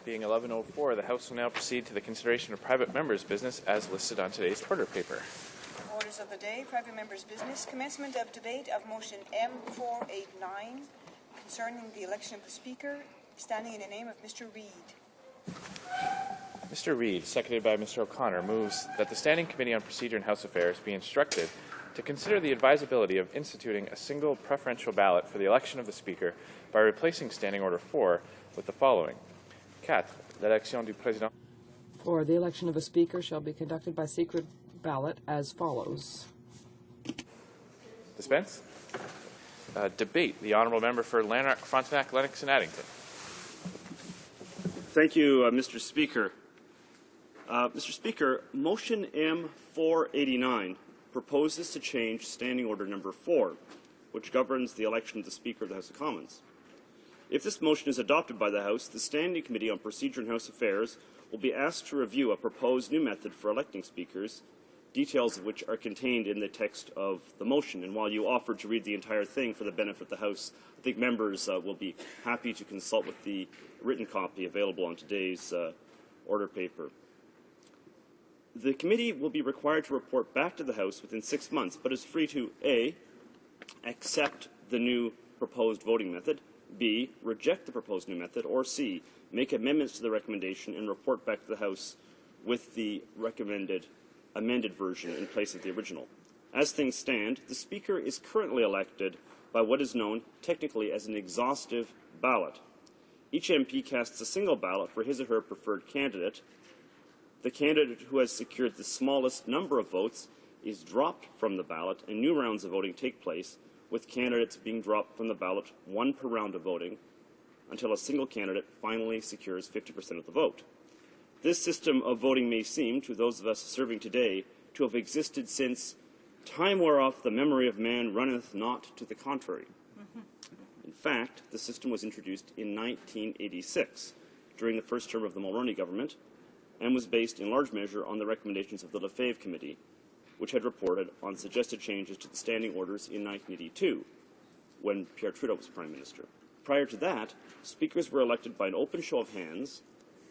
Being 11:04, the House will now proceed to the consideration of private members' business as listed on today's order paper. Orders of the day, private members' business, commencement of debate of motion M489 concerning the election of the Speaker, standing in the name of Mr. Reid. Mr. Reid, seconded by Mr. O'Connor, moves that the Standing Committee on Procedure and House Affairs be instructed to consider the advisability of instituting a single preferential ballot for the election of the Speaker by replacing Standing Order 4 with the following. 4. L'élection du président. For the election of a Speaker shall be conducted by secret ballot as follows. Dispense. Debate. The Honourable Member for Lanark, Frontenac, Lennox and Addington. Thank you, Mr. Speaker. Mr. Speaker, motion M489 proposes to change Standing Order Number 4, which governs the election of the Speaker of the House of Commons. If this motion is adopted by the House, the Standing Committee on Procedure and House Affairs will be asked to review a proposed new method for electing speakers, details of which are contained in the text of the motion. And while you offered to read the entire thing for the benefit of the House, I think members will be happy to consult with the written copy available on today's order paper. The committee will be required to report back to the House within 6 months, but is free to A, accept the new proposed voting method, B, reject the proposed new method, or C, make amendments to the recommendation and report back to the House with the recommended amended version in place of the original. As things stand, the Speaker is currently elected by what is known technically as an exhaustive ballot. Each MP casts a single ballot for his or her preferred candidate. The candidate who has secured the smallest number of votes is dropped from the ballot, and new rounds of voting take place, with candidates being dropped from the ballot one per round of voting until a single candidate finally secures 50% of the vote. This system of voting may seem, to those of us serving today, to have existed since time whereof the memory of man runneth not to the contrary. In fact, the system was introduced in 1986 during the first term of the Mulroney government and was based in large measure on the recommendations of the Lefebvre Committee, which had reported on suggested changes to the standing orders in 1982, when Pierre Trudeau was Prime Minister. Prior to that, speakers were elected by an open show of hands,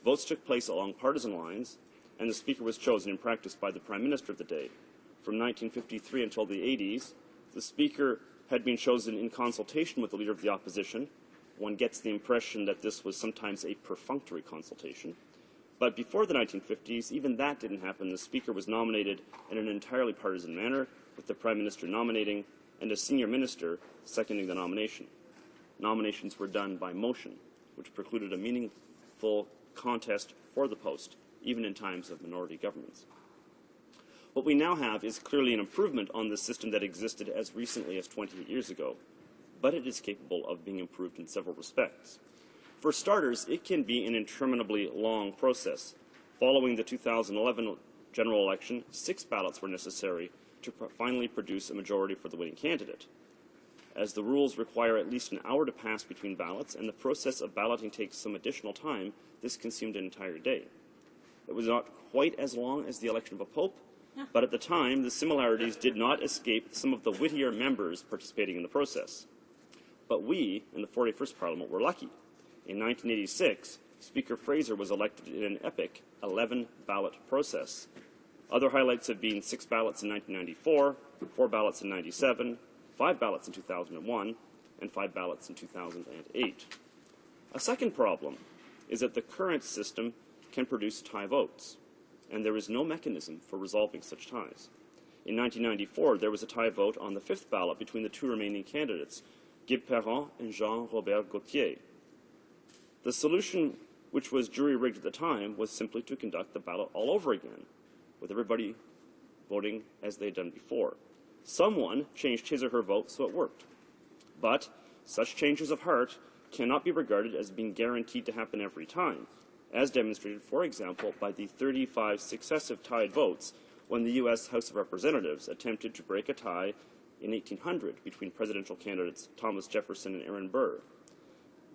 votes took place along partisan lines, and the Speaker was chosen in practice by the Prime Minister of the day. From 1953 until the 80s, the Speaker had been chosen in consultation with the Leader of the Opposition. One gets the impression that this was sometimes a perfunctory consultation. But before the 1950s, even that didn't happen. The Speaker was nominated in an entirely partisan manner, with the Prime Minister nominating and a senior minister seconding the nomination. Nominations were done by motion, which precluded a meaningful contest for the post, even in times of minority governments. What we now have is clearly an improvement on the system that existed as recently as 28 years ago, but it is capable of being improved in several respects. For starters, it can be an interminably long process. Following the 2011 general election, 6 ballots were necessary to finally produce a majority for the winning candidate. As the rules require at least an hour to pass between ballots, and the process of balloting takes some additional time, this consumed an entire day. It was not quite as long as the election of a pope, but at the time, the similarities did not escape some of the wittier members participating in the process. But we, in the 41st Parliament, were lucky. In 1986, Speaker Fraser was elected in an epic 11-ballot process. Other highlights have been 6 ballots in 1994, 4 ballots in 1997, 5 ballots in 2001, and 5 ballots in 2008. A second problem is that the current system can produce tie votes, and there is no mechanism for resolving such ties. In 1994, there was a tie vote on the 5th ballot between the 2 remaining candidates, Guy Perron and Jean-Robert Gauthier. The solution, which was jury-rigged at the time, was simply to conduct the ballot all over again, with everybody voting as they had done before. Someone changed his or her vote, so it worked. But such changes of heart cannot be regarded as being guaranteed to happen every time, as demonstrated, for example, by the 35 successive tied votes when the U.S. House of Representatives attempted to break a tie in 1800 between presidential candidates Thomas Jefferson and Aaron Burr.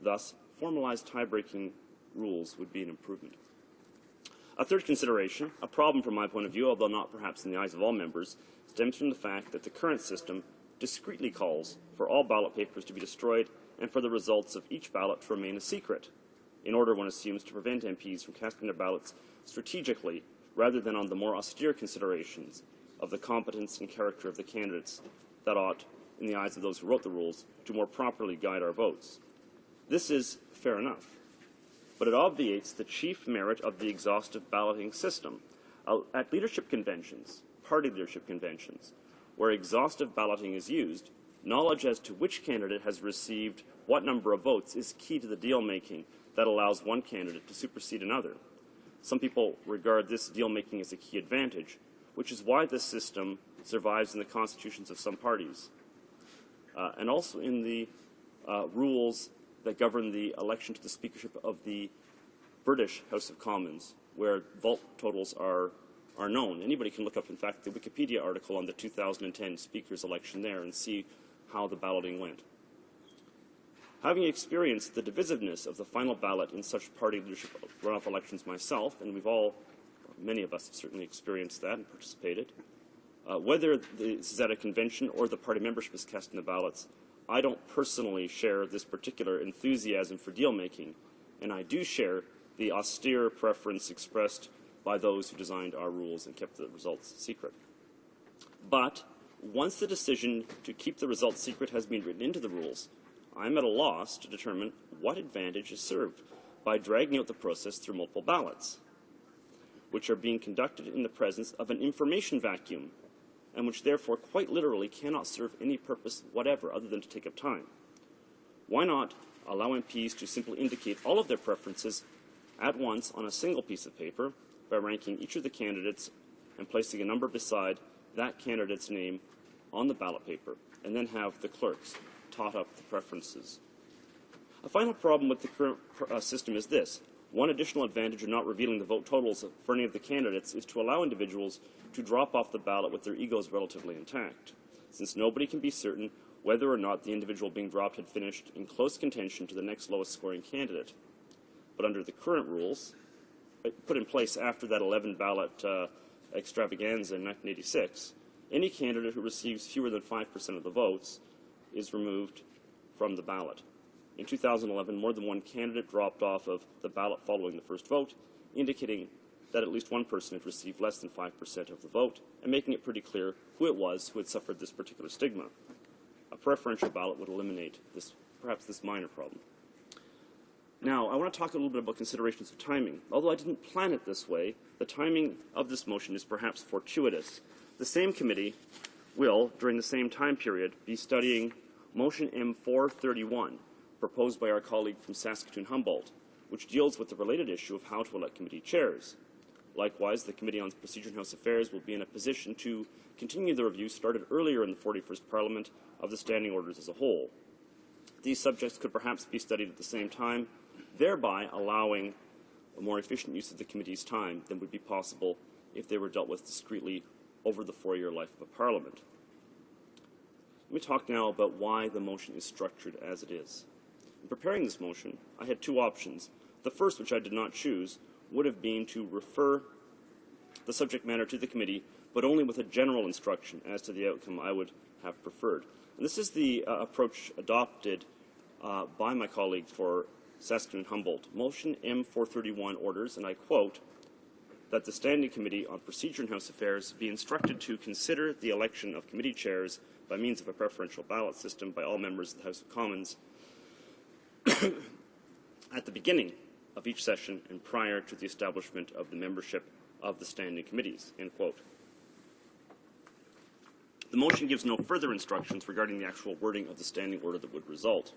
Thus, formalized tie-breaking rules would be an improvement. A third consideration, a problem from my point of view, although not perhaps in the eyes of all members, stems from the fact that the current system discreetly calls for all ballot papers to be destroyed and for the results of each ballot to remain a secret, in order, one assumes, to prevent MPs from casting their ballots strategically rather than on the more austere considerations of the competence and character of the candidates that ought, in the eyes of those who wrote the rules, to more properly guide our votes. This is fair enough, but it obviates the chief merit of the exhaustive balloting system. At leadership conventions, party leadership conventions, where exhaustive balloting is used, knowledge as to which candidate has received what number of votes is key to the deal-making that allows one candidate to supersede another. Some people regard this deal-making as a key advantage, which is why this system survives in the constitutions of some parties, and also in the rules that govern the election to the speakership of the British House of Commons, where vote totals are known. Anybody can look up, in fact, the Wikipedia article on the 2010 speaker's election there and see how the balloting went. Having experienced the divisiveness of the final ballot in such party leadership runoff elections myself, and many of us have certainly experienced that and participated, whether this is at a convention or the party membership is casting the ballots, I don't personally share this particular enthusiasm for deal-making, and I do share the austere preference expressed by those who designed our rules and kept the results secret. But once the decision to keep the results secret has been written into the rules, I'm at a loss to determine what advantage is served by dragging out the process through multiple ballots, which are being conducted in the presence of an information vacuum, and which therefore quite literally cannot serve any purpose whatever other than to take up time. Why not allow MPs to simply indicate all of their preferences at once on a single piece of paper by ranking each of the candidates and placing a number beside that candidate's name on the ballot paper, and then have the clerks tot up the preferences. A final problem with the current system is this. One additional advantage of not revealing the vote totals for any of the candidates is to allow individuals to drop off the ballot with their egos relatively intact, since nobody can be certain whether or not the individual being dropped had finished in close contention to the next lowest scoring candidate. But under the current rules, put in place after that 11 ballot extravaganza in 1986, any candidate who receives fewer than 5% of the votes is removed from the ballot. In 2011, more than one candidate dropped off of the ballot following the first vote, indicating that at least one person had received less than 5% of the vote, and making it pretty clear who it was who had suffered this particular stigma. A preferential ballot would eliminate perhaps this minor problem. Now, I want to talk a little bit about considerations of timing. Although I didn't plan it this way, the timing of this motion is perhaps fortuitous. The same committee will, during the same time period, be studying Motion M431, proposed by our colleague from Saskatoon-Humboldt, which deals with the related issue of how to elect committee chairs. Likewise, the Committee on Procedure and House Affairs will be in a position to continue the review started earlier in the 41st Parliament of the standing orders as a whole. These subjects could perhaps be studied at the same time, thereby allowing a more efficient use of the committee's time than would be possible if they were dealt with discreetly over the 4-year life of a Parliament. Let me talk now about why the motion is structured as it is. In preparing this motion, I had two options. The first, which I did not choose, would have been to refer the subject matter to the committee, but only with a general instruction as to the outcome I would have preferred. And this is the approach adopted by my colleague for Saskatoon-Humboldt. Motion M431 orders, and I quote, that the Standing Committee on Procedure and House Affairs be instructed to consider the election of committee chairs by means of a preferential ballot system by all members of the House of Commons at the beginning of each session and prior to the establishment of the membership of the standing committees, end quote. The motion gives no further instructions regarding the actual wording of the standing order that would result.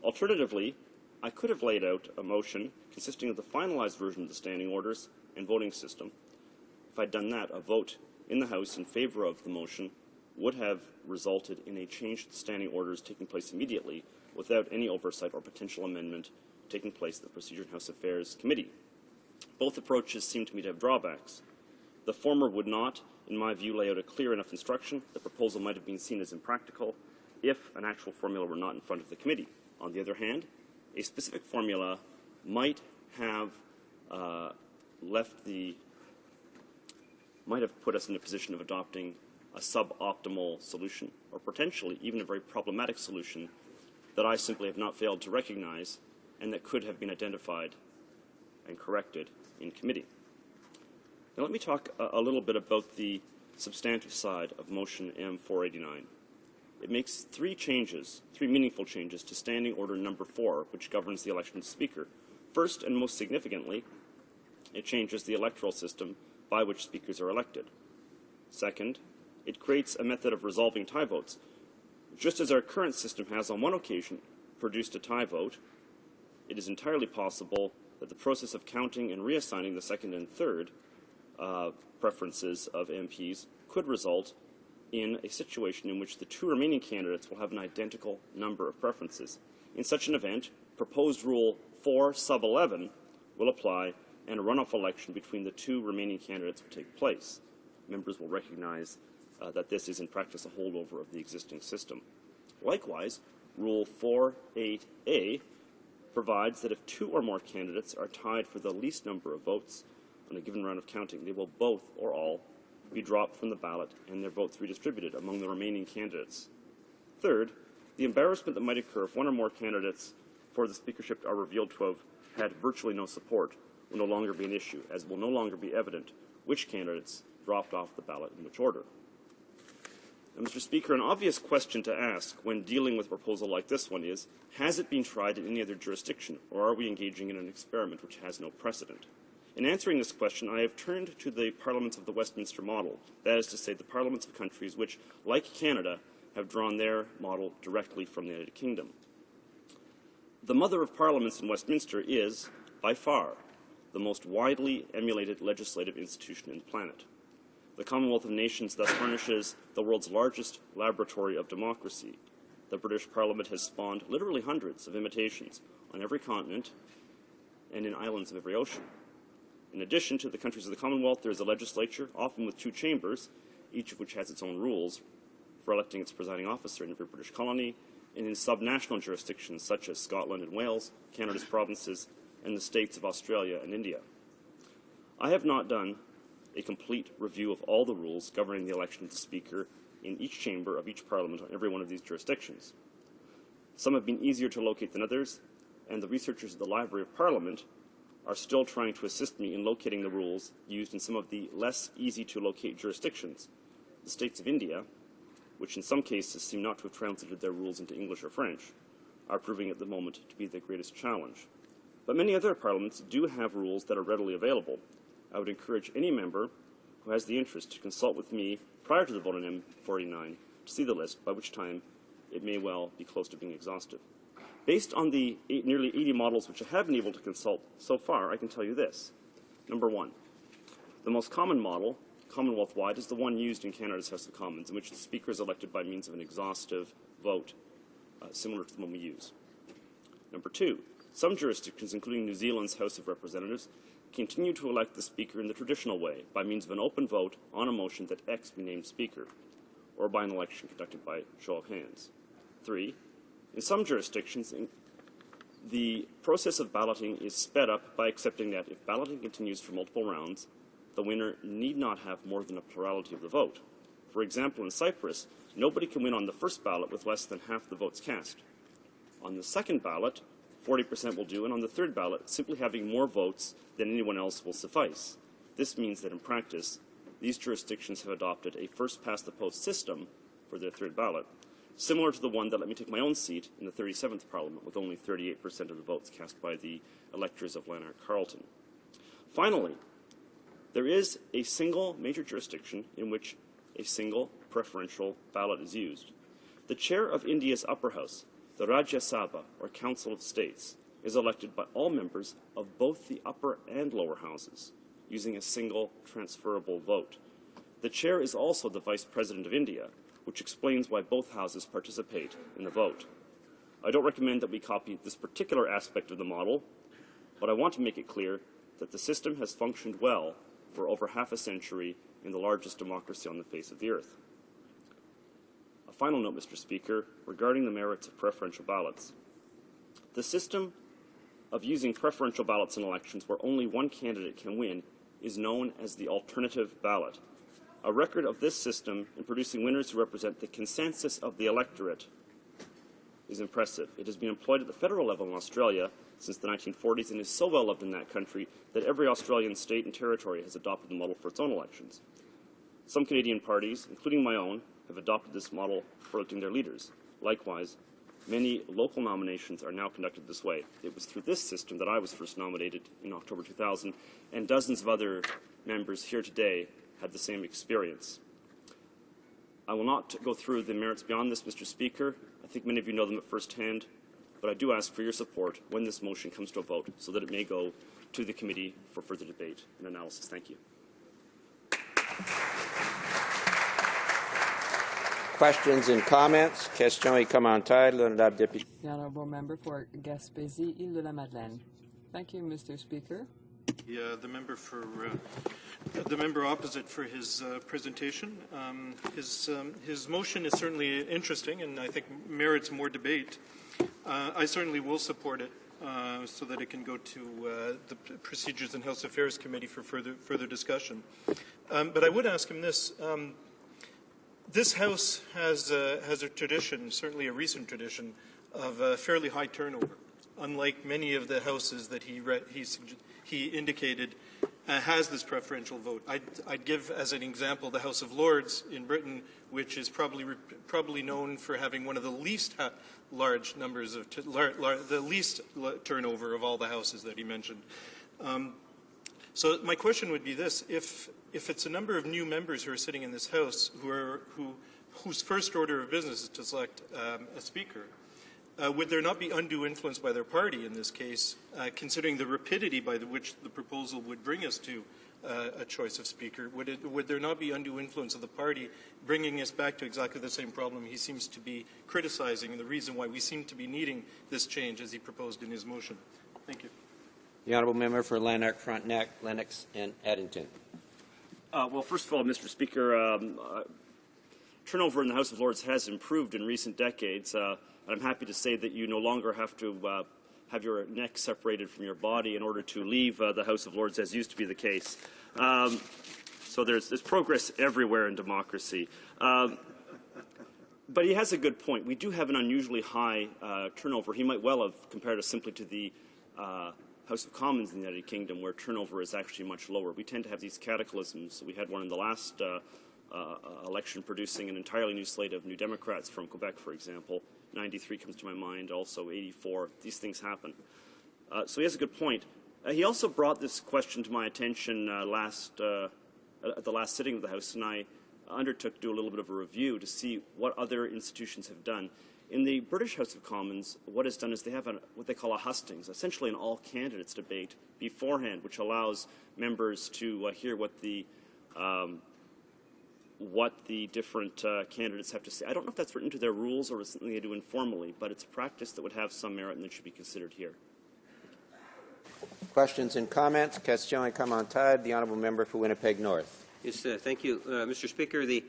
Alternatively, I could have laid out a motion consisting of the finalized version of the standing orders and voting system. If I'd done that, a vote in the House in favor of the motion would have resulted in a change to the standing orders taking place immediately without any oversight or potential amendment taking place at the Procedure and House Affairs Committee. Both approaches seem to me to have drawbacks. The former would not, in my view, lay out a clear enough instruction. The proposal might have been seen as impractical if an actual formula were not in front of the committee. On the other hand, a specific formula might have put us in a position of adopting a suboptimal solution, or potentially even a very problematic solution that I simply have not failed to recognize and that could have been identified and corrected in committee. Now let me talk a little bit about the substantive side of motion M489. It makes three meaningful changes to Standing Order Number 4, which governs the election of Speaker. First, and most significantly, it changes the electoral system by which speakers are elected. Second, it creates a method of resolving tie votes. Just as our current system has on one occasion produced a tie vote, it is entirely possible that the process of counting and reassigning the second and third preferences of MPs could result in a situation in which the two remaining candidates will have an identical number of preferences. In such an event, proposed Rule 4 sub 11 will apply and a runoff election between the two remaining candidates will take place. Members will recognize that this is in practice a holdover of the existing system. Likewise, Rule 4.8a provides that if two or more candidates are tied for the least number of votes on a given round of counting, they will both or all be dropped from the ballot and their votes redistributed among the remaining candidates. Third, the embarrassment that might occur if one or more candidates for the speakership are revealed to have had virtually no support will no longer be an issue, as will no longer be evident which candidates dropped off the ballot in which order. Now, Mr. Speaker, an obvious question to ask when dealing with a proposal like this one is, has it been tried in any other jurisdiction, or are we engaging in an experiment which has no precedent? In answering this question, I have turned to the parliaments of the Westminster model, that is to say, the parliaments of countries which, like Canada, have drawn their model directly from the United Kingdom. The mother of parliaments in Westminster is, by far, the most widely emulated legislative institution in the planet. The Commonwealth of Nations thus furnishes the world's largest laboratory of democracy. The British Parliament has spawned literally hundreds of imitations on every continent and in islands of every ocean. In addition to the countries of the Commonwealth, there is a legislature, often with two chambers, each of which has its own rules for electing its presiding officer in every British colony, and in subnational jurisdictions such as Scotland and Wales, Canada's provinces, and the states of Australia and India. I have not done a complete review of all the rules governing the election of the Speaker in each chamber of each Parliament on every one of these jurisdictions. Some have been easier to locate than others, and the researchers at the Library of Parliament are still trying to assist me in locating the rules used in some of the less easy-to-locate jurisdictions. The states of India, which in some cases seem not to have translated their rules into English or French, are proving at the moment to be the greatest challenge. But many other parliaments do have rules that are readily available. I would encourage any member who has the interest to consult with me prior to the vote on M49 to see the list, by which time it may well be close to being exhaustive. Based on the nearly 80 models which I have been able to consult so far, I can tell you this. Number one, the most common model, Commonwealth-wide, is the one used in Canada's House of Commons, in which the Speaker is elected by means of an exhaustive vote, similar to the one we use. Number two, some jurisdictions, including New Zealand's House of Representatives, continue to elect the Speaker in the traditional way, by means of an open vote on a motion that X be named Speaker, or by an election conducted by show of hands. Three, in some jurisdictions, the process of balloting is sped up by accepting that if balloting continues for multiple rounds, the winner need not have more than a plurality of the vote. For example, in Cyprus, nobody can win on the first ballot with less than half the votes cast. On the second ballot, 40% will do, and on the third ballot, simply having more votes than anyone else will suffice. This means that in practice, these jurisdictions have adopted a first-past-the-post system for their third ballot, similar to the one that let me take my own seat in the 37th Parliament, with only 38% of the votes cast by the electors of Lanark Carleton. Finally, there is a single major jurisdiction in which a single preferential ballot is used. The chair of India's upper house, the Rajya Sabha, or Council of States, is elected by all members of both the upper and lower houses, using a single transferable vote. The chair is also the Vice President of India, which explains why both houses participate in the vote. I don't recommend that we copy this particular aspect of the model, but I want to make it clear that the system has functioned well for over half a century in the largest democracy on the face of the earth. A final note, Mr. Speaker, regarding the merits of preferential ballots. The The system of using preferential ballots in elections where only one candidate can win is known as the alternative ballot. A record of this system in producing winners who represent the consensus of the electorate is impressive. It has been employed at the federal level in Australia since the 1940s and is so well loved in that country that every Australian state and territory has adopted the model for its own elections. Some Canadian parties, including my own, have adopted this model for electing their leaders. Likewise, many local nominations are now conducted this way. It was through this system that I was first nominated in October 2000, and dozens of other members here today had the same experience. I will not go through the merits beyond this, Mr. Speaker. I think many of you know them at first hand, but I do ask for your support when this motion comes to a vote so that it may go to the committee for further debate and analysis. Thank you. Questions and comments? Question et commentaires. L'honorable député. The honourable member for Gaspésie, Île-de-la-Madeleine. Thank you, Mr. Speaker. The member for the member opposite for his presentation. His motion is certainly interesting, and I think merits more debate. I certainly will support it so that it can go to the Procedures and House Affairs Committee for further discussion. But I would ask him this. This House has a tradition, certainly a recent tradition, of fairly high turnover, unlike many of the houses that he indicated has this preferential vote. I'd give as an example the House of Lords in Britain, which is probably known for having one of the least large numbers of the least turnover of all the houses that he mentioned. So my question would be this: if it's a number of new members who are sitting in this House whose first order of business is to select a speaker, would there not be undue influence by their party in this case, considering the rapidity by which the proposal would bring us to a choice of speaker? Would there not be undue influence of the party bringing us back to exactly the same problem he seems to be criticizing and the reason why we seem to be needing this change as he proposed in his motion? Thank you. The honourable member for Lanark, Frontenac, Lennox, and Addington. Well, first of all, Mr. Speaker, turnover in the House of Lords has improved in recent decades. And I'm happy to say that you no longer have to have your neck separated from your body in order to leave the House of Lords, as used to be the case. So there's progress everywhere in democracy. But he has a good point. We do have an unusually high turnover. He might well have compared us simply to the House of Commons in the United Kingdom, where turnover is actually much lower. We tend to have these cataclysms. We had one in the last election producing an entirely new slate of New Democrats from Quebec, for example. 93 comes to my mind, also 84. These things happen. So he has a good point. He also brought this question to my attention at the last sitting of the House, and I undertook to do a little bit of a review to see what other institutions have done. In the British House of Commons, what is done is they have what they call a hustings, essentially an all-candidates debate beforehand, which allows members to hear what the different candidates have to say. I don't know if that's written into their rules or it's something they do informally, but it's a practice that would have some merit and that should be considered here. Questions and comments? Question et commentaires. The honourable member for Winnipeg North. Yes, thank you, Mr. Speaker. The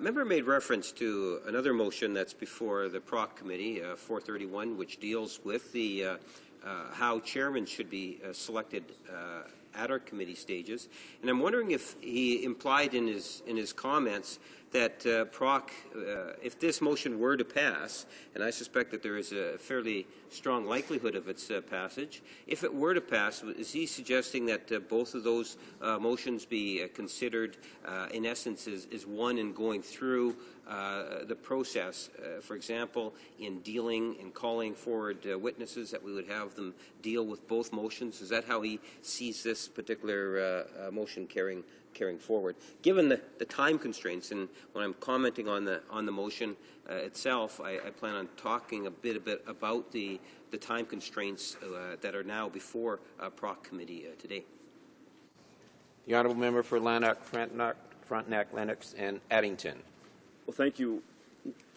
member made reference to another motion that's before the PROC Committee, 431, which deals with the how chairmen should be selected at our committee stages. And I'm wondering if he implied in his comments that PROC, if this motion were to pass, and I suspect that there is a fairly strong likelihood of its passage, if it were to pass, is he suggesting that both of those motions be considered, in essence, as one in going through the process? For example, in dealing and calling forward witnesses, that we would have them deal with both motions? Is that how he sees this particular motion carrying forward? Given the time constraints, and when I'm commenting on the motion itself, I plan on talking a bit about the time constraints that are now before PROC Committee today. The honourable member for Lanark, Frontenac, Lennox, and Addington. Well, thank you,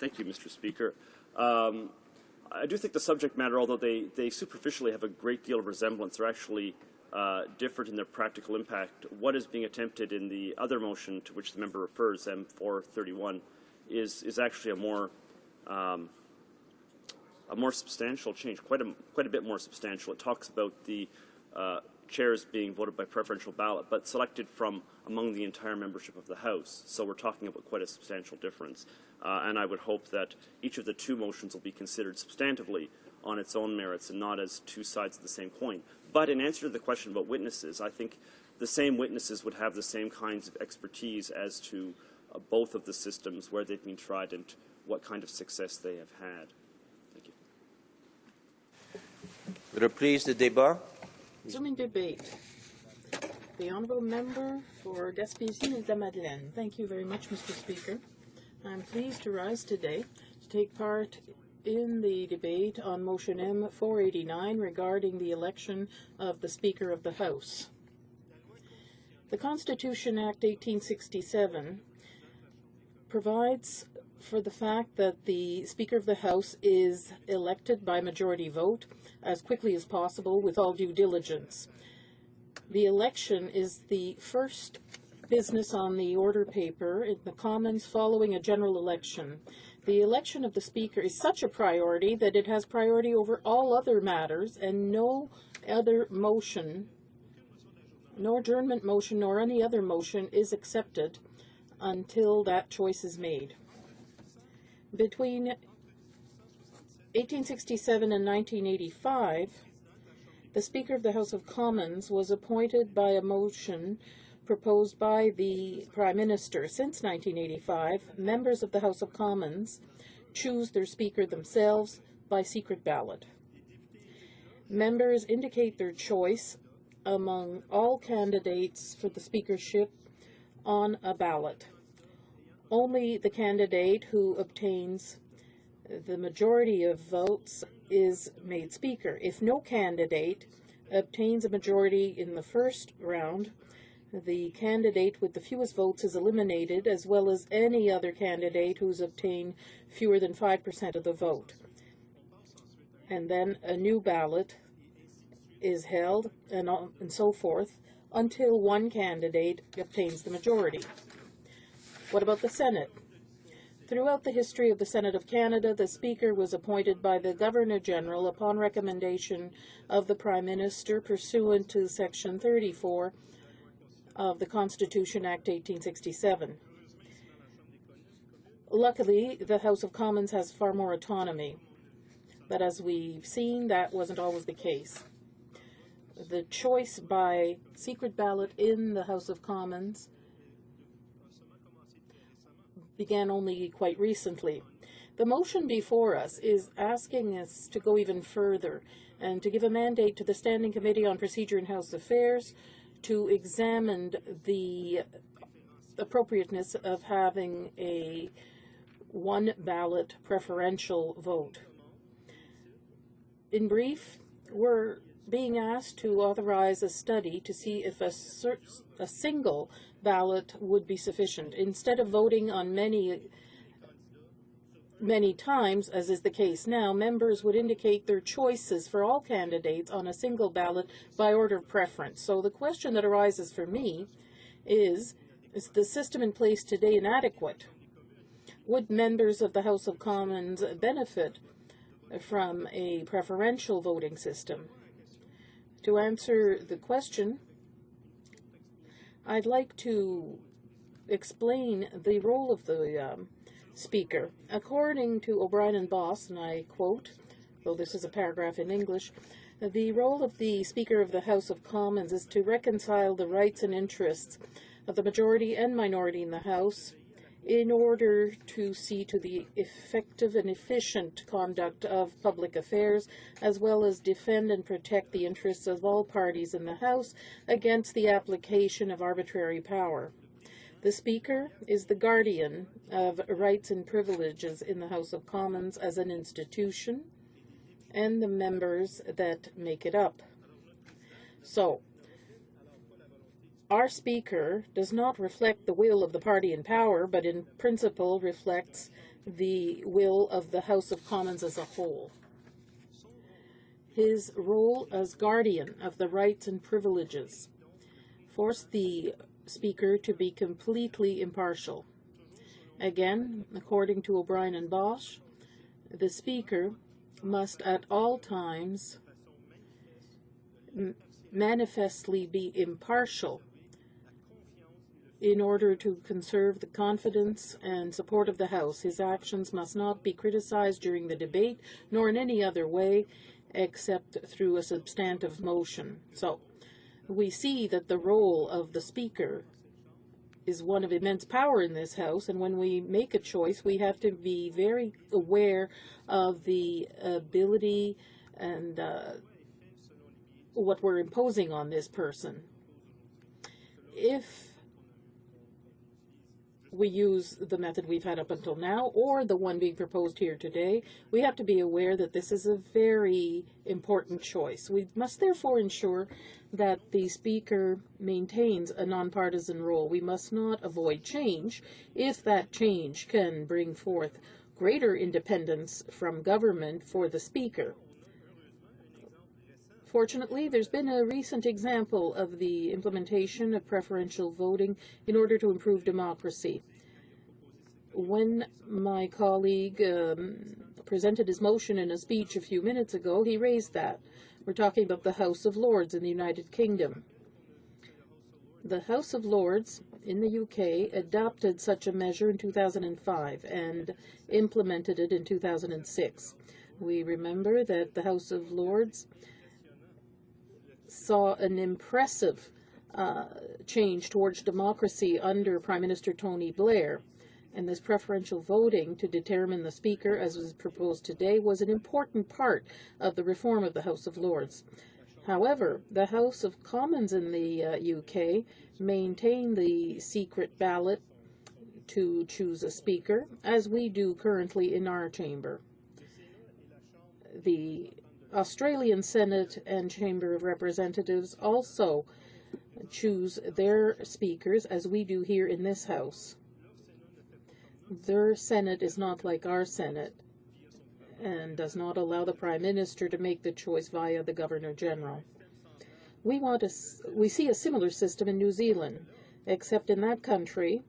Mr. Speaker. I do think the subject matter, although they superficially have a great deal of resemblance, are actually different in their practical impact. What is being attempted in the other motion to which the member refers, M431, is actually a more a more substantial change, quite a bit more substantial. It talks about the chairs being voted by preferential ballot, but selected from among the entire membership of the House. So we're talking about quite a substantial difference. And I would hope that each of the two motions will be considered substantively on its own merits and not as two sides of the same coin. But in answer to the question about witnesses, I think the same witnesses would have the same kinds of expertise as to both of the systems, where they've been tried and what kind of success they have had. Thank you. Reprise de débat. Resuming debate. The Honourable Member for Gaspésie and La Madeleine. Thank you very much, Mr. Speaker. I'm pleased to rise today to take part in the debate on Motion M489 regarding the election of the Speaker of the House. The Constitution Act 1867 provides for the fact that the Speaker of the House is elected by majority vote as quickly as possible with all due diligence. The election is the first business on the order paper in the Commons following a general election. The election of the Speaker is such a priority that it has priority over all other matters, and no other motion, no adjournment motion nor any other motion is accepted until that choice is made. Between 1867 and 1985, the Speaker of the House of Commons was appointed by a motion proposed by the Prime Minister. Since 1985, members of the House of Commons choose their Speaker themselves by secret ballot. Members indicate their choice among all candidates for the speakership on a ballot. Only the candidate who obtains the majority of votes is made Speaker. If no candidate obtains a majority in the first round, the candidate with the fewest votes is eliminated, as well as any other candidate who's obtained fewer than 5% of the vote. And then a new ballot is held, and so forth, until one candidate obtains the majority. What about the Senate? Throughout the history of the Senate of Canada, the Speaker was appointed by the Governor-General upon recommendation of the Prime Minister pursuant to Section 34 of the Constitution Act 1867. Luckily, the House of Commons has far more autonomy, but as we've seen, that wasn't always the case. The choice by secret ballot in the House of Commons began only quite recently. The motion before us is asking us to go even further and to give a mandate to the Standing Committee on Procedure and House Affairs to examine the appropriateness of having a one-ballot preferential vote. In brief, we're being asked to authorize a study to see if a single ballot would be sufficient. Instead of voting on many times, as is the case now, members would indicate their choices for all candidates on a single ballot by order of preference. So the question that arises for me is the system in place today inadequate? Would members of the House of Commons benefit from a preferential voting system? To answer the question, I'd like to explain the role of the Speaker. According to O'Brien and Boss, and I quote, though this is a paragraph in English, the role of the Speaker of the House of Commons is to reconcile the rights and interests of the majority and minority in the House in order to see to the effective and efficient conduct of public affairs, as well as defend and protect the interests of all parties in the House against the application of arbitrary power. The Speaker is the guardian of rights and privileges in the House of Commons as an institution and the members that make it up. So, our Speaker does not reflect the will of the party in power, but in principle reflects the will of the House of Commons as a whole. His role as guardian of the rights and privileges forced the Speaker to be completely impartial. Again, according to O'Brien and Bosch, the Speaker must at all times manifestly be impartial in order to conserve the confidence and support of the House. His actions must not be criticized during the debate, nor in any other way except through a substantive motion. So, we see that the role of the Speaker is one of immense power in this House, and when we make a choice, we have to be very aware of the ability and what we're imposing on this person. If we use the method we've had up until now, or the one being proposed here today, we have to be aware that this is a very important choice. We must therefore ensure that the Speaker maintains a nonpartisan role. We must not avoid change if that change can bring forth greater independence from government for the Speaker. Fortunately, there's been a recent example of the implementation of preferential voting in order to improve democracy. When my colleague presented his motion in a speech a few minutes ago, he raised that. We're talking about the House of Lords in the United Kingdom. The House of Lords in the UK adopted such a measure in 2005 and implemented it in 2006. We remember that the House of Lords saw an impressive change towards democracy under Prime Minister Tony Blair. And this preferential voting to determine the Speaker, as was proposed today, was an important part of the reform of the House of Lords. However, the House of Commons in the UK maintained the secret ballot to choose a Speaker, as we do currently in our chamber. The Australian Senate and Chamber of Representatives also choose their speakers, as we do here in this House. Their Senate is not like our Senate and does not allow the Prime Minister to make the choice via the Governor-General. We see a similar system in New Zealand, except in that country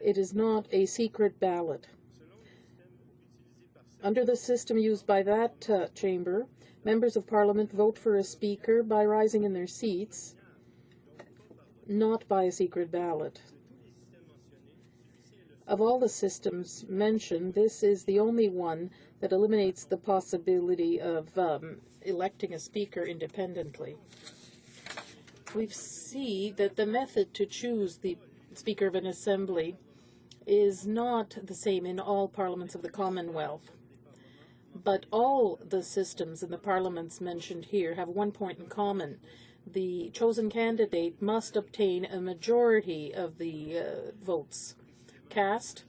it is not a secret ballot. Under the system used by that chamber, members of Parliament vote for a Speaker by rising in their seats, not by a secret ballot. Of all the systems mentioned, this is the only one that eliminates the possibility of electing a Speaker independently. We see that the method to choose the Speaker of an Assembly is not the same in all parliaments of the Commonwealth. But all the systems in the parliaments mentioned here have one point in common. The chosen candidate must obtain a majority of the votes cast,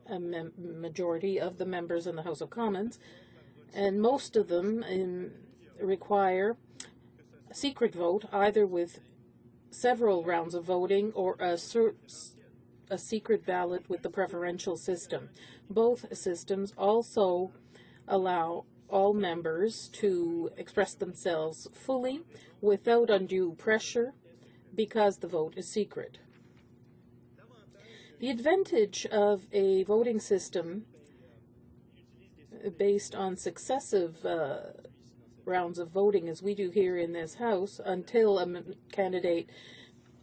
a majority of the members in the House of Commons, and most of them require a secret vote, either with several rounds of voting or a secret ballot with the preferential system. Both systems also allow all members to express themselves fully without undue pressure because the vote is secret. The advantage of a voting system based on successive rounds of voting, as we do here in this House, until a candidate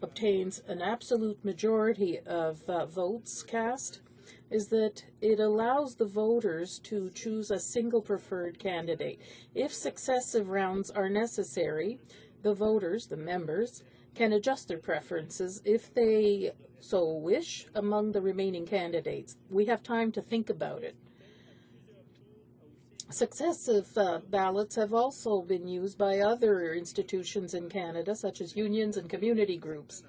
obtains an absolute majority of votes cast, is that it allows the voters to choose a single preferred candidate. If successive rounds are necessary, the voters, the members, can adjust their preferences if they so wish among the remaining candidates. We have time to think about it. Successive ballots have also been used by other institutions in Canada, such as unions and community groups,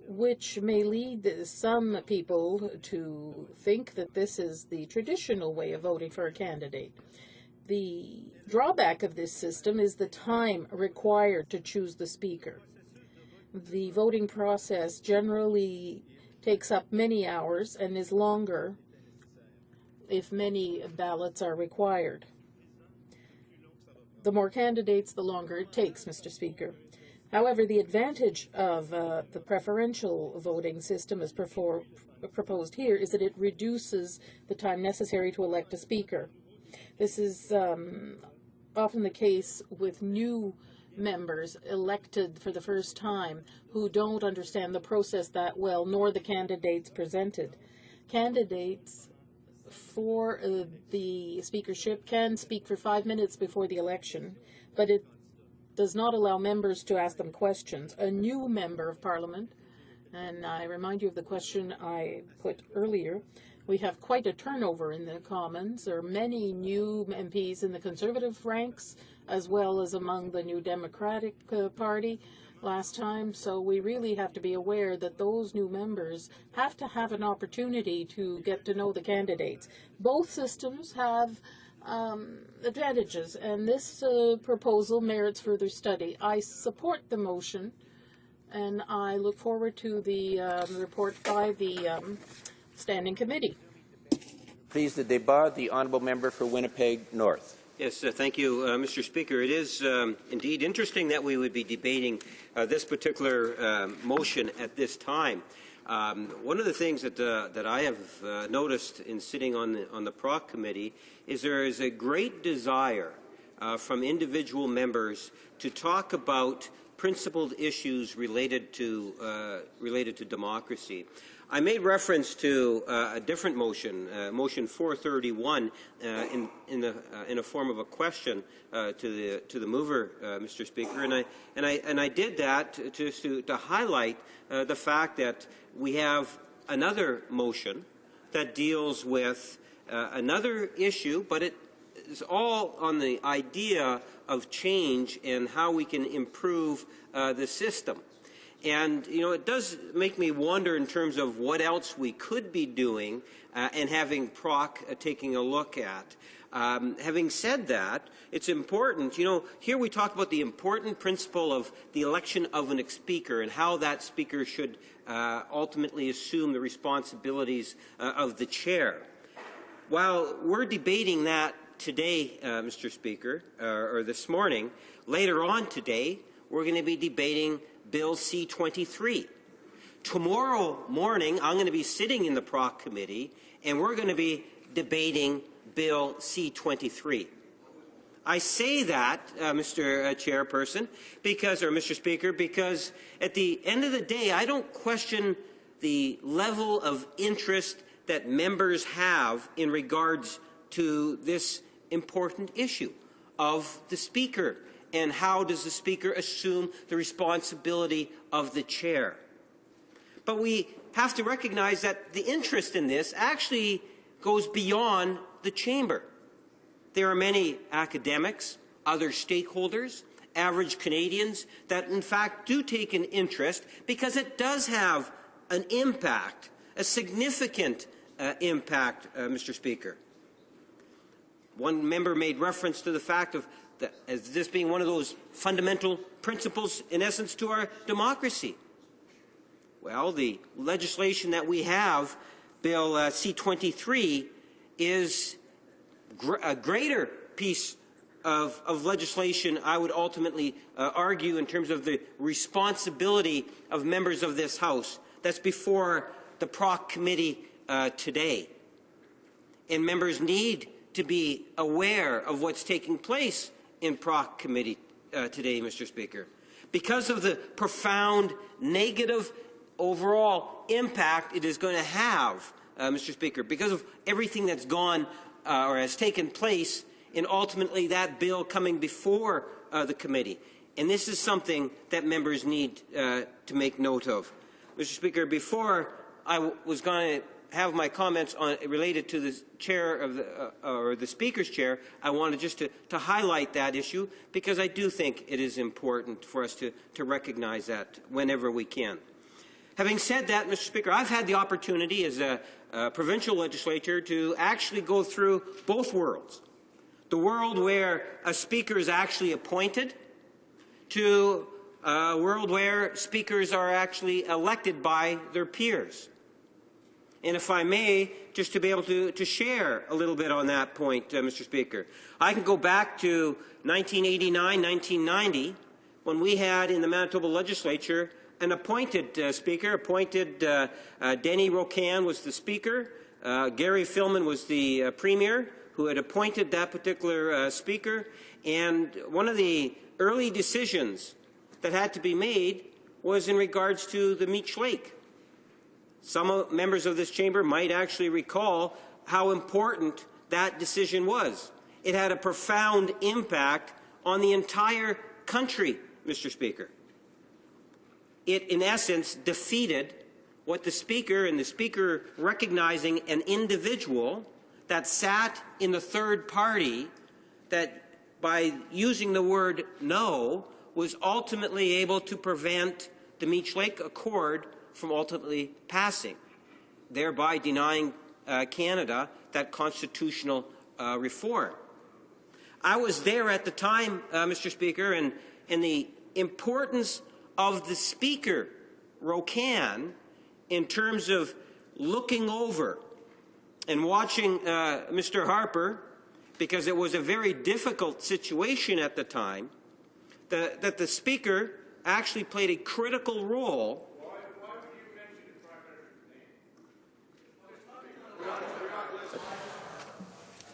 which may lead some people to think that this is the traditional way of voting for a candidate. The drawback of this system is the time required to choose the Speaker. The voting process generally takes up many hours and is longer if many ballots are required. The more candidates, the longer it takes, Mr. Speaker. However, the advantage of the preferential voting system, as proposed here is that it reduces the time necessary to elect a speaker. This is often the case with new members elected for the first time who don't understand the process that well, nor the candidates presented. Candidates for the speakership can speak for 5 minutes before the election, but it does not allow members to ask them questions. A new member of Parliament, and I remind you of the question I put earlier, we have quite a turnover in the Commons. There are many new MPs in the Conservative ranks, as well as among the New Democratic Party last time. So we really have to be aware that those new members have to have an opportunity to get to know the candidates. Both systems have advantages, and this proposal merits further study. I support the motion, and I look forward to the report by the Standing Committee. Please, the débat, the honourable member for Winnipeg North. Yes, thank you, Mr. Speaker. It is indeed interesting that we would be debating this particular motion at this time. One of the things that I have noticed in sitting on the PROC committee is there is a great desire from individual members to talk about principled issues related to democracy. I made reference to a different motion, motion 431, in a form of a question to the mover, Mr. Speaker, and I did that to highlight the fact that we have another motion that deals with another issue, but it is all on the idea of change and how we can improve the system. And, you know, it does make me wonder in terms of what else we could be doing and having PROC taking a look at. Having said that, it's important, you know, here we talk about the important principle of the election of a speaker and how that speaker should ultimately assume the responsibilities of the chair. While we're debating that today, Mr. Speaker, or this morning, later on today, we're going to be debating Bill C-23. Tomorrow morning, I'm going to be sitting in the PROC committee, and we're going to be debating Bill C-23. I say that, Mr. Chairperson, Mr. Speaker, because at the end of the day, I don't question the level of interest that members have in regards to this important issue of the Speaker. And how does the Speaker assume the responsibility of the chair? But we have to recognize that the interest in this actually goes beyond the chamber. There are many academics, other stakeholders, average Canadians that in fact do take an interest because it does have an impact, a significant impact, Mr. Speaker. One member made reference to the fact of as this being one of those fundamental principles, in essence, to our democracy. Well, the legislation that we have, Bill C-23, is a greater piece of legislation, I would ultimately argue, in terms of the responsibility of members of this House. That's before the PROC committee today. And members need to be aware of what's taking place in PROC committee today, Mr. Speaker, because of the profound negative overall impact it is going to have, Mr. Speaker, because of everything that's gone or has taken place in ultimately that bill coming before the committee. And this is something that members need to make note of. Mr. Speaker, before I was going to have my comments related to the chair of or the Speaker's chair, I wanted just to highlight that issue because I do think it is important for us to recognize that whenever we can. Having said that, Mr. Speaker, I've had the opportunity as a provincial legislator to actually go through both worlds. The world where a speaker is actually appointed to a world where speakers are actually elected by their peers. And if I may, just to be able to share a little bit on that point, Mr. Speaker, I can go back to 1989, 1990, when we had in the Manitoba legislature an appointed speaker. Appointed Denny Rocan was the speaker. Gary Filmon was the premier who had appointed that particular speaker. And one of the early decisions that had to be made was in regards to the Meech Lake. Some members of this chamber might actually recall how important that decision was. It had a profound impact on the entire country, Mr. Speaker. It, in essence, defeated what the Speaker and the Speaker recognizing an individual that sat in the third party that, by using the word no, was ultimately able to prevent the Meech Lake Accord from ultimately passing, thereby denying Canada that constitutional reform. I was there at the time, Mr. Speaker, and the importance of the Speaker, Rocan, in terms of looking over and watching Mr. Harper, because it was a very difficult situation at the time, that the Speaker actually played a critical role. Why would you mention the Prime Minister's name?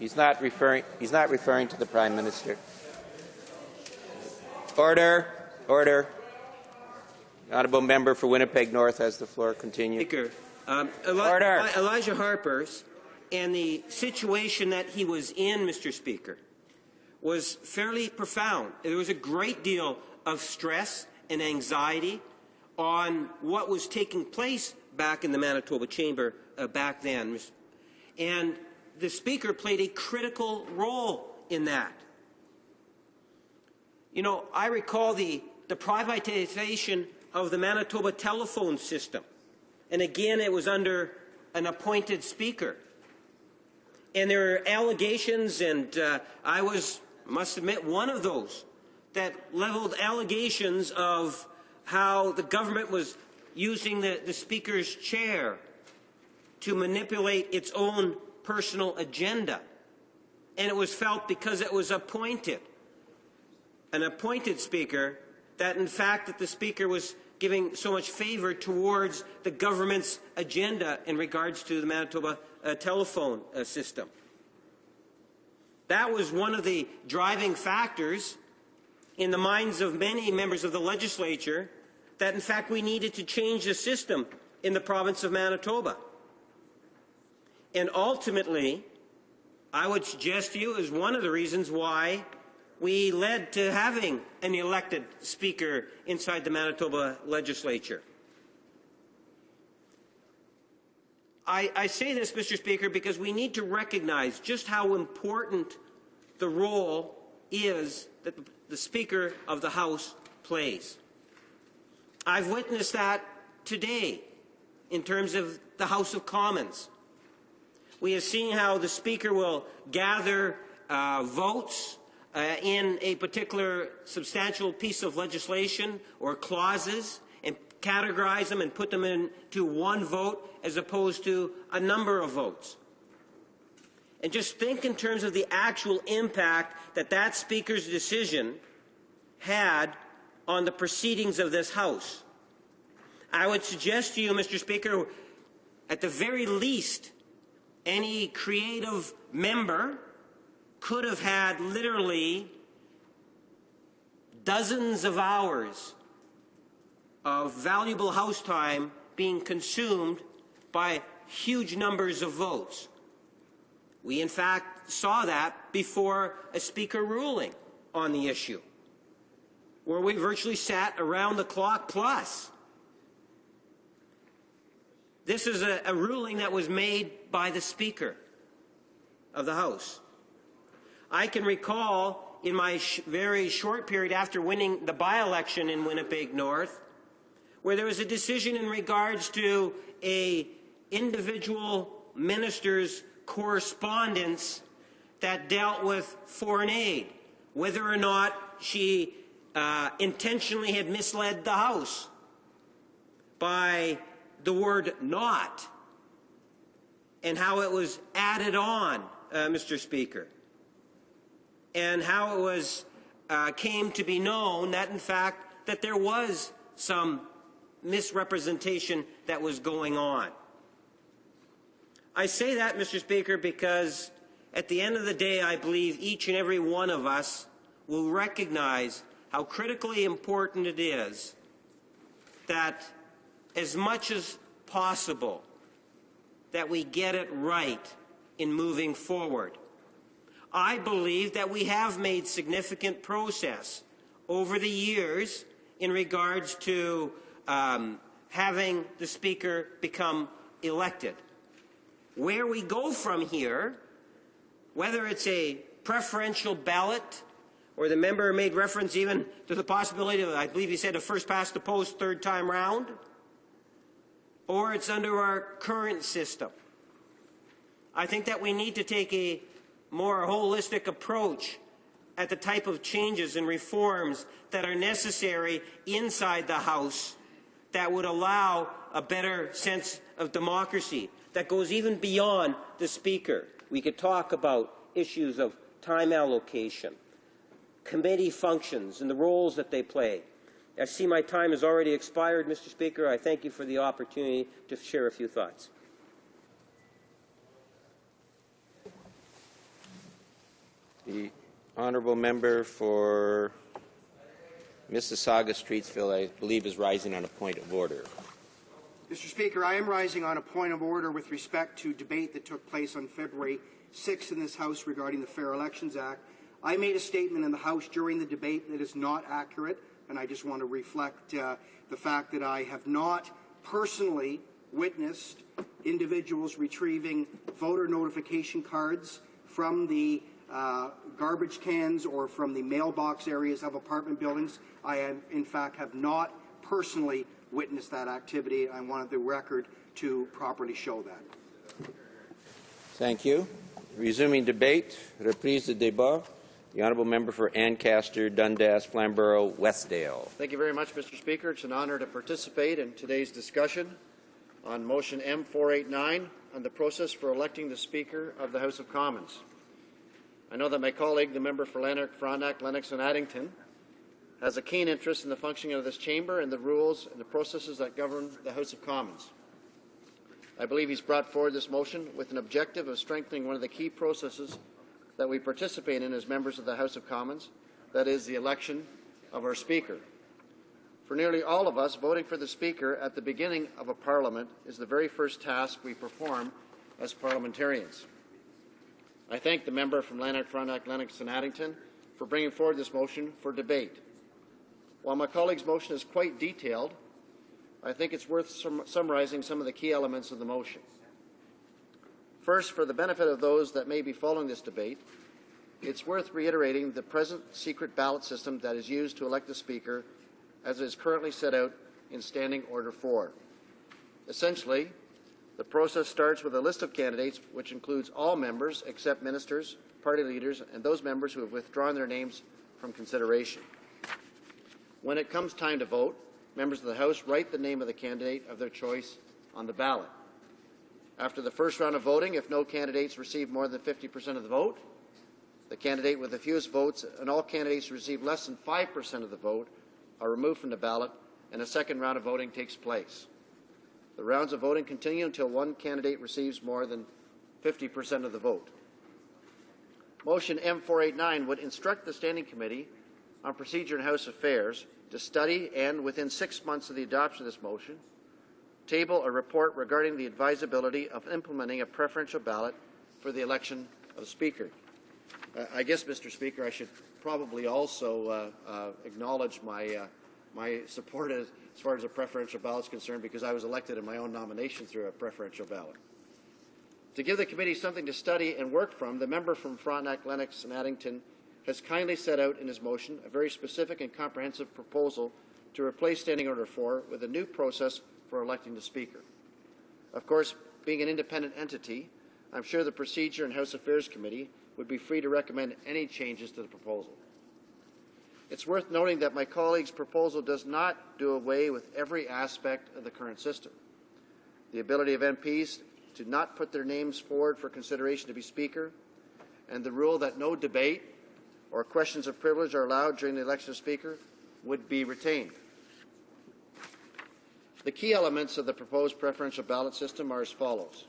He's not referring to the Prime Minister. Order. Order. The Honourable Member for Winnipeg North has the floor. Continue. Speaker, Order. Elijah Harper's and the situation that he was in, Mr. Speaker, was fairly profound. There was a great deal of stress and anxiety on what was taking place back in the Manitoba Chamber back then. And the Speaker played a critical role in that. You know, I recall the privatization of the Manitoba telephone system. And again, it was under an appointed Speaker. And there were allegations, and I must admit, one of those that leveled allegations of how the government was using the Speaker's chair to manipulate its own personal agenda. And it was felt because it was appointed, an appointed Speaker, that in fact that the Speaker was giving so much favor towards the government's agenda in regards to the Manitoba telephone system. That was one of the driving factors in the minds of many members of the legislature that in fact we needed to change the system in the province of Manitoba. And ultimately, I would suggest to you is one of the reasons why we led to having an elected Speaker inside the Manitoba legislature. I say this, Mr. Speaker, because we need to recognize just how important the role is that the Speaker of the House plays. I've witnessed that today in terms of the House of Commons. We have seen how the Speaker will gather votes in a particular substantial piece of legislation or clauses and categorize them and put them into one vote as opposed to a number of votes. And just think in terms of the actual impact that that Speaker's decision had on the proceedings of this House. I would suggest to you, Mr. Speaker, at the very least, any creative member could have had literally dozens of hours of valuable House time being consumed by huge numbers of votes. We, in fact, saw that before a Speaker ruling on the issue, where we virtually sat around the clock plus. This is a ruling that was made by the Speaker of the House. I can recall in my very short period after winning the by-election in Winnipeg North, where there was a decision in regards to a individual minister's correspondence that dealt with foreign aid, whether or not she intentionally had misled the House by the word not, and how it was added on, Mr. Speaker, and how it was came to be known that, in fact, that there was some misrepresentation that was going on. I say that, Mr. Speaker, because at the end of the day, I believe each and every one of us will recognize how critically important it is that as much as possible that we get it right in moving forward. I believe that we have made significant progress over the years in regards to having the Speaker become elected. Where we go from here, whether it's a preferential ballot, or the member made reference even to the possibility of, I believe he said, a first past the post, third time round, or it's under our current system. I think that we need to take a more holistic approach at the type of changes and reforms that are necessary inside the House that would allow a better sense of democracy that goes even beyond the Speaker. We could talk about issues of time allocation, committee functions and the roles that they play. I see my time has already expired, Mr. Speaker. I thank you for the opportunity to share a few thoughts. The honourable member for Mississauga-Streetsville, I believe, is rising on a point of order. Mr. Speaker, I am rising on a point of order with respect to debate that took place on February 6th in this House regarding the Fair Elections Act. I made a statement in the House during the debate that is not accurate, and I just want to reflect the fact that I have not personally witnessed individuals retrieving voter notification cards from the garbage cans or from the mailbox areas of apartment buildings. I, in fact, have not personally witnessed that activity. I wanted the record to properly show that. Thank you. Resuming debate, reprise de débat. The honourable member for Ancaster, Dundas, Flamborough, Westdale. Thank you very much, Mr. Speaker. It's an honour to participate in today's discussion on motion M489 on the process for electing the Speaker of the House of Commons. I know that my colleague, the member for Lanark, Frontenac, Lennox and Addington, has a keen interest in the functioning of this chamber and the rules and the processes that govern the House of Commons. I believe he's brought forward this motion with an objective of strengthening one of the key processes that we participate in as members of the House of Commons, that is the election of our Speaker. For nearly all of us, voting for the Speaker at the beginning of a Parliament is the very first task we perform as parliamentarians. I thank the member from Lanark, Frontenac, Lennox and Addington for bringing forward this motion for debate. While my colleague's motion is quite detailed, I think it's worth summarizing some of the key elements of the motion. First, for the benefit of those that may be following this debate, it's worth reiterating the present secret ballot system that is used to elect the Speaker as it is currently set out in Standing Order 4. Essentially, the process starts with a list of candidates which includes all members except ministers, party leaders, and those members who have withdrawn their names from consideration. When it comes time to vote, members of the House write the name of the candidate of their choice on the ballot. After the first round of voting, if no candidates receive more than 50% of the vote, the candidate with the fewest votes and all candidates who receive less than 5% of the vote are removed from the ballot, and a second round of voting takes place. The rounds of voting continue until one candidate receives more than 50% of the vote. Motion M489 would instruct the Standing Committee on Procedure and House Affairs to study and, within 6 months of the adoption of this motion, table a report regarding the advisability of implementing a preferential ballot for the election of the Speaker. I guess, Mr. Speaker, I should probably also acknowledge my support as far as a preferential ballot is concerned, because I was elected in my own nomination through a preferential ballot. To give the committee something to study and work from, the member from Frontenac, Lennox and Addington has kindly set out in his motion a very specific and comprehensive proposal to replace Standing Order 4 with a new process for electing the Speaker. Of course, being an independent entity, I'm sure the Procedure and House Affairs Committee would be free to recommend any changes to the proposal. It's worth noting that my colleague's proposal does not do away with every aspect of the current system. The ability of MPs to not put their names forward for consideration to be Speaker, and the rule that no debate or questions of privilege are allowed during the election of Speaker would be retained. The key elements of the proposed preferential ballot system are as follows.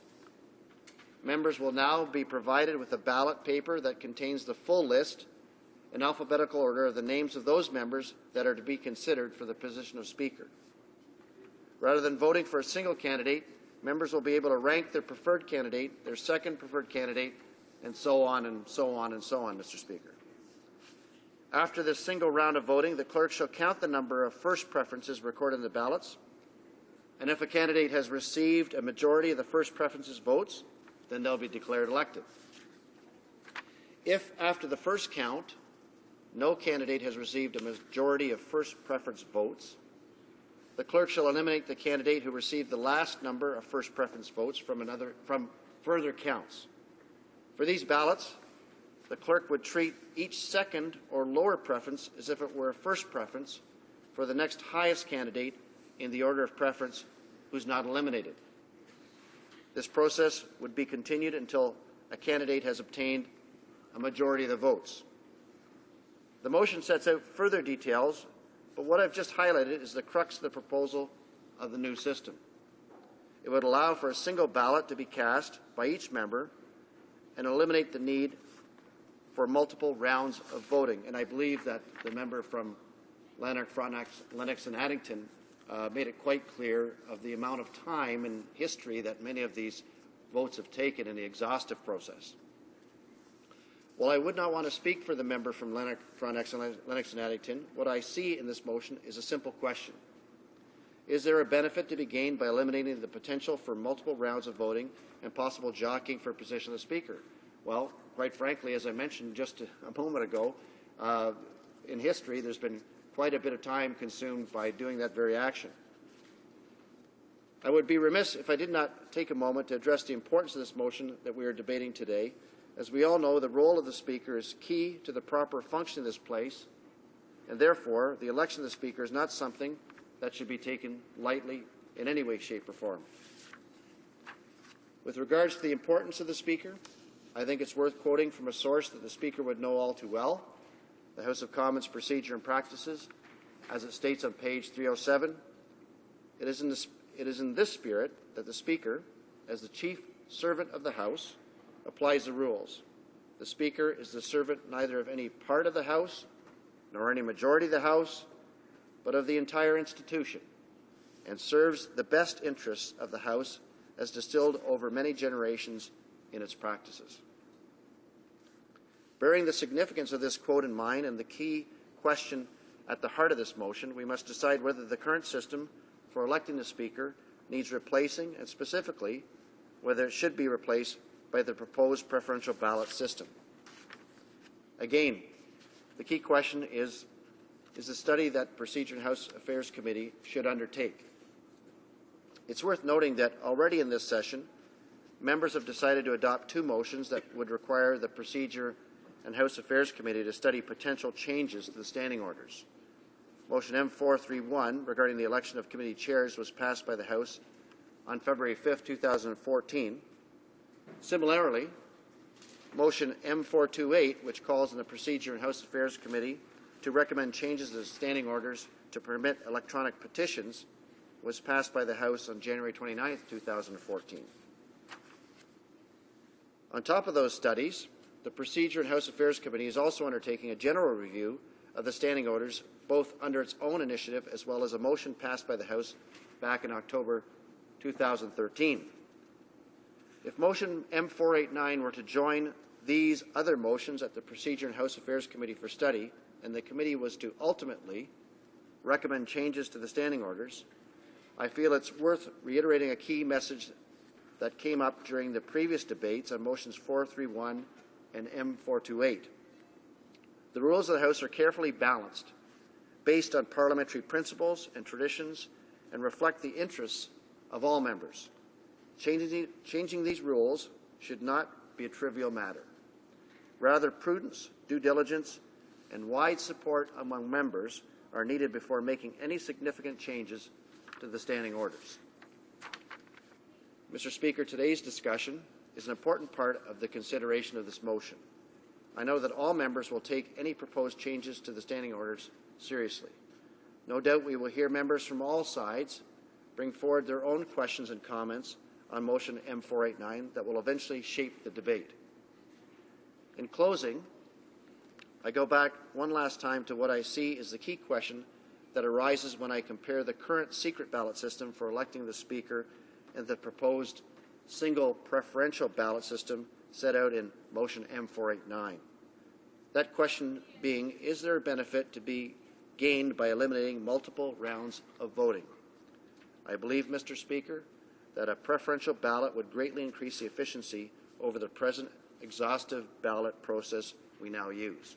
Members will now be provided with a ballot paper that contains the full list in alphabetical order of the names of those members that are to be considered for the position of Speaker. Rather than voting for a single candidate, members will be able to rank their preferred candidate, their second preferred candidate, and so on and so on and so on, Mr. Speaker. After this single round of voting, the clerk shall count the number of first preferences recorded in the ballots, and if a candidate has received a majority of the first preferences votes, then they'll be declared elected. If, after the first count, no candidate has received a majority of first preference votes, the clerk shall eliminate the candidate who received the last number of first preference votes from further counts. For these ballots, the clerk would treat each second or lower preference as if it were a first preference for the next highest candidate in the order of preference who's not eliminated. This process would be continued until a candidate has obtained a majority of the votes. The motion sets out further details, but what I've just highlighted is the crux of the proposal of the new system. It would allow for a single ballot to be cast by each member and eliminate the need for multiple rounds of voting. And I believe that the member from Lanark, Frontenac, Lennox, and Addington made it quite clear of the amount of time and history that many of these votes have taken in the exhaustive process. While I would not want to speak for the member from Lanark, Frontenac, Lennox, and Addington, what I see in this motion is a simple question. Is there a benefit to be gained by eliminating the potential for multiple rounds of voting and possible jockeying for position of Speaker? Well, quite frankly, as I mentioned just a moment ago, in history there's been quite a bit of time consumed by doing that very action. I would be remiss if I did not take a moment to address the importance of this motion that we are debating today. As we all know, the role of the Speaker is key to the proper function of this place, and therefore the election of the Speaker is not something that should be taken lightly in any way, shape, or form. With regards to the importance of the Speaker, I think it's worth quoting from a source that the Speaker would know all too well, the House of Commons Procedure and Practices, as it states on page 307. It is in this spirit that the Speaker, as the chief servant of the House, applies the rules. The Speaker is the servant neither of any part of the House nor any majority of the House, but of the entire institution, and serves the best interests of the House as distilled over many generations in its practices. Bearing the significance of this quote in mind and the key question at the heart of this motion, we must decide whether the current system for electing the Speaker needs replacing, and specifically whether it should be replaced by the proposed preferential ballot system. Again, the key question is the study that Procedure and House Affairs Committee should undertake. It's worth noting that already in this session, members have decided to adopt two motions that would require the Procedure and House Affairs Committee to study potential changes to the standing orders. Motion M431 regarding the election of committee chairs was passed by the House on February 5, 2014. Similarly, motion M428, which calls on the Procedure and House Affairs Committee to recommend changes to the standing orders to permit electronic petitions, was passed by the House on January 29, 2014. On top of those studies, the Procedure and House Affairs Committee is also undertaking a general review of the standing orders, both under its own initiative as well as a motion passed by the House back in October 2013. If motion M489 were to join these other motions at the Procedure and House Affairs Committee for study, and the committee was to ultimately recommend changes to the standing orders, I feel it's worth reiterating a key message that came up during the previous debates on motions 431 and M428. The rules of the House are carefully balanced, based on parliamentary principles and traditions, and reflect the interests of all members. Changing these rules should not be a trivial matter. Rather, prudence, due diligence, and wide support among members are needed before making any significant changes to the standing orders. Mr. Speaker, today's discussion is an important part of the consideration of this motion. I know that all members will take any proposed changes to the standing orders seriously. No doubt we will hear members from all sides bring forward their own questions and comments on motion M489 that will eventually shape the debate. In closing, I go back one last time to what I see is the key question that arises when I compare the current secret ballot system for electing the Speaker and the proposed single preferential ballot system set out in motion M489. That question being, is there a benefit to be gained by eliminating multiple rounds of voting? I believe, Mr. Speaker, that a preferential ballot would greatly increase the efficiency over the present exhaustive ballot process we now use.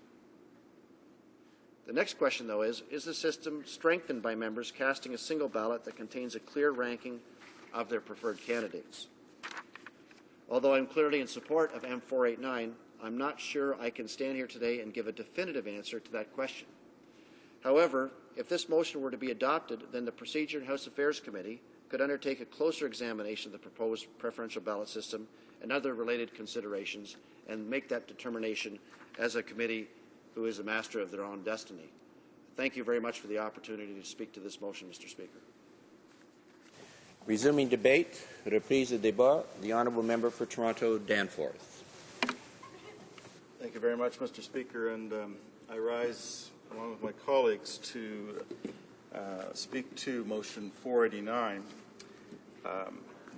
The next question, though, is the system strengthened by members casting a single ballot that contains a clear ranking of their preferred candidates? Although I'm clearly in support of M489, I'm not sure I can stand here today and give a definitive answer to that question. However, if this motion were to be adopted, then the Procedure and House Affairs Committee could undertake a closer examination of the proposed preferential ballot system and other related considerations and make that determination as a committee who is a master of their own destiny. Thank you very much for the opportunity to speak to this motion, Mr. Speaker. Resuming debate, reprise de débat, the honourable member for Toronto Danforth. Thank you very much, Mr. Speaker, and I rise along with my colleagues to speak to motion 489,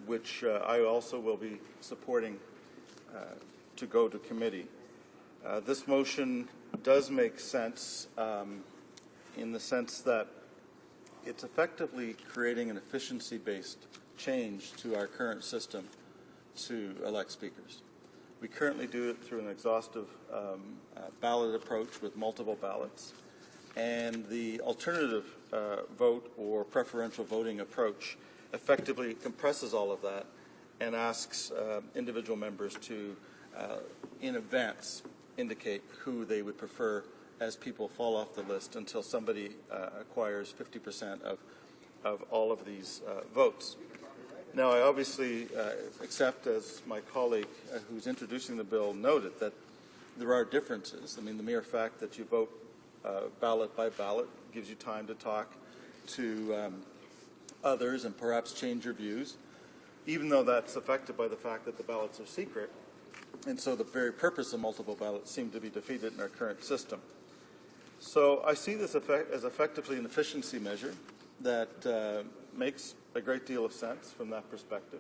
which I also will be supporting to go to committee. This motion does make sense in the sense that it's effectively creating an efficiency-based change to our current system to elect speakers. We currently do it through an exhaustive ballot approach with multiple ballots, and the alternative vote or preferential voting approach effectively compresses all of that and asks individual members to, in advance, indicate who they would prefer as people fall off the list until somebody acquires 50% of all of these votes. Now, I obviously accept, as my colleague who's introducing the bill noted, that there are differences. I mean, the mere fact that you vote ballot by ballot gives you time to talk to others and perhaps change your views, even though that's affected by the fact that the ballots are secret. And so the very purpose of multiple ballots seem to be defeated in our current system. So I see this as effectively an efficiency measure that makes a great deal of sense from that perspective.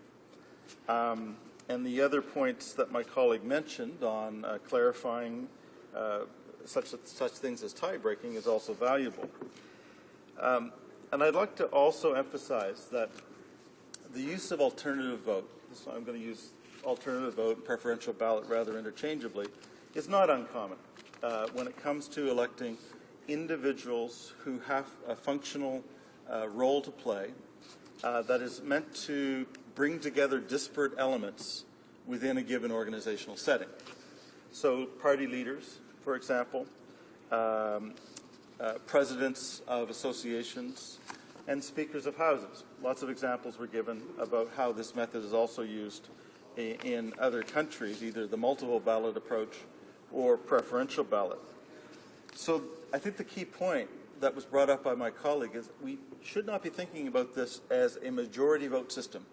And the other points that my colleague mentioned on clarifying such things as tie-breaking is also valuable. And I'd like to also emphasize that the use of alternative vote, so I'm going to use alternative vote and preferential ballot rather interchangeably, is not uncommon when it comes to electing individuals who have a functional role to play that is meant to bring together disparate elements within a given organizational setting. So party leaders, for example, presidents of associations, and speakers of houses. Lots of examples were given about how this method is also used in other countries, either the multiple ballot approach or preferential ballot. So I think the key point that was brought up by my colleague is we should not be thinking about this as a majority vote system.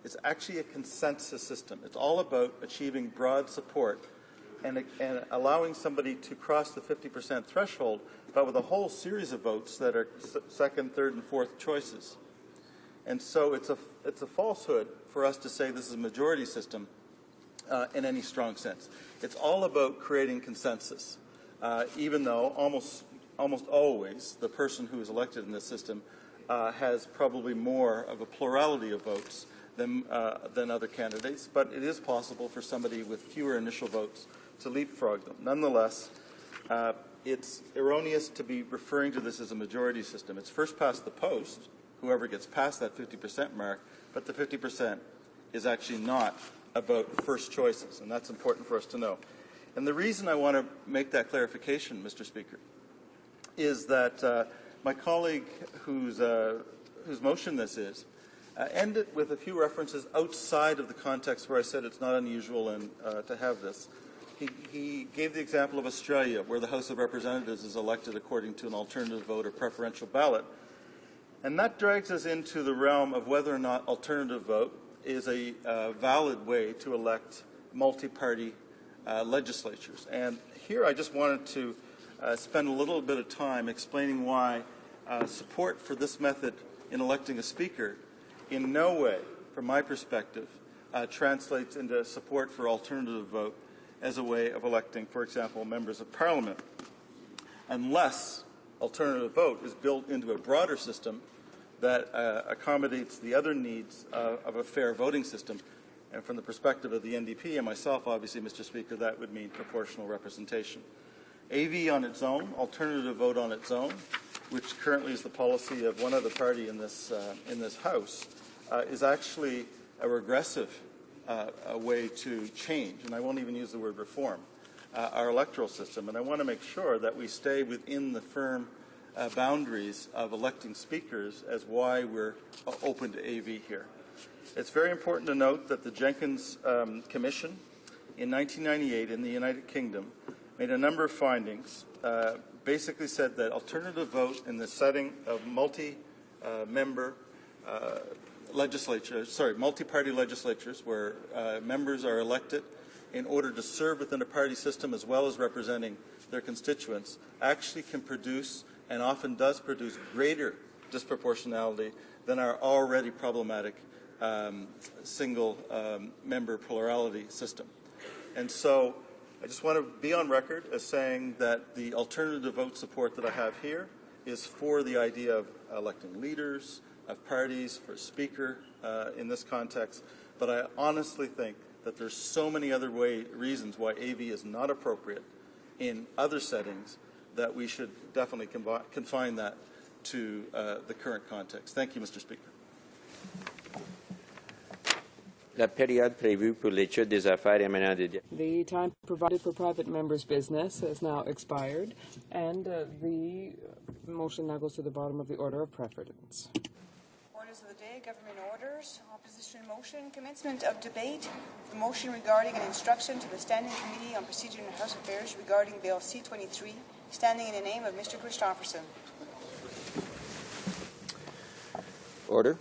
It's actually a consensus system. It's all about achieving broad support and allowing somebody to cross the 50% threshold, but with a whole series of votes that are second, third, and fourth choices. And so it's a falsehood for us to say this is a majority system in any strong sense. It's all about creating consensus, even though almost always the person who is elected in this system has probably more of a plurality of votes than other candidates, but it is possible for somebody with fewer initial votes to leapfrog them. Nonetheless, it's erroneous to be referring to this as a majority system. It's first past the post, whoever gets past that 50% mark, but the 50% is actually not about first choices, and that's important for us to know. And the reason I want to make that clarification, Mr. Speaker, is that my colleague whose motion this is ended with a few references outside of the context where I said it's not unusual to have this. He gave the example of Australia, where the House of Representatives is elected according to an alternative vote or preferential ballot. And that drags us into the realm of whether or not alternative vote is a valid way to elect multi-party legislatures. And here I just wanted to spend a little bit of time explaining why support for this method in electing a speaker in no way, from my perspective, translates into support for alternative vote as a way of electing, for example, members of parliament, unless alternative vote is built into a broader system that accommodates the other needs of a fair voting system. And from the perspective of the NDP and myself, obviously, Mr. Speaker, that would mean proportional representation. AV on its own, alternative vote on its own, which currently is the policy of one other party in this House, is actually a regressive way to change, and I won't even use the word reform, our electoral system. And I want to make sure that we stay within the firm boundaries of electing speakers as why we're open to AV here. It's very important to note that the Jenkins Commission in 1998 in the United Kingdom made a number of findings, basically said that alternative vote in the setting of multi-member multi-party legislatures where members are elected in order to serve within a party system as well as representing their constituents, actually can produce and often does produce greater disproportionality than our already problematic single member plurality system. And so I just want to be on record as saying that the alternative vote support that I have here is for the idea of electing leaders of parties, for speaker in this context, but I honestly think that there's so many other reasons why AV is not appropriate in other settings that we should definitely confine that to the current context. Thank you, Mr. Speaker. La période prévue pour l'étude des affaires émanant des... The time provided for private members' business has now expired, and the motion now goes to the bottom of the order of preference. Orders of the day, government orders, opposition motion, commencement of debate, the motion regarding an instruction to the Standing Committee on Procedure and House Affairs regarding Bill C-23, standing in the name of Mr. Christopherson. Order.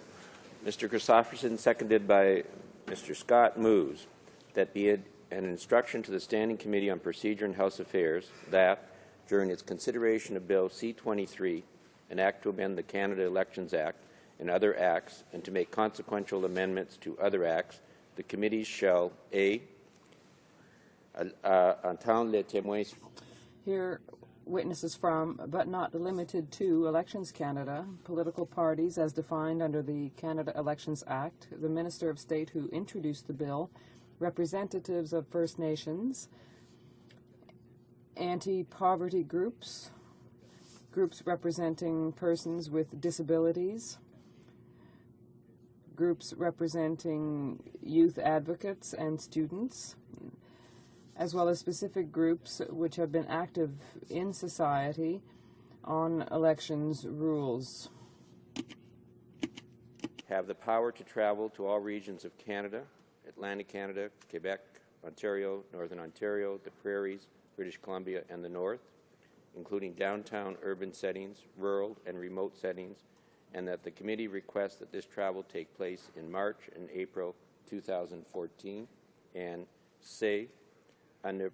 Mr. Christopherson, seconded by Mr. Scott, moves that be it an instruction to the Standing Committee on Procedure and House Affairs that, during its consideration of Bill C-23, an act to amend the Canada Elections Act and other acts, and to make consequential amendments to other acts, the committees shall A. Entendre les témoins. Hear witnesses from, but not limited to, Elections Canada, political parties as defined under the Canada Elections Act, the Minister of State who introduced the bill, representatives of First Nations, anti-poverty groups, groups representing persons with disabilities, groups representing youth advocates and students, as well as specific groups which have been active in society on elections rules. Have the power to travel to all regions of Canada, Atlantic Canada, Quebec, Ontario, Northern Ontario, the Prairies, British Columbia, and the North, including downtown urban settings, rural and remote settings, and that the committee requests that this travel take place in March and April 2014, and C, under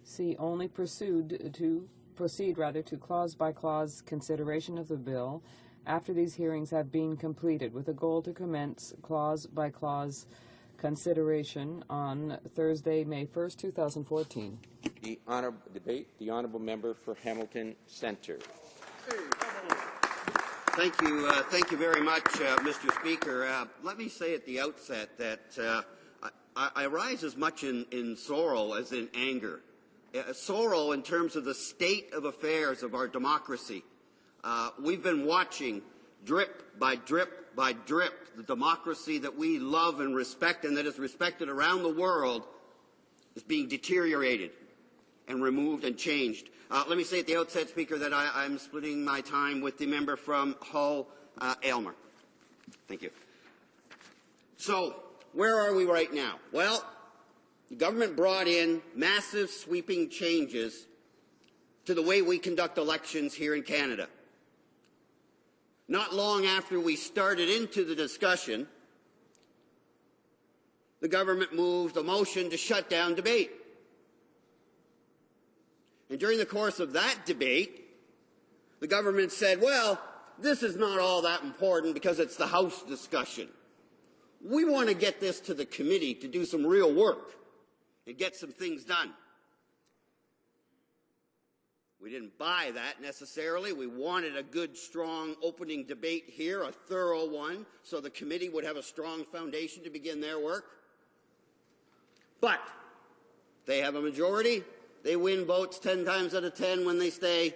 C, only proceed to clause-by-clause consideration of the bill after these hearings have been completed, with a goal to commence clause-by-clause consideration on Thursday, May 1st, 2014. The honourable member for Hamilton Centre. Thank you very much, Mr. Speaker. Let me say at the outset that I rise as much in sorrow as in anger. Sorrow in terms of the state of affairs of our democracy. We've been watching drip by drip by drip the democracy that we love and respect and that is respected around the world is being deteriorated and removed and changed. Let me say at the outset, Speaker, that I'm splitting my time with the member from Hull, Aylmer. Thank you. So, where are we right now? Well, the government brought in massive sweeping changes to the way we conduct elections here in Canada. not long after we started into the discussion, the government moved a motion to shut down debate. And during the course of that debate, the government said, well, this is not all that important because it's the House discussion. We want to get this to the committee to do some real work and get some things done. We didn't buy that necessarily. We wanted a good, strong opening debate here, a thorough one, so the committee would have a strong foundation to begin their work. But they have a majority. They win votes 10 times out of 10 when they stay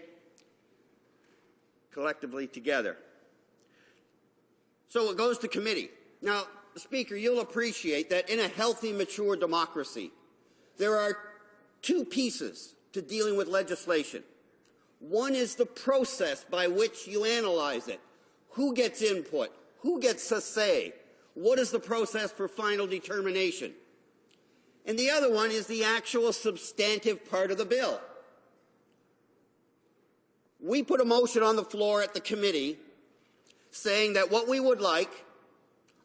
collectively together. So it goes to committee. Now, Speaker, you'll appreciate that in a healthy, mature democracy, there are two pieces to dealing with legislation. One is the process by which you analyze it. Who gets input? Who gets a say? What is the process for final determination? And the other one is the actual substantive part of the bill. We put a motion on the floor at the committee saying that what we would like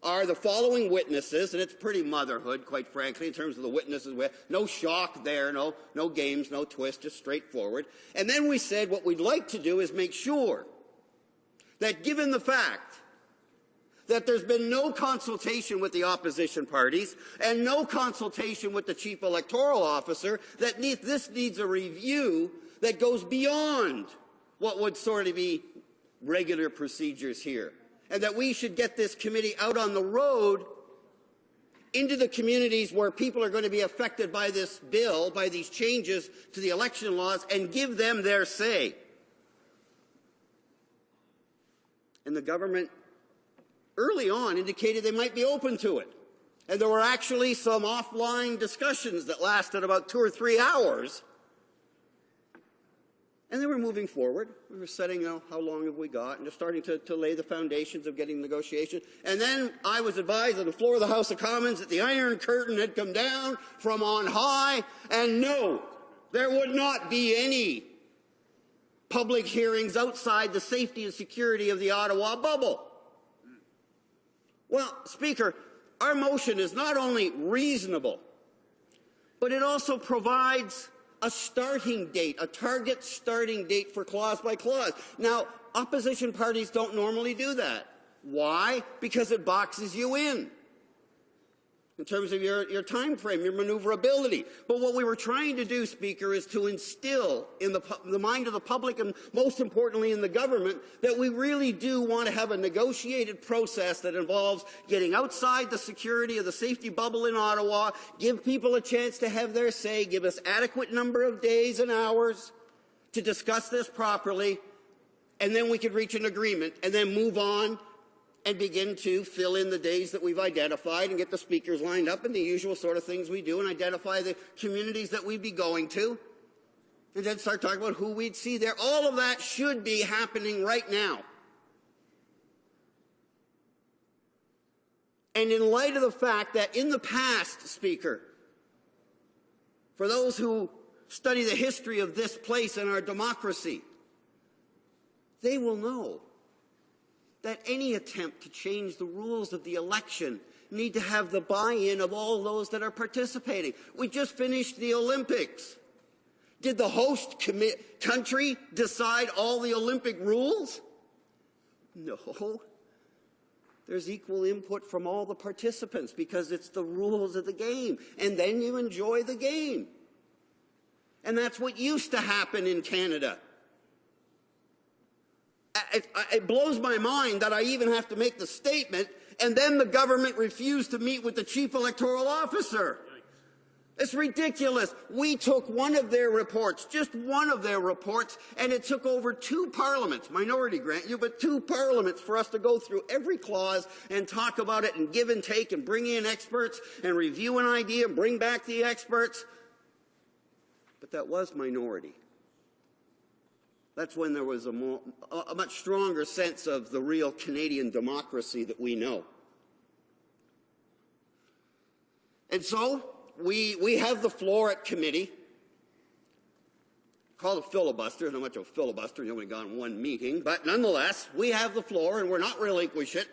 are the following witnesses, and it's pretty motherhood, quite frankly, in terms of the witnesses. No shock there, no games, no twist, just straightforward. And then we said what we'd like to do is make sure that given the fact that there's been no consultation with the opposition parties and no consultation with the chief electoral officer, that this needs a review that goes beyond what would sort of be regular procedures here. And that we should get this committee out on the road into the communities where people are going to be affected by this bill, by these changes to the election laws, and give them their say. And the government early on indicated they might be open to it. And there were actually some offline discussions that lasted about 2 or 3 hours. And then we're moving forward. We were setting out how long have we got and just starting to lay the foundations of getting negotiation. And then I was advised on the floor of the House of Commons that the Iron Curtain had come down from on high, and no, there would not be any public hearings outside the safety and security of the Ottawa bubble. Well, Speaker, our motion is not only reasonable, but it also provides a starting date, a target starting date for clause by clause. Now, opposition parties don't normally do that. Why? Because it boxes you in terms of your time frame, your maneuverability. But what we were trying to do, Speaker, is to instill in the mind of the public, and most importantly in the government, that we really do want to have a negotiated process that involves getting outside the security of the safety bubble in Ottawa, give people a chance to have their say, give us adequate number of days and hours to discuss this properly, and then we could reach an agreement and then move on and begin to fill in the days that we've identified and get the speakers lined up and the usual sort of things we do, and identify the communities that we'd be going to, and then start talking about who we'd see there. All of that should be happening right now. And in light of the fact that in the past, Speaker, for those who study the history of this place and our democracy, they will know that any attempt to change the rules of the election need to have the buy-in of all those that are participating. We just finished the Olympics. Did the host country decide all the Olympic rules? No. There's equal input from all the participants because it's the rules of the game. And then you enjoy the game. And that's what used to happen in Canada. It blows my mind that I even have to make the statement, and then the government refused to meet with the chief electoral officer. It's ridiculous. We took one of their reports, just one of their reports, and it took over 2 parliaments, minority grant you, but 2 parliaments for us to go through every clause and talk about it and give and take and bring in experts and review an idea and bring back the experts. But that was minority. That's when there was a much stronger sense of the real Canadian democracy that we know. And so we have the floor at committee. call it filibuster. Not much of a filibuster. You've only gone one meeting. But nonetheless, we have the floor, and we're not relinquish it.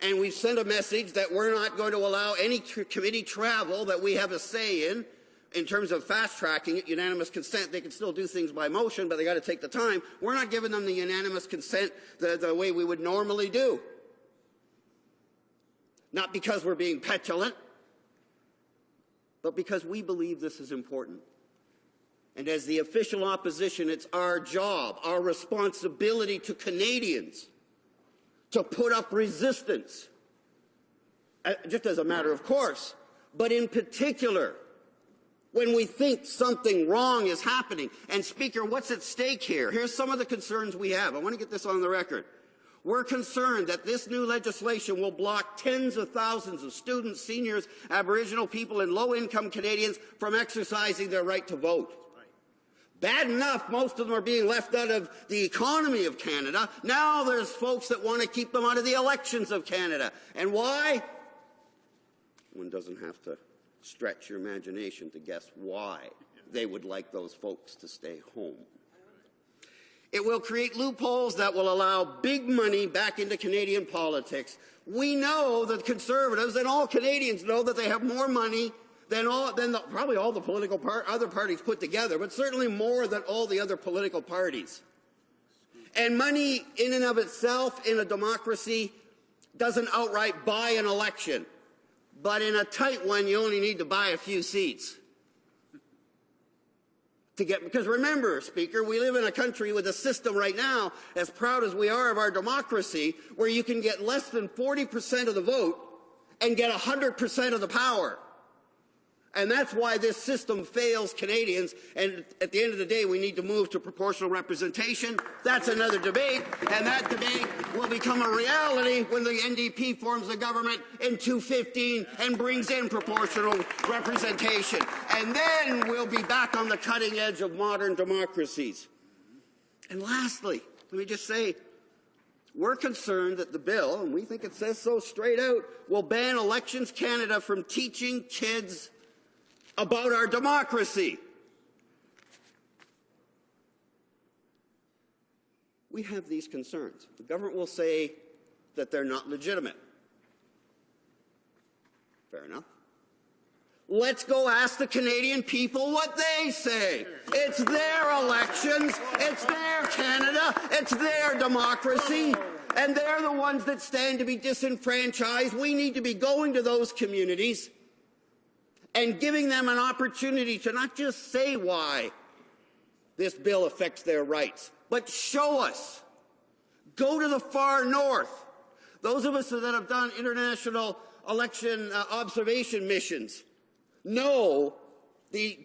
And we've sent a message that we're not going to allow any committee travel that we have a say in terms of fast-tracking it, unanimous consent. They can still do things by motion, but they got to take the time. We're not giving them the unanimous consent the way we would normally do. Not because we're being petulant, but because we believe this is important. And as the official opposition, it's our job, our responsibility to Canadians to put up resistance, just as a matter of course, but in particular, when we think something wrong is happening. And Speaker, what's at stake here? Here's some of the concerns we have. I want to get this on the record. We're concerned that this new legislation will block tens of thousands of students, seniors, Aboriginal people, and low-income Canadians from exercising their right to vote. Bad enough, most of them are being left out of the economy of Canada. Now there's folks that want to keep them out of the elections of Canada. And why? One doesn't have to stretch your imagination to guess why they would like those folks to stay home. It will create loopholes that will allow big money back into Canadian politics. We know that Conservatives and all Canadians know that they have more money than probably all the other parties put together, but certainly more than all the other political parties. And money in and of itself in a democracy doesn't outright buy an election. But in a tight one, you only need to buy a few seats. Because remember, Speaker, we live in a country with a system right now, as proud as we are of our democracy, where you can get less than 40% of the vote and get 100% of the power. And that's why this system fails Canadians. And at the end of the day, we need to move to proportional representation. That's another debate. And that debate will become a reality when the NDP forms the government in 2015 and brings in proportional representation. And then we'll be back on the cutting edge of modern democracies. And lastly, let me just say, we're concerned that the bill, and we think it says so straight out, will ban Elections Canada from teaching kids about our democracy. We have these concerns. The government will say that they're not legitimate. Fair enough. Let's go ask the Canadian people what they say. It's their elections, it's their Canada, it's their democracy, and they're the ones that stand to be disenfranchised. We need to be going to those communities and giving them an opportunity to not just say why this bill affects their rights, but show us. Go to the far north. Those of us that have done international election observation missions know the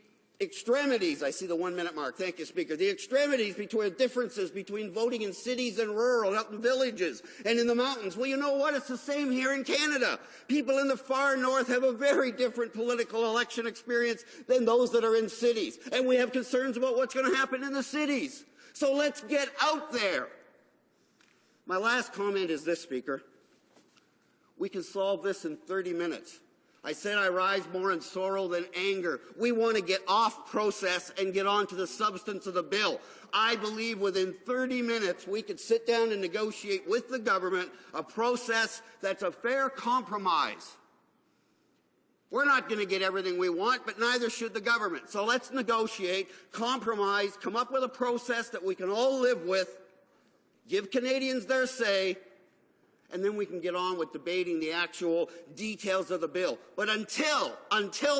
extremities. I see the 1 minute mark. Thank you, Speaker. The extremities between differences between voting in cities and rural, out in villages and in the mountains. Well, you know what? It's the same here in Canada. People in the far north have a very different political election experience than those that are in cities. And we have concerns about what's going to happen in the cities. So let's get out there. My last comment is this, Speaker. We can solve this in 30 minutes. I said I rise more in sorrow than anger. We want to get off process and get on to the substance of the bill. I believe within 30 minutes we could sit down and negotiate with the government a process that's a fair compromise. We're not going to get everything we want, but neither should the government. So let's negotiate, compromise, come up with a process that we can all live with, give Canadians their say, and then we can get on with debating the actual details of the bill. But until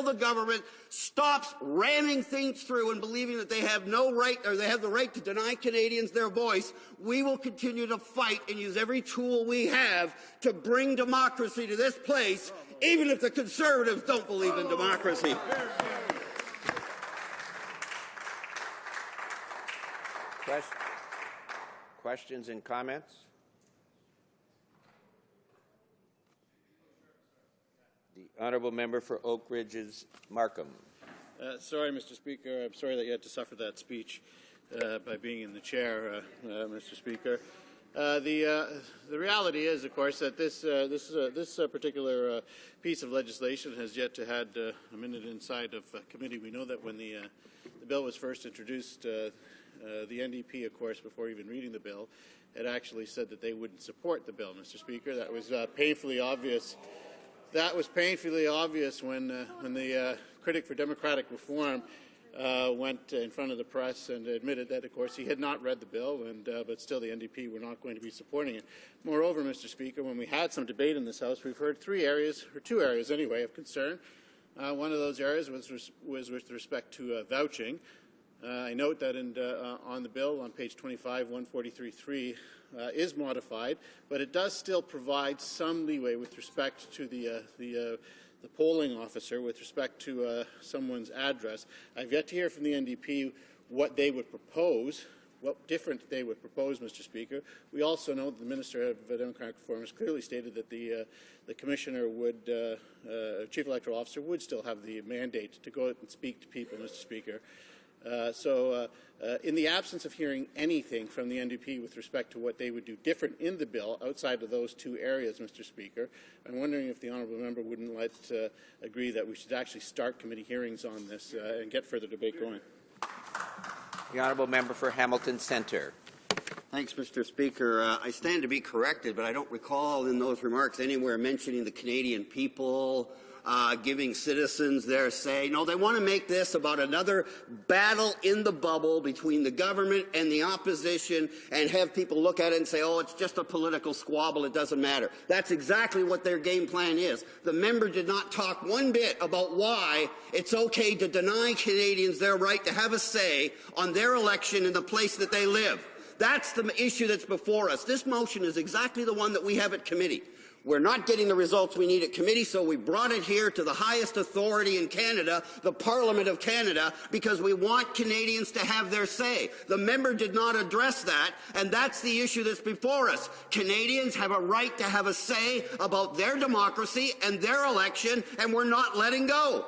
the government stops ramming things through and believing that they have no right, or they have the right to deny Canadians their voice, we will continue to fight and use every tool we have to bring democracy to this place, even if the Conservatives don't believe in democracy. Questions and comments? The Honourable Member for Oak Ridge's Markham. Sorry, Mr. Speaker. I'm sorry that you had to suffer that speech by being in the chair, Mr. Speaker. The reality is, of course, that this particular piece of legislation has yet to had a minute inside of committee. We know that when the bill was first introduced the NDP, of course, before even reading the bill, had actually said that they wouldn't support the bill, Mr. Speaker. That was painfully obvious. That was painfully obvious when the critic for democratic reform went in front of the press and admitted that, of course, he had not read the bill, but still the NDP were not going to be supporting it. Moreover, Mr. Speaker, when we had some debate in this House, we've heard two areas anyway, of concern. One of those areas was with respect to vouching. I note that on the bill, on page 25, 143.3 is modified, but it does still provide some leeway with respect to the polling officer with respect to someone's address. I've yet to hear from the NDP what they would propose, what different they would propose, Mr. Speaker. We also know that the Minister of Democratic Reform has clearly stated that the Commissioner would, Chief Electoral Officer, would still have the mandate to go out and speak to people, Mr. Speaker. In the absence of hearing anything from the NDP with respect to what they would do different in the bill outside of those two areas, Mr. Speaker, I'm wondering if the honourable member wouldn't agree that we should actually start committee hearings on this and get further debate going. The honourable member for Hamilton Centre. Thanks, Mr. Speaker. I stand to be corrected, but I don't recall in those remarks anywhere mentioning the Canadian people, giving citizens their say. No, they want to make this about another battle in the bubble between the government and the opposition and have people look at it and say, oh, it's just a political squabble, it doesn't matter. That's exactly what their game plan is. The member did not talk one bit about why it's okay to deny Canadians their right to have a say on their election in the place that they live. That's the issue that's before us. This motion is exactly the one that we have at committee. We're not getting the results we need at committee, so we brought it here to the highest authority in Canada, the Parliament of Canada, because we want Canadians to have their say. The member did not address that, and that's the issue that's before us. Canadians have a right to have a say about their democracy and their election, and we're not letting go.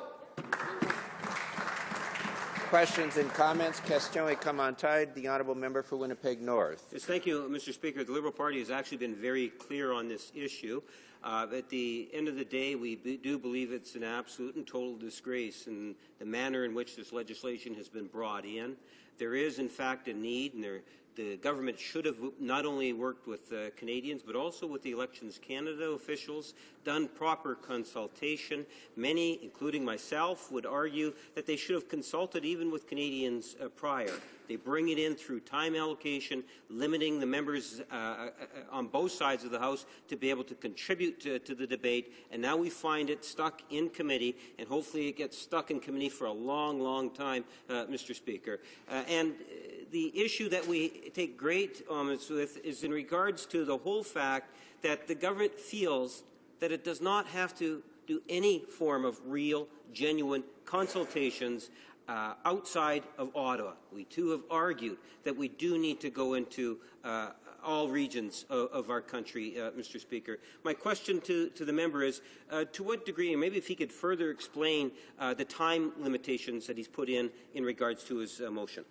Questions and comments? Question et commentaire. The honourable member for Winnipeg North. Yes, thank you, Mr. Speaker. The Liberal Party has actually been very clear on this issue. At the end of the day, we do believe it's an absolute and total disgrace in the manner in which this legislation has been brought in. There is, in fact, a need, and the government should have not only worked with Canadians, but also with the Elections Canada officials, done proper consultation. Many, including myself, would argue that they should have consulted even with Canadians prior. They bring it in through time allocation, limiting the members on both sides of the House to be able to contribute to the debate, and now we find it stuck in committee, and hopefully it gets stuck in committee for a long, long time, Mr. Speaker. And the issue that we take great omens with is in regards to the whole fact that the government feels that it does not have to do any form of real, genuine consultations outside of Ottawa. We too have argued that we do need to go into all regions of our country, Mr. Speaker. My question to the member is, to what degree, and maybe if he could further explain the time limitations that he's put in regards to his motion.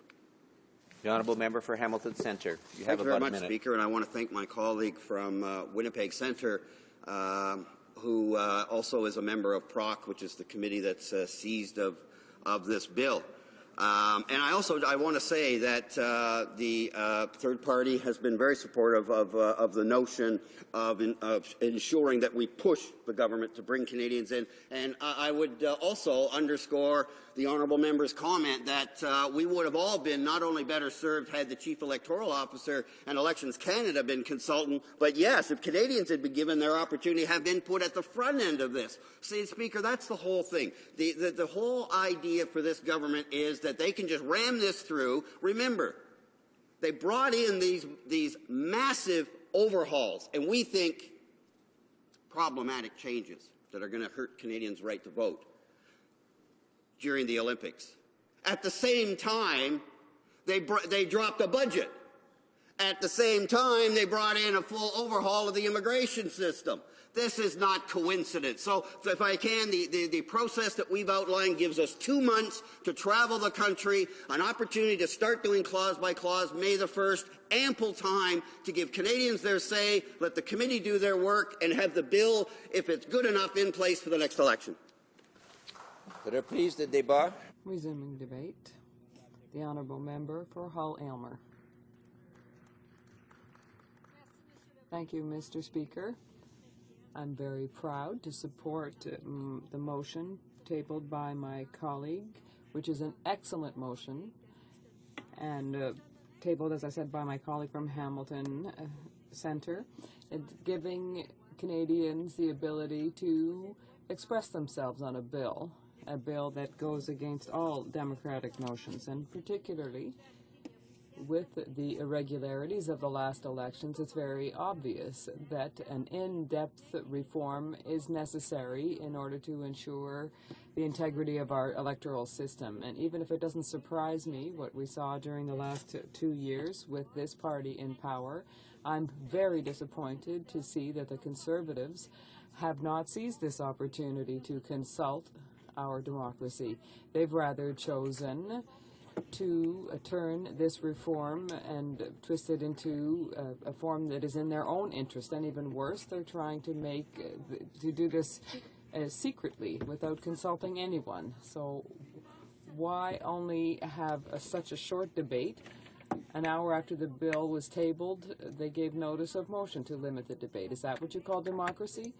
The honourable member for Hamilton Centre. You have about a minute. Thank you very much, Speaker, and I want to thank my colleague from Winnipeg Centre, who also is a member of PROC, which is the committee that's seized of this bill. And I want to say that the third party has been very supportive of the notion of ensuring that we push the government to bring Canadians in. And I would also underscore the honourable member's comment that we would have all been not only better served had the Chief Electoral Officer and Elections Canada been consultant, but yes, if Canadians had been given their opportunity to have input at the front end of this. See, Speaker, that's the whole thing. The whole idea for this government is that they can just ram this through. Remember, they brought in these massive overhauls, and we think problematic changes that are going to hurt Canadians' right to vote during the Olympics. At the same time, they dropped a budget. At the same time, they brought in a full overhaul of the immigration system. This is not coincidence. So if I can, the process that we've outlined gives us 2 months to travel the country, an opportunity to start doing clause by clause, May the 1st, ample time to give Canadians their say, let the committee do their work, and have the bill, if it's good enough, in place for the next election. Reprise de débat. Resuming debate. The Honourable Member for Hull-Aylmer. Thank you, Mr. Speaker. I'm very proud to support the motion tabled by my colleague, which is an excellent motion, and tabled, as I said, by my colleague from Hamilton Centre. It's giving Canadians the ability to express themselves on a bill that goes against all democratic notions, and particularly with the irregularities of the last elections, it's very obvious that an in-depth reform is necessary in order to ensure the integrity of our electoral system. And even if it doesn't surprise me what we saw during the last 2 years with this party in power, I'm very disappointed to see that the Conservatives have not seized this opportunity to consult our democracy. They've rather chosen to turn this reform and twist it into a form that is in their own interest. And even worse, they're trying to do this secretly without consulting anyone. So why only have such a short debate? An hour after the bill was tabled, they gave notice of motion to limit the debate. Is that what you call democracy?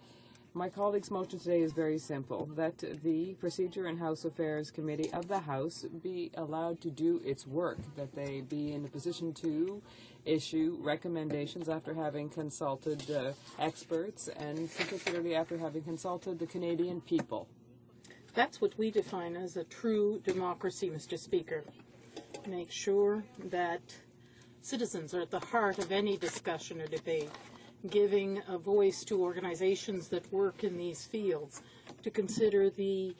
My colleague's motion today is very simple, that the Procedure and House Affairs Committee of the House be allowed to do its work, that they be in a position to issue recommendations after having consulted experts, and particularly after having consulted the Canadian people. That's what we define as a true democracy, Mr. Speaker. Make sure that citizens are at the heart of any discussion or debate, giving a voice to organizations that work in these fields, to consider the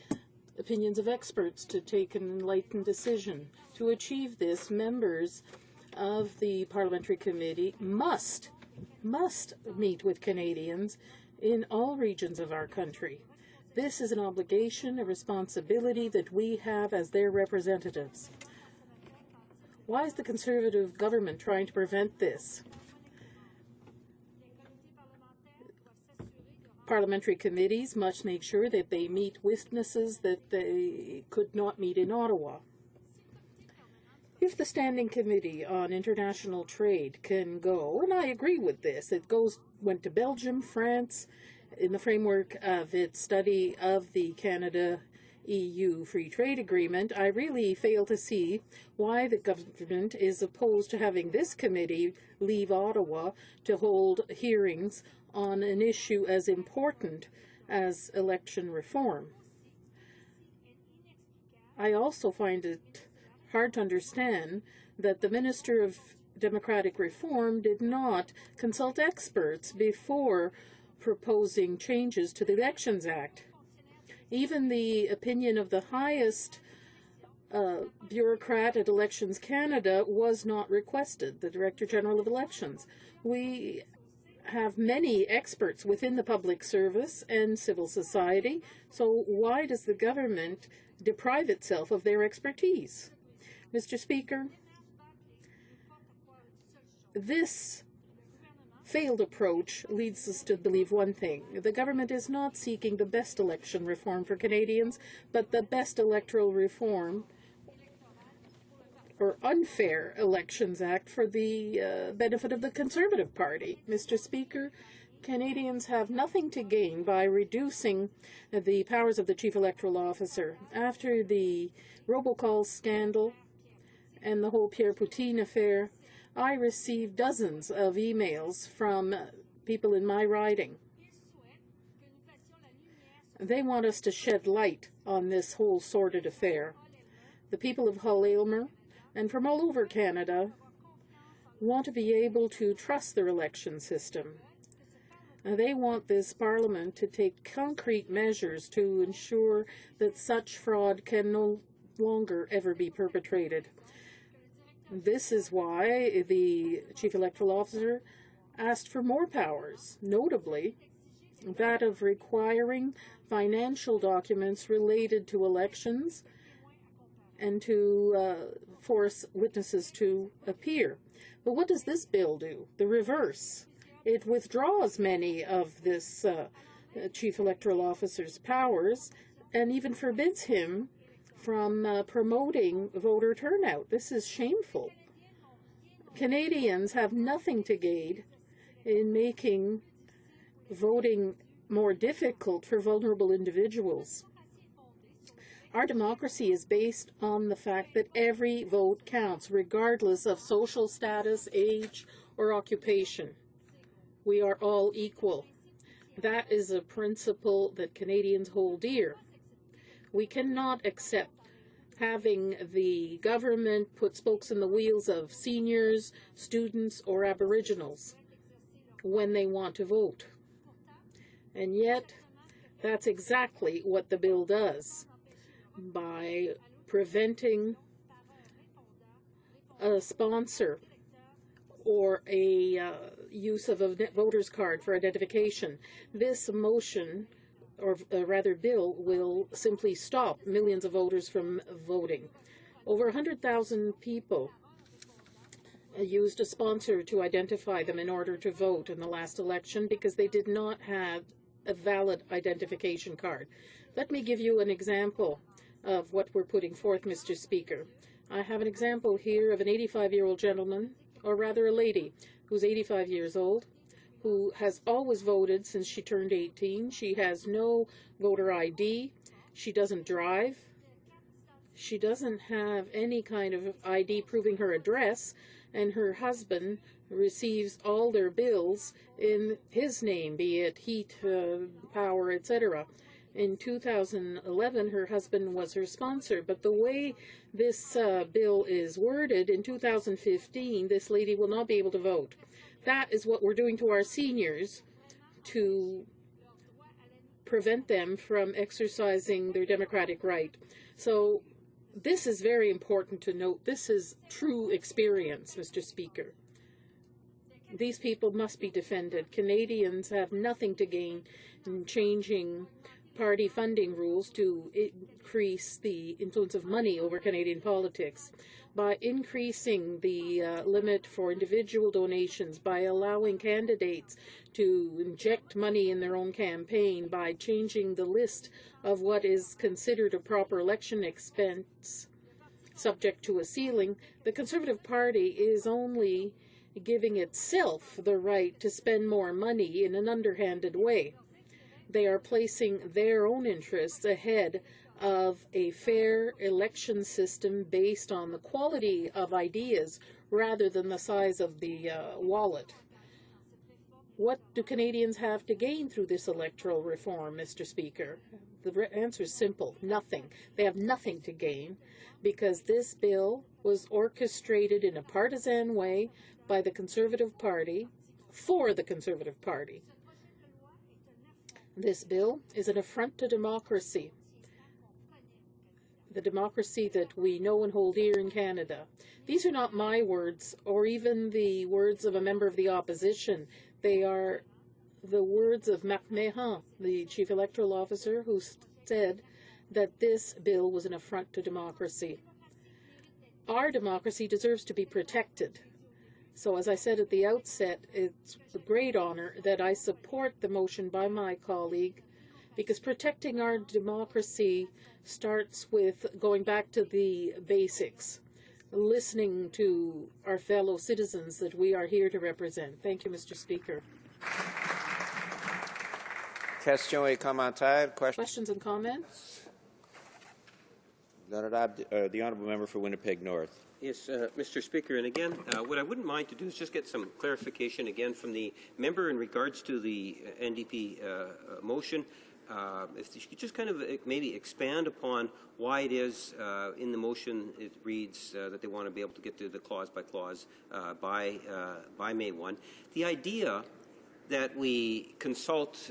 opinions of experts, to take an enlightened decision. To achieve this, members of the Parliamentary Committee must meet with Canadians in all regions of our country. This is an obligation, a responsibility that we have as their representatives. Why is the Conservative government trying to prevent this? Parliamentary committees must make sure that they meet witnesses that they could not meet in Ottawa. If the Standing Committee on International Trade can go, and I agree with this, went to Belgium, France, in the framework of its study of the Canada-EU Free Trade Agreement, I really fail to see why the government is opposed to having this committee leave Ottawa to hold hearings on an issue as important as election reform. I also find it hard to understand that the Minister of Democratic Reform did not consult experts before proposing changes to the Elections Act. Even the opinion of the highest bureaucrat at Elections Canada was not requested, the Director General of Elections. We have many experts within the public service and civil society, so why does the government deprive itself of their expertise? Mr. Speaker, this failed approach leads us to believe one thing. The government is not seeking the best election reform for Canadians, but the best electoral reform or unfair Elections Act for the benefit of the Conservative Party. Mr. Speaker, Canadians have nothing to gain by reducing the powers of the Chief Electoral Officer. After the robocall scandal and the whole Pierre Poutine affair, I received dozens of emails from people in my riding. They want us to shed light on this whole sordid affair. The people of Hull-Aylmer and from all over Canada want to be able to trust their election system. They want this Parliament to take concrete measures to ensure that such fraud can no longer ever be perpetrated. This is why the Chief Electoral Officer asked for more powers, notably that of requiring financial documents related to elections and to force witnesses to appear. But what does this bill do? The reverse. It withdraws many of this Chief Electoral Officer's powers and even forbids him from promoting voter turnout. This is shameful. Canadians have nothing to gain in making voting more difficult for vulnerable individuals. Our democracy is based on the fact that every vote counts, regardless of social status, age, or occupation. We are all equal. That is a principle that Canadians hold dear. We cannot accept having the government put spokes in the wheels of seniors, students, or Aboriginals when they want to vote. And yet, that's exactly what the bill does by preventing a sponsor or a use of a voter's card for identification. This motion, or rather bill, will simply stop millions of voters from voting. Over 100,000 people used a sponsor to identify them in order to vote in the last election because they did not have a valid identification card. Let me give you an example of what we're putting forth, Mr. Speaker. I have an example here of an 85-year-old gentleman, or rather a lady, who's 85 years old, who has always voted since she turned 18. She has no voter ID. She doesn't drive. She doesn't have any kind of ID proving her address, and her husband receives all their bills in his name, be it heat, power, etc. In 2011, her husband was her sponsor, but the way this bill is worded, in 2015, this lady will not be able to vote. That is what we're doing to our seniors to prevent them from exercising their democratic right. So this is very important to note. This is true experience, Mr. Speaker. These people must be defended. Canadians have nothing to gain in changing party funding rules to increase the influence of money over Canadian politics. By increasing the limit for individual donations, by allowing candidates to inject money in their own campaign, by changing the list of what is considered a proper election expense subject to a ceiling, the Conservative Party is only giving itself the right to spend more money in an underhanded way. They are placing their own interests ahead of a fair election system based on the quality of ideas rather than the size of the wallet. What do Canadians have to gain through this electoral reform, Mr. Speaker? The answer is simple: nothing. They have nothing to gain because this bill was orchestrated in a partisan way by the Conservative Party for the Conservative Party. This bill is an affront to democracy, the democracy that we know and hold dear in Canada. These are not my words or even the words of a member of the opposition. They are the words of Marc Méran, the Chief Electoral Officer, who said that this bill was an affront to democracy. Our democracy deserves to be protected. So as I said at the outset, it's a great honor that I support the motion by my colleague, because protecting our democracy starts with going back to the basics, listening to our fellow citizens that we are here to represent. Thank you, Mr. Speaker. Question et commentaire. Questions and comments? The Honourable Member for Winnipeg North. Yes, Mr. Speaker, and again, what I wouldn't mind to do is just get some clarification again from the member in regards to the NDP motion. If you could just kind of maybe expand upon why it is in the motion it reads that they want to be able to get to the clause by clause by May 1. The idea that we consult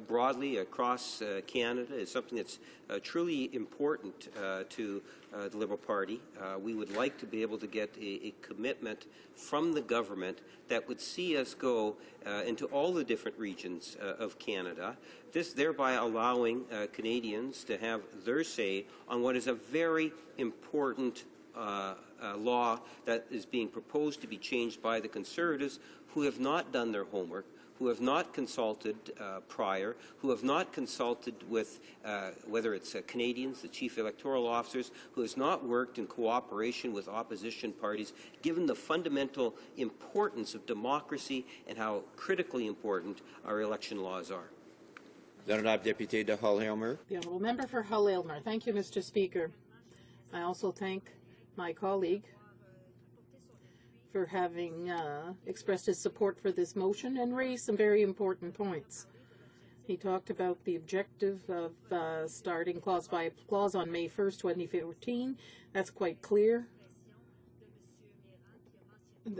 broadly across Canada is something that's truly important to the Liberal Party. We would like to be able to get a commitment from the government that would see us go into all the different regions of Canada, this thereby allowing Canadians to have their say on what is a very important law that is being proposed to be changed by the Conservatives, who have not done their homework, who have not consulted prior, who have not consulted with whether it's Canadians, the chief electoral officers, who has not worked in cooperation with opposition parties, given the fundamental importance of democracy and how critically important our election laws are. The Honourable Deputy de Hull-Aylmer. The Honourable Member for Hull-Aylmer. Thank you, Mr. Speaker. I also thank my colleague for having expressed his support for this motion and raised some very important points. He talked about the objective of starting clause by clause on May 1st, 2014. That's quite clear.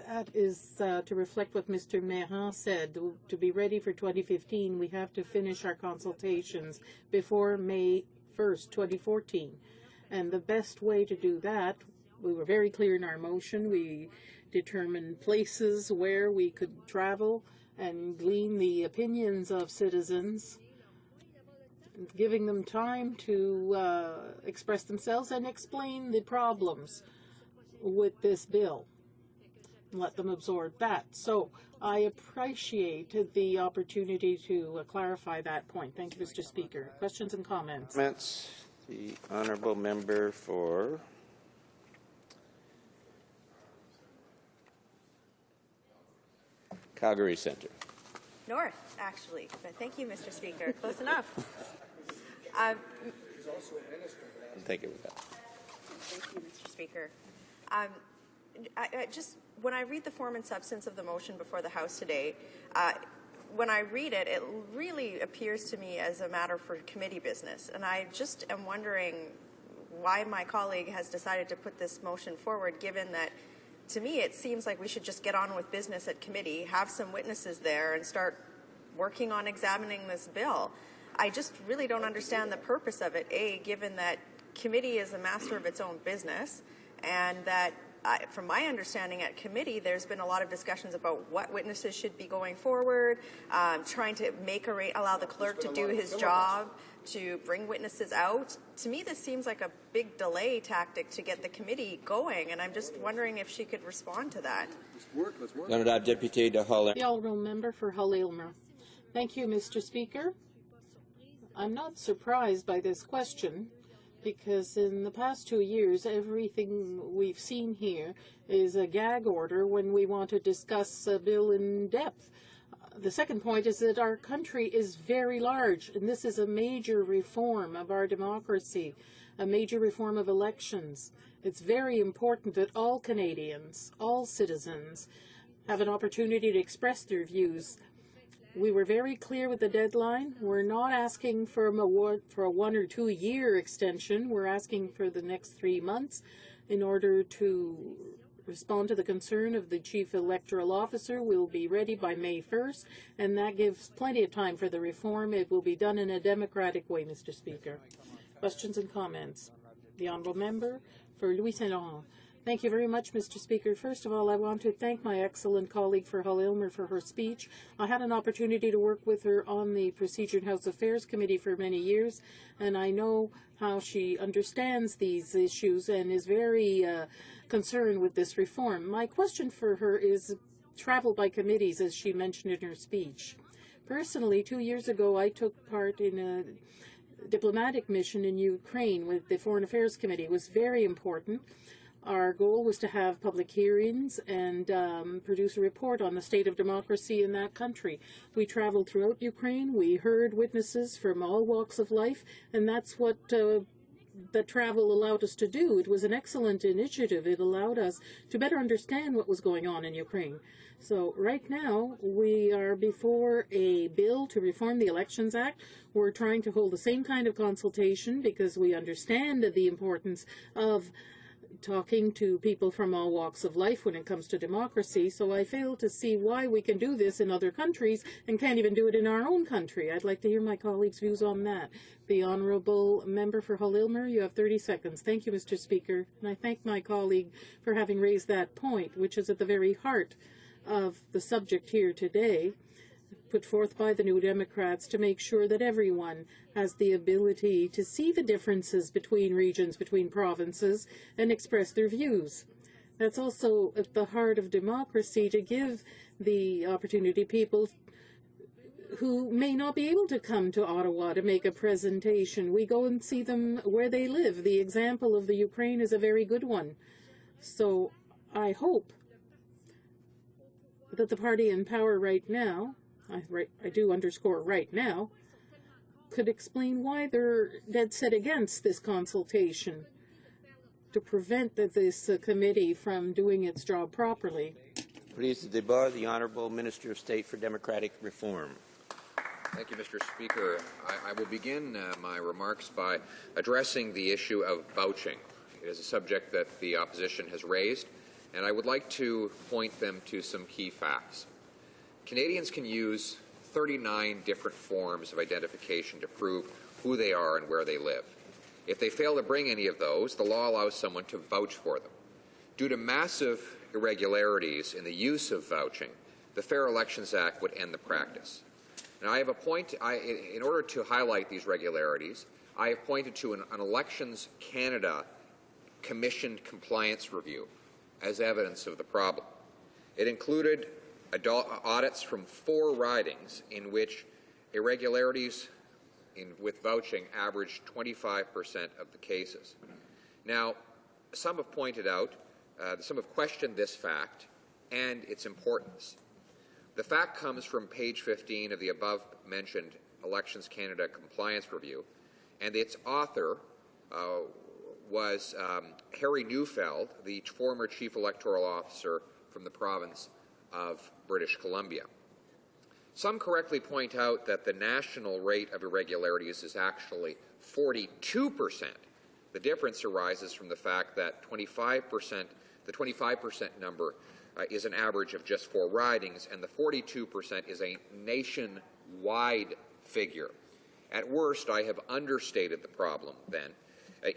That is to reflect what Mr. Méran said. To be ready for 2015, we have to finish our consultations before May 1st, 2014. And the best way to do that, we were very clear in our motion. We determined places where we could travel and glean the opinions of citizens, giving them time to express themselves and explain the problems with this bill. Let them absorb that. So I appreciate the opportunity to clarify that point. Thank you, Mr. Speaker. Questions and comments? Comments. The Honourable Member for Calgary Centre. North, actually. But thank you, Mr. Speaker. Close enough. He's also a minister. Thank you for that. Thank you, Mr. Speaker. When I read the form and substance of the motion before the House today, when I read it, it really appears to me as a matter for committee business. And I just am wondering why my colleague has decided to put this motion forward, given that, to me, it seems like we should just get on with business at committee, have some witnesses there, and start working on examining this bill. I just really don't understand the purpose of it, A, given that committee is a master of its own business, and that from my understanding at committee, there's been a lot of discussions about what witnesses should be going forward, trying to allow the clerk to do his job, to bring witnesses out. To me, this seems like a big delay tactic to get the committee going, and I'm just wondering if she could respond to that. Honourable Deputy de Hull-Aylmer. The Honourable Member for Hull-Aylmer. Thank you, Mr. Speaker. I'm not surprised by this question, because in the past 2 years, everything we've seen here is a gag order when we want to discuss a bill in depth. The second point is that our country is very large, and this is a major reform of our democracy, a major reform of elections. It's very important that all Canadians, all citizens, have an opportunity to express their views. We were very clear with the deadline. We're not asking for a 1 or 2 year extension. We're asking for the next 3 months in order to respond to the concern of the Chief Electoral Officer. We'll be ready by May 1st, and that gives plenty of time for the reform. It will be done in a democratic way, Mr. Speaker. Questions and comments? The Honourable Member for Louis Saint Laurent. Thank you very much, Mr. Speaker. First of all, I want to thank my excellent colleague for Hull-Aylmer for her speech. I had an opportunity to work with her on the Procedure and House Affairs Committee for many years, and I know how she understands these issues and is very concerned with this reform. My question for her is travel by committees, as she mentioned in her speech. Personally, 2 years ago, I took part in a diplomatic mission in Ukraine with the Foreign Affairs Committee. It was very important. Our goal was to have public hearings and produce a report on the state of democracy in that country. We traveled throughout Ukraine. We heard witnesses from all walks of life, and that's what the travel allowed us to do. It was an excellent initiative. It allowed us to better understand what was going on in Ukraine. So right now, we are before a bill to reform the Elections Act. We're trying to hold the same kind of consultation because we understand the importance of talking to people from all walks of life when it comes to democracy, so I fail to see why we can do this in other countries and can't even do it in our own country. I'd like to hear my colleagues' views on that. The Honourable Member for Hull-Aylmer, you have 30 seconds. Thank you, Mr. Speaker, and I thank my colleague for having raised that point, which is at the very heart of the subject here today, put forth by the New Democrats to make sure that everyone has the ability to see the differences between regions, between provinces, and express their views. That's also at the heart of democracy, to give the opportunity people who may not be able to come to Ottawa to make a presentation. We go and see them where they live. The example of the Ukraine is a very good one. So I hope that the party in power right now, I do underscore right now, could explain why they're dead set against this consultation to prevent this committee from doing its job properly. Please the débat, the Honourable Minister of State for Democratic Reform. Thank you, Mr. Speaker. I will begin my remarks by addressing the issue of vouching. It is a subject that the opposition has raised, and I would like to point them to some key facts. Canadians can use 39 different forms of identification to prove who they are and where they live. If they fail to bring any of those, the law allows someone to vouch for them. Due to massive irregularities in the use of vouching, the Fair Elections Act would end the practice. Now, in order to highlight these irregularities, I have pointed to an Elections Canada commissioned compliance review as evidence of the problem. It included audits from 4 ridings in which irregularities with vouching averaged 25% of the cases. Now, some have pointed out, some have questioned this fact and its importance. The fact comes from page 15 of the above-mentioned Elections Canada Compliance Review, and its author was Harry Neufeld, the former Chief Electoral Officer from the province of British Columbia. Some correctly point out that the national rate of irregularities is actually 42%. The difference arises from the fact that the 25% number is an average of just 4 ridings, and the 42% is a nationwide figure. At worst, I have understated the problem then.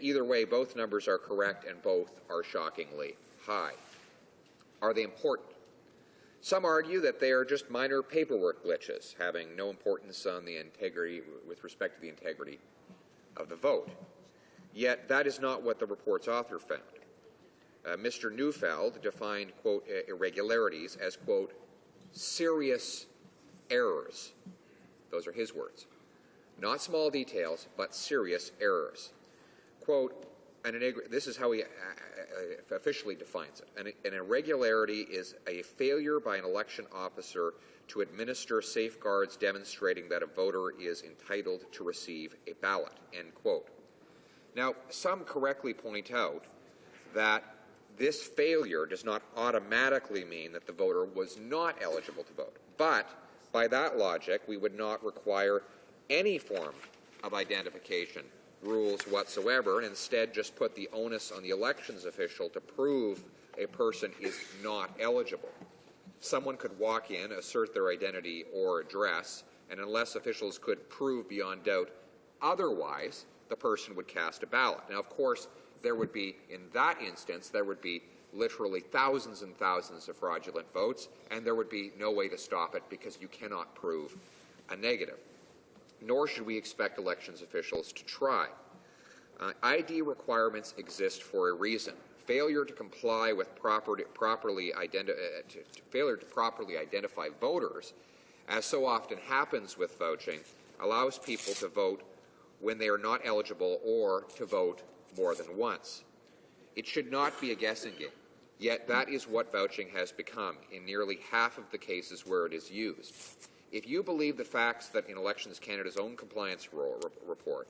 Either way, both numbers are correct and both are shockingly high. Are they important? Some argue that they are just minor paperwork glitches, having no importance on the integrity with respect to the integrity of the vote. Yet that is not what the report's author found. Mr. Neufeld defined, quote, irregularities as, quote, serious errors. Those are his words. Not small details, but serious errors. Quote, this is how he officially defines it. An irregularity is a failure by an election officer to administer safeguards demonstrating that a voter is entitled to receive a ballot, end quote. Now, some correctly point out that this failure does not automatically mean that the voter was not eligible to vote. But by that logic, we would not require any form of identification rules whatsoever, and instead just put the onus on the elections official to prove a person is not eligible. Someone could walk in, assert their identity or address, and unless officials could prove beyond doubt otherwise, the person would cast a ballot. Now, of course, there would be, in that instance, there would be literally thousands and thousands of fraudulent votes, and there would be no way to stop it because you cannot prove a negative. Nor should we expect elections officials to try. ID requirements exist for a reason. Failure to comply with properly identify voters, as so often happens with vouching, allows people to vote when they are not eligible or to vote more than once. It should not be a guessing game, yet that is what vouching has become in nearly half of the cases where it is used. If you believe the facts that in Elections Canada's own compliance report,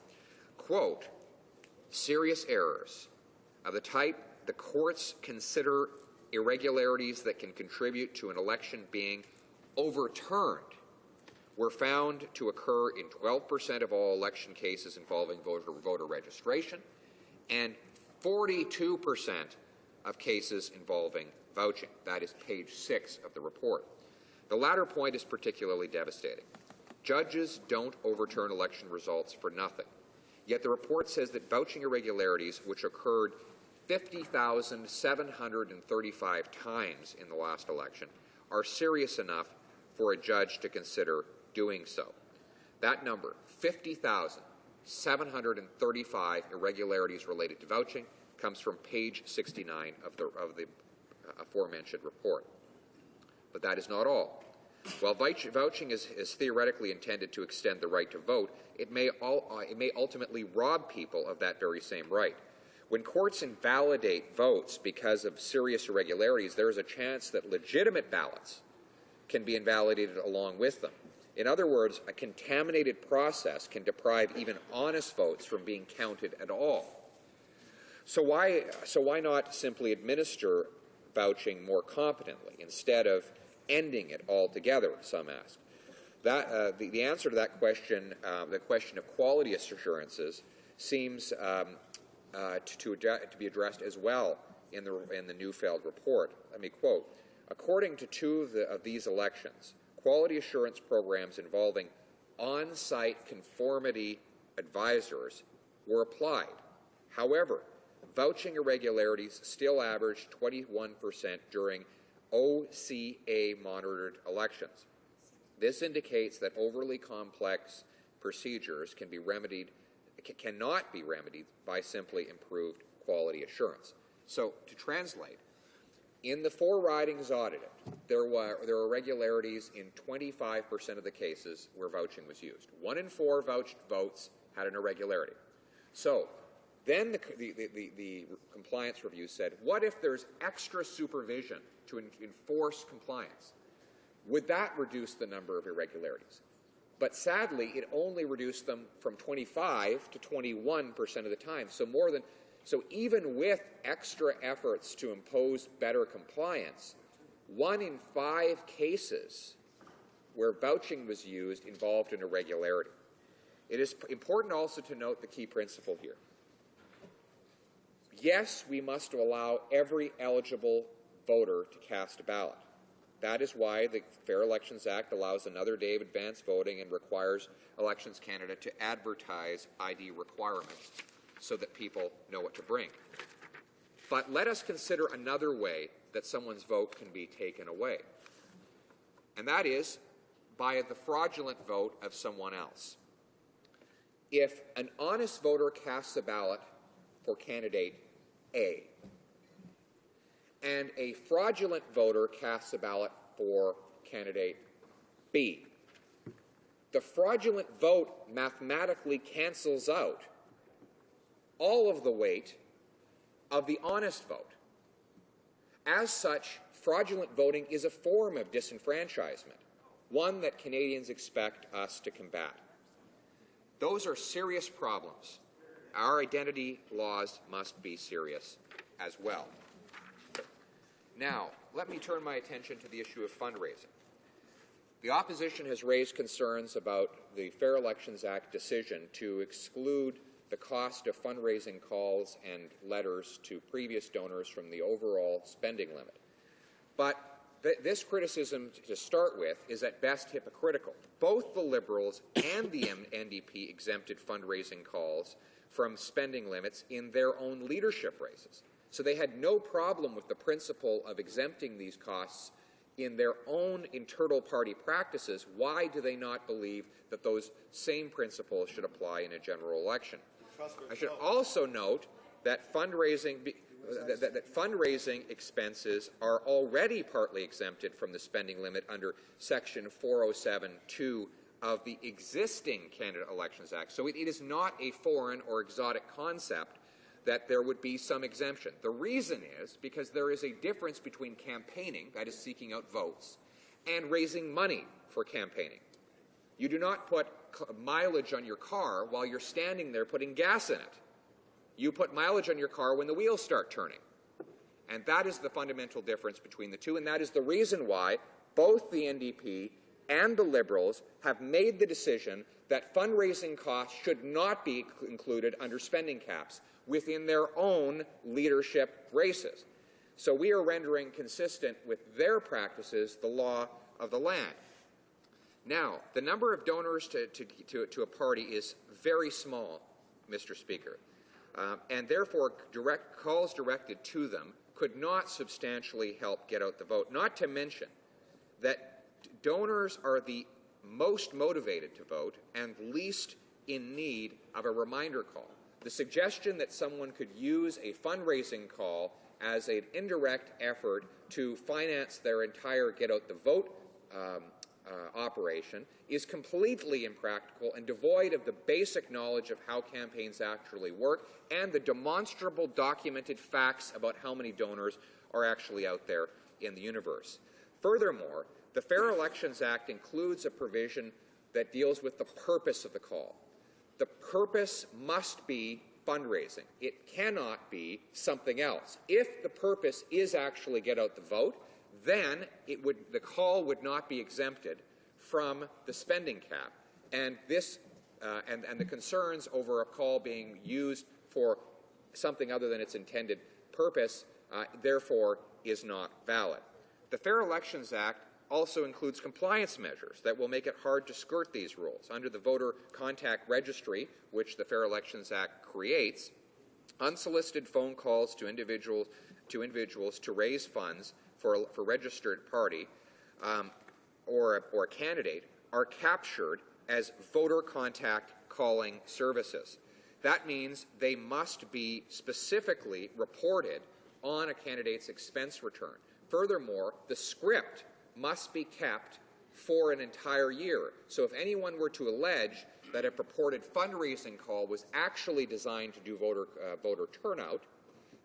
quote, serious errors of the type the courts consider irregularities that can contribute to an election being overturned were found to occur in 12% of all election cases involving voter registration and 42% of cases involving vouching. That is page 6 of the report. The latter point is particularly devastating. Judges don't overturn election results for nothing. Yet the report says that vouching irregularities, which occurred 50,735 times in the last election, are serious enough for a judge to consider doing so. That number, 50,735 irregularities related to vouching, comes from page 69 of the aforementioned report. But that is not all. While vouching is theoretically intended to extend the right to vote, it may ultimately rob people of that very same right. When courts invalidate votes because of serious irregularities, there is a chance that legitimate ballots can be invalidated along with them. In other words, a contaminated process can deprive even honest votes from being counted at all. So why not simply administer vouching more competently instead of ending it altogether, some ask. The answer to that question, the question of quality assurances, seems to be addressed as well in the Neufeld report. Let me quote, according to two of these elections, quality assurance programs involving on-site conformity advisors were applied. However, vouching irregularities still averaged 21% during HoC-monitored elections. This indicates that overly complex procedures cannot be remedied by simply improved quality assurance. So, to translate, in the 4 ridings audited, there were irregularities in 25% of the cases where vouching was used. 1 in 4 vouched votes had an irregularity. So, then the compliance review said, what if there's extra supervision to enforce compliance? Would that reduce the number of irregularities? But sadly, it only reduced them from 25 to 21% of the time. So even with extra efforts to impose better compliance, 1 in 5 cases where vouching was used involved an irregularity. It is important also to note the key principle here. Yes, we must allow every eligible voter to cast a ballot. That is why the Fair Elections Act allows another day of advance voting and requires Elections Canada to advertise ID requirements so that people know what to bring. But let us consider another way that someone's vote can be taken away, and that is by the fraudulent vote of someone else. If an honest voter casts a ballot for candidate A, and a fraudulent voter casts a ballot for candidate B, the fraudulent vote mathematically cancels out all of the weight of the honest vote. As such, fraudulent voting is a form of disenfranchisement, one that Canadians expect us to combat. Those are serious problems. Our identity laws must be serious as well. Now, let me turn my attention to the issue of fundraising. The opposition has raised concerns about the Fair Elections Act decision to exclude the cost of fundraising calls and letters to previous donors from the overall spending limit. But this criticism, to start with, is at best hypocritical. Both the Liberals and the NDP exempted fundraising calls from spending limits in their own leadership races. So they had no problem with the principle of exempting these costs in their own internal party practices. Why do they not believe that those same principles should apply in a general election? I should also note that fundraising expenses are already partly exempted from the spending limit under Section 407(2) of the existing Canada Elections Act. So it is not a foreign or exotic concept that there would be some exemption. The reason is because there is a difference between campaigning, that is seeking out votes, and raising money for campaigning. You do not put mileage on your car while you're standing there putting gas in it. You put mileage on your car when the wheels start turning. And that is the fundamental difference between the two, and that is the reason why both the NDP and the Liberals have made the decision that fundraising costs should not be included under spending caps within their own leadership races. So we are rendering consistent with their practices the law of the land. Now, the number of donors to a party is very small, Mr. Speaker, and therefore calls directed to them could not substantially help get out the vote, not to mention that donors are the most motivated to vote and least in need of a reminder call. The suggestion that someone could use a fundraising call as an indirect effort to finance their entire get out the vote operation is completely impractical and devoid of the basic knowledge of how campaigns actually work and the demonstrable documented facts about how many donors are actually out there in the universe. Furthermore, the Fair Elections Act includes a provision that deals with the purpose of the call. The purpose must be fundraising. It cannot be something else. If the purpose is actually get out the vote, then the call would not be exempted from the spending cap. And this and the concerns over a call being used for something other than its intended purpose, therefore, is not valid. The Fair Elections Act also includes compliance measures that will make it hard to skirt these rules. Under the Voter Contact Registry, which the Fair Elections Act creates, unsolicited phone calls to individuals to raise funds for a registered party or a candidate are captured as voter contact calling services. That means they must be specifically reported on a candidate's expense return. Furthermore, the script must be kept for an entire year. So if anyone were to allege that a purported fundraising call was actually designed to do voter turnout,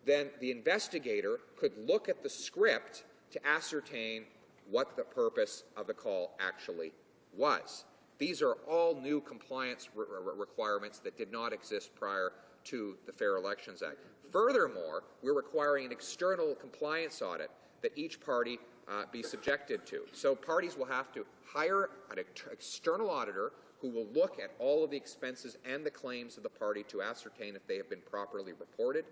then the investigator could look at the script to ascertain what the purpose of the call actually was. These are all new compliance requirements that did not exist prior to the Fair Elections Act. Furthermore, we're requiring an external compliance audit that each party be subjected to. So parties will have to hire an external auditor who will look at all of the expenses and the claims of the party to ascertain if they have been properly reported.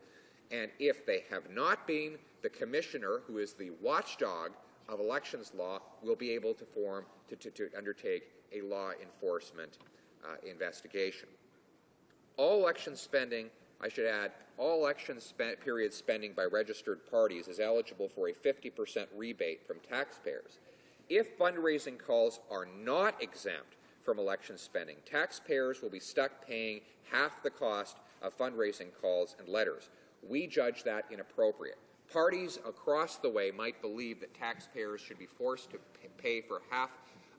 And if they have not been, the commissioner, who is the watchdog of elections law, will be able to undertake a law enforcement investigation. All election spending, I should add, all election period spending by registered parties is eligible for a 50% rebate from taxpayers. If fundraising calls are not exempt from election spending, taxpayers will be stuck paying half the cost of fundraising calls and letters. We judge that inappropriate. Parties across the way might believe that taxpayers should be forced to pay for half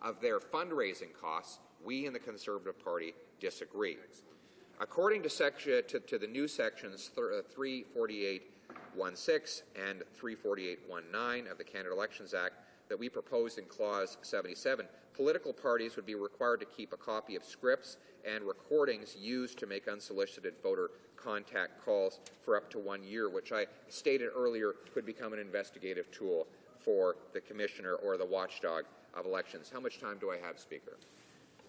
of their fundraising costs. We in the Conservative Party disagree. According to the new sections 348.16 and 348.19 of the Canada Elections Act that we proposed in Clause 77, political parties would be required to keep a copy of scripts and recordings used to make unsolicited voter contact calls for up to 1 year, which I stated earlier could become an investigative tool for the Commissioner or the watchdog of elections. How much time do I have, Speaker?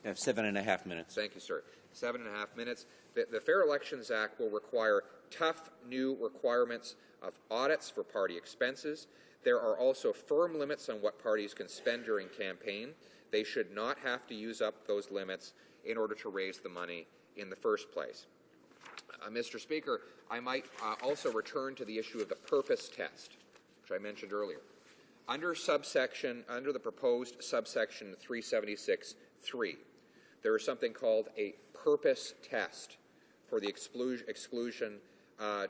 You have 7.5 minutes. Thank you, sir. 7.5 minutes. The Fair Elections Act will require tough new requirements of audits for party expenses. There are also firm limits on what parties can spend during campaign. They should not have to use up those limits in order to raise the money in the first place. Mr. Speaker, I might also return to the issue of the purpose test, which I mentioned earlier. Under the proposed subsection 376.3, there is something called a purpose test for the exclusion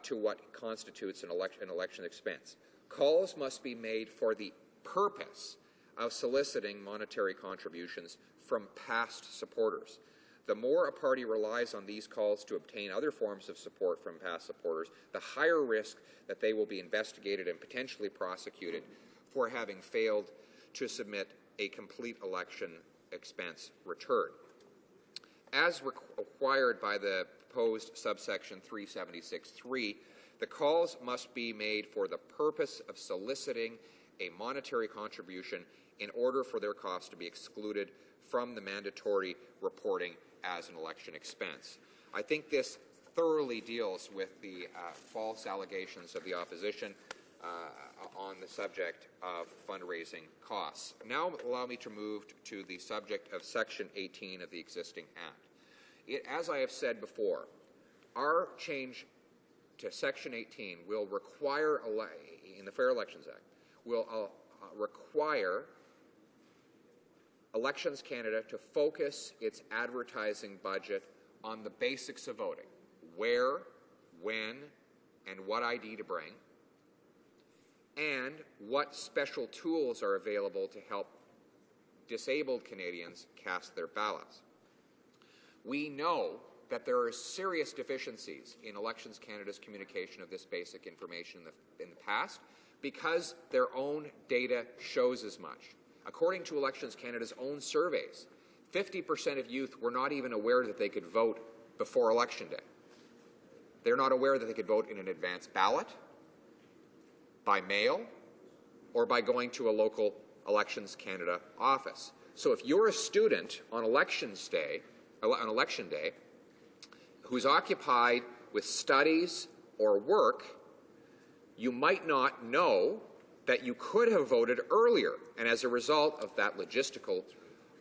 to what constitutes an election expense. Calls must be made for the purpose of soliciting monetary contributions from past supporters. The more a party relies on these calls to obtain other forms of support from past supporters, the higher risk that they will be investigated and potentially prosecuted for having failed to submit a complete election expense return. As required by the proposed subsection 376.3, the calls must be made for the purpose of soliciting a monetary contribution in order for their costs to be excluded from the mandatory reporting as an election expense. I think this thoroughly deals with the false allegations of the opposition on the subject of fundraising costs. Now allow me to move to the subject of Section 18 of the existing Act. As I have said before, our change to Section 18 will require, in the Fair Elections Act, will require Elections Canada to focus its advertising budget on the basics of voting: where, when, and what ID to bring, and what special tools are available to help disabled Canadians cast their ballots. We know that there are serious deficiencies in Elections Canada's communication of this basic information in the past because their own data shows as much. According to Elections Canada's own surveys, 50% of youth were not even aware that they could vote before Election Day. They're not aware that they could vote in an advance ballot, by mail, or by going to a local Elections Canada office. So if you're a student on election day, who's occupied with studies or work, you might not know that you could have voted earlier, and as a result of that logistical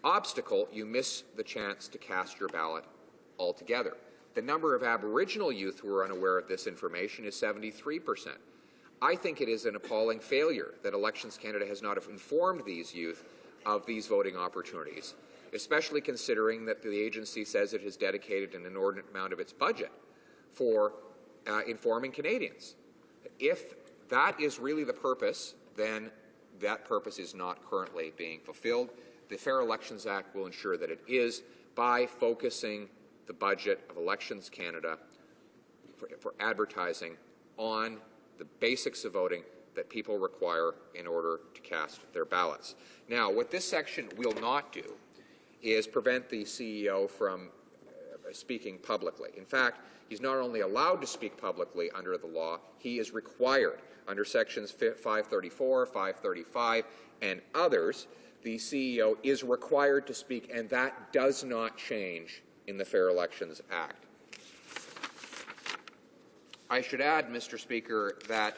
obstacle, you miss the chance to cast your ballot altogether. The number of Aboriginal youth who are unaware of this information is 73%. I think it is an appalling failure that Elections Canada has not informed these youth of these voting opportunities, especially considering that the agency says it has dedicated an inordinate amount of its budget for informing Canadians. If that is really the purpose, then that purpose is not currently being fulfilled. The Fair Elections Act will ensure that it is by focusing the budget of Elections Canada for advertising on the basics of voting that people require in order to cast their ballots. Now, what this section will not do is prevent the CEO from speaking publicly. In fact, he's not only allowed to speak publicly under the law, he is required under sections 534, 535, and others. The CEO is required to speak, and that does not change in the Fair Elections Act. I should add, Mr. Speaker, that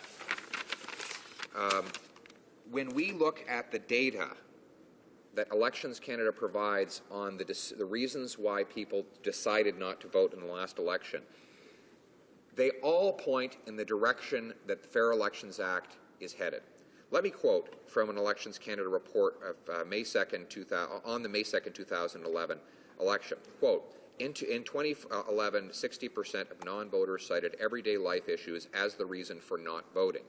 when we look at the data that Elections Canada provides on the reasons why people decided not to vote in the last election, they all point in the direction that the Fair Elections Act is headed. Let me quote from an Elections Canada report of May 2nd, on the May 2nd, 2011 election. Quote, in 2011, 60% of non-voters cited everyday life issues as the reason for not voting.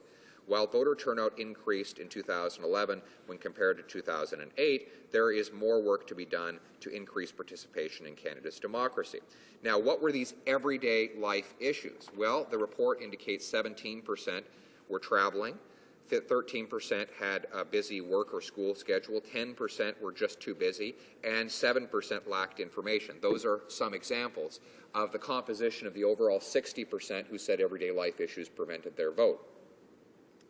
While voter turnout increased in 2011 when compared to 2008, there is more work to be done to increase participation in Canada's democracy. Now, what were these everyday life issues? Well, the report indicates 17% were traveling, 13% had a busy work or school schedule, 10% were just too busy, and 7% lacked information. Those are some examples of the composition of the overall 60% who said everyday life issues prevented their vote.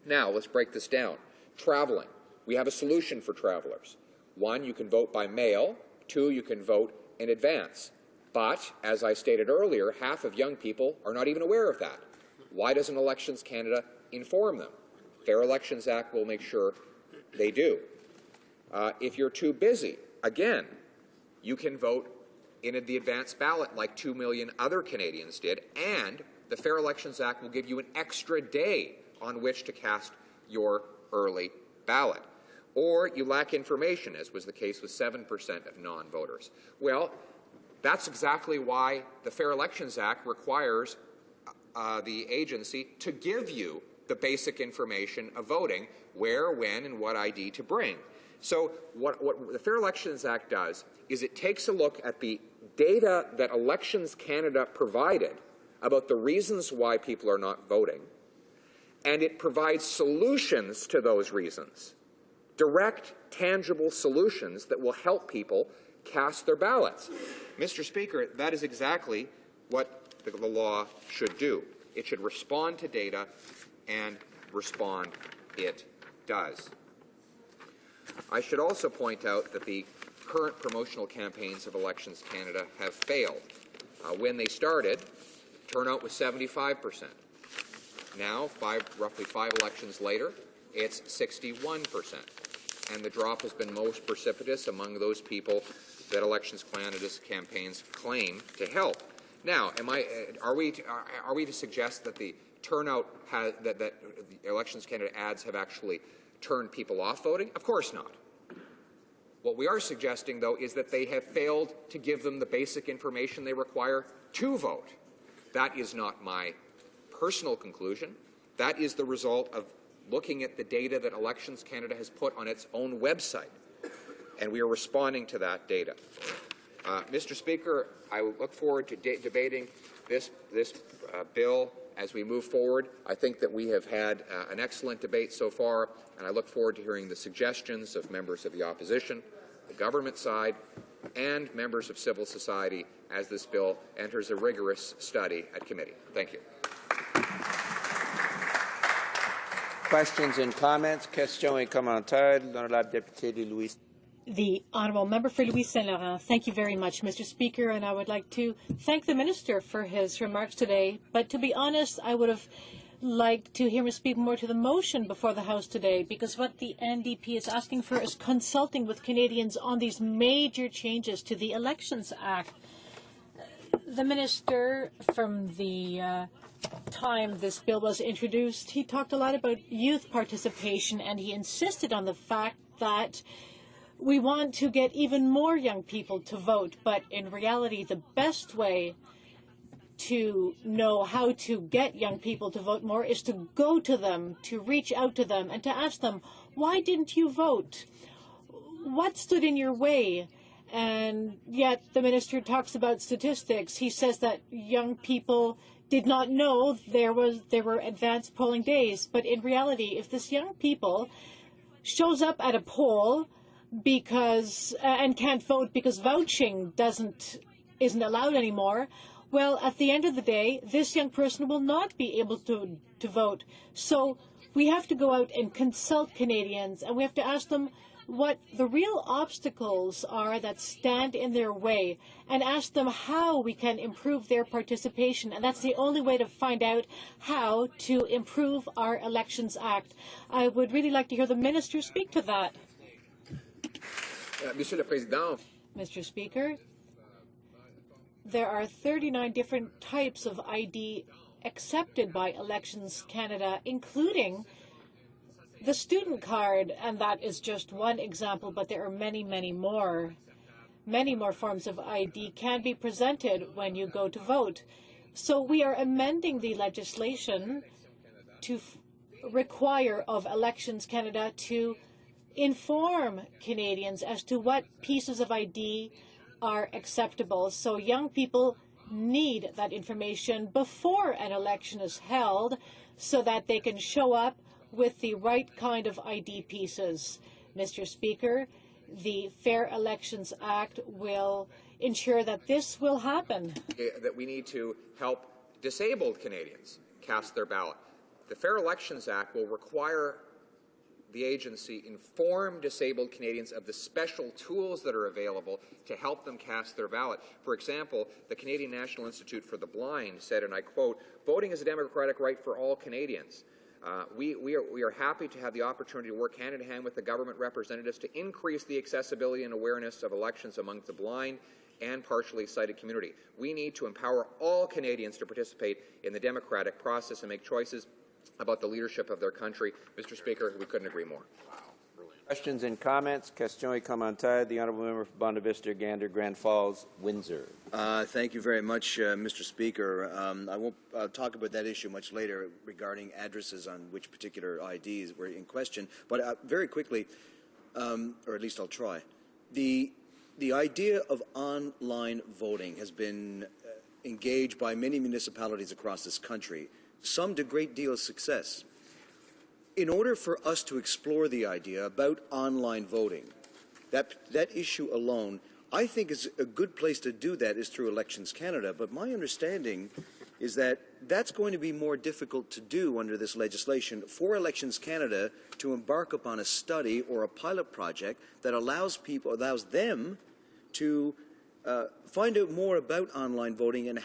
Now, let's break this down. Traveling. We have a solution for travelers. 1, you can vote by mail. 2, you can vote in advance. But, as I stated earlier, half of young people are not even aware of that. Why doesn't Elections Canada inform them? Fair Elections Act will make sure they do. If you're too busy, again, you can vote in the advance ballot like 2 million other Canadians did, and the Fair Elections Act will give you an extra day on which to cast your early ballot. Or you lack information, as was the case with 7% of non-voters. Well, that's exactly why the Fair Elections Act requires the agency to give you the basic information of voting, where, when, and what ID to bring. So what the Fair Elections Act does is it takes a look at the data that Elections Canada provided about the reasons why people are not voting, and it provides solutions to those reasons, direct, tangible solutions that will help people cast their ballots. Mr. Speaker, that is exactly what the law should do. It should respond to data, and respond it does. I should also point out that the current promotional campaigns of Elections Canada have failed. When they started, turnout was 75%. Now, roughly five elections later, it's 61%. And the drop has been most precipitous among those people that Elections Canada's campaigns claim to help. Now, are we to suggest that the turnout that the Elections Canada ads have actually turned people off voting? Of course not. What we are suggesting, though, is that they have failed to give them the basic information they require to vote. That is not my personal conclusion. That is the result of looking at the data that Elections Canada has put on its own website. and we are responding to that data. Mr. Speaker, I look forward to debating this bill as we move forward. I think that we have had an excellent debate so far, and I look forward to hearing the suggestions of members of the opposition, the government side, and members of civil society as this bill enters a rigorous study at committee. Thank you. Questions and comments? Questions et commentaires. L'honorable député de Louis. The Honourable Member for Louis Saint Laurent. Thank you very much, Mr. Speaker, and I would like to thank the Minister for his remarks today. But to be honest, I would have liked to hear him speak more to the motion before the House today, because what the NDP is asking for is consulting with Canadians on these major changes to the Elections Act. The Minister, from the time this bill was introduced, he talked a lot about youth participation, and he insisted on the fact that we want to get even more young people to vote, but in reality, the best way to know how to get young people to vote more is to go to them, to reach out to them, and to ask them, why didn't you vote? What stood in your way? And yet the Minister talks about statistics. He says that young people did not know there were advanced polling days. But in reality, if this young people shows up at a poll because and can't vote because vouching isn't allowed anymore, well, at the end of the day, this young person will not be able to vote. So we have to go out and consult Canadians, and we have to ask them what the real obstacles are that stand in their way, and ask them how we can improve their participation. And that's the only way to find out how to improve our Elections Act. I would really like to hear the Minister speak to that. Monsieur le Président. Mr. Speaker, there are 39 different types of ID accepted by Elections Canada, including the student card, and that is just one example, but there are many, many more. Many more forms of ID can be presented when you go to vote. So we are amending the legislation to require of Elections Canada to inform Canadians as to what pieces of ID are acceptable. So young people need that information before an election is held so that they can show up with the right kind of ID pieces. Mr. Speaker, the Fair Elections Act will ensure that this will happen. That we need to help disabled Canadians cast their ballot. The Fair Elections Act will require the agency inform disabled Canadians of the special tools that are available to help them cast their ballot. For example, the Canadian National Institute for the Blind said, and I quote, "Voting is a democratic right for all Canadians." We are happy to have the opportunity to work hand in hand with the government representatives to increase the accessibility and awareness of elections among the blind and partially sighted community. We need to empower all Canadians to participate in the democratic process and make choices about the leadership of their country. Mr. Speaker, we couldn't agree more. Questions and comments? Questions et commentaires. The Honourable Member for Bonavista, Vista, Gander, Grand Falls, Windsor. Thank you very much, Mr. Speaker. I won't talk about that issue much later regarding addresses on which particular IDs were in question. But very quickly, or at least I'll try, the idea of online voting has been engaged by many municipalities across this country, some to great deal of success. In order for us to explore the idea about online voting, that issue alone, I think is a good place to do that is through Elections Canada. But my understanding is that that's going to be more difficult to do under this legislation for Elections Canada to embark upon a study or a pilot project that allows them to find out more about online voting and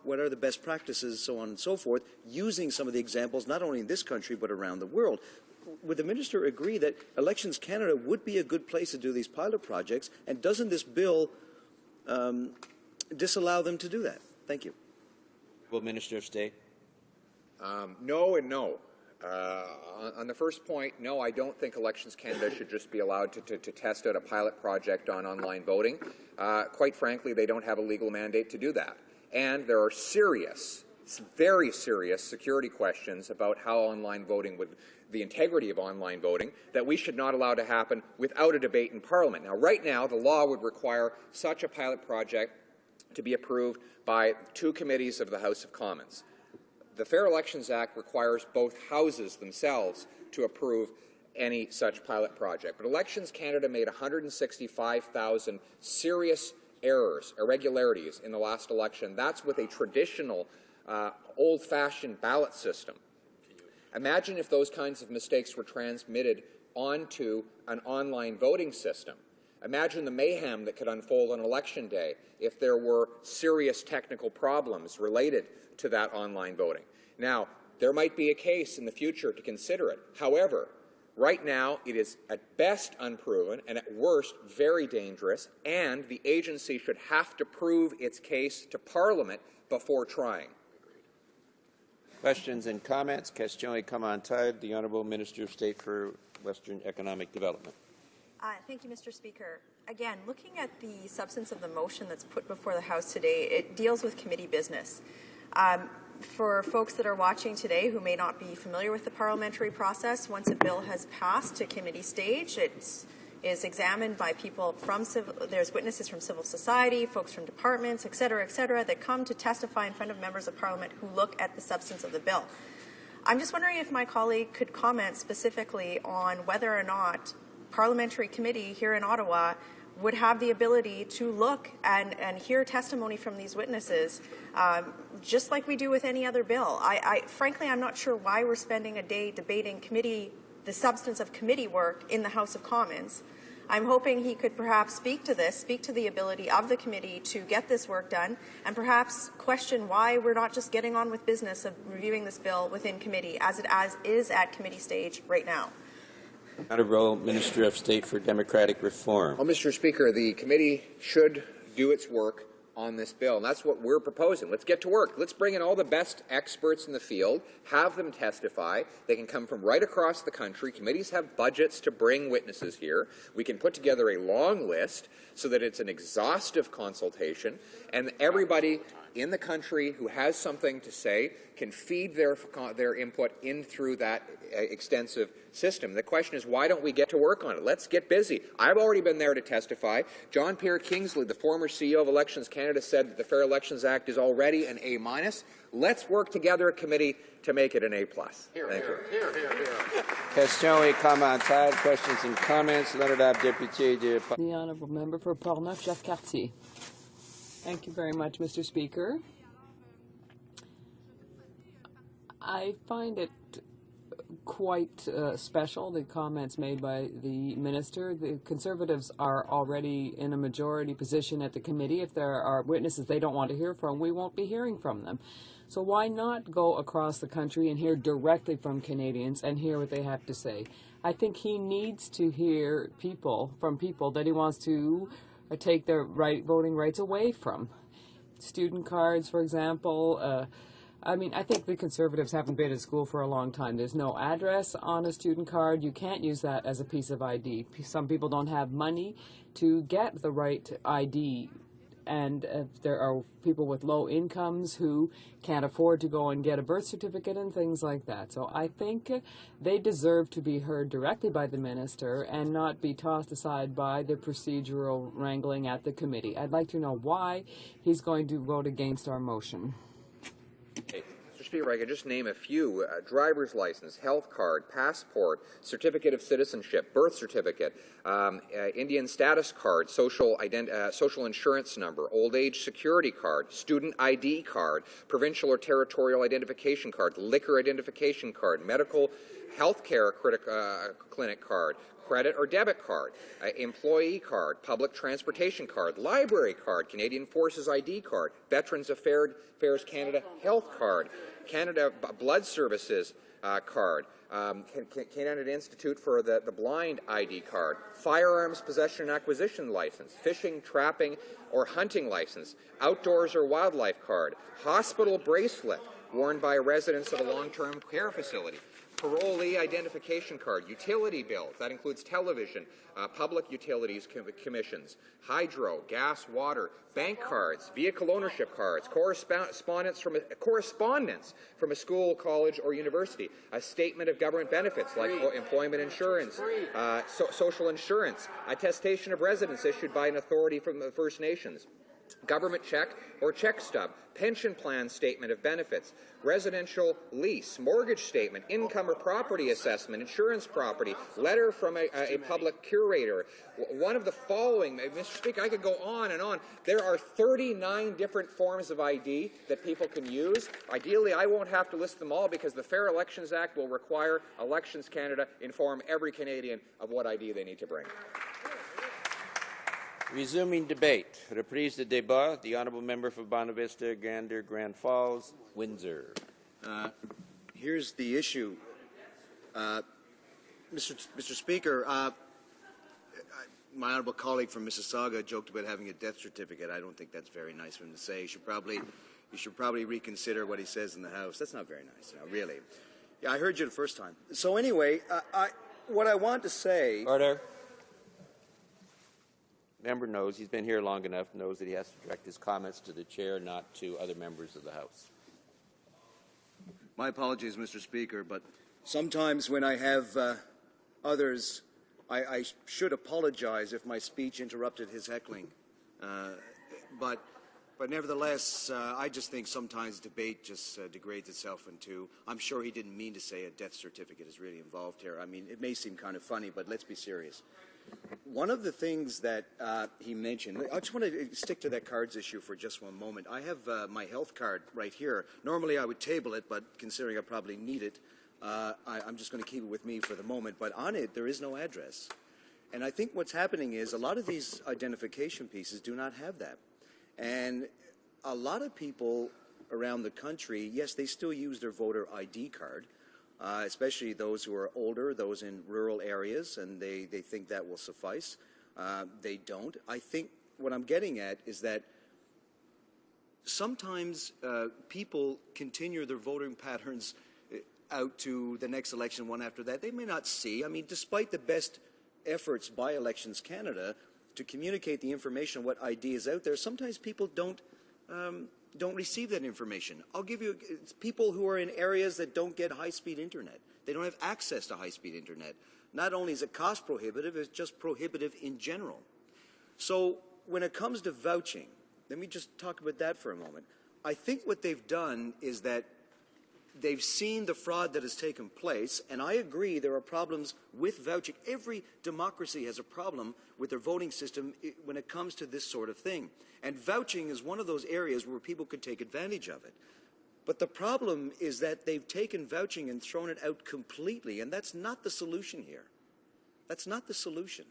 what are the best practices, so on and so forth, using some of the examples not only in this country but around the world. Would the Minister agree that Elections Canada would be a good place to do these pilot projects, and doesn't this bill disallow them to do that? Thank you. Will Minister of State? No and no. On the first point, no, I don't think Elections Canada should just be allowed to test out a pilot project on online voting. Quite frankly, they don't have a legal mandate to do that. And there are serious very serious security questions about how the integrity of online voting, that we should not allow to happen without a debate in Parliament. Now, right now, the law would require such a pilot project to be approved by 2 committees of the House of Commons. The Fair Elections Act requires both houses themselves to approve any such pilot project. But Elections Canada made 165,000 serious errors, irregularities in the last election. That's with a traditional, old-fashioned ballot system. Imagine if those kinds of mistakes were transmitted onto an online voting system. Imagine the mayhem that could unfold on Election Day if there were serious technical problems related to that online voting. Now, there might be a case in the future to consider it. However, right now, it is at best unproven and at worst very dangerous, and the agency should have to prove its case to Parliament before trying. Questions and comments? Question et commentaire. The Honourable Minister of State for Western Economic Development. Thank you, Mr. Speaker. Again, looking at the substance of the motion that's put before the House today, it deals with committee business. For folks that are watching today who may not be familiar with the parliamentary process, once a bill has passed to committee stage, it is examined by people from there's witnesses from civil society, folks from departments, et cetera, that come to testify in front of members of Parliament who look at the substance of the bill. I'm just wondering if my colleague could comment specifically on whether or not parliamentary committee here in Ottawa would have the ability to look and hear testimony from these witnesses, just like we do with any other bill. Frankly, I'm not sure why we're spending a day debating the substance of committee work in the House of Commons. I'm hoping he could perhaps speak to the ability of the committee to get this work done, and perhaps question why we're not just getting on with business of reviewing this bill within committee as it is at committee stage right now. Honourable Minister of State for Democratic Reform. Well, Mr. Speaker, the committee should do its work on this bill, and that's what we're proposing. Let's get to work. Let's bring in all the best experts in the field, have them testify. They can come from right across the country. Committees have budgets to bring witnesses here. We can put together a long list so that it's an exhaustive consultation, and everybody in the country who has something to say can feed their input in through that extensive system. The question is, why don't we get to work on it? Let's get busy. I've already been there to testify. John Pierre Kingsley, the former CEO of Elections Canada, said that the Fair Elections Act is already an A-. Let's work together at committee to make it an A+. Thank you. Question et commentaire. Questions and comments. L'honorable député de... The Honourable Member for Portneuf-Jacques-Cartier. Thank you very much, Mr. Speaker. I find it quite special, the comments made by the Minister. The Conservatives are already in a majority position at the committee. If there are witnesses they don't want to hear from, we won't be hearing from them. So why not go across the country and hear directly from Canadians and hear what they have to say? I think he needs to hear from people that he wants to take their voting rights away from. Student cards, for example. I think the Conservatives haven't been at school for a long time. There's no address on a student card. You can't use that as a piece of ID. Some people don't have money to get the right ID. And there are people with low incomes who can't afford to go and get a birth certificate and things like that. So I think they deserve to be heard directly by the Minister and not be tossed aside by the procedural wrangling at the committee. I'd like to know why he's going to vote against our motion. Mr. Speaker, I could just name a few. Driver's license, health card, passport, certificate of citizenship, birth certificate, Indian status card, social insurance number, old age security card, student ID card, provincial or territorial identification card, liquor identification card, medical health care clinic card, credit or debit card, employee card, public transportation card, library card, Canadian Forces ID card, Veterans Affairs Canada health card, Canada Blood Services card, Canada Institute for the Blind ID card, firearms possession and acquisition license, fishing, trapping, or hunting license, outdoors or wildlife card, hospital bracelet worn by residents of a long-term care facility, parolee identification card, utility bills, that includes television, public utilities commissions, hydro, gas, water, bank cards, vehicle ownership cards, correspondence from a school, college, or university, a statement of government benefits like employment insurance, social insurance, attestation of residence issued by an authority from the First Nations, government check or check stub, pension plan statement of benefits, residential lease, mortgage statement, income or property assessment, insurance property, letter from a public curator. One of the following, Mr. Speaker, I could go on and on. There are 39 different forms of ID that people can use. Ideally, I won't have to list them all because the Fair Elections Act will require Elections Canada inform every Canadian of what ID they need to bring. Resuming debate. Reprise de débat. The honourable member for Bonavista, Gander, Grand Falls, Windsor. Here's the issue. Mr. Speaker, my honourable colleague from Mississauga joked about having a death certificate. I don't think that's very nice of him to say. You should probably reconsider what he says in the House. That's not very nice, really. Yeah, I heard you the first time. So anyway, what I want to say... Order. Member knows, he's been here long enough, knows that he has to direct his comments to the chair, not to other members of the House. My apologies, Mr. Speaker, but sometimes when I have others, I should apologize if my speech interrupted his heckling. But nevertheless, I just think sometimes debate just degrades itself into, I'm sure he didn't mean to say a death certificate is really involved here. I mean, it may seem kind of funny, but let's be serious. One of the things that he mentioned, I just want to stick to that cards issue for just one moment. I have my health card right here. Normally I would table it, but considering I probably need it, I'm just going to keep it with me for the moment. But on it, there is no address. And I think what's happening is a lot of these identification pieces do not have that. And a lot of people around the country, yes, they still use their voter ID card, especially those who are older, those in rural areas, and they think that will suffice. They don't. I think what I'm getting at is that sometimes people continue their voting patterns out to the next election, one after that. They may not see. I mean, despite the best efforts by Elections Canada to communicate the information, what ID is out there, sometimes people don't receive that information. I'll give you people who are in areas that don't get high-speed internet. They don't have access to high-speed internet. Not only is it cost prohibitive, it's just prohibitive in general. So when it comes to vouching, let me just talk about that for a moment. I think what they've done is that they've seen the fraud that has taken place, and I agree there are problems with vouching. Every democracy has a problem with their voting system when it comes to this sort of thing. And vouching is one of those areas where people could take advantage of it. But the problem is that they've taken vouching and thrown it out completely, and that's not the solution here. That's not the solution.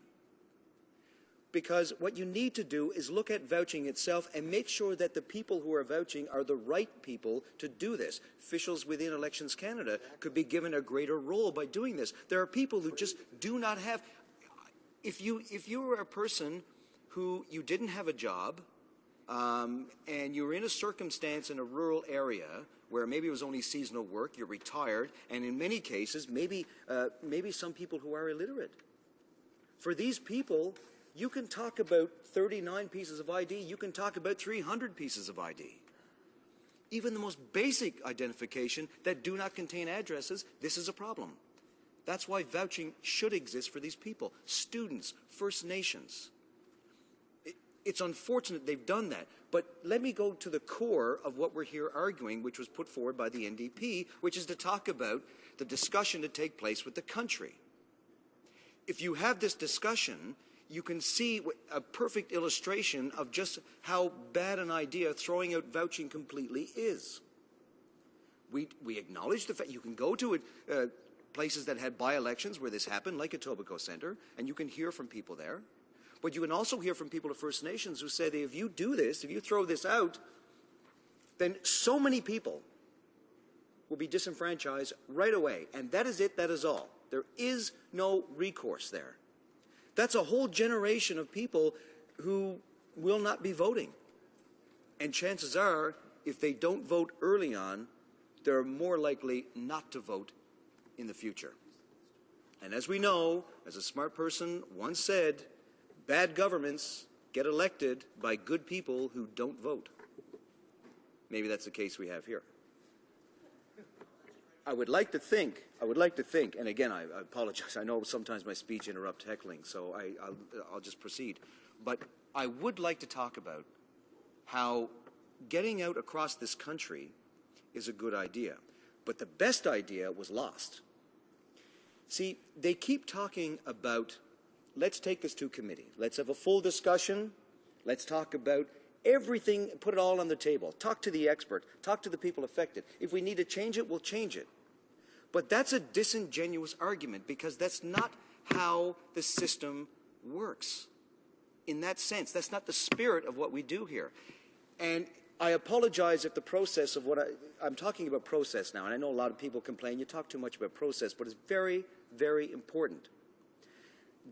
Because what you need to do is look at vouching itself and make sure that the people who are vouching are the right people to do this. Officials within Elections Canada could be given a greater role by doing this. There are people who just do not have... If you were a person who you didn't have a job and you're in a circumstance in a rural area where maybe it was only seasonal work, you're retired, and in many cases, maybe some people who are illiterate. For these people... You can talk about 39 pieces of ID. You can talk about 300 pieces of ID. Even the most basic identification that do not contain addresses, this is a problem. That's why vouching should exist for these people. Students, First Nations. It's unfortunate they've done that. But let me go to the core of what we're here arguing, which was put forward by the NDP, which is to talk about the discussion to take place with the country. If you have this discussion, you can see a perfect illustration of just how bad an idea throwing out vouching completely is. We acknowledge the fact you can go to places that had by-elections where this happened, like Etobicoke Centre, and you can hear from people there. But you can also hear from people of First Nations who say that if you do this, if you throw this out, then so many people will be disenfranchised right away. And that is it, that is all. There is no recourse there. That's a whole generation of people who will not be voting. And chances are, if they don't vote early on, they're more likely not to vote in the future. And as we know, as a smart person once said, bad governments get elected by good people who don't vote. Maybe that's the case we have here. I would like to think, and again, I apologize. I know sometimes my speech interrupts heckling, so I'll just proceed. But I would like to talk about how getting out across this country is a good idea. But the best idea was lost. See, they keep talking about, let's take this to committee. Let's have a full discussion. Let's talk about everything, put it all on the table. Talk to the expert. Talk to the people affected. If we need to change it, we'll change it. But that's a disingenuous argument because that's not how the system works. In that sense, that's not the spirit of what we do here. And I apologize if the process of what I'm talking about process now, and I know a lot of people complain, you talk too much about process, but it's very, very important.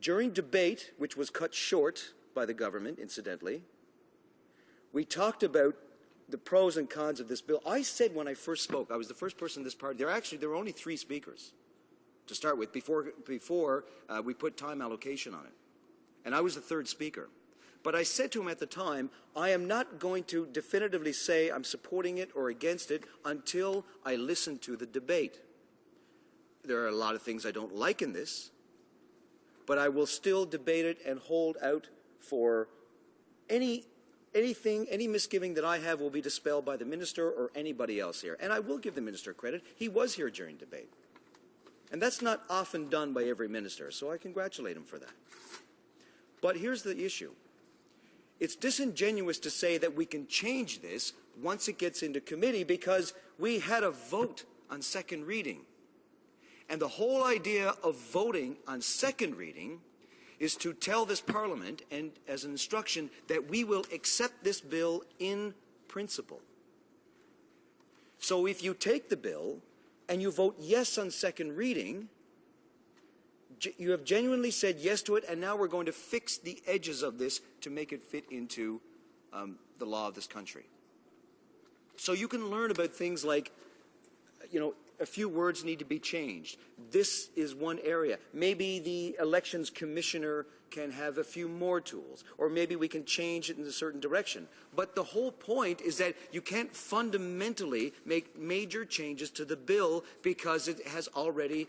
During debate, which was cut short by the government, incidentally, we talked about the pros and cons of this bill. I said when I first spoke, I was the first person in this party, there were only 3 speakers to start with before we put time allocation on it. And I was the 3rd speaker. But I said to him at the time, I am not going to definitively say I'm supporting it or against it until I listen to the debate. There are a lot of things I don't like in this, but I will still debate it and hold out for any misgiving that I have will be dispelled by the minister or anybody else here. And I will give the minister credit. He was here during debate. And that's not often done by every minister, so I congratulate him for that. But here's the issue. It's disingenuous to say that we can change this once it gets into committee because we had a vote on second reading. And the whole idea of voting on second reading is to tell this Parliament, and as an instruction, that we will accept this bill in principle. So if you take the bill and you vote yes on second reading, you have genuinely said yes to it, and now we're going to fix the edges of this to make it fit into the law of this country. So you can learn about things like, a few words need to be changed. This is one area. Maybe the elections commissioner can have a few more tools, or maybe we can change it in a certain direction. But the whole point is that you can't fundamentally make major changes to the bill because it has already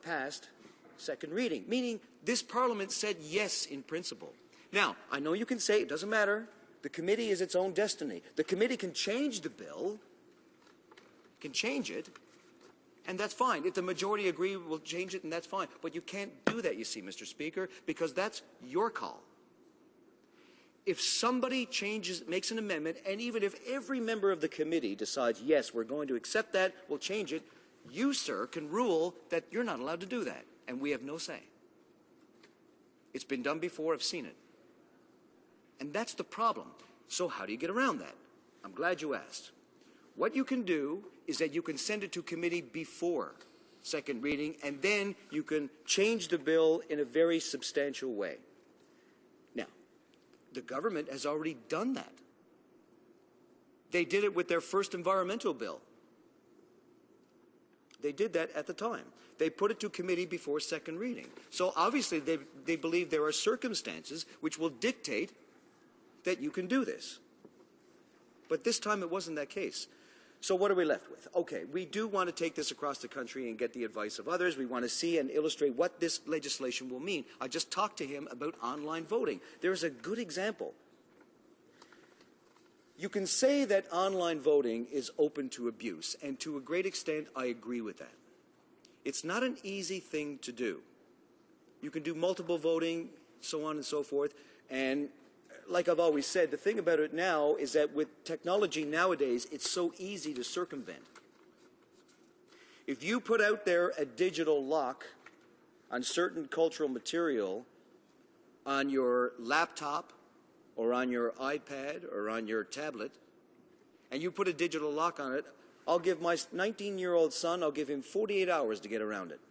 passed second reading, meaning this Parliament said yes in principle. Now, I know you can say it doesn't matter. The committee is its own destiny. The committee can change the bill, can change it, and that's fine. If the majority agree, we'll change it, and that's fine. But you can't do that, you see, Mr. Speaker, because that's your call. If somebody makes an amendment, and even if every member of the committee decides, yes, we're going to accept that, we'll change it, you, sir, can rule that you're not allowed to do that, and we have no say. It's been done before. I've seen it. And that's the problem. So how do you get around that? I'm glad you asked. What you can do is that you can send it to committee before second reading, and then you can change the bill in a very substantial way. Now, the government has already done that. They did it with their first environmental bill. They did that at the time. They put it to committee before second reading. So obviously they believe there are circumstances which will dictate that you can do this. But this time it wasn't that case. So what are we left with? Okay, we do want to take this across the country and get the advice of others. We want to see and illustrate what this legislation will mean. I just talked to him about online voting. There's a good example. You can say that online voting is open to abuse, and to a great extent, I agree with that. It's not an easy thing to do. You can do multiple voting, so on and so forth, and like I've always said, the thing about it now is that with technology nowadays, it's so easy to circumvent. If you put out there a digital lock on certain cultural material on your laptop or on your iPad or on your tablet, and you put a digital lock on it, I'll give my 19-year-old son, I'll give him 48 hours to get around it.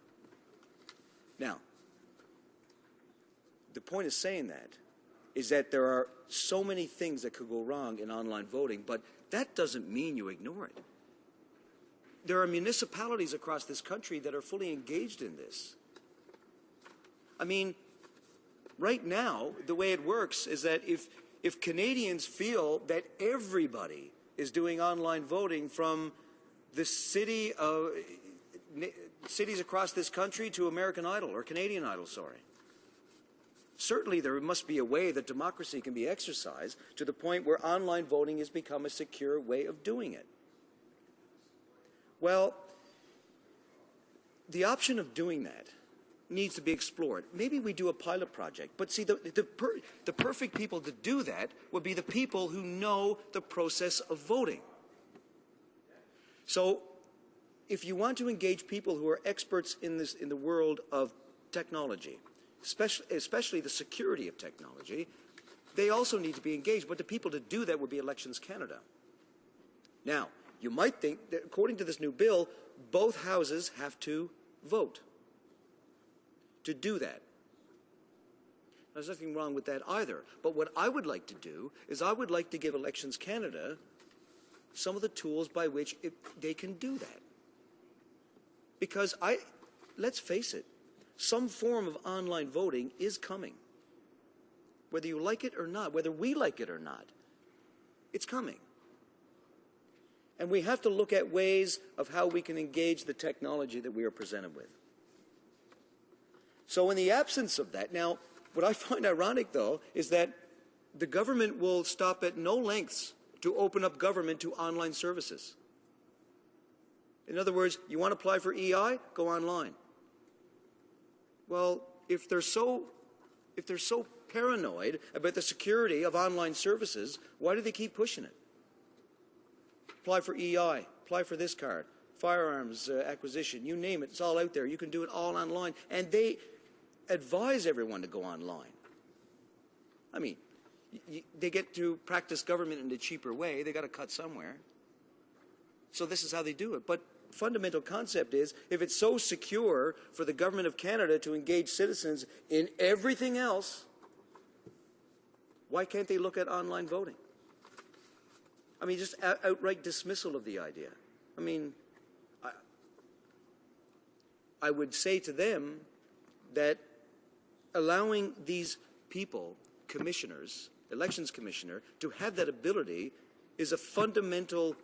Now, the point of saying that is that there are so many things that could go wrong in online voting, but that doesn't mean you ignore it. there are municipalities across this country that are fully engaged in this. I mean, right now, the way it works is that if Canadians feel that everybody is doing online voting from the cities across this country to American Idol, or Canadian Idol, sorry. Certainly there must be a way that democracy can be exercised to the point where online voting has become a secure way of doing it. Well, the option of doing that needs to be explored. Maybe we do a pilot project, but see, the perfect people to do that would be the people who know the process of voting. So if you want to engage people who are experts in the world of technology, especially the security of technology, they also need to be engaged. But the people to do that would be Elections Canada. Now, you might think that according to this new bill, both houses have to vote to do that. There's nothing wrong with that either. But what I would like to do is I would like to give Elections Canada some of the tools by which they can do that. Because let's face it, some form of online voting is coming. Whether you like it or not, whether we like it or not, it's coming. And we have to look at ways of how we can engage the technology that we are presented with. So in the absence of that, now, what I find ironic, though, is that the government will stop at no lengths to open up government to online services. In other words, you want to apply for EI? Go online. Well, if they're so paranoid about the security of online services, why do they keep pushing it? Apply for EI, apply for this card, firearms acquisition, you name it, it's all out there. You can do it all online. And they advise everyone to go online. I mean, they get to practice government in a cheaper way. They got to cut somewhere. So this is how they do it. But fundamental concept is, if it's so secure for the government of Canada to engage citizens in everything else, why can't they look at online voting? I mean, just outright dismissal of the idea. I mean, I would say to them that allowing these people, commissioners, elections commissioner, to have that ability is a fundamental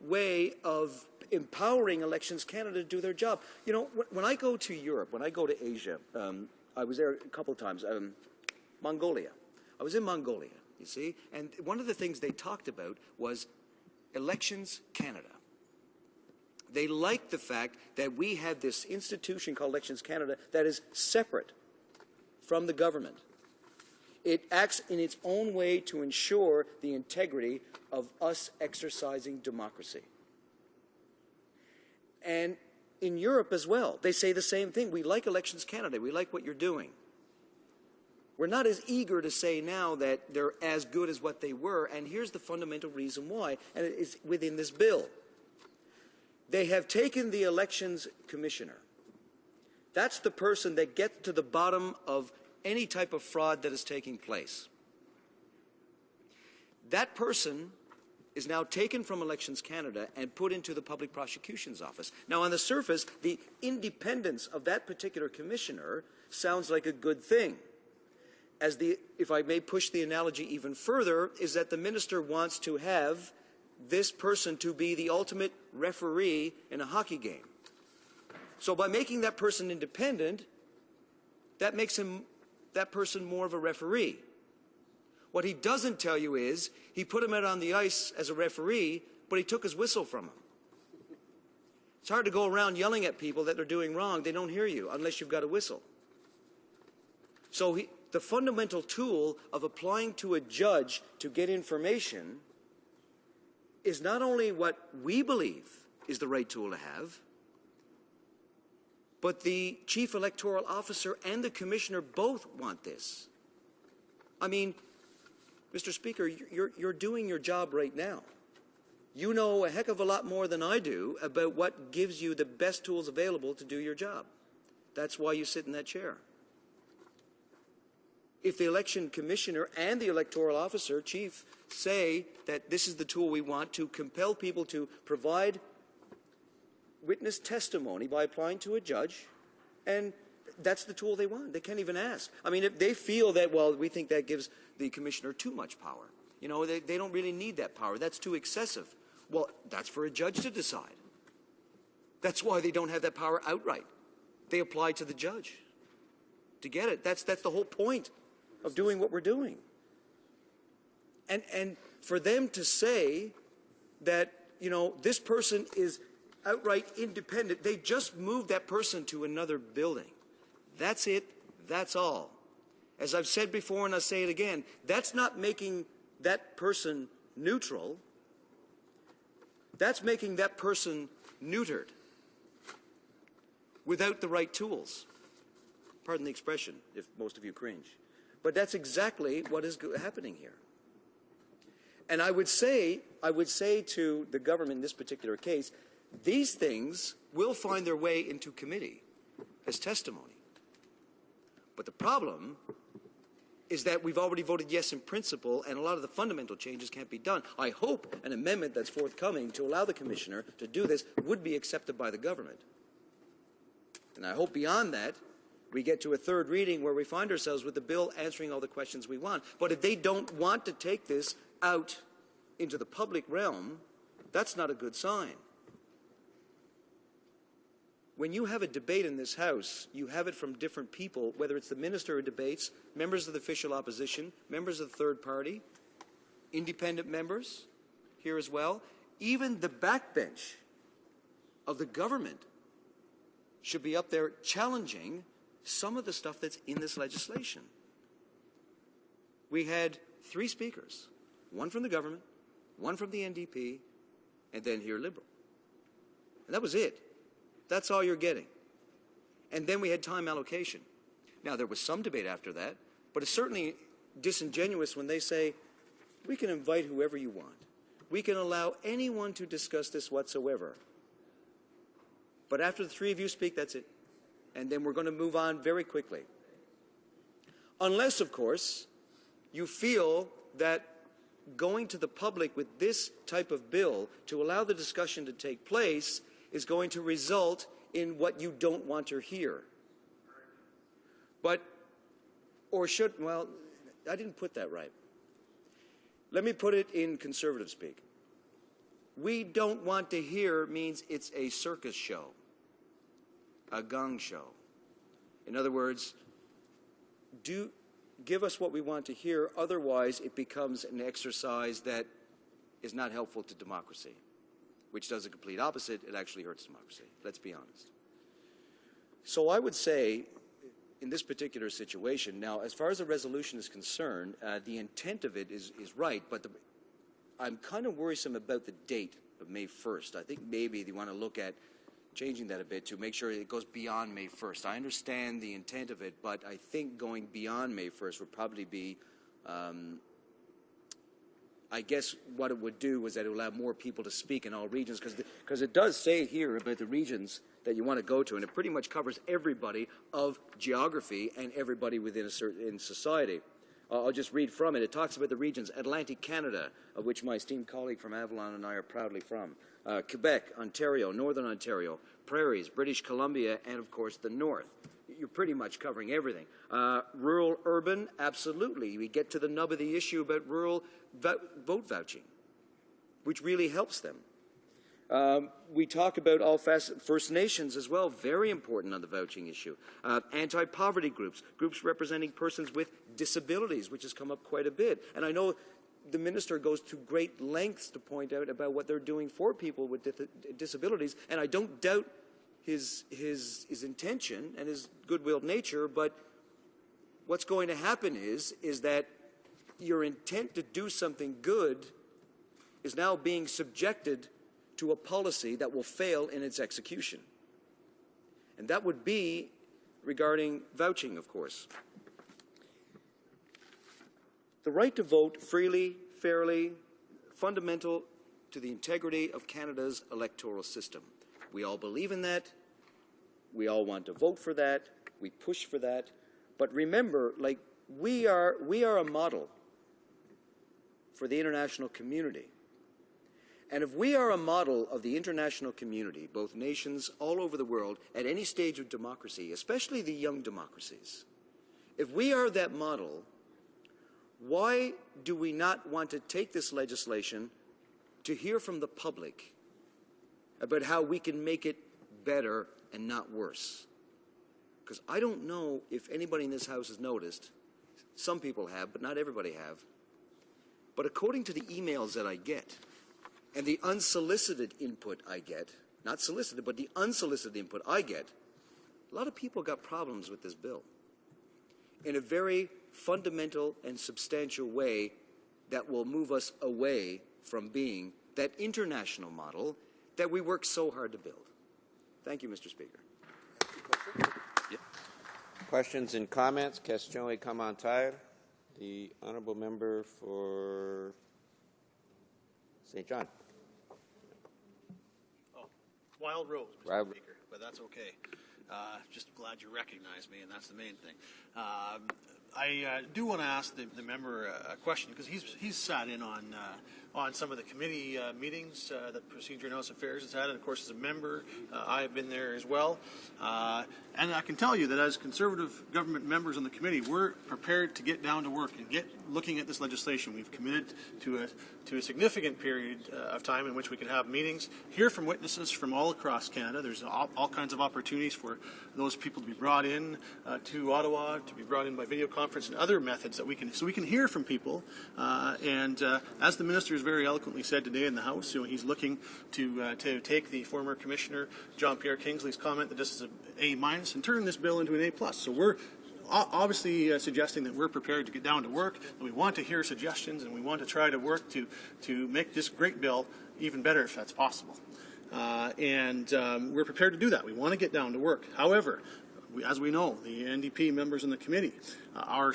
way of empowering Elections Canada to do their job. You know, when I go to Europe, when I go to Asia, I was there a couple of times, Mongolia. I was in Mongolia, you see, and one of the things they talked about was Elections Canada. They liked the fact that we had this institution called Elections Canada that is separate from the government. It acts in its own way to ensure the integrity of us exercising democracy. And in Europe as well, they say the same thing. We like Elections Canada. We like what you're doing. We're not as eager to say now that they're as good as what they were, and here's the fundamental reason why, and it is within this bill. They have taken the elections commissioner. That's the person that gets to the bottom of any type of fraud that is taking place. That person is now taken from Elections Canada and put into the Public Prosecution's Office. Now, on the surface, the independence of that particular commissioner sounds like a good thing. If I may push the analogy even further, is that the minister wants to have this person to be the ultimate referee in a hockey game. So by making that person independent, that makes that person more of a referee. What he doesn't tell you is he put him out on the ice as a referee, but he took his whistle from him. It's hard to go around yelling at people that they're doing wrong. They don't hear you unless you've got a whistle. So the fundamental tool of applying to a judge to get information is not only what we believe is the right tool to have, but the chief electoral officer and the commissioner both want this. I mean, Mr. Speaker, you're doing your job right now. You know a heck of a lot more than I do about what gives you the best tools available to do your job. That's why you sit in that chair. If the election commissioner and the electoral officer, chief, say that this is the tool we want to compel people to provide witness testimony by applying to a judge, and that's the tool they want. They can't even ask. I mean, if they feel that, well, we think that gives the commissioner too much power. You know, they don't really need that power. That's too excessive. Well, that's for a judge to decide. That's why they don't have that power outright. They apply to the judge to get it. That's the whole point of doing what we're doing. And for them to say that, you know, this person is outright independent, they just moved that person to another building. That's it. That's all. As I've said before, and I'll say it again, that's not making that person neutral. That's making that person neutered without the right tools. Pardon the expression, if most of you cringe. But that's exactly what is happening here. And I would say to the government in this particular case, these things will find their way into committee as testimony. But the problem is that we've already voted yes in principle, and a lot of the fundamental changes can't be done. I hope an amendment that's forthcoming to allow the commissioner to do this would be accepted by the government. And I hope beyond that, we get to a third reading where we find ourselves with the bill answering all the questions we want. But if they don't want to take this out into the public realm, that's not a good sign. When you have a debate in this House, you have it from different people, whether it's the minister who debates, members of the official opposition, members of the third party, independent members here as well. Even the backbench of the government should be up there challenging some of the stuff that's in this legislation. We had 3 speakers, one from the government, one from the NDP, and then here Liberal. And that was it. That's all you're getting. And then we had time allocation. Now, there was some debate after that, but it's certainly disingenuous when they say, we can invite whoever you want. We can allow anyone to discuss this whatsoever. But after the 3 of you speak, that's it. And then we're going to move on very quickly. Unless, of course, you feel that going to the public with this type of bill to allow the discussion to take place is going to result in what you don't want to hear. But, or should, well, I didn't put that right. Let me put it in conservative speak. We don't want to hear means it's a circus show, a gong show. In other words, give us what we want to hear, otherwise it becomes an exercise that is not helpful to democracy, which does the complete opposite. It actually hurts democracy. Let's be honest. So I would say, in this particular situation, now, as far as the resolution is concerned, the intent of it is right, but I'm kind of worrisome about the date of May 1st. I think maybe they want to look at changing that a bit to make sure it goes beyond May 1st. I understand the intent of it, but I think going beyond May 1st would probably be I guess what it would do was that it would allow more people to speak in all regions, because it does say here about the regions that you want to go to, and it pretty much covers everybody of geography and everybody within in society. I'll just read from it. It talks about the regions: Atlantic Canada, of which my esteemed colleague from Avalon and I are proudly from, Quebec, Ontario, Northern Ontario, Prairies, British Columbia, and of course the North. You're pretty much covering everything. Rural, urban, absolutely. We get to the nub of the issue about rural vote vouching, which really helps them. We talk about all First Nations as well, very important on the vouching issue. Anti-poverty groups, groups representing persons with disabilities, which has come up quite a bit. And I know the minister goes to great lengths to point out about what they're doing for people with disabilities, and I don't doubt his intention and his good-willed nature, but what's going to happen is that your intent to do something good is now being subjected to a policy that will fail in its execution. And that would be regarding vouching, of course. The right to vote freely, fairly, fundamental to the integrity of Canada's electoral system. We all believe in that. We all want to vote for that. We push for that. But remember, like, we are a model for the international community. And if we are a model of the international community, both nations all over the world, at any stage of democracy, especially the young democracies, if we are that model, why do we not want to take this legislation to hear from the public about how we can make it better and not worse? Because I don't know if anybody in this House has noticed, some people have, but not everybody have, but according to the emails that I get, and the unsolicited input I get, not solicited, but the unsolicited input I get, a lot of people got problems with this bill in a very fundamental and substantial way that will move us away from being that international model that we work so hard to build. Thank you, Mr. Speaker. Questions and comments? Question et commentaires. The honourable member for St. John. Wild Rose, Mr. Wild. Speaker, but that's okay. Just glad you recognize me, and that's the main thing. I do want to ask the member a question, because he's sat in on some of the committee meetings that Procedure and House Affairs has had, and of course as a member, I've been there as well. And I can tell you that as Conservative government members on the committee, we're prepared to get down to work and get looking at this legislation. We've committed to a significant period of time in which we can have meetings, hear from witnesses from all across Canada. There's all kinds of opportunities for those people to be brought in to Ottawa, to be brought in by video conference and other methods that we can hear from people. And as the minister has very eloquently said today in the House, he's looking to take the former Commissioner John-Pierre Kingsley's comment that this is an A- and turn this bill into an A+. So we're obviously suggesting that we're prepared to get down to work, and we want to hear suggestions, and we want to try to work to make this great bill even better if that's possible. And we're prepared to do that. We want to get down to work. However, as we know, the NDP members in the committee are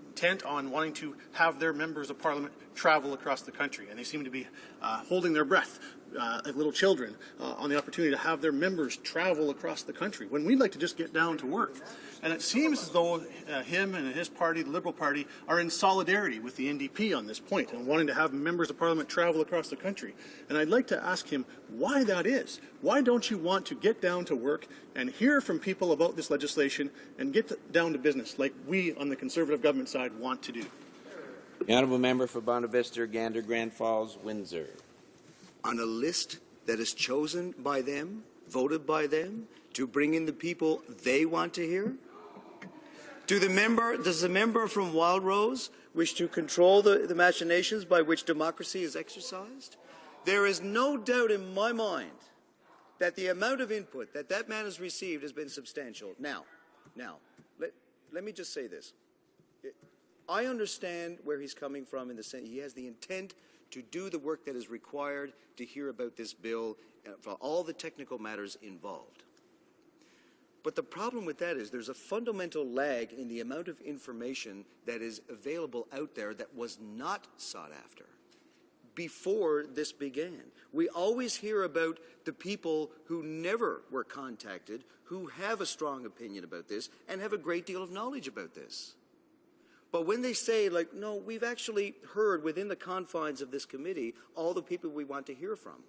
intent on wanting to have their members of Parliament travel across the country, and they seem to be holding their breath like little children on the opportunity to have their members travel across the country, when we'd like to just get down to work. And it seems as though him and his party, the Liberal Party, are in solidarity with the NDP on this point and wanting to have members of Parliament travel across the country. And I'd like to ask him why that is. Why don't you want to get down to work and hear from people about this legislation and get down to business like we on the Conservative government side want to do? The honourable member for Bonavista, Gander, Grand Falls, Windsor. On a list that is chosen by them, voted by them, to bring in the people they want to hear? Does the member from Wild Rose wish to control the machinations by which democracy is exercised? There is no doubt in my mind that the amount of input that man has received has been substantial. Now, let me just say this. I understand where he's coming from in the sense he has the intent to do the work that is required to hear about this bill for all the technical matters involved. But the problem with that is there's a fundamental lag in the amount of information that is available out there that was not sought after before this began. We always hear about the people who never were contacted, who have a strong opinion about this and have a great deal of knowledge about this. But when they say, like, no, we've actually heard within the confines of this committee all the people we want to hear from.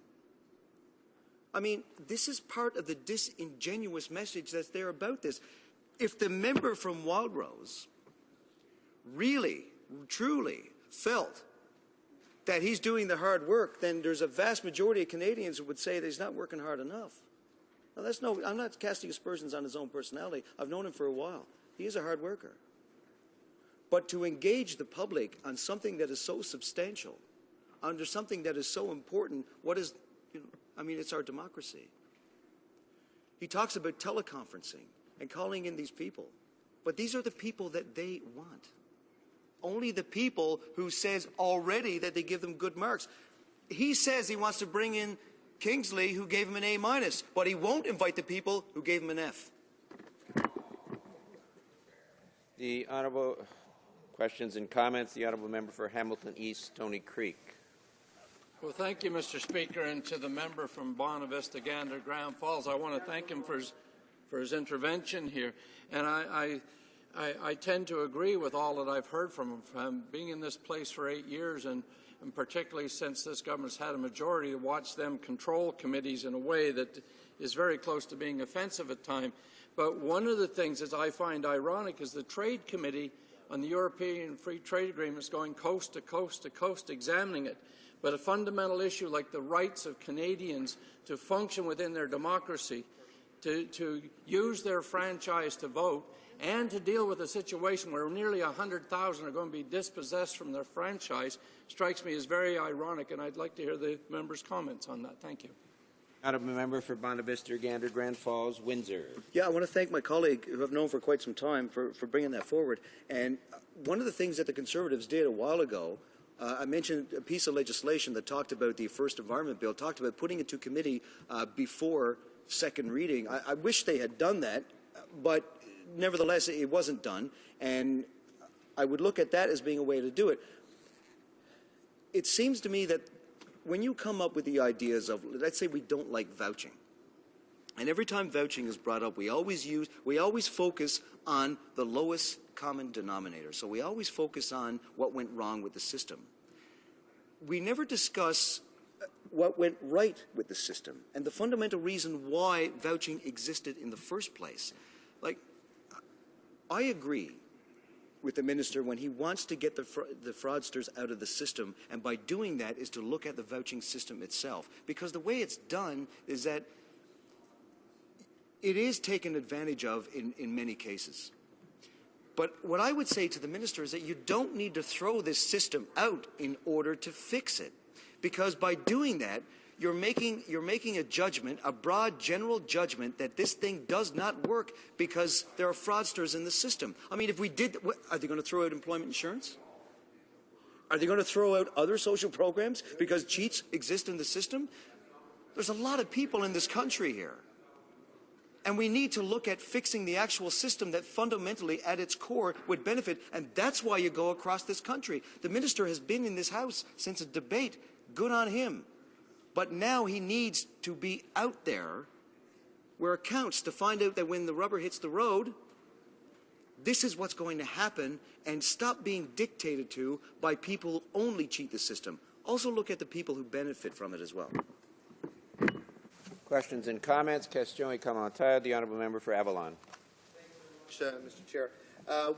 I mean, this is part of the disingenuous message that's there about this. If the member from Wild Rose really, truly felt that he's doing the hard work, then there's a vast majority of Canadians who would say that he's not working hard enough. Now, I'm not casting aspersions on his own personality. I've known him for a while. He is a hard worker. But to engage the public on something that is so substantial, under something that is so important, it's our democracy. He talks about teleconferencing and calling in these people. But these are the people that they want. Only the people who says already that they give them good marks. He says he wants to bring in Kingsley, who gave him an A-, but he won't invite the people who gave him an F. The honourable questions and comments. The honourable member for Hamilton East, Stony Creek. Well, thank you, Mr. Speaker, and to the member from Bonavista, Gander, Grand Falls. I want to thank him for his intervention here. And I I tend to agree with all that I've heard from being in this place for 8 years, and particularly since this government's had a majority, to watch them control committees in a way that is very close to being offensive at times. But one of the things that I find ironic is the Trade Committee on the European Free Trade Agreement is going coast to coast to coast examining it. But a fundamental issue like the rights of Canadians to function within their democracy, to use their franchise to vote, and to deal with a situation where nearly 100,000 are going to be dispossessed from their franchise strikes me as very ironic, and I'd like to hear the members' comments on that. Thank you. Honourable Member for Bonavista, Gander, Grand Falls, Windsor. Yeah, I want to thank my colleague, who I've known for quite some time, for bringing that forward. And one of the things that the Conservatives did a while ago, I mentioned a piece of legislation that talked about the first Environment Bill, talked about putting it to committee before second reading. I wish they had done that, but nevertheless, it wasn't done, and I would look at that as being a way to do it. It seems to me that when you come up with the ideas of, let's say we don't like vouching, and every time vouching is brought up, we always focus on the lowest common denominator. So we always focus on what went wrong with the system. We never discuss what went right with the system and the fundamental reason why vouching existed in the first place. Like, I agree with the minister when he wants to get the fraudsters out of the system, and by doing that is to look at the vouching system itself. Because the way it's done is that it is taken advantage of in many cases. But what I would say to the minister is that you don't need to throw this system out in order to fix it. Because by doing that, you're making a judgment, a broad general judgment, that this thing does not work because there are fraudsters in the system. I mean, if we did, are they going to throw out employment insurance? Are they going to throw out other social programs because cheats exist in the system? There's a lot of people in this country here. And we need to look at fixing the actual system that fundamentally, at its core, would benefit. And that's why you go across this country. The minister has been in this House since a debate. Good on him. But now he needs to be out there where it counts to find out that when the rubber hits the road, this is what's going to happen, and stop being dictated to by people who only cheat the system. Also look at the people who benefit from it as well. Questions and comments? Question et commentaire. The Honourable Member for Avalon. Mr. Chair.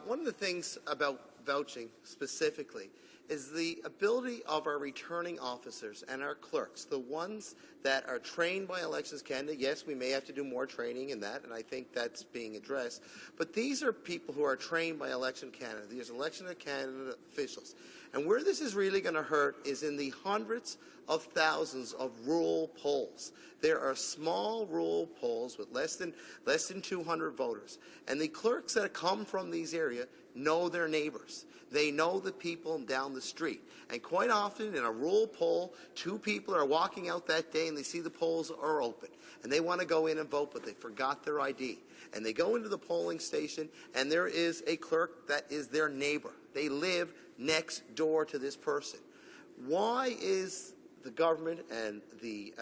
One of the things about vouching specifically is the ability of our returning officers and our clerks, the ones that are trained by Elections Canada. Yes, we may have to do more training in that, and I think that's being addressed. But these are people who are trained by Election Canada. These are Election Canada officials. And where this is really going to hurt is in the hundreds of thousands of rural polls. There are small rural polls with less than 200 voters. And the clerks that come from these areas know their neighbors. They know the people down the street. And quite often in a rural poll, two people are walking out that day and they see the polls are open. And they want to go in and vote, but they forgot their ID. And they go into the polling station and there is a clerk that is their neighbor. They live next door to this person. Why is the government and the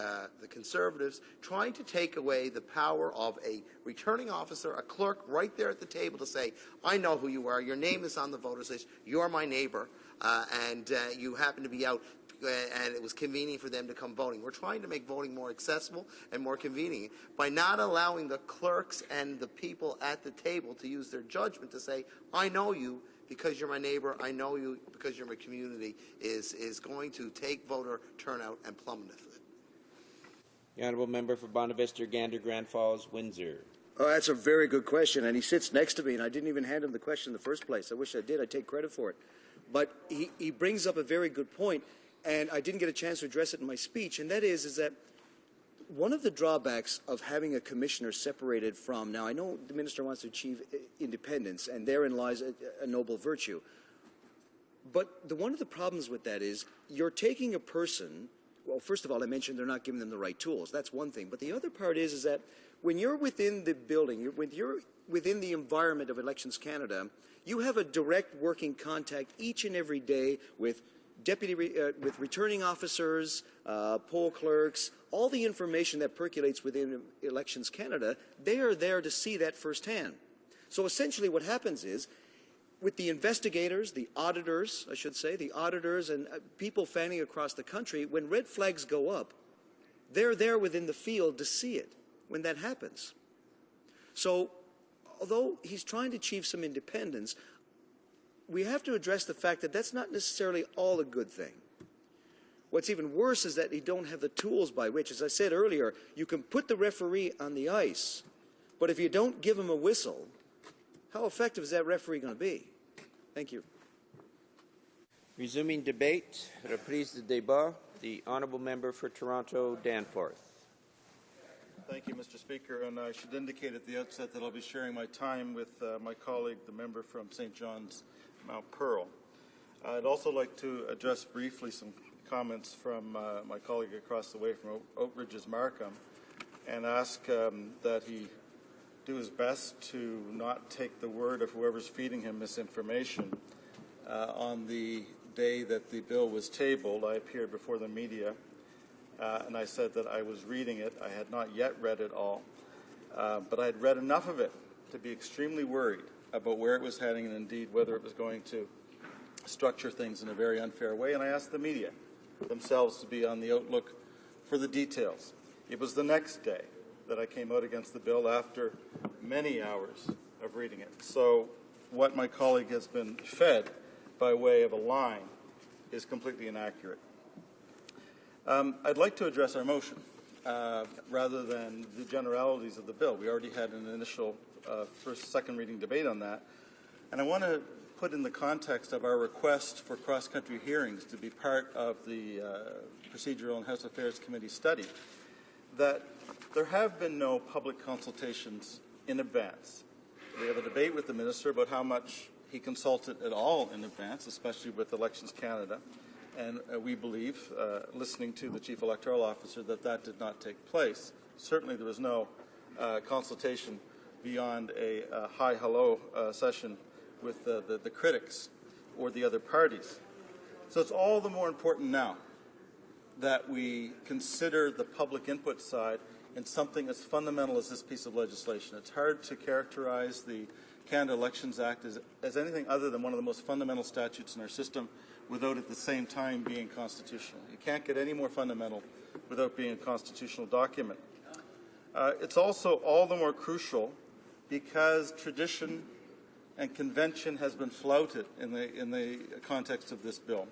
Conservatives trying to take away the power of a returning officer, a clerk right there at the table to say, I know who you are, your name is on the voters list, you're my neighbor, and you happen to be out, and it was convenient for them to come voting. We're trying to make voting more accessible and more convenient by not allowing the clerks and the people at the table to use their judgment to say, I know you, because you're my neighbor, I know you because you're my community, is going to take voter turnout and plummet it. The Honourable Member for Bonavista, Gander, Grand Falls, Windsor. Oh, that's a very good question, and he sits next to me, and I didn't even hand him the question in the first place. I wish I did. I'd take credit for it. But he brings up a very good point, and I didn't get a chance to address it in my speech, and that is that one of the drawbacks of having a commissioner separated from, now I know the minister wants to achieve independence, and therein lies a noble virtue, but one of the problems with that is you're taking a person, well, first of all, I mentioned they're not giving them the right tools. That's one thing. But the other part is that when you're within the building, when you're within the environment of Elections Canada, you have a direct working contact each and every day with with returning officers, poll clerks, all the information that percolates within Elections Canada. They are there to see that firsthand. So essentially what happens is, with the investigators, the auditors, I should say, the auditors and people fanning across the country, when red flags go up, they're there within the field to see it when that happens. So although he's trying to achieve some independence, we have to address the fact that that's not necessarily all a good thing. What's even worse is that you don't have the tools by which, as I said earlier, you can put the referee on the ice, but if you don't give him a whistle, how effective is that referee going to be? Thank you. Resuming debate, reprise de débat, the honourable member for Toronto Danforth. Thank you, Mr. Speaker, and I should indicate at the outset that I'll be sharing my time with my colleague, the member from St. John's, Mount Pearl. I'd also like to address briefly some comments from my colleague across the way from Oak Ridges Markham and ask that he do his best to not take the word of whoever's feeding him misinformation. On the day that the bill was tabled, I appeared before the media and I said that I was reading it. I had not yet read it all, but I had read enough of it to be extremely worried about where it was heading and indeed whether it was going to structure things in a very unfair way, and I asked the media themselves to be on the outlook for the details. It was the next day that I came out against the bill after many hours of reading it. So what my colleague has been fed by way of a line is completely inaccurate. I'd like to address our motion rather than the generalities of the bill. We already had an initial second reading debate on that. And I want to put in the context of our request for cross-country hearings to be part of the Procedural and House Affairs Committee study, that there have been no public consultations in advance. We have a debate with the Minister about how much he consulted at all in advance, especially with Elections Canada, and we believe, listening to the Chief Electoral Officer, that that did not take place. Certainly there was no consultation beyond a hi-hello session with the critics or the other parties. So it's all the more important now that we consider the public input side in something as fundamental as this piece of legislation. It's hard to characterize the Canada Elections Act as anything other than one of the most fundamental statutes in our system without at the same time being constitutional. You can't get any more fundamental without being a constitutional document. It's also all the more crucial because tradition and convention has been flouted in the context of this bill.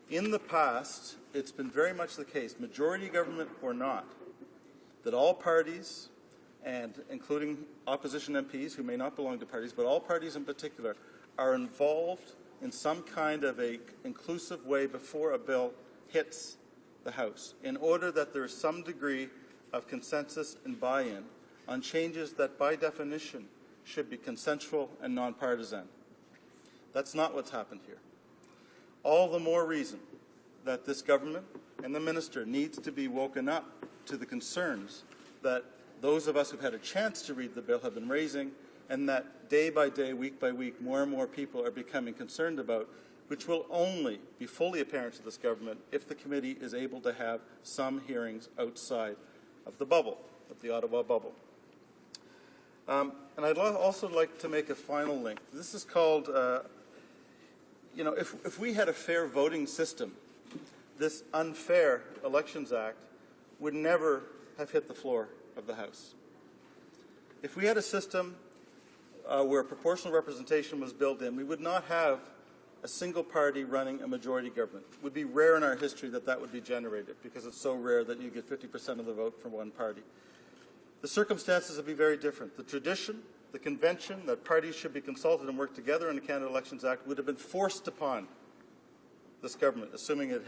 In the past, it's been very much the case, majority government or not, that all parties, and including opposition MPs who may not belong to parties, but all parties in particular, are involved in some kind of a inclusive way before a bill hits the House, in order that there is some degree of consensus and buy-in on changes that by definition should be consensual and nonpartisan. That's not what's happened here. All the more reason that this government and the minister needs to be woken up to the concerns that those of us who've had a chance to read the bill have been raising, and that day by day, week by week, more and more people are becoming concerned about, which will only be fully apparent to this government if the committee is able to have some hearings outside of the bubble, of the Ottawa bubble. And I'd also like to make a final link. This is called, if we had a fair voting system, this unfair Elections Act would never have hit the floor of the House. If we had a system where proportional representation was built in, we would not have a single party running a majority government. It would be rare in our history that that would be generated because it's so rare that you get 50% of the vote from one party. The circumstances would be very different. The tradition, the convention that parties should be consulted and work together in the Canada Elections Act would have been forced upon this government, assuming it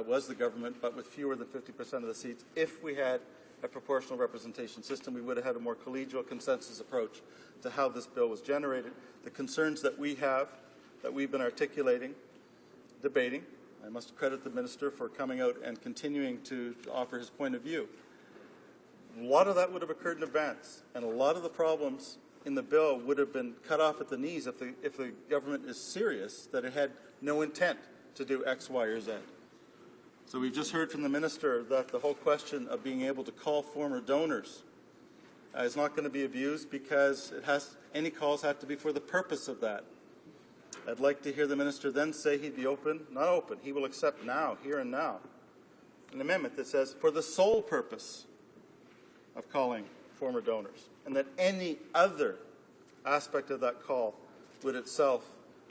was the government, but with fewer than 50% of the seats. If we had a proportional representation system, we would have had a more collegial consensus approach to how this bill was generated. The concerns that we have, that we've been articulating, debating, I must credit the minister for coming out and continuing to offer his point of view. A lot of that would have occurred in advance, and a lot of the problems in the bill would have been cut off at the knees if the government is serious that it had no intent to do X, Y, or Z. So we've just heard from the minister that the whole question of being able to call former donors is not going to be abused because any calls have to be for the purpose of that. I'd like to hear the minister then say he'd be not open, he will accept now, here and now, an amendment that says for the sole purpose of calling former donors, and that any other aspect of that call would itself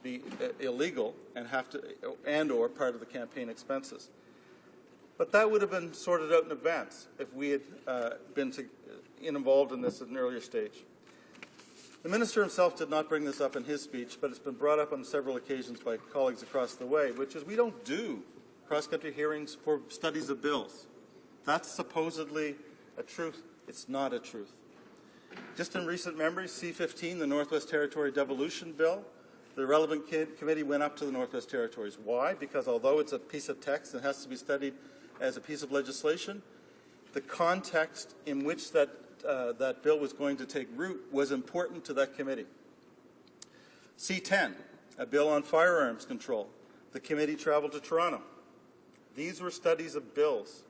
be illegal and or part of the campaign expenses. But that would have been sorted out in advance if we had been involved in this at an earlier stage. The minister himself did not bring this up in his speech, but it's been brought up on several occasions by colleagues across the way, which is we don't do cross-country hearings for studies of bills. That's supposedly a truth. It's not a truth. Just in recent memory, C-15, the Northwest Territory Devolution Bill, the relevant committee went up to the Northwest Territories. Why? Because although it's a piece of text and has to be studied as a piece of legislation, the context in which that bill was going to take root was important to that committee. C-10, a bill on firearms control. The committee traveled to Toronto. These were studies of bills.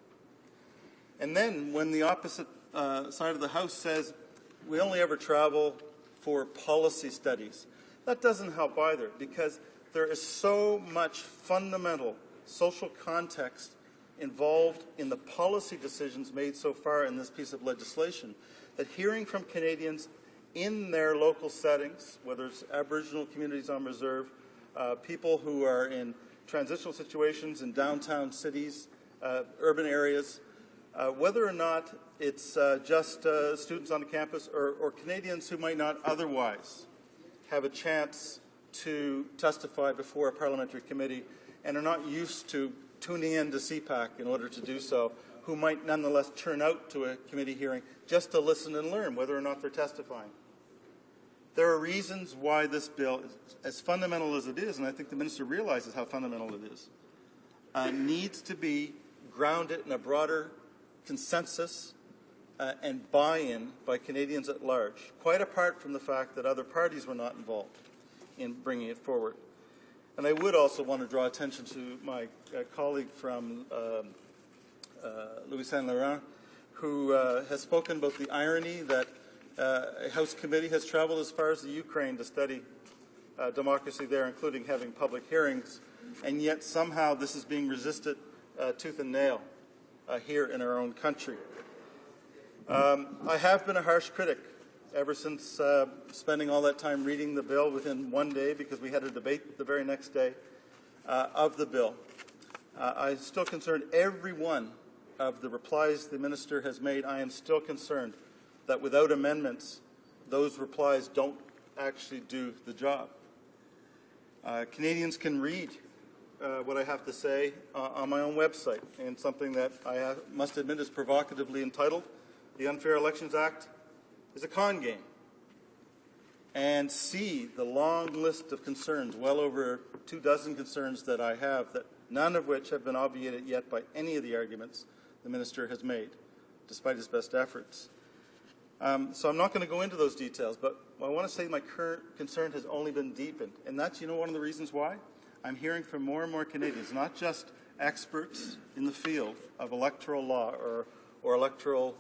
And then when the opposite side of the House says we only ever travel for policy studies, that doesn't help either, because there is so much fundamental social context involved in the policy decisions made so far in this piece of legislation that hearing from Canadians in their local settings, whether it's Aboriginal communities on reserve, people who are in transitional situations in downtown cities, urban areas, whether or not it's just students on the campus or Canadians who might not otherwise have a chance to testify before a parliamentary committee and are not used to tuning in to CPAC in order to do so, who might nonetheless turn out to a committee hearing just to listen and learn whether or not they're testifying. There are reasons why this bill, as fundamental as it is, and I think the minister realizes how fundamental it is, needs to be grounded in a broader consensus and buy-in by Canadians at large, quite apart from the fact that other parties were not involved in bringing it forward. And I would also want to draw attention to my colleague from Louis Saint Laurent, who has spoken about the irony that a House committee has traveled as far as the Ukraine to study democracy there, including having public hearings, and yet somehow this is being resisted tooth and nail here in our own country. I have been a harsh critic ever since spending all that time reading the bill within one day, because we had a debate the very next day of the bill. I'm still concerned every one of the replies the minister has made. I am still concerned that without amendments, those replies don't actually do the job. Canadians can read what I have to say on my own website, and something that I must admit is provocatively entitled, "The Unfair Elections Act is a con game," and see the long list of concerns, well over 24 concerns that I have, that none of which have been obviated yet by any of the arguments the minister has made, despite his best efforts. So I'm not going to go into those details, but I want to say my current concern has only been deepened, and that's, one of the reasons why. I'm hearing from more and more Canadians, not just experts in the field of electoral law or electoral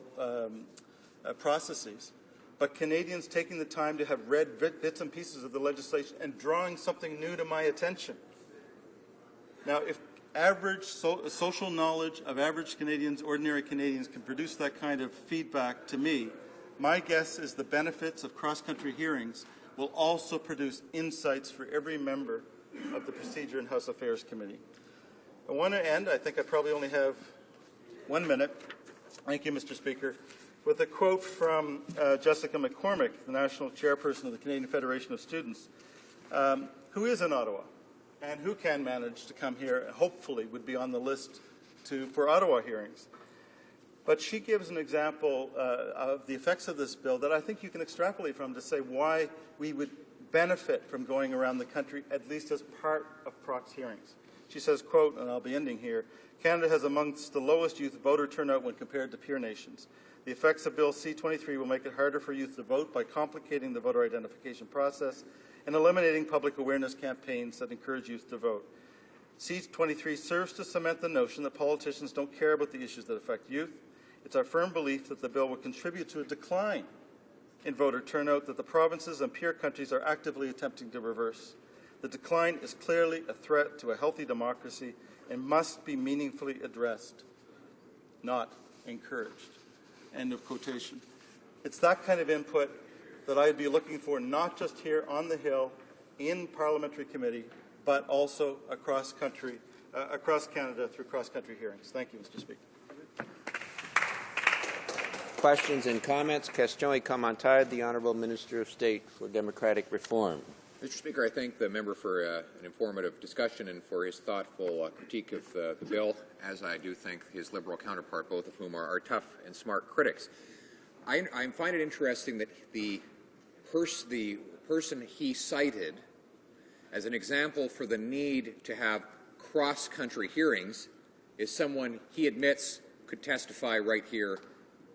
processes, but Canadians taking the time to have read bits and pieces of the legislation and drawing something new to my attention. Now, if average social knowledge of average Canadians, ordinary Canadians, can produce that kind of feedback to me, my guess is the benefits of cross-country hearings will also produce insights for every member of the Procedure and House Affairs Committee. I want to end, I think I probably only have 1 minute, thank you, Mr. Speaker, with a quote from Jessica McCormick, the National Chairperson of the Canadian Federation of Students, who is in Ottawa and who can manage to come here and hopefully would be on the list for Ottawa hearings. But she gives an example of the effects of this bill that I think you can extrapolate from to say why we would benefit from going around the country, at least as part of Proc's hearings. She says, quote, and I'll be ending here, "Canada has amongst the lowest youth voter turnout when compared to peer nations. The effects of Bill C-23 will make it harder for youth to vote by complicating the voter identification process and eliminating public awareness campaigns that encourage youth to vote. C-23 serves to cement the notion that politicians don't care about the issues that affect youth. It's our firm belief that the bill will contribute to a decline in voter turnout that the provinces and peer countries are actively attempting to reverse. The decline is clearly a threat to a healthy democracy and must be meaningfully addressed, not encouraged." End of quotation. It's that kind of input that I'd be looking for, not just here on the Hill in parliamentary committee, but also across country, across Canada through cross-country hearings. Thank you, Mr. Speaker. Questions and comments? Question et commentaire. The Honourable Minister of State for Democratic Reform. Mr. Speaker, I thank the member for an informative discussion and for his thoughtful critique of the bill, as I do thank his Liberal counterpart, both of whom are tough and smart critics. I find it interesting that the person he cited as an example for the need to have cross-country hearings is someone he admits could testify right here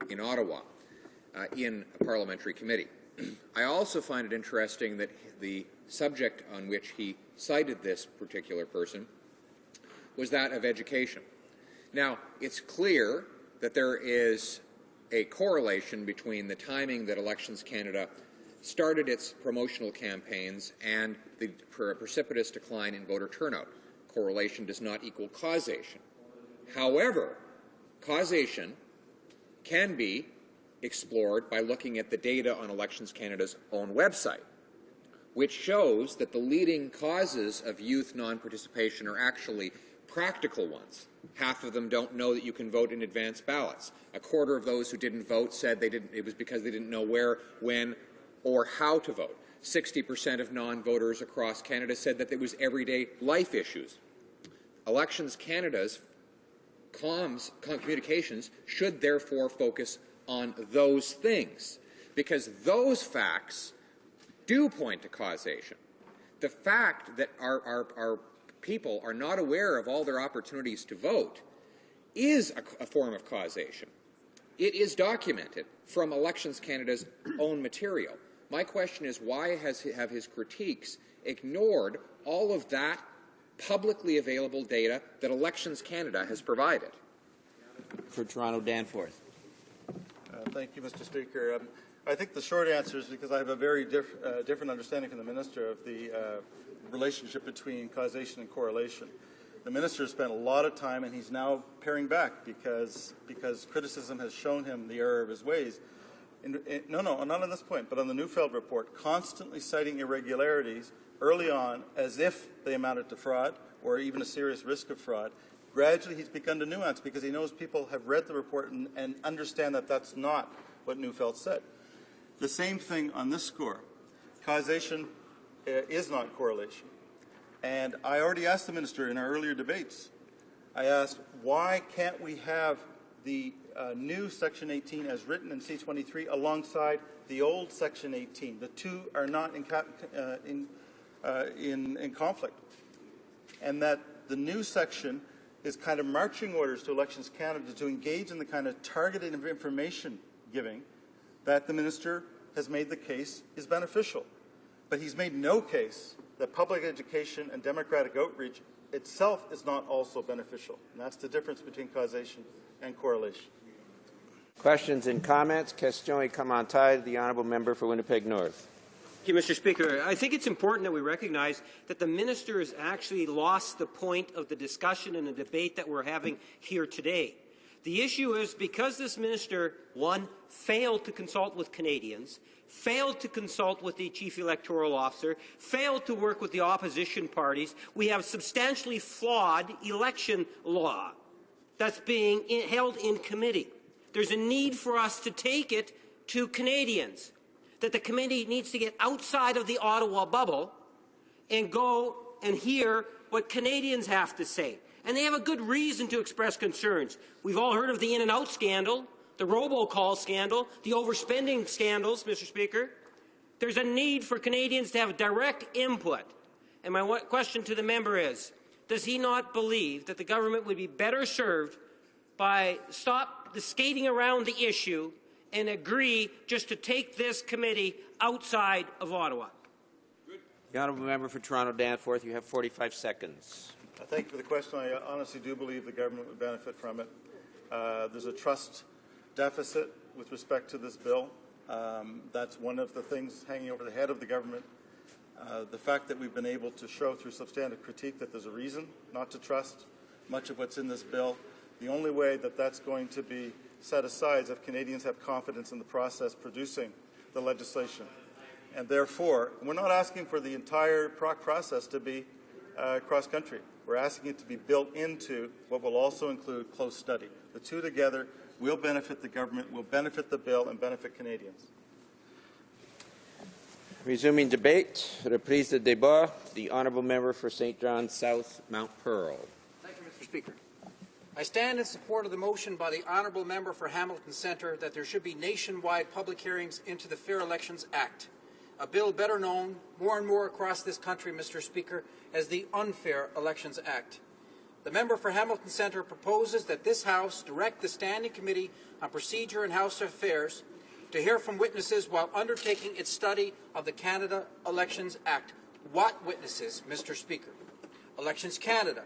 in Ottawa in a parliamentary committee. I also find it interesting that the subject on which he cited this particular person was that of education. Now, it's clear that there is a correlation between the timing that Elections Canada started its promotional campaigns and the precipitous decline in voter turnout. Correlation does not equal causation. However, causation can be explored by looking at the data on Elections Canada's own website, which shows that the leading causes of youth non-participation are actually practical ones. Half of them don't know that you can vote in advance ballots. A quarter of those who didn't vote said it was because they didn't know where, when, or how to vote. 60% of non-voters across Canada said that it was everyday life issues. Elections Canada's communications should therefore focus on those things, because those facts do point to causation. The fact that our people are not aware of all their opportunities to vote is a form of causation. It is documented from Elections Canada's own material. My question is, why have his critiques ignored all of that publicly available data that Elections Canada has provided? For Toronto, Danforth. Thank you, Mr. Speaker. I think the short answer is because I have a very different understanding from the Minister of the relationship between causation and correlation. The Minister has spent a lot of time, and he's now paring back because criticism has shown him the error of his ways. No, not on this point, but on the Neufeld report, constantly citing irregularities early on as if they amounted to fraud or even a serious risk of fraud. Gradually, he's begun to nuance because he knows people have read the report and understand that that's not what Neufeld said. The same thing on this score. Causation is not correlation. And I already asked the Minister in our earlier debates, I asked, why can't we have the new Section 18 as written in C-23 alongside the old Section 18? The two are not in conflict. And that the new section is kind of marching orders to Elections Canada to engage in the kind of targeted information giving that the Minister has made the case is beneficial. But he's made no case that public education and democratic outreach itself is not also beneficial. And that's the difference between causation and correlation. Questions and comments? Question et commentaire. The Honourable Member for Winnipeg North. Thank you, Mr. Speaker. I think it's important that we recognize that the Minister has actually lost the point of the discussion and the debate that we're having here today. The issue is because this Minister, one, failed to consult with Canadians, failed to consult with the Chief Electoral Officer, failed to work with the opposition parties, we have substantially flawed election law that's being held in committee. There's a need for us to take it to Canadians, that the committee needs to get outside of the Ottawa bubble and go and hear what Canadians have to say. And they have a good reason to express concerns. We've all heard of the In-N-Out scandal, the robocall scandal, the overspending scandals, Mr. Speaker. There's a need for Canadians to have direct input. And my question to the member is, does he not believe that the government would be better served by stop the skating around the issue and agree just to take this committee outside of Ottawa? The Honourable Member for Toronto Danforth, you have 45 seconds. Thank you for the question. I honestly do believe the government would benefit from it. There's a trust deficit with respect to this bill. That's one of the things hanging over the head of the government. The fact that we've been able to show through substantive critique that there's a reason not to trust much of what's in this bill. The only way that that's going to be set aside is if Canadians have confidence in the process producing the legislation. And therefore, we're not asking for the entire process to be cross-country. We're asking it to be built into what will also include close study. The two together will benefit the government, will benefit the bill, and benefit Canadians. Resuming debate, reprise de débat, the honourable member for St. John's South, Mount Pearl. Thank you, Mr. Speaker. I stand in support of the motion by the honourable member for Hamilton Centre that there should be nationwide public hearings into the Fair Elections Act, a bill better known more and more across this country, Mr. Speaker, as the Unfair Elections Act. The member for Hamilton Centre proposes that this House direct the Standing Committee on Procedure and House Affairs to hear from witnesses while undertaking its study of the Canada Elections Act. What witnesses, Mr. Speaker? Elections Canada,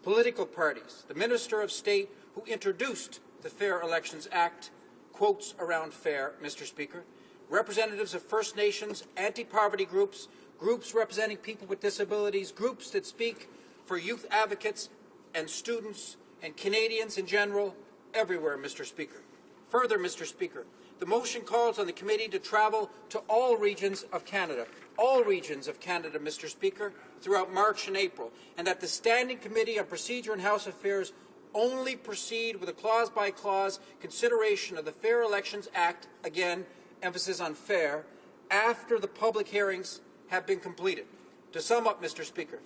political parties, the Minister of State who introduced the Fair Elections Act, quotes around fair, Mr. Speaker, representatives of First Nations, anti-poverty groups, groups representing people with disabilities, groups that speak for youth advocates and students and Canadians in general, everywhere, Mr. Speaker. Further, Mr. Speaker, the motion calls on the committee to travel to all regions of Canada, Mr. Speaker, throughout March and April, and that the Standing Committee on Procedure and House Affairs only proceed with a clause-by-clause consideration of the Fair Elections Act, again, emphasis on fair, after the public hearings have been completed. To sum up, Mr. Speaker,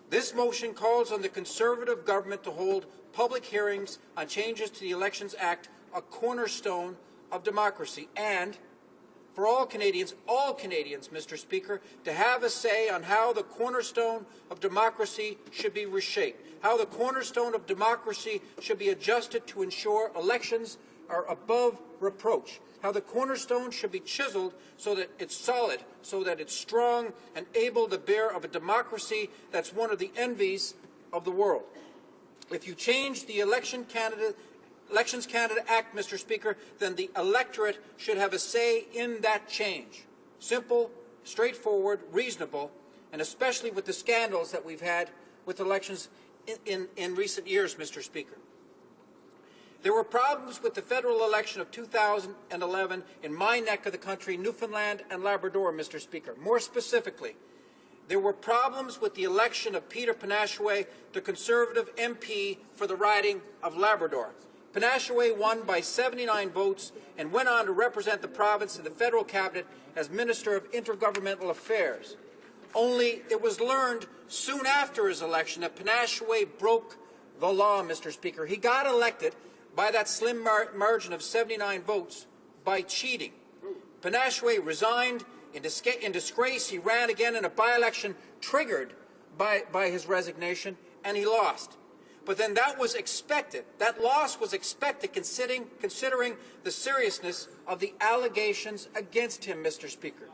this motion calls on the Conservative government to hold public hearings on changes to the Elections Act, a cornerstone of democracy, and for all Canadians, Mr. Speaker, to have a say on how the cornerstone of democracy should be reshaped, how the cornerstone of democracy should be adjusted to ensure elections are above reproach, how the cornerstone should be chiseled so that it's solid, so that it's strong and able to bear of a democracy that's one of the envies of the world. If you change the Elections Canada Act, Mr. Speaker, then the electorate should have a say in that change. Simple, straightforward, reasonable, and especially with the scandals that we've had with elections in recent years, Mr. Speaker. There were problems with the federal election of 2011 in my neck of the country, Newfoundland and Labrador, Mr. Speaker. More specifically, there were problems with the election of Peter Panashaway to Conservative MP for the riding of Labrador. Panashaway won by 79 votes and went on to represent the province in the federal cabinet as Minister of Intergovernmental Affairs. Only it was learned soon after his election that Panashaway broke the law, Mr. Speaker. He got elected by that slim margin of 79 votes by cheating. Panashaway resigned. In disgrace, he ran again in a by-election triggered by his resignation, and he lost. But then that was expected. That loss was expected considering the seriousness of the allegations against him, Mr. Speaker.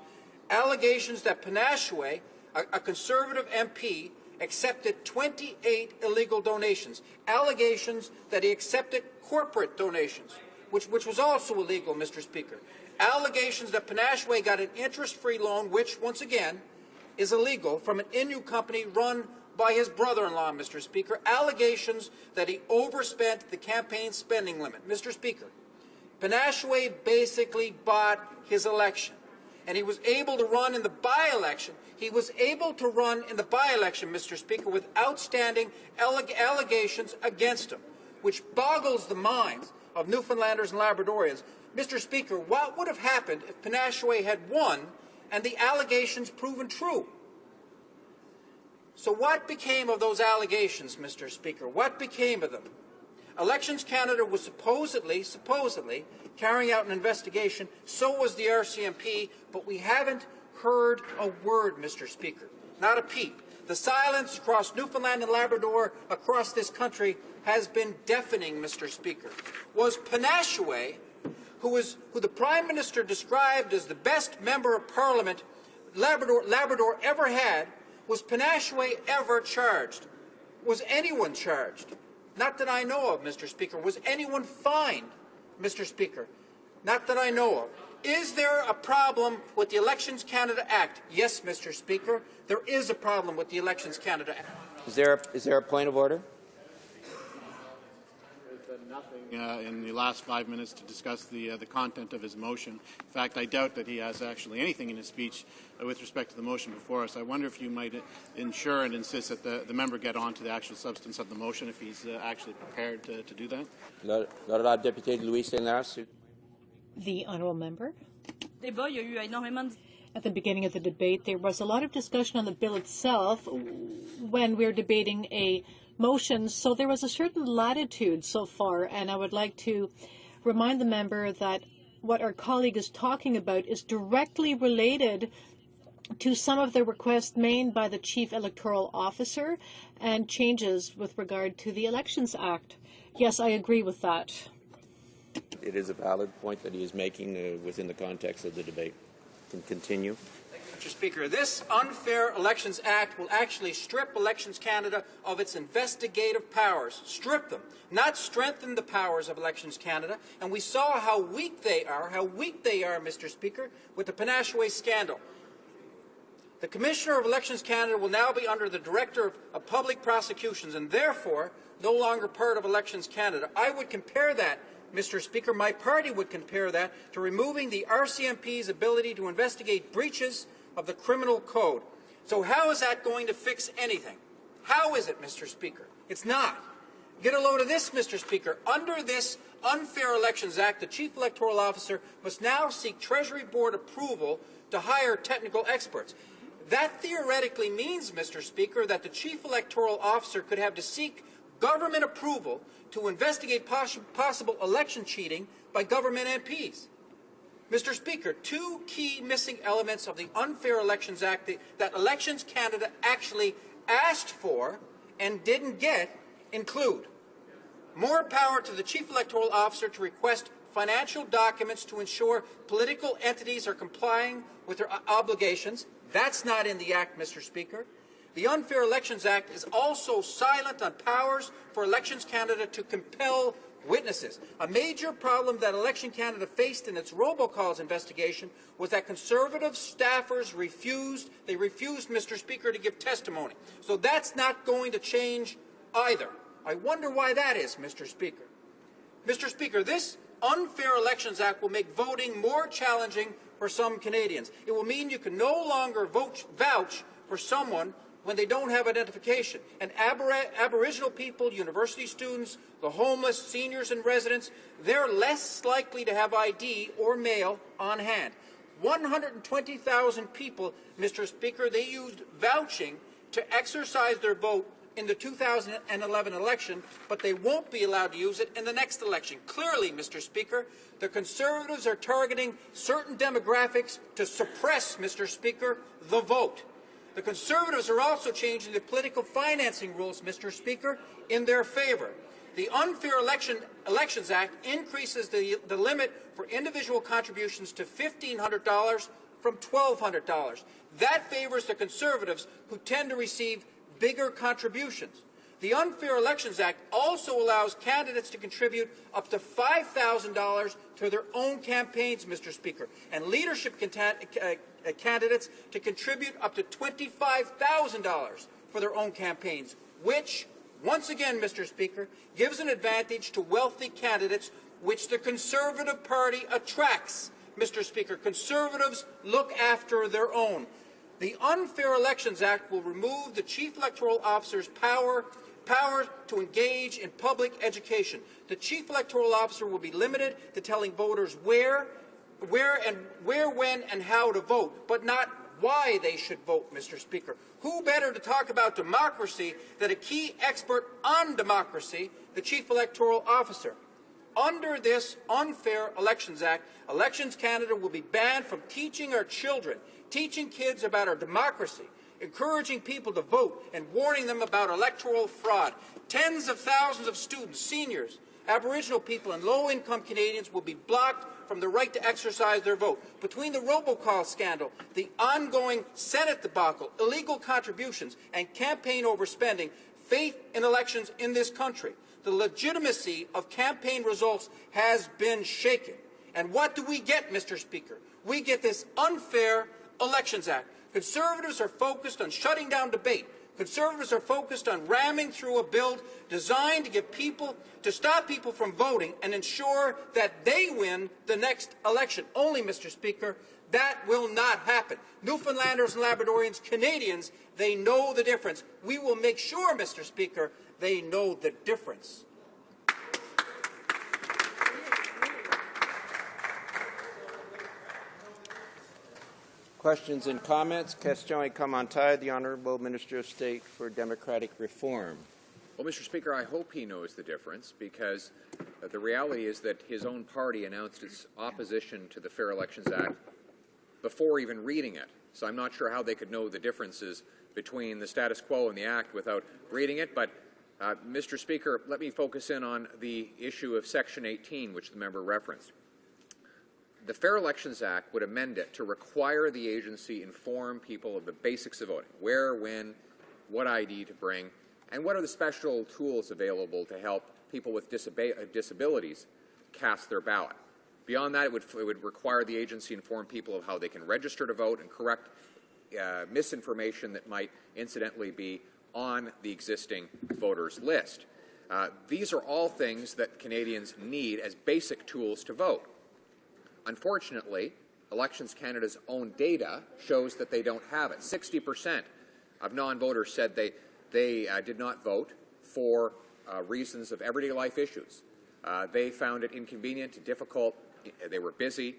Allegations that Panashaway, a Conservative MP, accepted 28 illegal donations. Allegations that he accepted corporate donations, which was also illegal, Mr. Speaker. Allegations that Panashaway got an interest-free loan, which, once again, is illegal, from an Innu company run by his brother-in-law, Mr. Speaker. Allegations that he overspent the campaign spending limit. Mr. Speaker, Panashaway basically bought his election, and he was able to run in the by-election. He was able to run in the by-election, Mr. Speaker, with outstanding allegations against him, which boggles the minds of Newfoundlanders and Labradorians. Mr. Speaker, what would have happened if Panashaway had won and the allegations proven true? So what became of those allegations, Mr. Speaker? What became of them? Elections Canada was supposedly carrying out an investigation. So was the RCMP, but we haven't heard a word, Mr. Speaker. Not a peep. The silence across Newfoundland and Labrador, across this country, has been deafening, Mr. Speaker. Was Panashaway, who the Prime Minister described as the best member of Parliament Labrador ever had, was Panashaway ever charged? Was anyone charged? Not that I know of, Mr. Speaker. Was anyone fined, Mr. Speaker? Not that I know of. Is there a problem with the Elections Canada Act? Yes, Mr. Speaker, there is a problem with the Elections Canada Act. Is there a point of order? There's been nothing in the last 5 minutes to discuss the content of his motion. In fact, I doubt that he has actually anything in his speech with respect to the motion before us. I wonder if you might ensure and insist that the member get on to the actual substance of the motion if he's actually prepared to do that. L'honorable député Louis Saint-Hilaire. The honourable member. At the beginning of the debate, there was a lot of discussion on the bill itself when we were debating a motion, so there was a certain latitude so far, and I would like to remind the member that what our colleague is talking about is directly related to some of the requests made by the Chief Electoral Officer and changes with regard to the Elections Act. Yes, I agree with that. It is a valid point that he is making within the context of the debate. Can continue. Thank you, Mr. Speaker. This Unfair Elections Act will actually strip Elections Canada of its investigative powers. Strip them, not strengthen the powers of Elections Canada. And we saw how weak they are, Mr. Speaker, with the Panache scandal. The Commissioner of Elections Canada will now be under the Director of Public Prosecutions and therefore no longer part of Elections Canada. I would compare that, Mr. Speaker, my party would compare that to removing the RCMP's ability to investigate breaches of the criminal code. So how is that going to fix anything? How is it, Mr. Speaker? It's not. Get a load of this, Mr. Speaker. Under this Unfair Elections Act, the Chief Electoral Officer must now seek Treasury Board approval to hire technical experts. That theoretically means, Mr. Speaker, that the Chief Electoral Officer could have to seek government approval to investigate possible election cheating by government MPs. Mr. Speaker, two key missing elements of the Unfair Elections Act that Elections Canada actually asked for and didn't get include more power to the Chief Electoral Officer to request financial documents to ensure political entities are complying with their obligations. That's not in the Act, Mr. Speaker. The Unfair Elections Act is also silent on powers for Elections Canada to compel witnesses. A major problem that Election Canada faced in its robocalls investigation was that Conservative staffers refused, Mr. Speaker, to give testimony. So that's not going to change either. I wonder why that is, Mr. Speaker. Mr. Speaker, this Unfair Elections Act will make voting more challenging for some Canadians. It will mean you can no longer vouch for someone when they don't have identification. And Aboriginal people, university students, the homeless, seniors and residents, they're less likely to have ID or mail on hand. 120,000 people, Mr. Speaker, they used vouching to exercise their vote in the 2011 election, but they won't be allowed to use it in the next election. Clearly, Mr. Speaker, the Conservatives are targeting certain demographics to suppress, Mr. Speaker, the vote. The Conservatives are also changing the political financing rules, Mr. Speaker, in their favour. The Unfair Elections Act increases the limit for individual contributions to $1,500 from $1,200. That favours the Conservatives, who tend to receive bigger contributions. The Unfair Elections Act also allows candidates to contribute up to $5,000 to their own campaigns, Mr. Speaker, and leadership candidates to contribute up to $25,000 for their own campaigns, which, once again, Mr. Speaker, gives an advantage to wealthy candidates, which the Conservative Party attracts. Mr. Speaker, Conservatives look after their own. The Unfair Elections Act will remove the Chief Electoral Officer's power to engage in public education. The Chief Electoral Officer will be limited to telling voters where, when, and how to vote, but not why they should vote, Mr. Speaker. Who better to talk about democracy than a key expert on democracy, the Chief Electoral Officer? Under this Unfair Elections Act, Elections Canada will be banned from teaching our children, teaching kids about our democracy, encouraging people to vote, and warning them about electoral fraud. Tens of thousands of students, seniors, Aboriginal people, and low-income Canadians will be blocked from the right to exercise their vote. Between the robocall scandal, the ongoing Senate debacle, illegal contributions, and campaign overspending, faith in elections in this country, the legitimacy of campaign results has been shaken. And what do we get, Mr. Speaker? We get this unfair Elections Act. Conservatives are focused on shutting down debate. Conservatives are focused on ramming through a bill designed to stop people from voting and ensure that they win the next election. Only, Mr. Speaker, that will not happen. Newfoundlanders and Labradorians, Canadians, they know the difference. We will make sure, Mr. Speaker, they know the difference. Questions and comments? Question et commentaire. The Honourable Minister of State for Democratic Reform. Well, Mr. Speaker, I hope he knows the difference, because the reality is that his own party announced its opposition to the Fair Elections Act before even reading it. So I'm not sure how they could know the differences between the status quo and the Act without reading it. But, Mr. Speaker, let me focus in on the issue of Section 18, which the member referenced. The Fair Elections Act would amend it to require the agency inform people of the basics of voting: where, when, what ID to bring, and what are the special tools available to help people with disabilities cast their ballot. Beyond that, it would require the agency inform people of how they can register to vote and correct misinformation that might incidentally be on the existing voters list. These are all things that Canadians need as basic tools to vote. Unfortunately, Elections Canada's own data shows that they don't have it. 60% of non-voters said they did not vote for reasons of everyday life issues. They found it inconvenient and difficult. They were busy.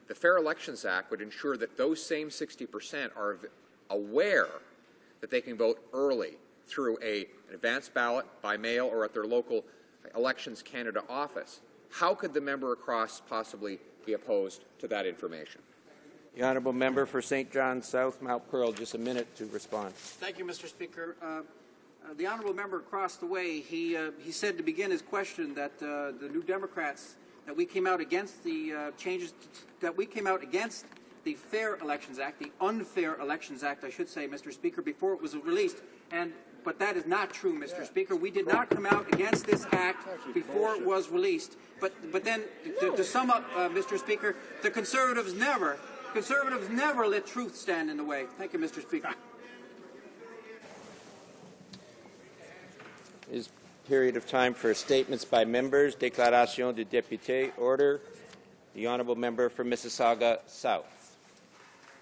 The Fair Elections Act would ensure that those same 60% are aware that they can vote early through an advance ballot, by mail, or at their local Elections Canada office. How could the member across possibly be opposed to that information? The Honourable Member for St. John South, Mount Pearl, just a minute to respond. Thank you, Mr. Speaker. The honourable member across the way, he said to begin his question that the New Democrats, that we came out against the changes, that we came out against the Fair Elections Act, the Unfair Elections Act, I should say, Mr. Speaker, before it was released. But that is not true, Mr. Speaker. We did not come out against this act before it was released. But then, to sum up, Mr. Speaker, the Conservatives never let truth stand in the way. Thank you, Mr. Speaker. Is period of time for statements by members. Déclaration de député. Order. The Honourable Member for Mississauga South.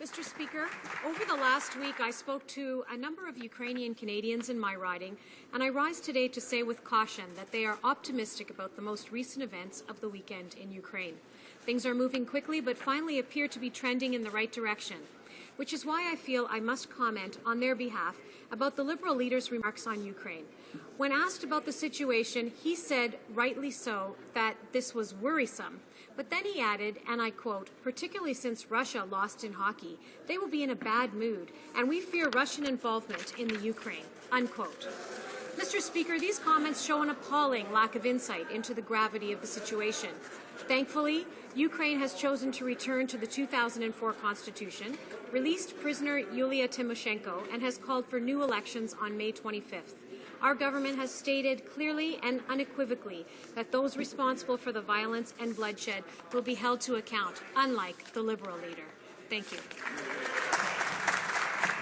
Mr. Speaker, over the last week I spoke to a number of Ukrainian Canadians in my riding, and I rise today to say with caution that they are optimistic about the most recent events of the weekend in Ukraine. Things are moving quickly but finally appear to be trending in the right direction, which is why I feel I must comment on their behalf about the Liberal leader's remarks on Ukraine. When asked about the situation, he said, rightly so, that this was worrisome. But then he added, and I quote, "Particularly since Russia lost in HoC, they will be in a bad mood, and we fear Russian involvement in the Ukraine," unquote. Mr. Speaker, these comments show an appalling lack of insight into the gravity of the situation. Thankfully, Ukraine has chosen to return to the 2004 Constitution, released prisoner Yulia Tymoshenko, and has called for new elections on May 25th. Our government has stated clearly and unequivocally that those responsible for the violence and bloodshed will be held to account, unlike the Liberal leader. Thank you.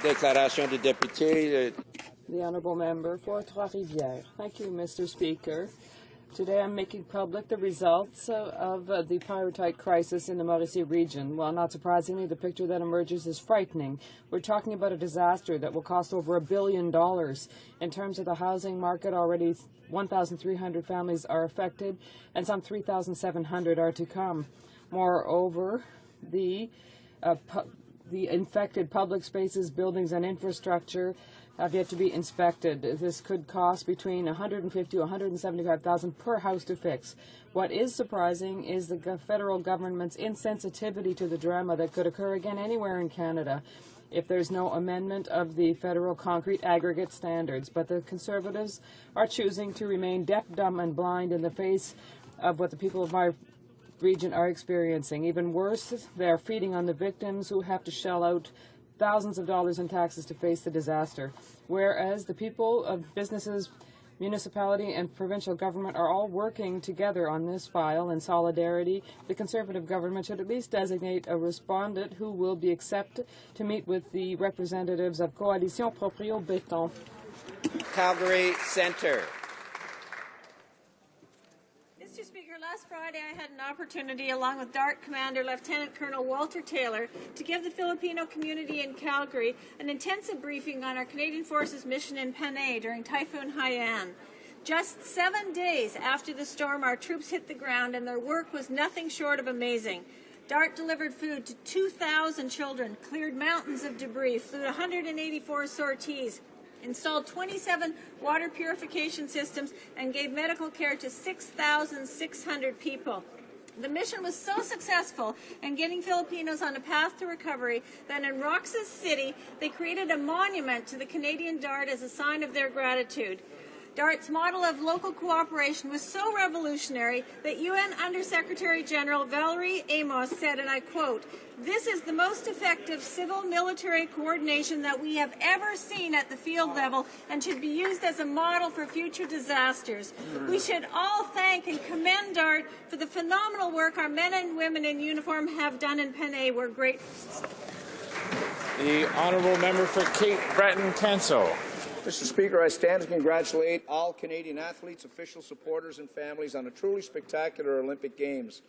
Déclaration de député. The Honourable Member for Trois-Rivières. Thank you, Mr. Speaker. Today I'm making public the results of the pyrrhotite crisis in the Mauricie region. Well, not surprisingly, the picture that emerges is frightening. We're talking about a disaster that will cost over $1 billion. In terms of the housing market, already 1,300 families are affected, and some 3,700 are to come. Moreover, the infected public spaces, buildings, and infrastructure have yet to be inspected. This could cost between $150,000 to $175,000 per house to fix. What is surprising is the federal government's insensitivity to the drama that could occur again anywhere in Canada if there's no amendment of the federal concrete aggregate standards. But the Conservatives are choosing to remain deaf, dumb, and blind in the face of what the people of my region are experiencing. Even worse, they are feeding on the victims who have to shell out thousands of dollars in taxes to face the disaster, whereas the people of businesses Municipality and provincial government are all working together on this file in solidarity. The Conservative government should at least designate a respondent who will be accepted to meet with the representatives of Coalition Proprio Béton. Calgary Centre. Mr. Speaker, last Friday I had an opportunity, along with DART Commander Lieutenant Colonel Walter Taylor, to give the Filipino community in Calgary an intensive briefing on our Canadian Forces mission in Panay during Typhoon Haiyan. Just 7 days after the storm, our troops hit the ground, and their work was nothing short of amazing. DART delivered food to 2,000 children, cleared mountains of debris, flew 184 sorties, installed 27 water purification systems, and gave medical care to 6,600 people. The mission was so successful in getting Filipinos on a path to recovery that in Roxas City, they created a monument to the Canadian DART as a sign of their gratitude. DART's model of local cooperation was so revolutionary that UN Undersecretary General Valerie Amos said, and I quote, "This is the most effective civil-military coordination that we have ever seen at the field level and should be used as a model for future disasters. We should all thank and commend DART for the phenomenal work our men and women in uniform have done in Panay. We're grateful." The Honourable Member for Cape Breton-Canso. Mr. Speaker, I stand to congratulate all Canadian athletes, official supporters and families on a truly spectacular Olympic Games.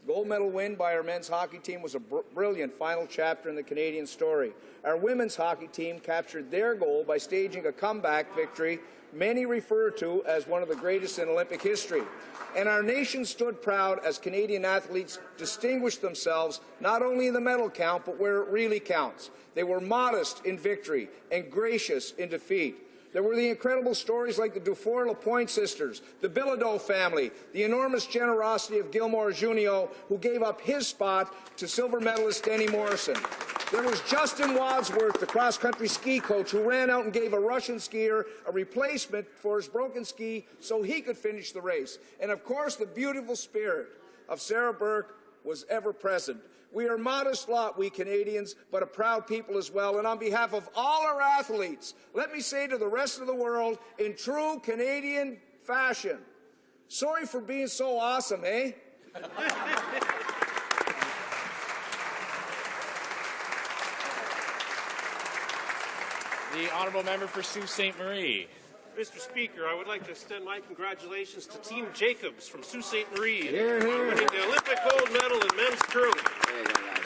The gold medal win by our men's hockey team was a brilliant final chapter in the Canadian story. Our women's hockey team captured their goal by staging a comeback victory many refer to as one of the greatest in Olympic history. And our nation stood proud as Canadian athletes distinguished themselves not only in the medal count, but where it really counts. They were modest in victory and gracious in defeat. There were the incredible stories like the Dufour-Lapointe sisters, the Bilodeau family, the enormous generosity of Gilmore Junio, who gave up his spot to silver medalist Denny Morrison. There was Justin Wadsworth, the cross-country ski coach, who ran out and gave a Russian skier a replacement for his broken ski so he could finish the race. And, of course, the beautiful spirit of Sarah Burke was ever present. We are a modest lot, we Canadians, but a proud people as well. And on behalf of all our athletes, let me say to the rest of the world, in true Canadian fashion, sorry for being so awesome, eh? The Honourable Member for Sault Ste. Marie. Mr. Speaker, I would like to extend my congratulations to Team Jacobs from Sault Ste. Marie on winning the Olympic gold medal in men's curling.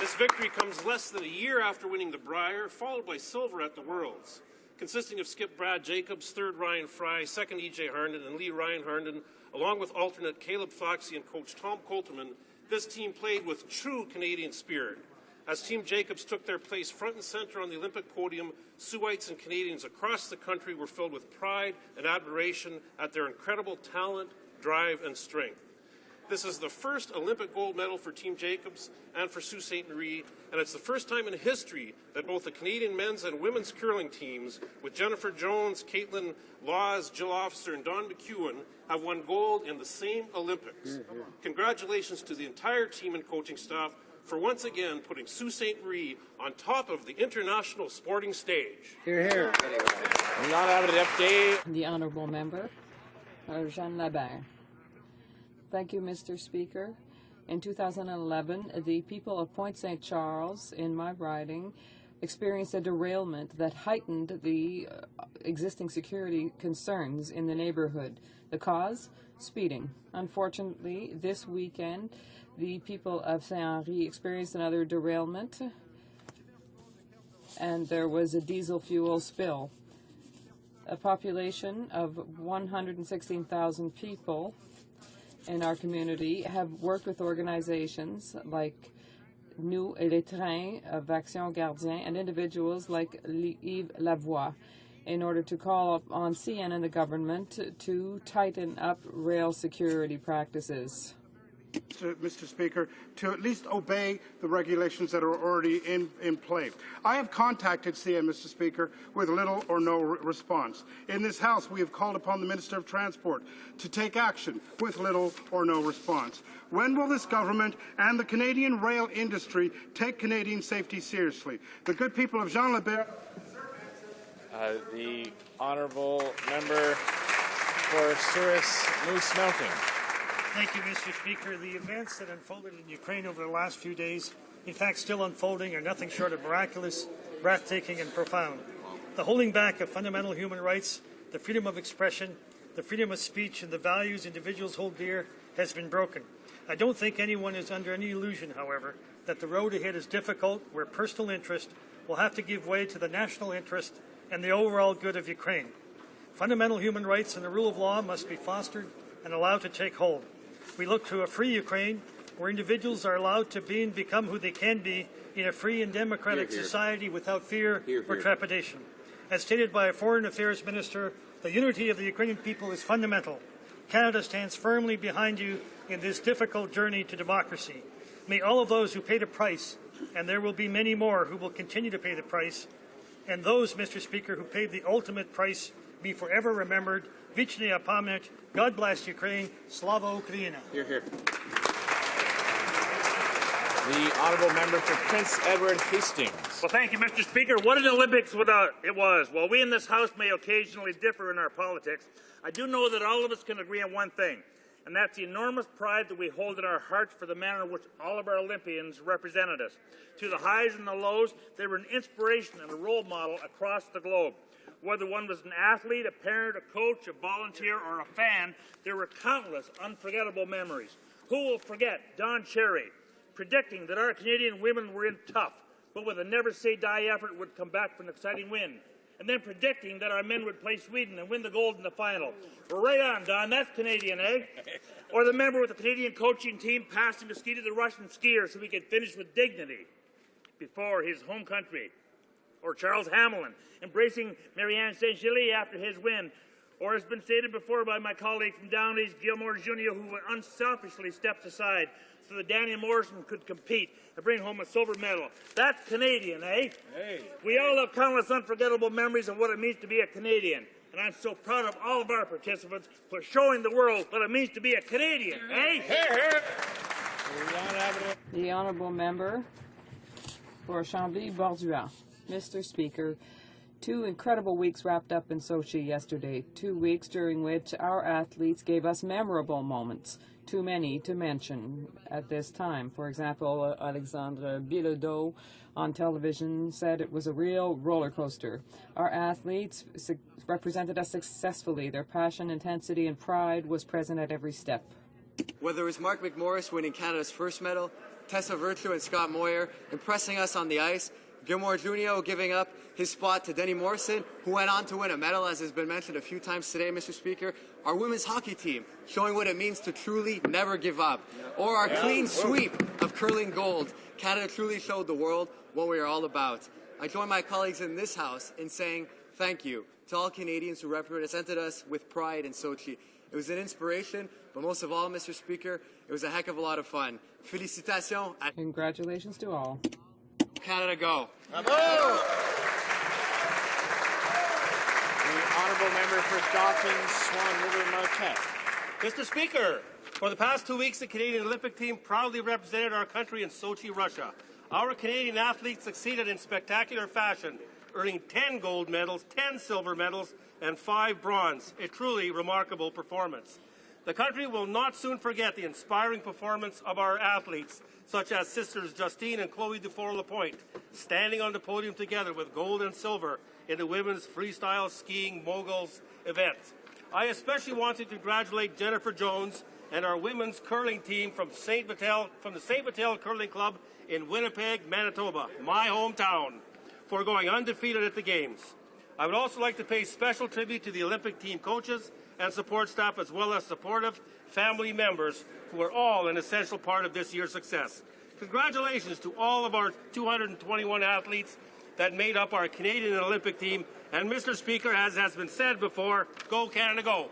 This victory comes less than a year after winning the Brier, followed by silver at the Worlds. Consisting of skip Brad Jacobs, third Ryan Fry, second E.J. Herndon, and Lee Ryan Herndon, along with alternate Caleb Foxy and coach Tom Colterman, this team played with true Canadian spirit. As Team Jacobs took their place front and center on the Olympic podium, Suites and Canadians across the country were filled with pride and admiration at their incredible talent, drive, and strength. This is the first Olympic gold medal for Team Jacobs and for Sault Ste. Marie, and it's the first time in history that both the Canadian men's and women's curling teams, with Jennifer Jones, Caitlin Laws, Jill Officer, and Dawn McEwen, have won gold in the same Olympics. Congratulations to the entire team and coaching staff for once again putting Sault Ste. Marie on top of the international sporting stage. Hear, hear. Not out of the update. The Honourable Member, Jean Labert. Thank you, Mr. Speaker. In 2011, the people of Point St. Charles, in my riding, experienced a derailment that heightened the existing security concerns in the neighborhood. The cause? Speeding. Unfortunately, this weekend, the people of Saint-Henri experienced another derailment, and there was a diesel fuel spill. A population of 116,000 people in our community have worked with organizations like Nous et les Trains of Action Gardien and individuals like Yves Lavoie in order to call on CN and the government to tighten up rail security practices. Mr. Speaker, to at least obey the regulations that are already in play. I have contacted CN, Mr. Speaker, with little or no response. In this House, we have called upon the Minister of Transport to take action with little or no response. When will this government and the Canadian rail industry take Canadian safety seriously? The good people of Jean Lebert. The Honourable Member for Souris Moose Mountain. Thank you, Mr. Speaker. The events that unfolded in Ukraine over the last few days, in fact still unfolding, are nothing short of miraculous, breathtaking and profound. The holding back of fundamental human rights, the freedom of expression, the freedom of speech and the values individuals hold dear has been broken. I don't think anyone is under any illusion, however, that the road ahead is difficult, where personal interest will have to give way to the national interest and the overall good of Ukraine. Fundamental human rights and the rule of law must be fostered and allowed to take hold. We look to a free Ukraine where individuals are allowed to be and become who they can be in a free and democratic society without fear or trepidation. As stated by a Foreign Affairs Minister, the unity of the Ukrainian people is fundamental. Canada stands firmly behind you in this difficult journey to democracy. May all of those who paid a price, and there will be many more who will continue to pay the price, and those, Mr. Speaker, who paid the ultimate price be forever remembered. Vichnya pamять. God bless Ukraine. Slava Ukraina. Hear, hear. The honourable member for Prince Edward Hastings. Well, thank you, Mr. Speaker. What an Olympics it was. While we in this House may occasionally differ in our politics, I do know that all of us can agree on one thing, and that's the enormous pride that we hold in our hearts for the manner in which all of our Olympians represented us. Through the highs and the lows, they were an inspiration and a role model across the globe. Whether one was an athlete, a parent, a coach, a volunteer, or a fan, there were countless unforgettable memories. Who will forget Don Cherry predicting that our Canadian women were in tough, but with a never-say-die effort would come back for an exciting win, and then predicting that our men would play Sweden and win the gold in the final. Well, right on, Don. That's Canadian, eh? Or the member with the Canadian coaching team passing the ski to the Russian skier so he could finish with dignity before his home country. Or Charles Hamilton embracing Marianne Saint-Gilles after his win. Or, as has been stated before by my colleague from Down East, Gilmore Jr., who unselfishly stepped aside so that Danny Morrison could compete and bring home a silver medal. That's Canadian, eh? Hey. We all have countless unforgettable memories of what it means to be a Canadian. And I'm so proud of all of our participants for showing the world what it means to be a Canadian, eh? The honourable member for Chambly-Bordua. Mr. Speaker, 2 incredible weeks wrapped up in Sochi yesterday, 2 weeks during which our athletes gave us memorable moments, too many to mention at this time. For example, Alexandre Bilodeau on television said it was a real roller coaster. Our athletes represented us successfully. Their passion, intensity, and pride was present at every step. Whether it was Mark McMorris winning Canada's first medal, Tessa Virtue and Scott Moyer impressing us on the ice, Gilmore Jr. giving up his spot to Denny Morrison, who went on to win a medal, as has been mentioned a few times today, Mr. Speaker. Our women's hockey team showing what it means to truly never give up. Or our clean sweep of curling gold. Canada truly showed the world what we are all about. I join my colleagues in this House in saying thank you to all Canadians who represented us with pride in Sochi. It was an inspiration, but most of all, Mr. Speaker, it was a heck of a lot of fun. Félicitations. Congratulations to all. Canada, go. Bravo! The honourable member for Dauphin, Swan River, Marquette. Mr. Speaker, for the past 2 weeks, the Canadian Olympic team proudly represented our country in Sochi, Russia. Our Canadian athletes succeeded in spectacular fashion, earning 10 gold medals, 10 silver medals, and 5 bronze. A truly remarkable performance. The country will not soon forget the inspiring performance of our athletes, such as sisters Justine and Chloe Dufour-Lapointe, standing on the podium together with gold and silver in the women's freestyle skiing moguls event. I especially want to congratulate Jennifer Jones and our women's curling team from the St. Vital Curling Club in Winnipeg, Manitoba, my hometown, for going undefeated at the Games. I would also like to pay special tribute to the Olympic team coaches and support staff, as well as supportive family members who are all an essential part of this year's success. Congratulations to all of our 221 athletes that made up our Canadian Olympic team. And Mr. Speaker, as has been said before, go Canada, go.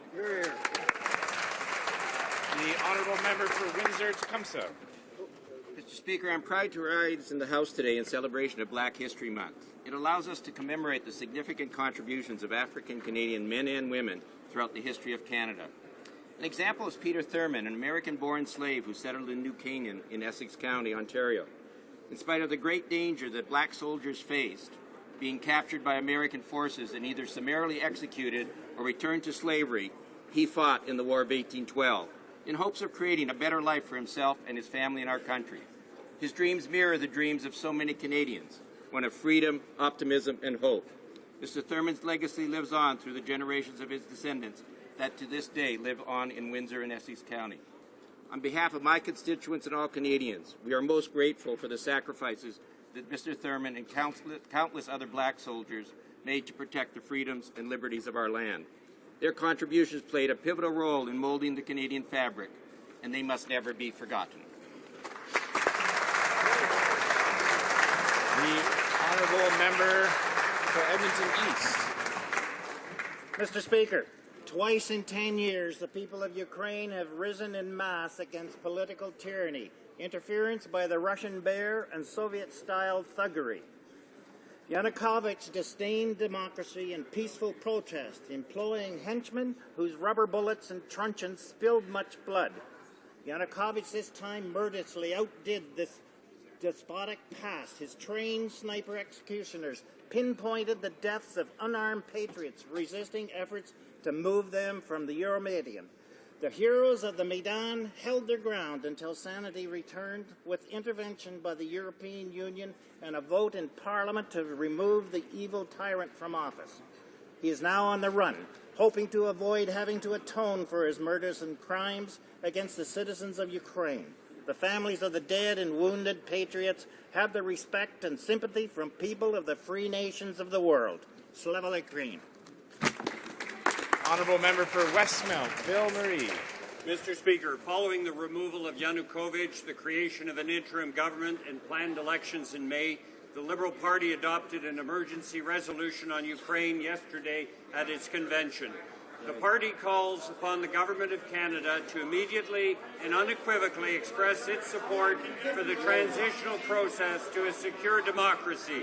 The honourable member for Windsor-Tecumseh. Mr. Speaker, I'm proud to rise in the House today in celebration of Black History Month. It allows us to commemorate the significant contributions of African Canadian men and women throughout the history of Canada. An example is Peter Thurman, an American-born slave who settled in New Canaan in Essex County, Ontario. In spite of the great danger that black soldiers faced, being captured by American forces and either summarily executed or returned to slavery, he fought in the War of 1812 in hopes of creating a better life for himself and his family in our country. His dreams mirror the dreams of so many Canadians, one of freedom, optimism, and hope. Mr. Thurman's legacy lives on through the generations of his descendants that to this day live on in Windsor and Essex County. On behalf of my constituents and all Canadians, we are most grateful for the sacrifices that Mr. Thurman and countless other black soldiers made to protect the freedoms and liberties of our land. Their contributions played a pivotal role in molding the Canadian fabric, and they must never be forgotten. The honourable member for Edmonton East. Mr. Speaker, twice in 10 years, the people of Ukraine have risen en masse against political tyranny, interference by the Russian bear, and Soviet-style thuggery. Yanukovych disdained democracy and peaceful protest, employing henchmen whose rubber bullets and truncheons spilled much blood. Yanukovych this time murderously outdid this despotic past. His trained sniper executioners pinpointed the deaths of unarmed patriots resisting efforts to move them from the Euromaidan. The heroes of the Maidan held their ground until sanity returned with intervention by the European Union and a vote in Parliament to remove the evil tyrant from office. He is now on the run, hoping to avoid having to atone for his murders and crimes against the citizens of Ukraine. The families of the dead and wounded patriots have the respect and sympathy from people of the free nations of the world. Slava Ukraine. Honourable member for Westmount, Bill Marie. Mr. Speaker, following the removal of Yanukovych, the creation of an interim government, and planned elections in May, the Liberal Party adopted an emergency resolution on Ukraine yesterday at its convention. The party calls upon the Government of Canada to immediately and unequivocally express its support for the transitional process to a secure democracy.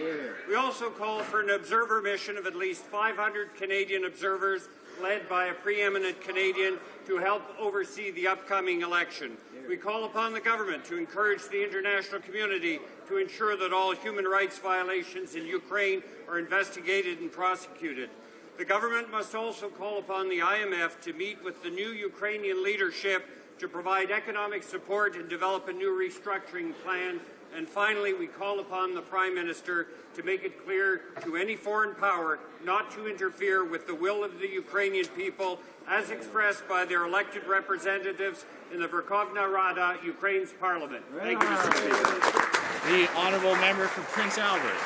We also call for an observer mission of at least 500 Canadian observers led by a preeminent Canadian to help oversee the upcoming election. We call upon the government to encourage the international community to ensure that all human rights violations in Ukraine are investigated and prosecuted. The government must also call upon the IMF to meet with the new Ukrainian leadership to provide economic support and develop a new restructuring plan. And finally, we call upon the Prime Minister to make it clear to any foreign power not to interfere with the will of the Ukrainian people as expressed by their elected representatives in the Verkhovna Rada, Ukraine's parliament. Thank you, Mr. Speaker. The honourable member for Prince Albert.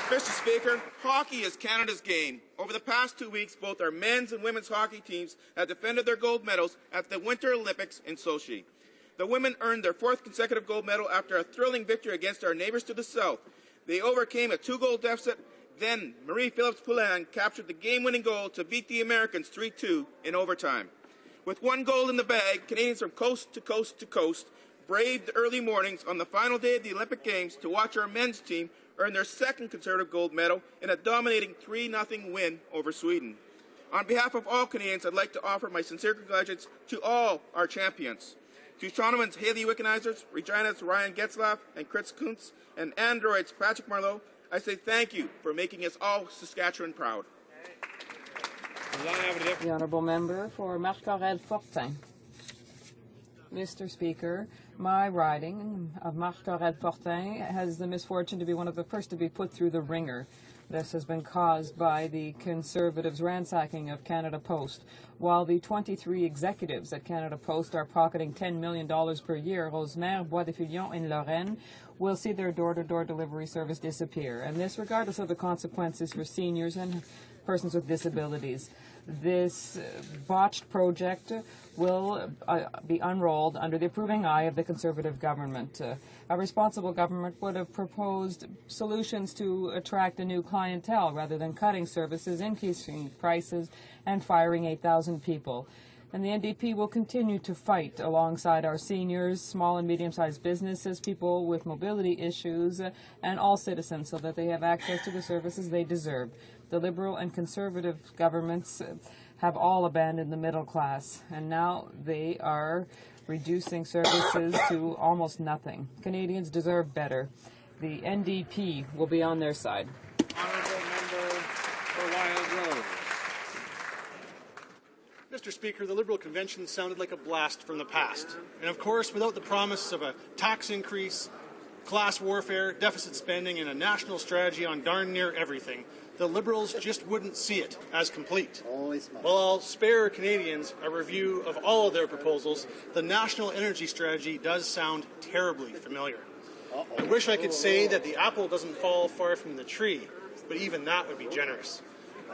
Mr. Speaker, hockey is Canada's game. Over the past 2 weeks, both our men's and women's hockey teams have defended their gold medals at the Winter Olympics in Sochi. The women earned their 4th consecutive gold medal after a thrilling victory against our neighbours to the south. They overcame a 2-goal deficit. Then Marie Phillips-Poulin captured the game-winning goal to beat the Americans 3-2 in overtime. With 1 goal in the bag, Canadians from coast to coast to coast braved the early mornings on the final day of the Olympic Games to watch our men's team earn their 2nd consecutive gold medal in a dominating 3-0 win over Sweden. On behalf of all Canadians, I'd like to offer my sincere congratulations to all our champions. To Shaunaman's Haley Wickenizers, Regina's Ryan Getzlaff and Chris Kuntz, and Android's Patrick Marleau, I say thank you for making us all Saskatchewan proud. The honourable member for Marc-Aurèle-Fortin. Mr. Speaker, my riding of Marc-Aurèle-Fortin has the misfortune to be one of the first to be put through the ringer. This has been caused by the Conservatives' ransacking of Canada Post. While the 23 executives at Canada Post are pocketing $10 million per year, Rosemère, Bois de Filion, and Lorraine will see their door-to-door delivery service disappear, and this regardless of the consequences for seniors and persons with disabilities. This botched project will be unrolled under the approving eye of the Conservative government. A responsible government would have proposed solutions to attract a new clientele rather than cutting services, increasing prices, and firing 8,000 people. And the NDP will continue to fight alongside our seniors, small and medium-sized businesses, people with mobility issues, and all citizens so that they have access to the services they deserve. The Liberal and Conservative governments have all abandoned the middle class, and now they are reducing services to almost nothing. Canadians deserve better. The NDP will be on their side. Honourable member for Wild Rose. Mr. Speaker, the Liberal convention sounded like a blast from the past. And of course, without the promise of a tax increase, class warfare, deficit spending, and a national strategy on darn near everything, the Liberals just wouldn't see it as complete. While I'll spare Canadians a review of all of their proposals, the national energy strategy does sound terribly familiar. I wish I could say that the apple doesn't fall far from the tree, but even that would be generous.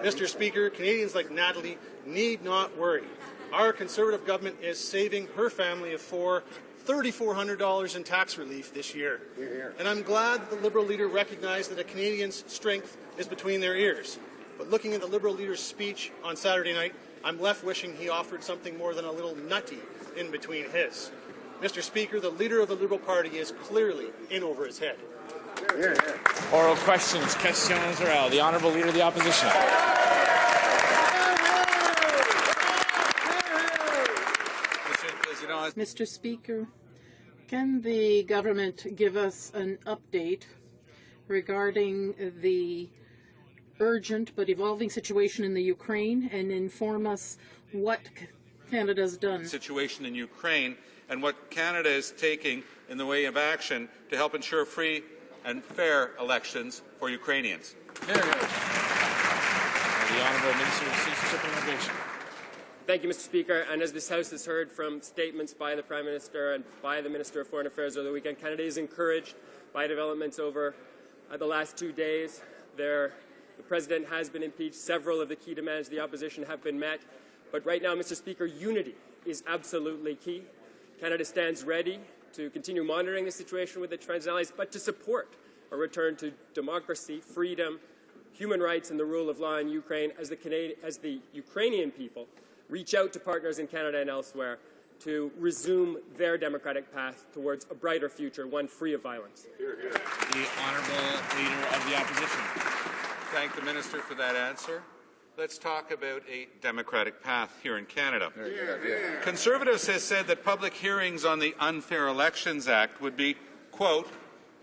Mr. Speaker, Canadians like Natalie need not worry. Our Conservative government is saving her family of four $3,400 in tax relief this year. And I'm glad that the Liberal leader recognized that a Canadian's strength is between their ears. But looking at the Liberal leader's speech on Saturday night, I'm left wishing he offered something more than a little nutty in between his. Mr. Speaker, the leader of the Liberal Party is clearly in over his head. Oral questions. Questions orales. The Honourable Leader of the Opposition. Mr. Speaker, can the government give us an update regarding the urgent but evolving situation in the Ukraine and inform us what Canada's done? Situation in Ukraine and what Canada is taking in the way of action to help ensure free and fair elections for Ukrainians. The Honourable Minister of Citizenship and Immigration. Thank you, Mr. Speaker. And as this House has heard from statements by the Prime Minister and by the Minister of Foreign Affairs over the weekend, Canada is encouraged by developments over the last 2 days. The President has been impeached. Several of the key demands of the opposition have been met. But right now, Mr. Speaker, unity is absolutely key. Canada stands ready to continue monitoring the situation with its friends and allies, but to support a return to democracy, freedom, human rights, and the rule of law in Ukraine as the Ukrainian people reach out to partners in Canada and elsewhere to resume their democratic path towards a brighter future, one free of violence. The Honourable Leader of the Opposition. Thank the Minister for that answer. Let's talk about a democratic path here in Canada. Conservatives have said that public hearings on the Unfair Elections Act would be, quote,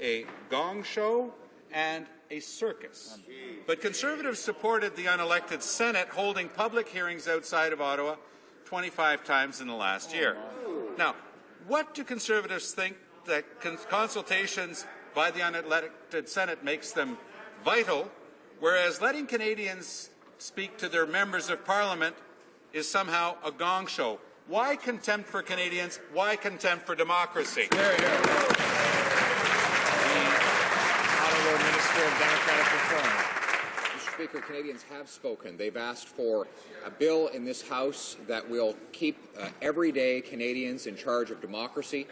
a gong show and a circus. But Conservatives supported the unelected Senate holding public hearings outside of Ottawa 25 times in the last year. Now, what do Conservatives think that consultations by the unelected Senate makes them vital, whereas letting Canadians speak to their members of Parliament is somehow a gong show? Why contempt for Canadians? Why contempt for democracy? Minister of Democratic Reform. Mr. Speaker, Canadians have spoken. They've asked for a bill in this House that will keep everyday Canadians in charge of democracy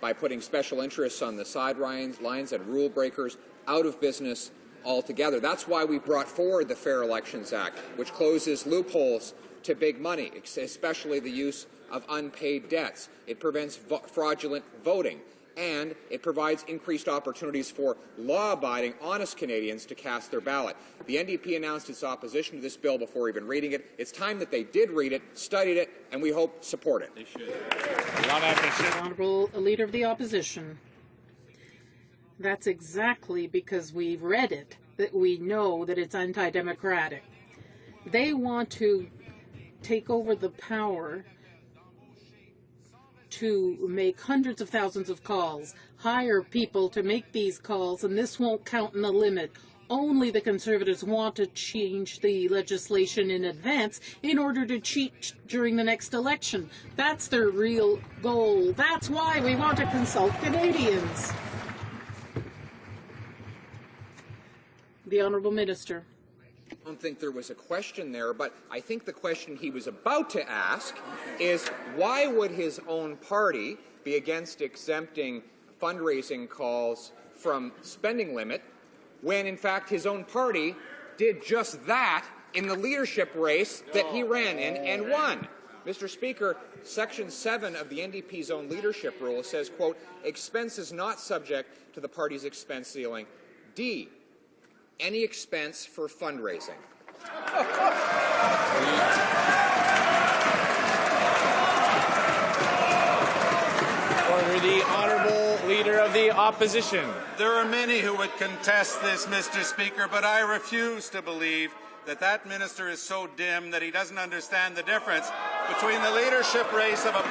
by putting special interests on the sidelines and rule breakers out of business altogether. That's why we brought forward the Fair Elections Act, which closes loopholes to big money, especially the use of unpaid debts. It prevents fraudulent voting. And it provides increased opportunities for law-abiding, honest Canadians to cast their ballot. The NDP announced its opposition to this bill before even reading it. It's time that they did read it, studied it, and we hope support it. They should. Honourable Leader of the Opposition. That's exactly because we've read it that we know that it's anti-democratic. They want to take over the power to make hundreds of thousands of calls, hire people to make these calls, and this won't count in the limit. Only the Conservatives want to change the legislation in advance in order to cheat during the next election. That's their real goal. That's why we want to consult Canadians. The Honourable Minister. I don't think there was a question there, but I think the question he was about to ask is why would his own party be against exempting fundraising calls from spending limit when, in fact, his own party did just that in the leadership race that he ran in and won? Mr. Speaker, Section 7 of the NDP's own leadership rule says, quote, expense is not subject to the party's expense ceiling. D, any expense for fundraising. Order the Honourable Leader of the Opposition. There are many who would contest this, Mr. Speaker, but I refuse to believe that that minister is so dim that he doesn't understand the difference between the leadership race of a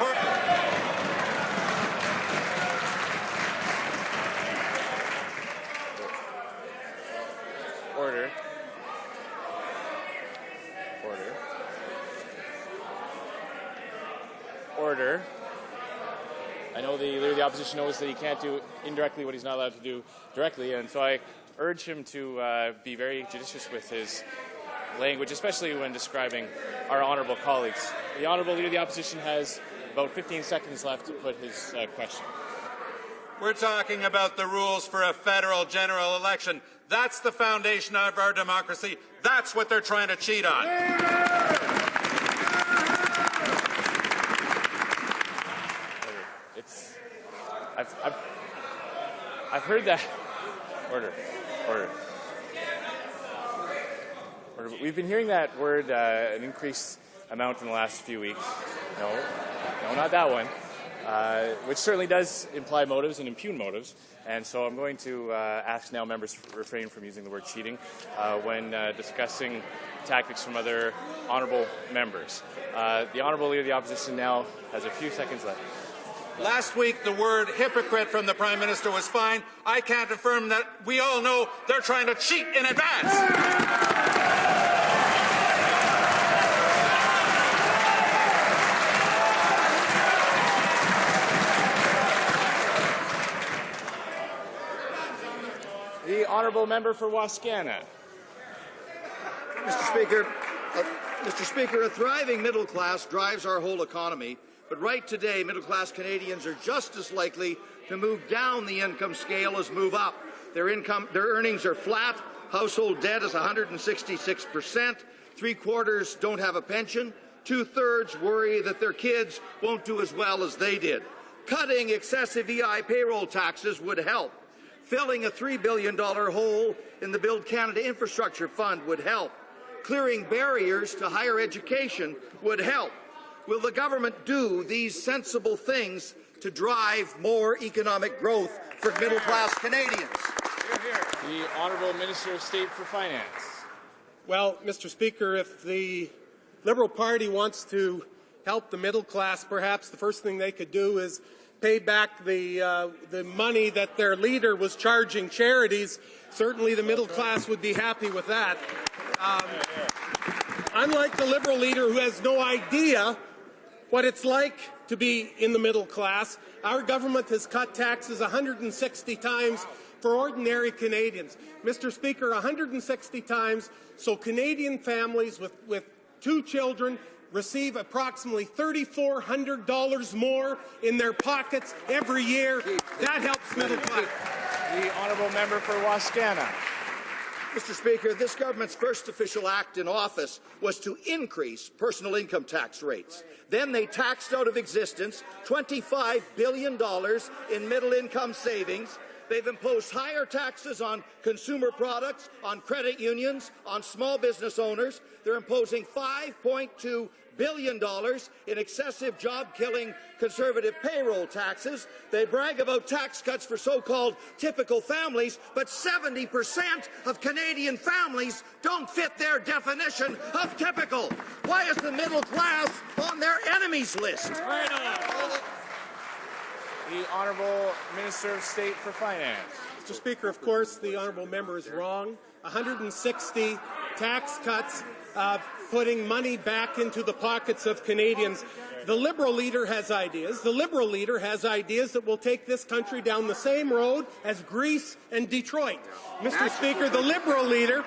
Order. Order. I know the Leader of the Opposition knows that he can't do indirectly what he's not allowed to do directly, and so I urge him to be very judicious with his language, especially when describing our honourable colleagues. The Honourable Leader of the Opposition has about 15 seconds left to put his question. We're talking about the rules for a federal general election. That's the foundation of our democracy. That's what they're trying to cheat on. I've heard that. Order. We've been hearing that word an increased amount in the last few weeks. No, not that one. Which certainly does imply motives and impugn motives. And so I'm going to ask now members to refrain from using the word cheating when discussing tactics from other honourable members. The Honourable Leader of the Opposition now has a few seconds left. Last week, the word hypocrite from the Prime Minister was fine. I can't affirm that. We all know they're trying to cheat in advance. The Honourable Member for Wascana. Mr. Speaker, a thriving middle class drives our whole economy. But right today, middle-class Canadians are just as likely to move down the income scale as move up. Their earnings are flat. Household debt is 166%. 3/4 don't have a pension. 2/3 worry that their kids won't do as well as they did. Cutting excessive EI payroll taxes would help. Filling a $3 billion hole in the Build Canada Infrastructure Fund would help. Clearing barriers to higher education would help. Will the government do these sensible things to drive more economic growth for middle-class Canadians? The Honourable Minister of State for Finance. Well, Mr. Speaker, if the Liberal Party wants to help the middle class, perhaps the first thing they could do is pay back the money that their leader was charging charities. Certainly the middle class would be happy with that. Unlike the Liberal leader who has no idea what it's like to be in the middle class, our government has cut taxes 160 times for ordinary Canadians. Mr. Speaker, 160 times, so Canadian families with 2 children receive approximately $3,400 more in their pockets every year. That helps middle class. The Honourable Member for Wascana. Mr. Speaker, this government's first official act in office was to increase personal income tax rates. Then they taxed out of existence $25 billion in middle-income savings. They've imposed higher taxes on consumer products, on credit unions, on small business owners. They're imposing $5.2 billion in excessive job-killing Conservative payroll taxes. They brag about tax cuts for so-called typical families, but 70% of Canadian families don't fit their definition of typical. Why is the middle class on their enemies list? The Honourable Minister of State for Finance. Mr. Speaker, of course, the Honourable Member is wrong. 160 tax cuts putting money back into the pockets of Canadians. The Liberal leader has ideas. The Liberal leader has ideas that will take this country down the same road as Greece and Detroit. Mr. Speaker, the Liberal leader,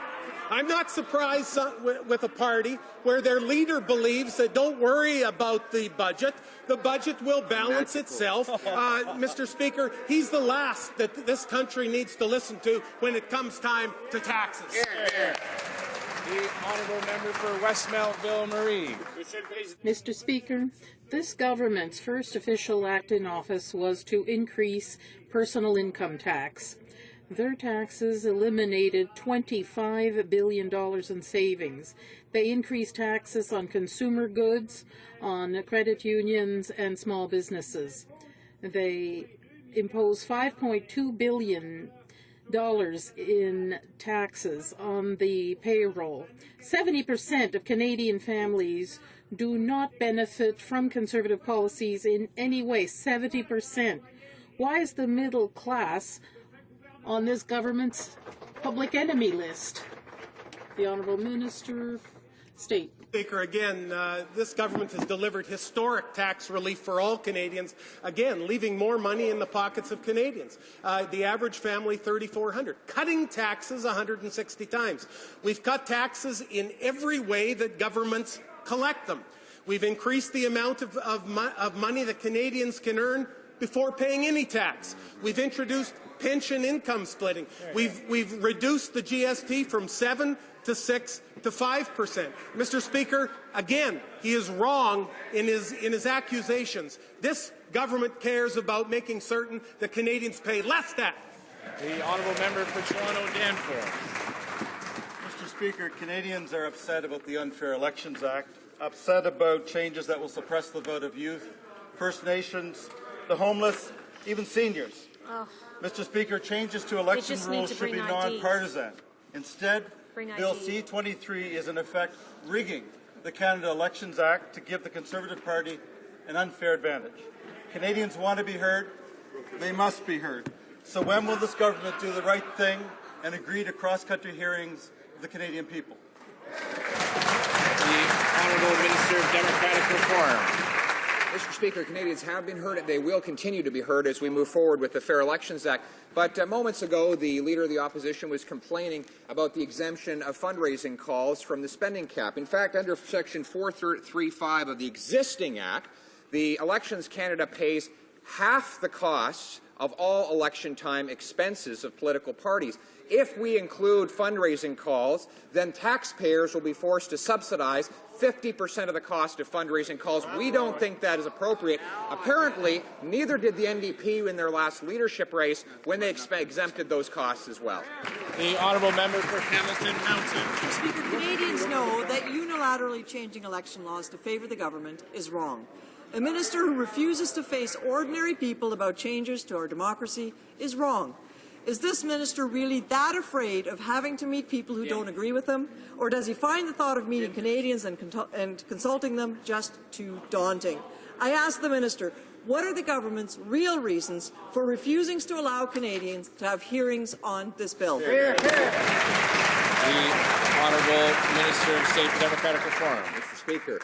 I'm not surprised with a party where their leader believes that don't worry about the budget will balance itself. Mr. Speaker, he's the last that this country needs to listen to when it comes time to taxes. The Honourable Member for West Melville Marie. Mr. Speaker, this government's first official act in office was to increase personal income tax. Their taxes eliminated $25 billion in savings. They increased taxes on consumer goods, on credit unions, and small businesses. They imposed $5.2 billion in taxes on the payroll. 70% of Canadian families do not benefit from Conservative policies in any way, 70%. Why is the middle class on this government's public enemy list? The Honourable Minister of State. Speaker, again, this government has delivered historic tax relief for all Canadians, again, leaving more money in the pockets of Canadians. The average family, $3,400. Cutting taxes 160 times. We've cut taxes in every way that governments collect them. We've increased the amount of money that Canadians can earn before paying any tax. We've introduced pension income splitting. We've reduced the GST from 7 to 6 to 5%. Mr. Speaker, again, he is wrong in his accusations. This government cares about making certain that Canadians pay less tax. The honourable member for Toronto Danforth. Mr. Speaker, Canadians are upset about the Unfair Elections Act, upset about changes that will suppress the vote of youth, First Nations, the homeless, even seniors. Oh. Mr. Speaker, changes to election rules should be nonpartisan. Instead, Bill C-23 is in effect rigging the Canada Elections Act to give the Conservative Party an unfair advantage. Canadians want to be heard. They must be heard. So when will this government do the right thing and agree to cross-country hearings of the Canadian people? The Honourable Minister of Democratic Reform. Mr. Speaker, Canadians have been heard and they will continue to be heard as we move forward with the Fair Elections Act. But moments ago, the Leader of the Opposition was complaining about the exemption of fundraising calls from the spending cap. In fact, under Section 435 of the existing Act, the Elections Canada pays half the costs of all election time expenses of political parties. If we include fundraising calls, then taxpayers will be forced to subsidize 50% of the cost of fundraising calls. We don't think that is appropriate. Apparently, neither did the NDP in their last leadership race when they exempted those costs as well. The honourable member for Hamilton Mountain. Speaker, Canadians know that unilaterally changing election laws to favour the government is wrong. A minister who refuses to face ordinary people about changes to our democracy is wrong. Is this minister really that afraid of having to meet people who don't agree with him? Or does he find the thought of meeting Canadians and consulting them just too daunting? I ask the minister, what are the government's real reasons for refusing to allow Canadians to have hearings on this bill? The Honourable Minister of State for Democratic Reform. Mr. Speaker,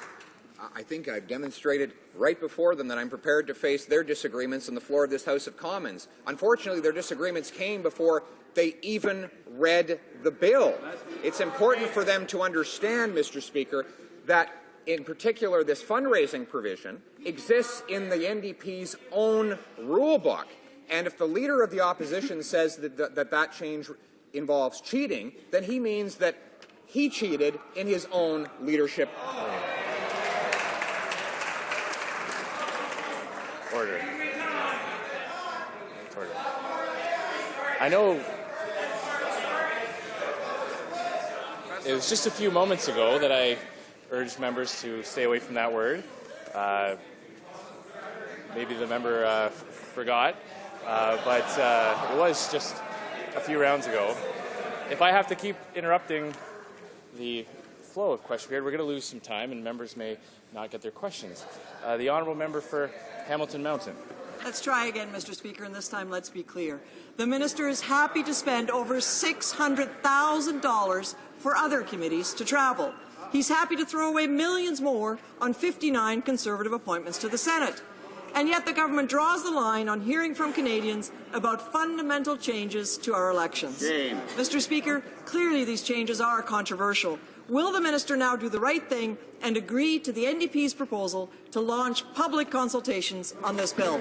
I think I've demonstrated right before them that I'm prepared to face their disagreements on the floor of this House of Commons. Unfortunately, their disagreements came before they even read the bill. It's important for them to understand, Mr. Speaker, that in particular this fundraising provision exists in the NDP's own rule book. And if the Leader of the Opposition says that change involves cheating, then he means that he cheated in his own leadership. Order. I know it was just a few moments ago that I urged members to stay away from that word. Maybe the member forgot, but it was just a few rounds ago. If I have to keep interrupting the flow of question period, we're going to lose some time and members may not get their questions. The honourable member for Hamilton Mountain. Let's try again, Mr. Speaker, and this time let's be clear. The minister is happy to spend over $600,000 for other committees to travel. He's happy to throw away millions more on 59 Conservative appointments to the Senate. And yet the government draws the line on hearing from Canadians about fundamental changes to our elections. Mr. Speaker, clearly these changes are controversial. Will the minister now do the right thing and agree to the NDP's proposal to launch public consultations on this bill?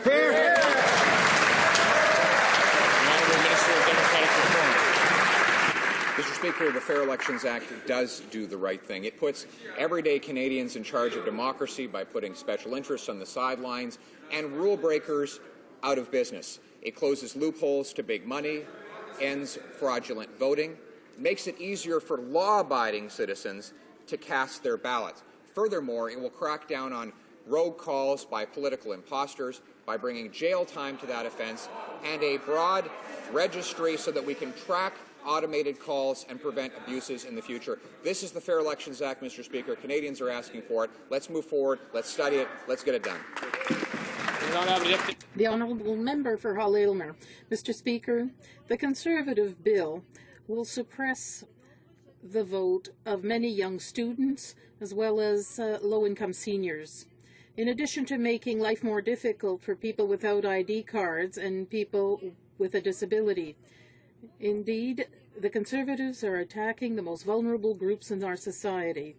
Mr. Speaker, the Fair Elections Act does do the right thing. It puts everyday Canadians in charge of democracy by putting special interests on the sidelines and rule breakers out of business. It closes loopholes to big money, ends fraudulent voting, makes it easier for law-abiding citizens to cast their ballots. Furthermore, it will crack down on rogue calls by political imposters by bringing jail time to that offence and a broad registry so that we can track automated calls and prevent abuses in the future. This is the Fair Elections Act, Mr. Speaker. Canadians are asking for it. Let's move forward. Let's study it. Let's get it done. The honourable member for Hull-Aylmer. Mr. Speaker, the Conservative bill will suppress the vote of many young students as well as low-income seniors. In addition to making life more difficult for people without ID cards and people with a disability. Indeed, the Conservatives are attacking the most vulnerable groups in our society.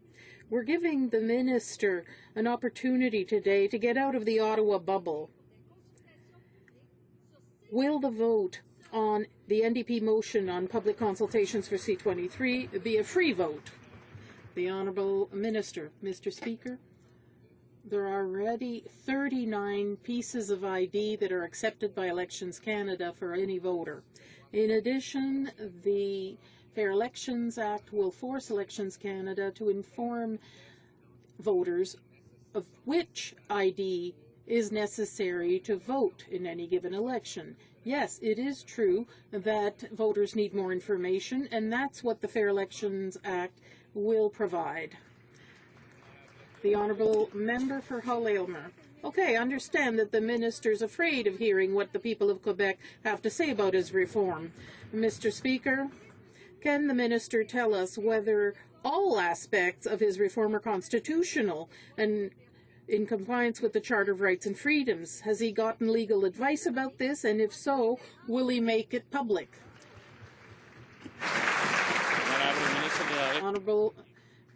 We're giving the Minister an opportunity today to get out of the Ottawa bubble. Will the vote on the NDP motion on public consultations for C-23 be a free vote? The Honourable Minister. Mr. Speaker, there are already 39 pieces of ID that are accepted by Elections Canada for any voter. In addition, the Fair Elections Act will force Elections Canada to inform voters of which ID is necessary to vote in any given election. Yes, it is true that voters need more information, and that's what the Fair Elections Act will provide. The Honourable Member for Hull-Aylmer. Okay, I understand that the Minister's afraid of hearing what the people of Quebec have to say about his reform. Mr. Speaker, can the Minister tell us whether all aspects of his reform are constitutional and in compliance with the Charter of Rights and Freedoms? Has he gotten legal advice about this, and if so, will he make it public? Honourable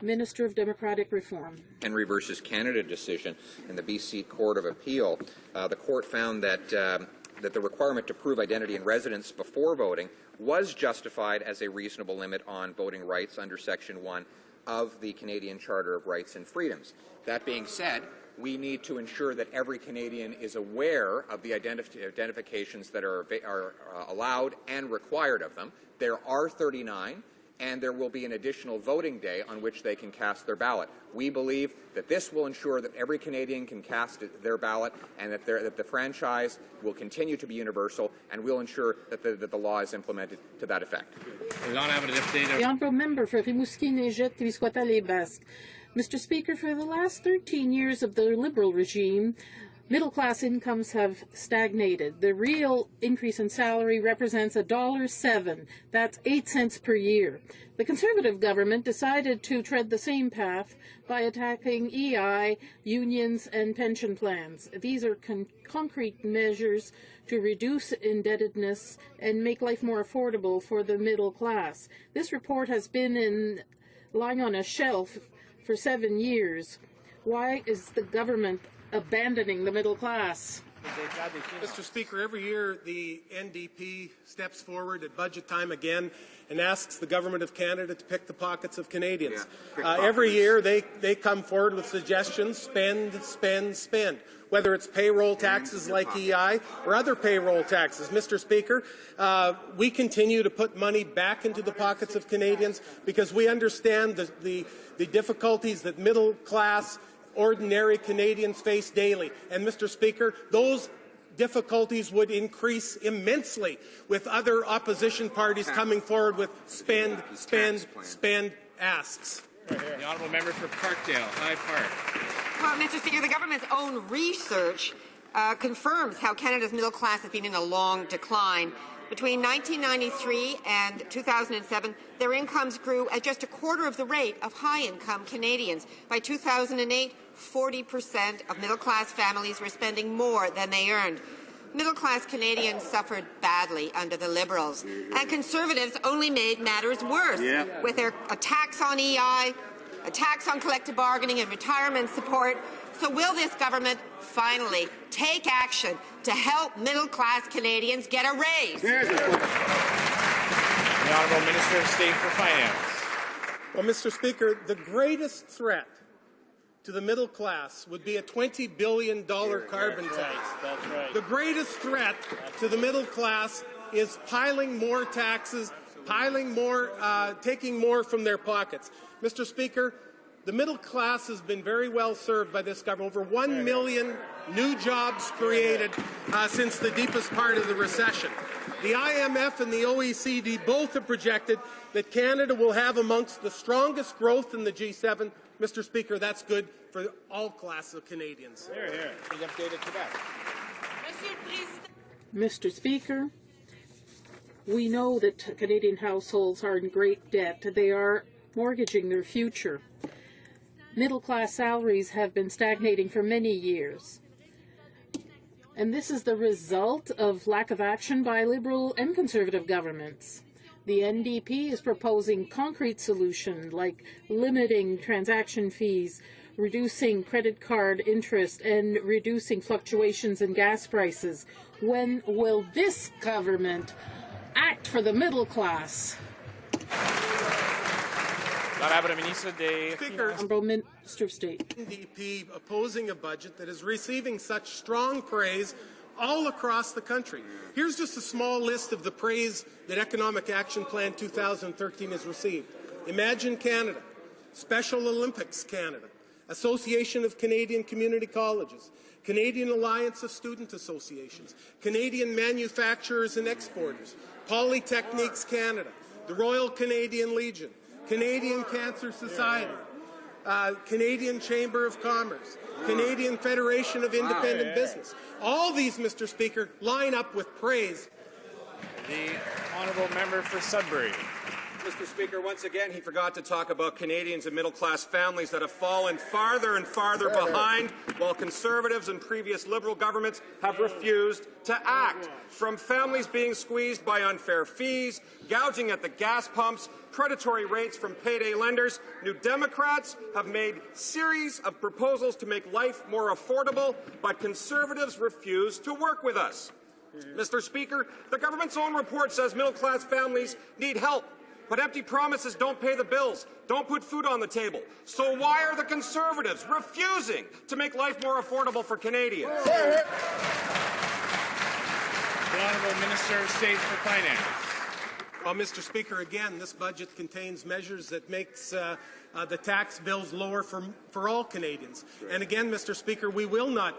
Minister of Democratic Reform. Henry versus Canada decision in the BC Court of Appeal, the court found that the requirement to prove identity and residence before voting was justified as a reasonable limit on voting rights under Section 1 of the Canadian Charter of Rights and Freedoms. That being said, we need to ensure that every Canadian is aware of the identifications that are allowed and required of them. There are 39. And there will be an additional voting day on which they can cast their ballot. We believe that this will ensure that every Canadian can cast their ballot and that the franchise will continue to be universal, and will ensure that the law is implemented to that effect. The Honourable Member for Rimouski-Neigette-Témiscouata-Les-Basques. Mr. Speaker, for the last 13 years of the Liberal regime, middle-class incomes have stagnated. The real increase in salary represents $1.07. That's 8 cents per year. The Conservative government decided to tread the same path by attacking EI, unions, and pension plans. These are concrete measures to reduce indebtedness and make life more affordable for the middle class. This report has been lying on a shelf for 7 years. Why is the government abandoning the middle class? Mr. Speaker, every year the NDP steps forward at budget time again and asks the Government of Canada to pick the pockets of Canadians. Every year they come forward with suggestions, spend, spend, spend, whether it's payroll taxes like EI or other payroll taxes. Mr. Speaker, we continue to put money back into the pockets of Canadians because we understand the difficulties that middle class ordinary Canadians face daily. And, Mr. Speaker, those difficulties would increase immensely with other opposition parties coming forward with spend, spend, spend asks. The Honourable Member for Parkdale, High Park. Well, Mr. Speaker, the government's own research confirms how Canada's middle class has been in a long decline. Between 1993 and 2007, their incomes grew at just a quarter of the rate of high-income Canadians. By 2008, 40% of middle-class families were spending more than they earned. Middle-class Canadians suffered badly under the Liberals, and Conservatives only made matters worse with their attacks on EI, attacks on collective bargaining and retirement support. So will this government finally take action to help middle-class Canadians get a raise? The Honourable Minister of State for Finance. Well, Mr. Speaker, the greatest threat to the middle class would be a $20 billion carbon tax. That's right. The greatest threat to the middle class is piling more taxes, piling more, taking more from their pockets. Mr. Speaker, the middle class has been very well served by this government. Over 1 million new jobs created since the deepest part of the recession. The IMF and the OECD both have projected that Canada will have amongst the strongest growth in the G7. Mr. Speaker, that's good for all classes of Canadians. Hear, hear. He's updated to that. Mr. Speaker, we know that Canadian households are in great debt. They are mortgaging their future. Middle-class salaries have been stagnating for many years. And this is the result of lack of action by Liberal and Conservative governments. The NDP is proposing concrete solutions like limiting transaction fees, reducing credit card interest, and reducing fluctuations in gas prices. When will this government act for the middle class? Speaker, Honourable Minister of State. NDP opposing a budget that is receiving such strong praise all across the country. Here's just a small list of the praise that Economic Action Plan 2013 has received. Imagine Canada, Special Olympics Canada, Association of Canadian Community Colleges, Canadian Alliance of Student Associations, Canadian Manufacturers and Exporters, Polytechniques Canada, the Royal Canadian Legion, Canadian Cancer Society, Canadian Chamber of Commerce, Canadian Federation of Independent Business. All these, Mr. Speaker, line up with praise. The honourable member for Sudbury. Mr. Speaker, once again, he forgot to talk about Canadians and middle-class families that have fallen farther and farther behind, while Conservatives and previous Liberal governments have refused to act. From families being squeezed by unfair fees, gouging at the gas pumps, predatory rates from payday lenders, New Democrats have made series of proposals to make life more affordable, but Conservatives refuse to work with us. Mr. Speaker, the government's own report says middle-class families need help. But empty promises don't pay the bills, don't put food on the table. So why are the Conservatives refusing to make life more affordable for Canadians? The Honourable Minister of State for Finance. Well, Mr. Speaker, again, this budget contains measures that makes the tax bills lower for all Canadians. And again, Mr. Speaker, we will not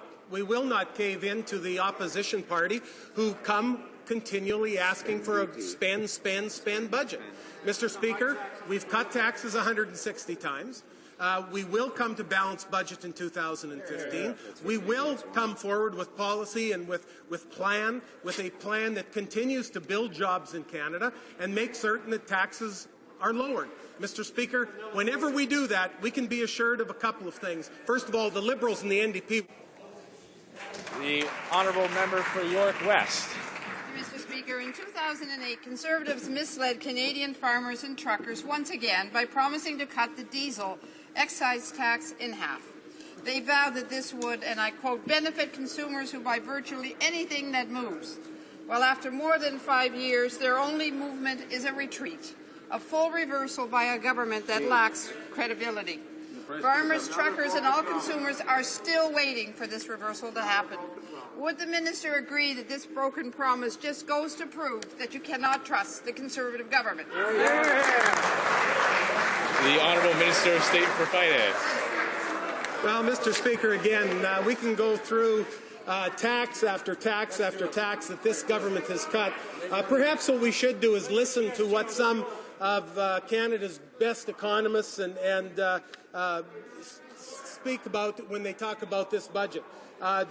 cave in to the opposition party who come continually asking for a spend budget. Mr. Speaker, we've cut taxes 160 times. We will come to balanced budget in 2015. We will come forward with policy and with a plan that continues to build jobs in Canada and make certain that taxes are lowered. Mr. Speaker, whenever we do that, we can be assured of a couple of things. First of all, the Liberals and the NDP. The honourable member for York West. Mr. Speaker, in 2008, Conservatives misled Canadian farmers and truckers once again by promising to cut the diesel excise tax in half. They vowed that this would, and I quote, benefit consumers who buy virtually anything that moves. Well, after more than 5 years, their only movement is a retreat, a full reversal by a government that lacks credibility. Farmers, truckers, and all consumers are still waiting for this reversal to happen. Would the minister agree that this broken promise just goes to prove that you cannot trust the Conservative government? The Honourable Minister of State for Finance. Well, Mr. Speaker, again, we can go through tax after tax after tax that this government has cut. Perhaps what we should do is listen to what some of Canada's best economists and speak about when they talk about this budget.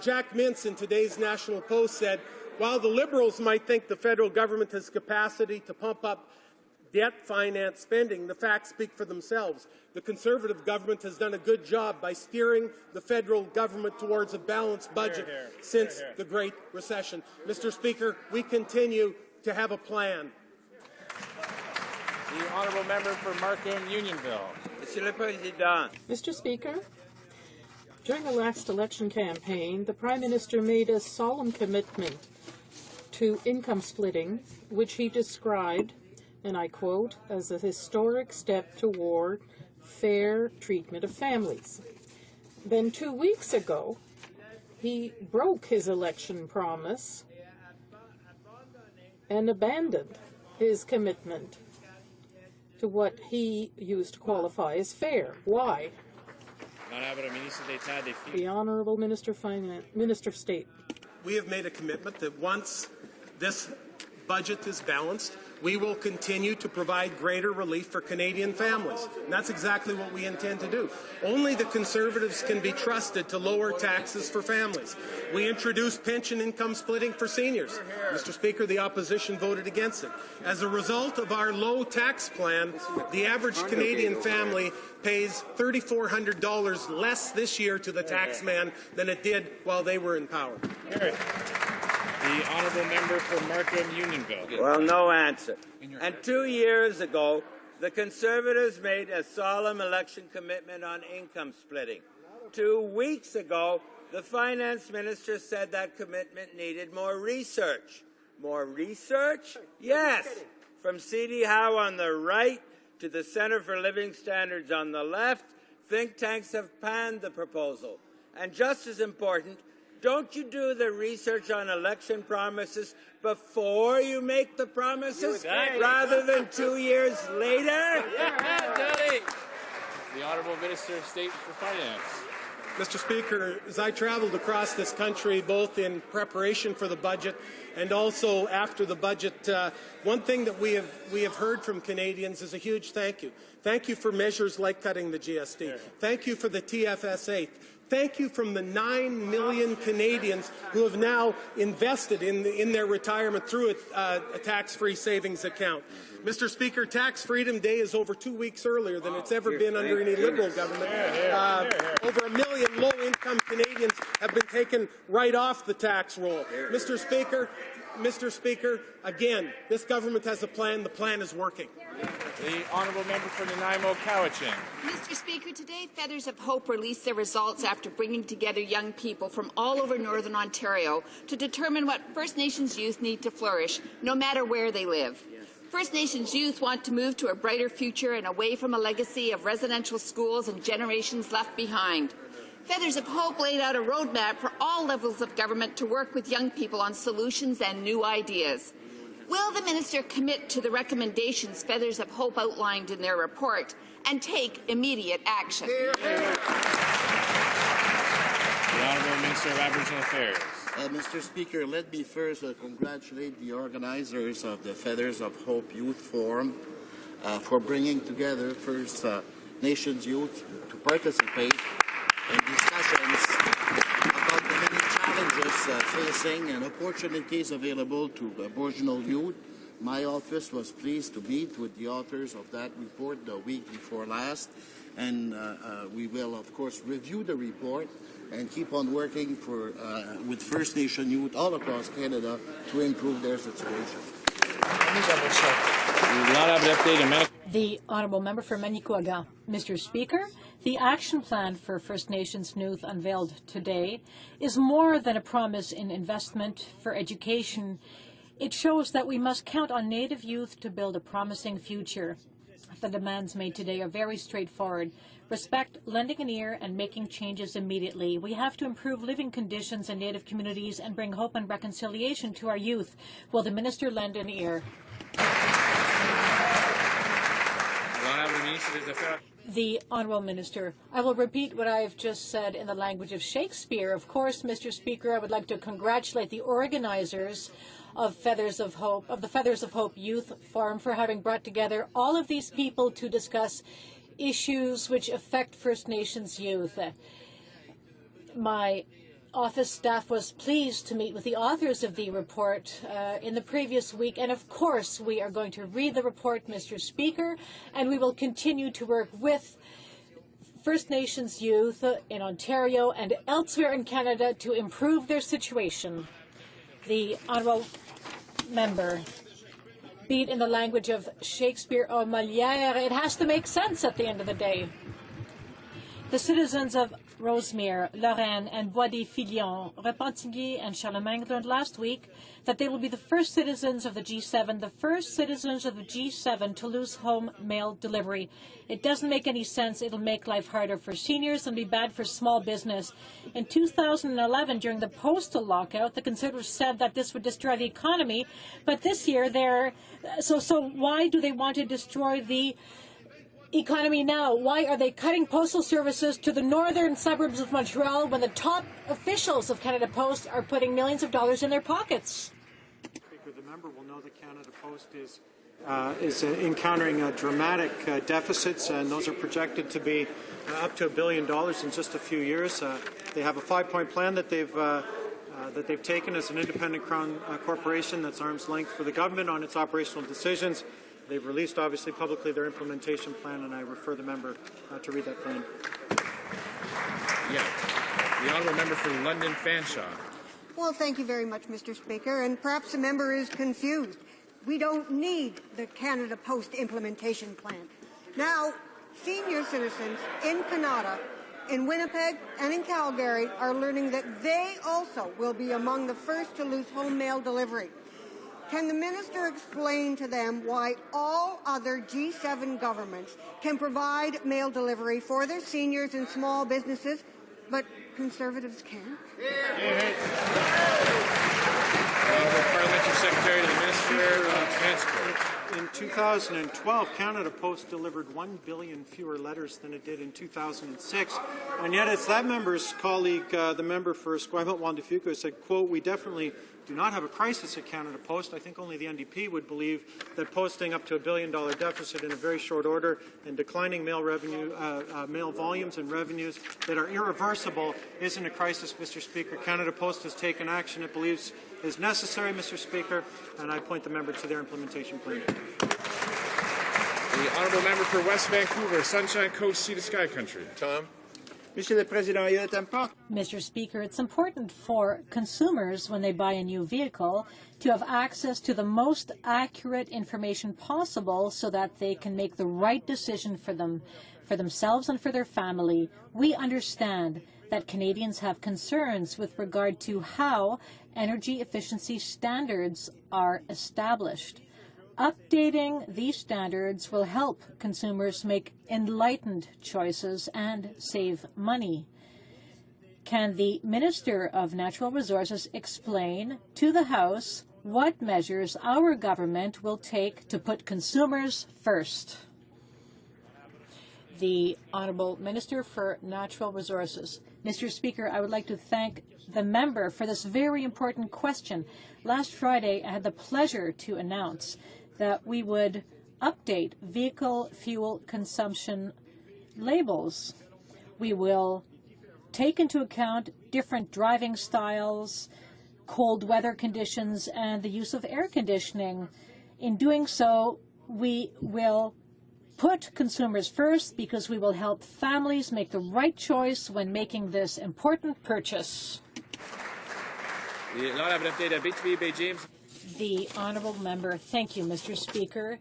Jack Mintz in today's National Post said, while the Liberals might think the federal government has capacity to pump up debt-financed spending, the facts speak for themselves. The Conservative government has done a good job by steering the federal government towards a balanced budget since the Great Recession. Mr. Speaker, we continue to have a plan. The honourable member for Markham Unionville. Mr. Speaker, during the last election campaign, the Prime Minister made a solemn commitment to income splitting, which he described, and I quote, as a historic step toward fair treatment of families. Then 2 weeks ago, he broke his election promise and abandoned his commitment to what he used to qualify as fair. Why? The Honourable Minister of State. We have made a commitment that once this budget is balanced, we will continue to provide greater relief for Canadian families. And that's exactly what we intend to do. Only the Conservatives can be trusted to lower taxes for families. We introduced pension income splitting for seniors. Mr. Speaker, the opposition voted against it. As a result of our low tax plan, the average Canadian family pays $3,400 less this year to the taxman than it did while they were in power. The Honourable Member for Markham Unionville. Well, no answer. And 2 years ago, the Conservatives made a solemn election commitment on income splitting. 2 weeks ago, the Finance Minister said that commitment needed more research. More research? Yes. From C.D. Howe on the right to the Centre for Living Standards on the left, think tanks have panned the proposal. And just as important, don't you do the research on election promises before you make the promises, rather than 2 years later? The Honourable Minister of State for Finance. Mr. Speaker, as I traveled across this country, both in preparation for the budget and also after the budget, one thing that we have heard from Canadians is a huge thank you. Thank you for measures like cutting the GST. Thank you for the TFSA. Thank you from the 9 million Canadians who have now invested in their retirement through a tax-free savings account. Mr. Speaker, Tax Freedom Day is over 2 weeks earlier than it's ever been under any Liberal government. Over 1 million low-income Canadians have been taken right off the tax roll. Mr. Speaker, again, this government has a plan. The plan is working. The Honourable Member for Nanaimo, Cowichan. Mr. Speaker, today Feathers of Hope released their results after bringing together young people from all over Northern Ontario to determine what First Nations youth need to flourish, no matter where they live. First Nations youth want to move to a brighter future and away from a legacy of residential schools and generations left behind. Feathers of Hope laid out a roadmap for all levels of government to work with young people on solutions and new ideas. Will the Minister commit to the recommendations Feathers of Hope outlined in their report and take immediate action? The Honourable Minister of Aboriginal Affairs. Mr. Speaker, let me first congratulate the organizers of the Feathers of Hope Youth Forum for bringing together First Nations youth to participate in discussions about the many challenges facing and opportunities available to Aboriginal youth. My office was pleased to meet with the authors of that report the week before last, and we will, of course, review the report and keep on working with First Nation youth all across Canada to improve their situation. The Honourable Member for Manicouagan. Mr. Speaker, the action plan for First Nations youth unveiled today is more than a promise in investment for education. It shows that we must count on Native youth to build a promising future. The demands made today are very straightforward. Respect, lending an ear, and making changes immediately. We have to improve living conditions in Native communities and bring hope and reconciliation to our youth. Will the Minister lend an ear? The Honourable Minister, I will repeat what I have just said in the language of Shakespeare. Of course, Mr. Speaker, I would like to congratulate the organizers of the Feathers of Hope Youth Forum for having brought together all of these people to discuss issues which affect First Nations youth. My office staff was pleased to meet with the authors of the report in the previous week, and of course we are going to read the report, Mr. Speaker, and we will continue to work with First Nations youth in Ontario and elsewhere in Canada to improve their situation. The Honourable Member, be it in the language of Shakespeare or Molière, it has to make sense at the end of the day. The citizens of Rosemere, Lorraine, and Bois-des-Filions, Repentigny, and Charlemagne learned last week that they will be the first citizens of the G7 to lose home mail delivery. It doesn't make any sense. It'll make life harder for seniors and be bad for small business. In 2011, during the postal lockout, the Conservatives said that this would destroy the economy, but this year so why do they want to destroy the Economy Now, why are they cutting postal services to the northern suburbs of Montreal when the top officials of Canada Post are putting millions of dollars in their pockets? Speaker, the member will know that Canada Post is encountering dramatic deficits, and those are projected to be up to $1 billion in just a few years. They have a 5-point plan that they've taken as an independent Crown corporation that's arm's length for the government on its operational decisions. They've released, obviously, publicly their implementation plan, and I refer the member to read that plan. Yeah. The honourable member for London Fanshawe. Well, thank you very much, Mr. Speaker, and perhaps the member is confused. We don't need the Canada Post implementation plan. Now, senior citizens in Canada, in Winnipeg and in Calgary are learning that they also will be among the first to lose home mail delivery. Can the minister explain to them why all other G7 governments can provide mail delivery for their seniors and small businesses, but Conservatives can't? Parliamentary Secretary to the Minister of Transport. In 2012, Canada Post delivered 1 billion fewer letters than it did in 2006, and yet it's that member's colleague, the member for Esquimalt-Juan-de-Fuca, who said, quote, "We definitely do not have a crisis at Canada Post." I think only the NDP would believe that posting up to $1 billion deficit in a very short order and declining mail revenue, mail volumes and revenues that are irreversible isn't a crisis, Mr. Speaker. Canada Post has taken action it believes is necessary, Mr. Speaker, and I point the member to their implementation plan. The honourable member for West Vancouver, Sunshine Coast, Sea to Sky Country. Tom. Mr. Speaker, it's important for consumers when they buy a new vehicle to have access to the most accurate information possible so that they can make the right decision for themselves and for their family. We understand that Canadians have concerns with regard to how energy efficiency standards are established. Updating these standards will help consumers make enlightened choices and save money. Can the Minister of Natural Resources explain to the House what measures our government will take to put consumers first? The Honourable Minister for Natural Resources. Mr. Speaker, I would like to thank the member for this very important question. Last Friday, I had the pleasure to announce that we would update vehicle fuel consumption labels. We will take into account different driving styles, cold weather conditions, and the use of air conditioning. In doing so, we will put consumers first because we will help families make the right choice when making this important purchase. The honourable member. Thank you, Mr. Speaker.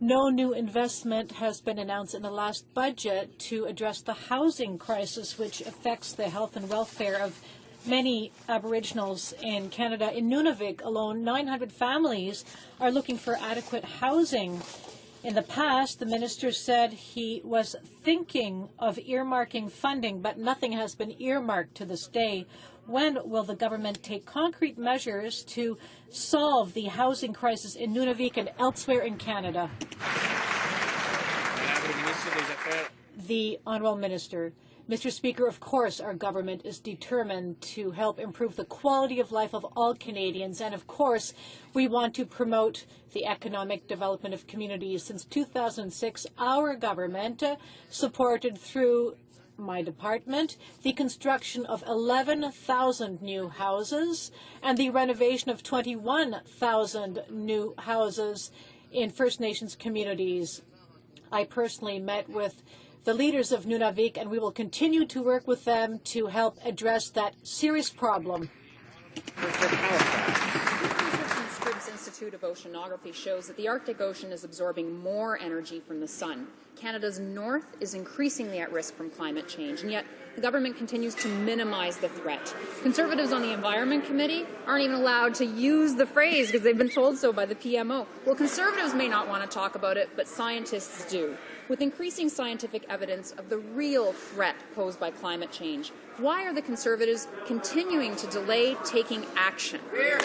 No new investment has been announced in the last budget to address the housing crisis, which affects the health and welfare of many Aboriginals in Canada. In Nunavik alone, 900 families are looking for adequate housing. In the past, the minister said he was thinking of earmarking funding, but nothing has been earmarked to this day. When will the government take concrete measures to solve the housing crisis in Nunavik and elsewhere in Canada? The Honourable Minister. Mr. Speaker, of course our government is determined to help improve the quality of life of all Canadians, and of course we want to promote the economic development of communities. Since 2006, our government supported through my department the construction of 11,000 new houses and the renovation of 21,000 new houses in First Nations communities. I personally met with the leaders of Nunavik, and we will continue to work with them to help address that serious problem. Scripps Institute of Oceanography shows that the Arctic Ocean is absorbing more energy from the sun. Canada's north is increasingly at risk from climate change, and yet the government continues to minimize the threat. Conservatives on the Environment Committee aren't even allowed to use the phrase because they've been told so by the PMO. Well, Conservatives may not want to talk about it, but scientists do. With increasing scientific evidence of the real threat posed by climate change, why are the Conservatives continuing to delay taking action? The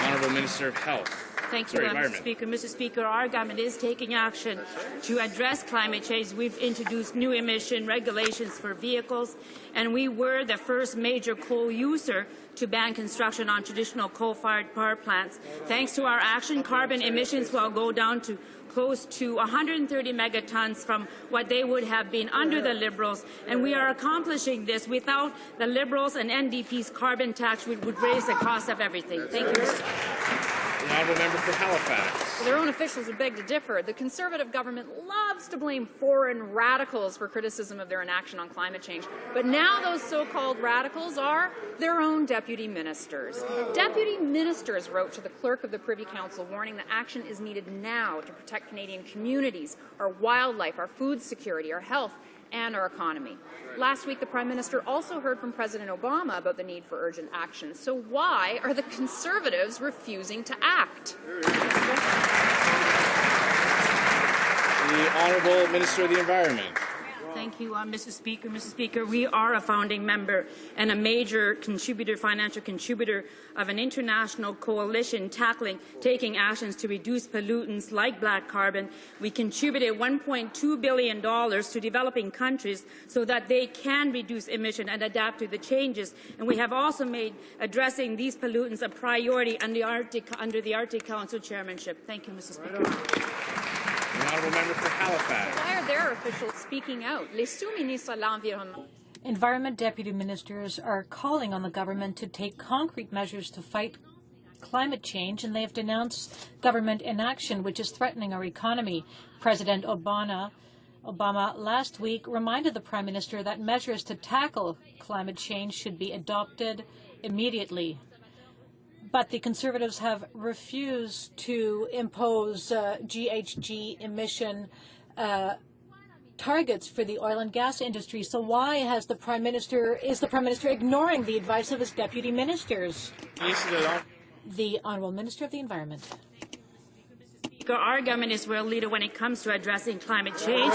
Honourable Minister of Health. Thank you, Mr. Speaker. Mr. Speaker, our government is taking action to address climate change. We've introduced new emission regulations for vehicles, and we were the first major coal user to ban construction on traditional coal-fired power plants. Thanks to our action, carbon emissions will go down to close to 130 megatons from what they would have been under the Liberals, and we are accomplishing this without the Liberals and NDP's carbon tax, which would raise the cost of everything. Thank you, Mr. The honourable member for Halifax. Their own officials would beg to differ. The Conservative government loves to blame foreign radicals for criticism of their inaction on climate change. But now those so-called radicals are their own deputy ministers. Deputy ministers wrote to the clerk of the Privy Council warning that action is needed now to protect Canadian communities, our wildlife, our food security, our health, and our economy. Last week, the Prime Minister also heard from President Obama about the need for urgent action. So why are the Conservatives refusing to act? The Honourable Minister of the Environment. Thank you, Mr. Speaker. Mr. Speaker, we are a founding member and a major contributor, financial contributor of an international coalition taking actions to reduce pollutants like black carbon. We contributed $1.2 billion to developing countries so that they can reduce emission and adapt to the changes. And we have also made addressing these pollutants a priority under the Arctic Council chairmanship. Thank you, Mr. Speaker. The honourable member for Halifax. Why are their officials speaking out? Les sous-ministres à l'environnement. Environment deputy ministers are calling on the government to take concrete measures to fight climate change, and they have denounced government inaction, which is threatening our economy. President Obama last week reminded the Prime Minister that measures to tackle climate change should be adopted immediately. But the Conservatives have refused to impose GHG emission targets for the oil and gas industry. So why is the Prime Minister ignoring the advice of his deputy ministers? The Honourable Minister of the Environment. Our government is world leader when it comes to addressing climate change.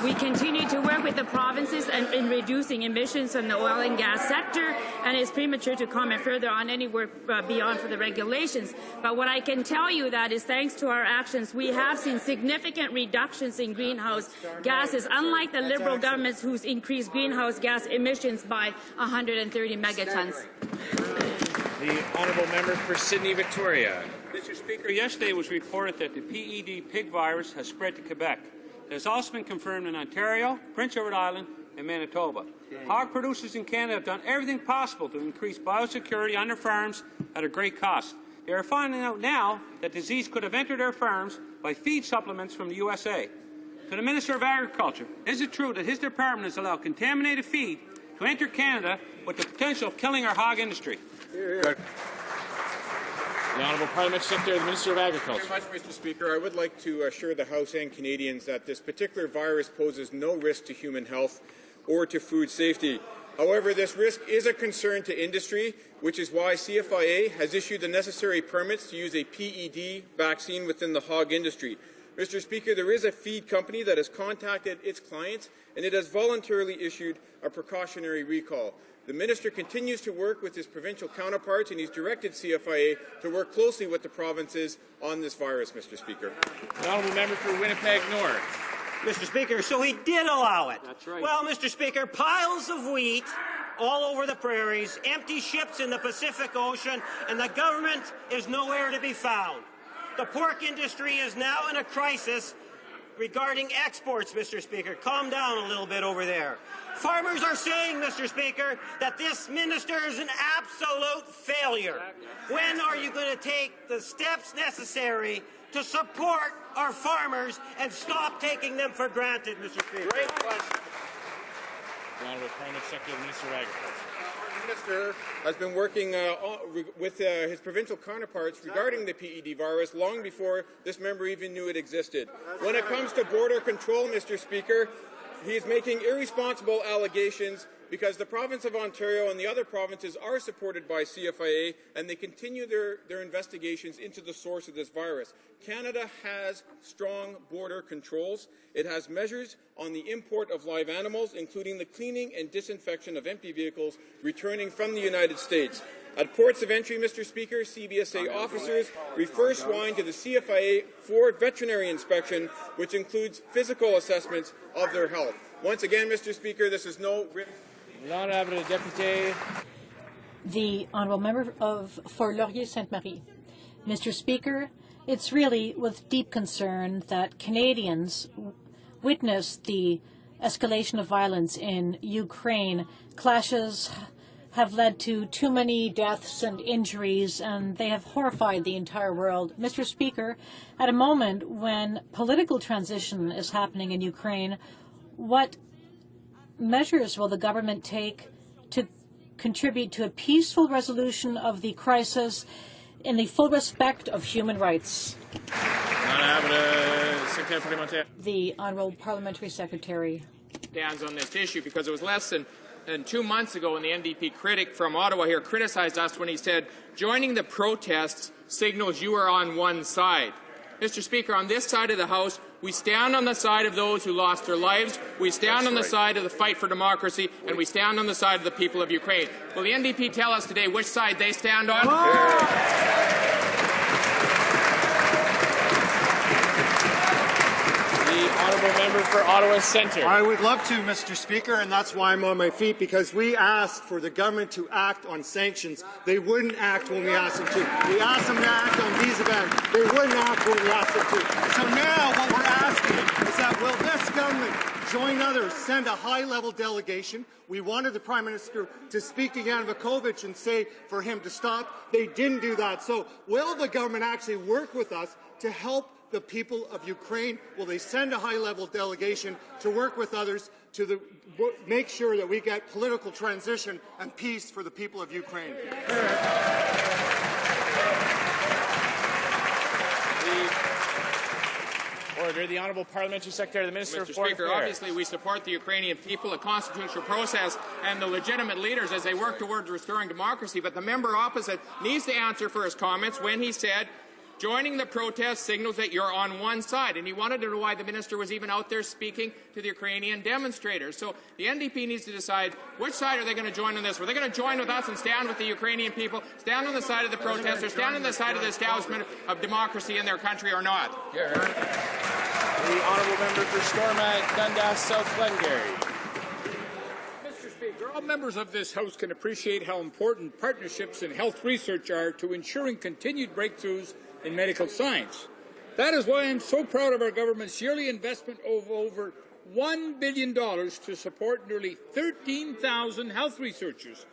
We continue to work with the provinces in reducing emissions from the oil and gas sector, and it's premature to comment further on any work beyond for the regulations. But what I can tell you that is thanks to our actions, we have seen significant reductions in greenhouse gases, unlike the Liberal governments who's increased greenhouse gas emissions by 130 megatons. The honourable member for Sydney Victoria. Mr. Speaker, yesterday it was reported that the PED pig virus has spread to Quebec. It has also been confirmed in Ontario, Prince Edward Island, and Manitoba. Hog producers in Canada have done everything possible to increase biosecurity on their farms at a great cost. They are finding out now that disease could have entered their farms by feed supplements from the USA. To the Minister of Agriculture, is it true that his department has allowed contaminated feed to enter Canada with the potential of killing our hog industry? The Honourable Parliament Secretary, the Minister of Agriculture. Thank you very much, Mr. Speaker. I would like to assure the House and Canadians that this particular virus poses no risk to human health or to food safety. However, this risk is a concern to industry, which is why CFIA has issued the necessary permits to use a PED vaccine within the hog industry. Mr. Speaker, there is a feed company that has contacted its clients, and it has voluntarily issued a precautionary recall. The Minister continues to work with his provincial counterparts, and he's directed CFIA to work closely with the provinces on this virus, Mr. Speaker. The honourable member for Winnipeg North. Mr. Speaker, so he did allow it. That's right. Well, Mr. Speaker, piles of wheat all over the prairies, empty ships in the Pacific Ocean, and the government is nowhere to be found. The pork industry is now in a crisis regarding exports, Mr. Speaker. Calm down a little bit over there. Farmers are saying, Mr. Speaker, that this minister is an absolute failure. When are you going to take the steps necessary to support our farmers and stop taking them for granted, Mr. Speaker? Great question. The Honourable Parliament Secretary, the Minister of Agriculture. The Minister has been working with his provincial counterparts regarding the PED virus long before this member even knew it existed. When it comes to border control, Mr. Speaker, he is making irresponsible allegations because the province of Ontario and the other provinces are supported by CFIA, and they continue their investigations into the source of this virus. Canada has strong border controls. It has measures on the import of live animals, including the cleaning and disinfection of empty vehicles returning from the United States. At ports of entry, Mr. Speaker, CBSA officers refer swine to the CFIA for veterinary inspection, which includes physical assessments of their health. Once again, Mr. Speaker, this is no... The Honourable Member for Laurier-Sainte-Marie. Mr. Speaker, it's really with deep concern that Canadians witness the escalation of violence in Ukraine. Clashes have led to too many deaths and injuries, and they have horrified the entire world. Mr. Speaker, at a moment when political transition is happening in Ukraine, what measures will the government take to contribute to a peaceful resolution of the crisis in the full respect of human rights? The Honourable Parliamentary Secretary. Stands on this issue, because it was less than 2 months ago when the NDP critic from Ottawa here criticized us when he said, joining the protests signals you are on one side. Mr. Speaker, on this side of the House, we stand on the side of those who lost their lives, we stand on the side of the fight for democracy, and we stand on the side of the people of Ukraine. Will the NDP tell us today which side they stand on? Honourable Member for Ottawa Centre. I would love to, Mr. Speaker, and that's why I'm on my feet, because we asked for the government to act on sanctions. They wouldn't act when we asked them to. We asked them to act on these events. They wouldn't act when we asked them to. So now what we're asking is that will this government join others, send a high-level delegation? We wanted the Prime Minister to speak to Yanukovych and say for him to stop. They didn't do that. So will the government actually work with us to help the people of Ukraine? Will they send a high-level delegation to work with others to make sure that we get political transition and peace for the people of Ukraine? Order. The Honourable Parliamentary Secretary, the Minister of Foreign Speaker, Affairs. obviously we support the Ukrainian people, the constitutional process, and the legitimate leaders as they work towards restoring democracy, but the member opposite needs to answer for his comments when he said, joining the protest signals that you're on one side, and he wanted to know why the minister was even out there speaking to the Ukrainian demonstrators. So the NDP needs to decide which side are they going to join on this. Were they going to join with us and stand with the Ukrainian people, stand on the side of the protesters, stand on the side of the establishment of democracy in their country or not? The Honourable Member for Stormont, Dundas, South Glengarry. Mr. Speaker, all members of this House can appreciate how important partnerships in health research are to ensuring continued breakthroughs in medical science. That is why I'm so proud of our government's yearly investment of over $1 billion to support nearly 13,000 health researchers.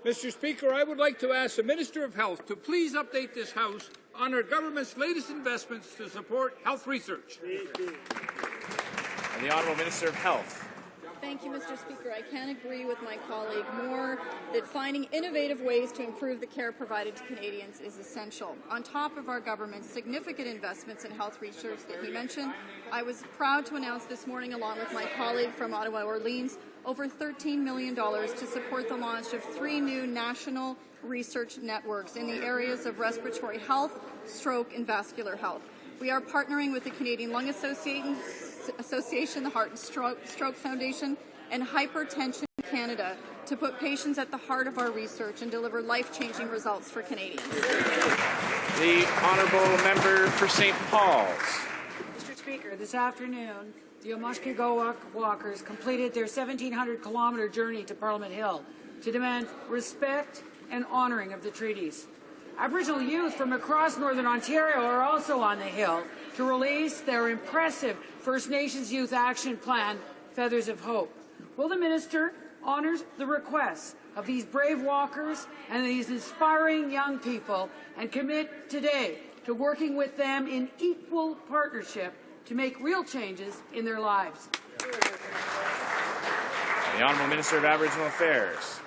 Mr. Speaker, I would like to ask the Minister of Health to please update this House on our government's latest investments to support health research. And the Honourable Minister of Health. Thank you, Mr. Speaker. I can't agree with my colleague more that finding innovative ways to improve the care provided to Canadians is essential. On top of our government's significant investments in health research that he mentioned, I was proud to announce this morning, along with my colleague from Ottawa Orleans, over $13 million to support the launch of 3 new national research networks in the areas of respiratory health, stroke, and vascular health. We are partnering with the Canadian Lung Association, the Heart and Stroke Foundation, and Hypertension Canada to put patients at the heart of our research and deliver life-changing results for Canadians. The Honourable Member for St. Paul's. Mr. Speaker, this afternoon, the Omushkigo walkers completed their 1,700-kilometre journey to Parliament Hill to demand respect and honouring of the treaties. Aboriginal youth from across Northern Ontario are also on the Hill to release their impressive First Nations Youth Action Plan, Feathers of Hope. Will the Minister honour the requests of these brave walkers and these inspiring young people and commit today to working with them in equal partnership to make real changes in their lives? The Honourable Minister of Aboriginal Affairs.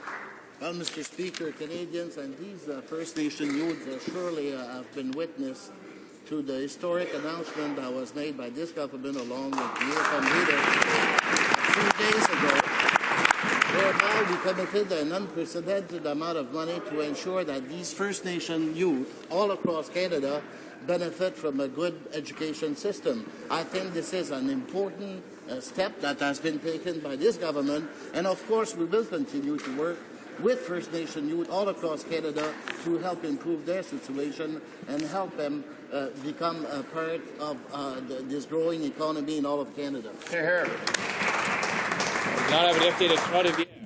Well, Mr. Speaker, Canadians and these First Nation youths surely have been witness to the historic announcement that was made by this government along with the AFM leaders 3 days ago, whereby we committed an unprecedented amount of money to ensure that these First Nation youth all across Canada benefit from a good education system. I think this is an important step that has been taken by this government, and of course we will continue to work with First Nation youth all across Canada to help improve their situation and help them become a part of this growing economy in all of Canada. Here,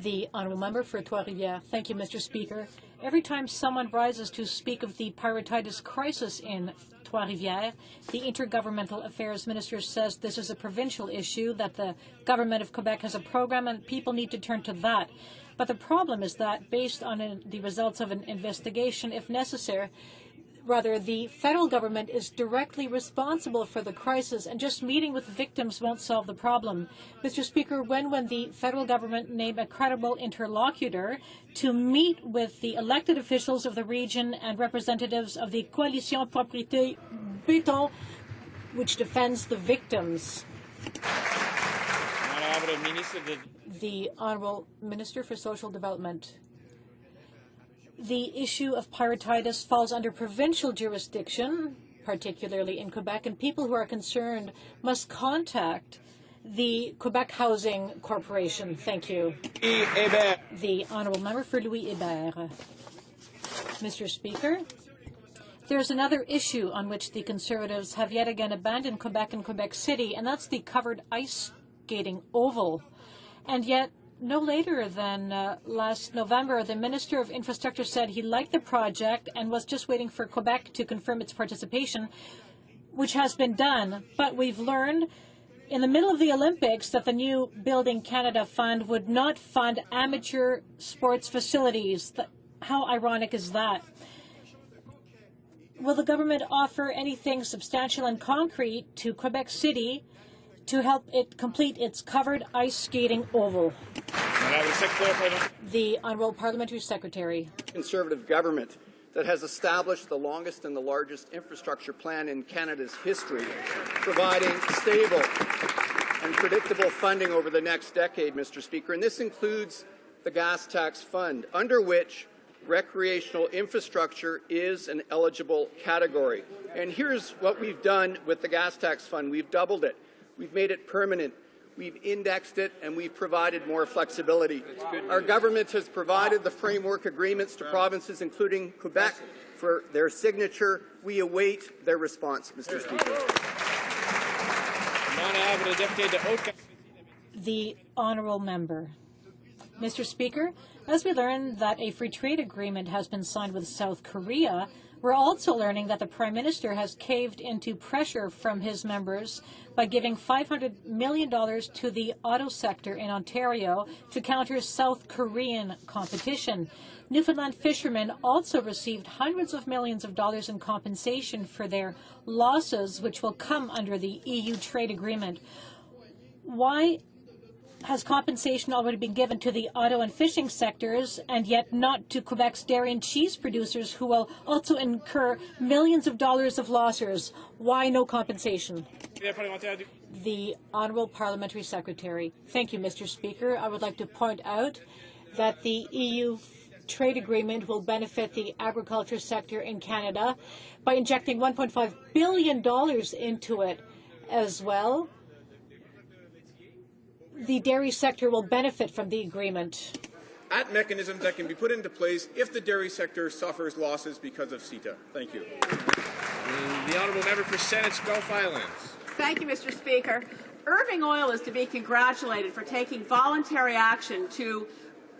The honourable member for Trois-Rivières. Thank you, Mr. Speaker. Every time someone rises to speak of the pyrotitis crisis in Trois-Rivières, the Intergovernmental Affairs Minister says this is a provincial issue, that the government of Quebec has a program and people need to turn to that. But the problem is that, based on the results of an investigation, if necessary, the federal government is directly responsible for the crisis, and just meeting with victims won't solve the problem. Mr. Speaker, when will the federal government name a credible interlocutor to meet with the elected officials of the region and representatives of the Coalition Propriété Béton, which defends the victims? The Honourable Minister for Social Development. The issue of pyrotitis falls under provincial jurisdiction, particularly in Quebec, and people who are concerned must contact the Quebec Housing Corporation. Thank you. The Honourable Member for Louis-Hébert. Mr. Speaker, there's another issue on which the Conservatives have yet again abandoned Quebec and Quebec City, and that's the covered ice skating oval. And yet, no later than last November, the Minister of Infrastructure said he liked the project and was just waiting for Quebec to confirm its participation, which has been done. But we've learned in the middle of the Olympics that the new Building Canada Fund would not fund amateur sports facilities. How ironic is that? Will the government offer anything substantial and concrete to Quebec City to help it complete its covered ice skating oval? The Honourable Parliamentary Secretary. Conservative government that has established the longest and the largest infrastructure plan in Canada's history, providing stable and predictable funding over the next decade, Mr. Speaker. And this includes the gas tax fund, under which recreational infrastructure is an eligible category. And here's what we've done with the gas tax fund. We've doubled it. We've made it permanent. We've indexed it, and we've provided more flexibility. Our government has provided the framework agreements to provinces, including Quebec, for their signature. We await their response, Mr. Speaker. The Honourable Member. Mr. Speaker, as we learn that a free trade agreement has been signed with South Korea, we're also learning that the Prime Minister has caved into pressure from his members by giving $500 million to the auto sector in Ontario to counter South Korean competition. Newfoundland fishermen also received hundreds of millions of dollars in compensation for their losses, which will come under the EU trade agreement. Why has compensation already been given to the auto and fishing sectors and yet not to Quebec's dairy and cheese producers, who will also incur millions of dollars of losses? Why no compensation? The Honourable Parliamentary Secretary. Thank you, Mr. Speaker. I would like to point out that the EU trade agreement will benefit the agriculture sector in Canada by injecting $1.5 billion into it as well. The dairy sector will benefit from the agreement. At mechanisms that can be put into place if the dairy sector suffers losses because of CETA. Thank you. The Honourable Member for Senate's Gulf Islands. Thank you, Mr. Speaker. Irving Oil is to be congratulated for taking voluntary action to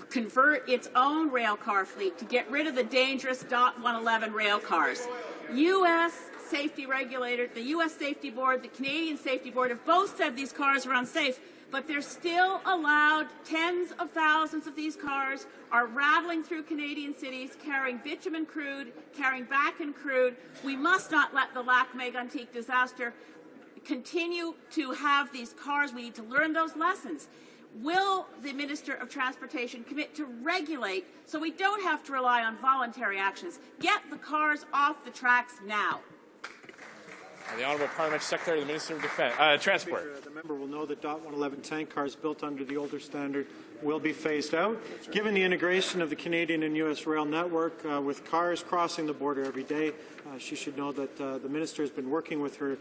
convert its own rail car fleet to get rid of the dangerous .111 rail cars. U.S. safety regulator, the U.S. Safety Board, the Canadian Safety Board have both said these cars are unsafe, but they're still allowed. Tens of thousands of these cars are rattling through Canadian cities, carrying bitumen crude, carrying Bakken crude. We must not let the Lac Mégantic disaster continue to have these cars. We need to learn those lessons. Will the Minister of Transportation commit to regulate so we don't have to rely on voluntary actions? Get the cars off the tracks now. The Honourable Parliamentary Secretary, the Minister of Transport. Speaker, the member will know that .111 tank cars built under the older standard will be phased out. Given the integration of the Canadian and U.S. rail network with cars crossing the border every day, she should know that the Minister has been working with her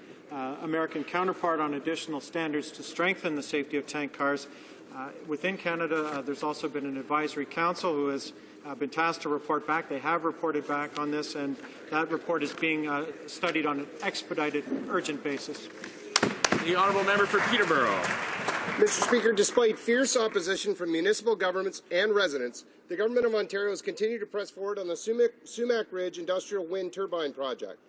American counterpart on additional standards to strengthen the safety of tank cars. Within Canada, there's also been an advisory council who has been tasked to report back. They have reported back on this, and that report is being studied on an expedited, urgent basis. The honourable member for Peterborough. Mr. Speaker, despite fierce opposition from municipal governments and residents, the Government of Ontario has continued to press forward on the Sumac Ridge Industrial Wind Turbine Project.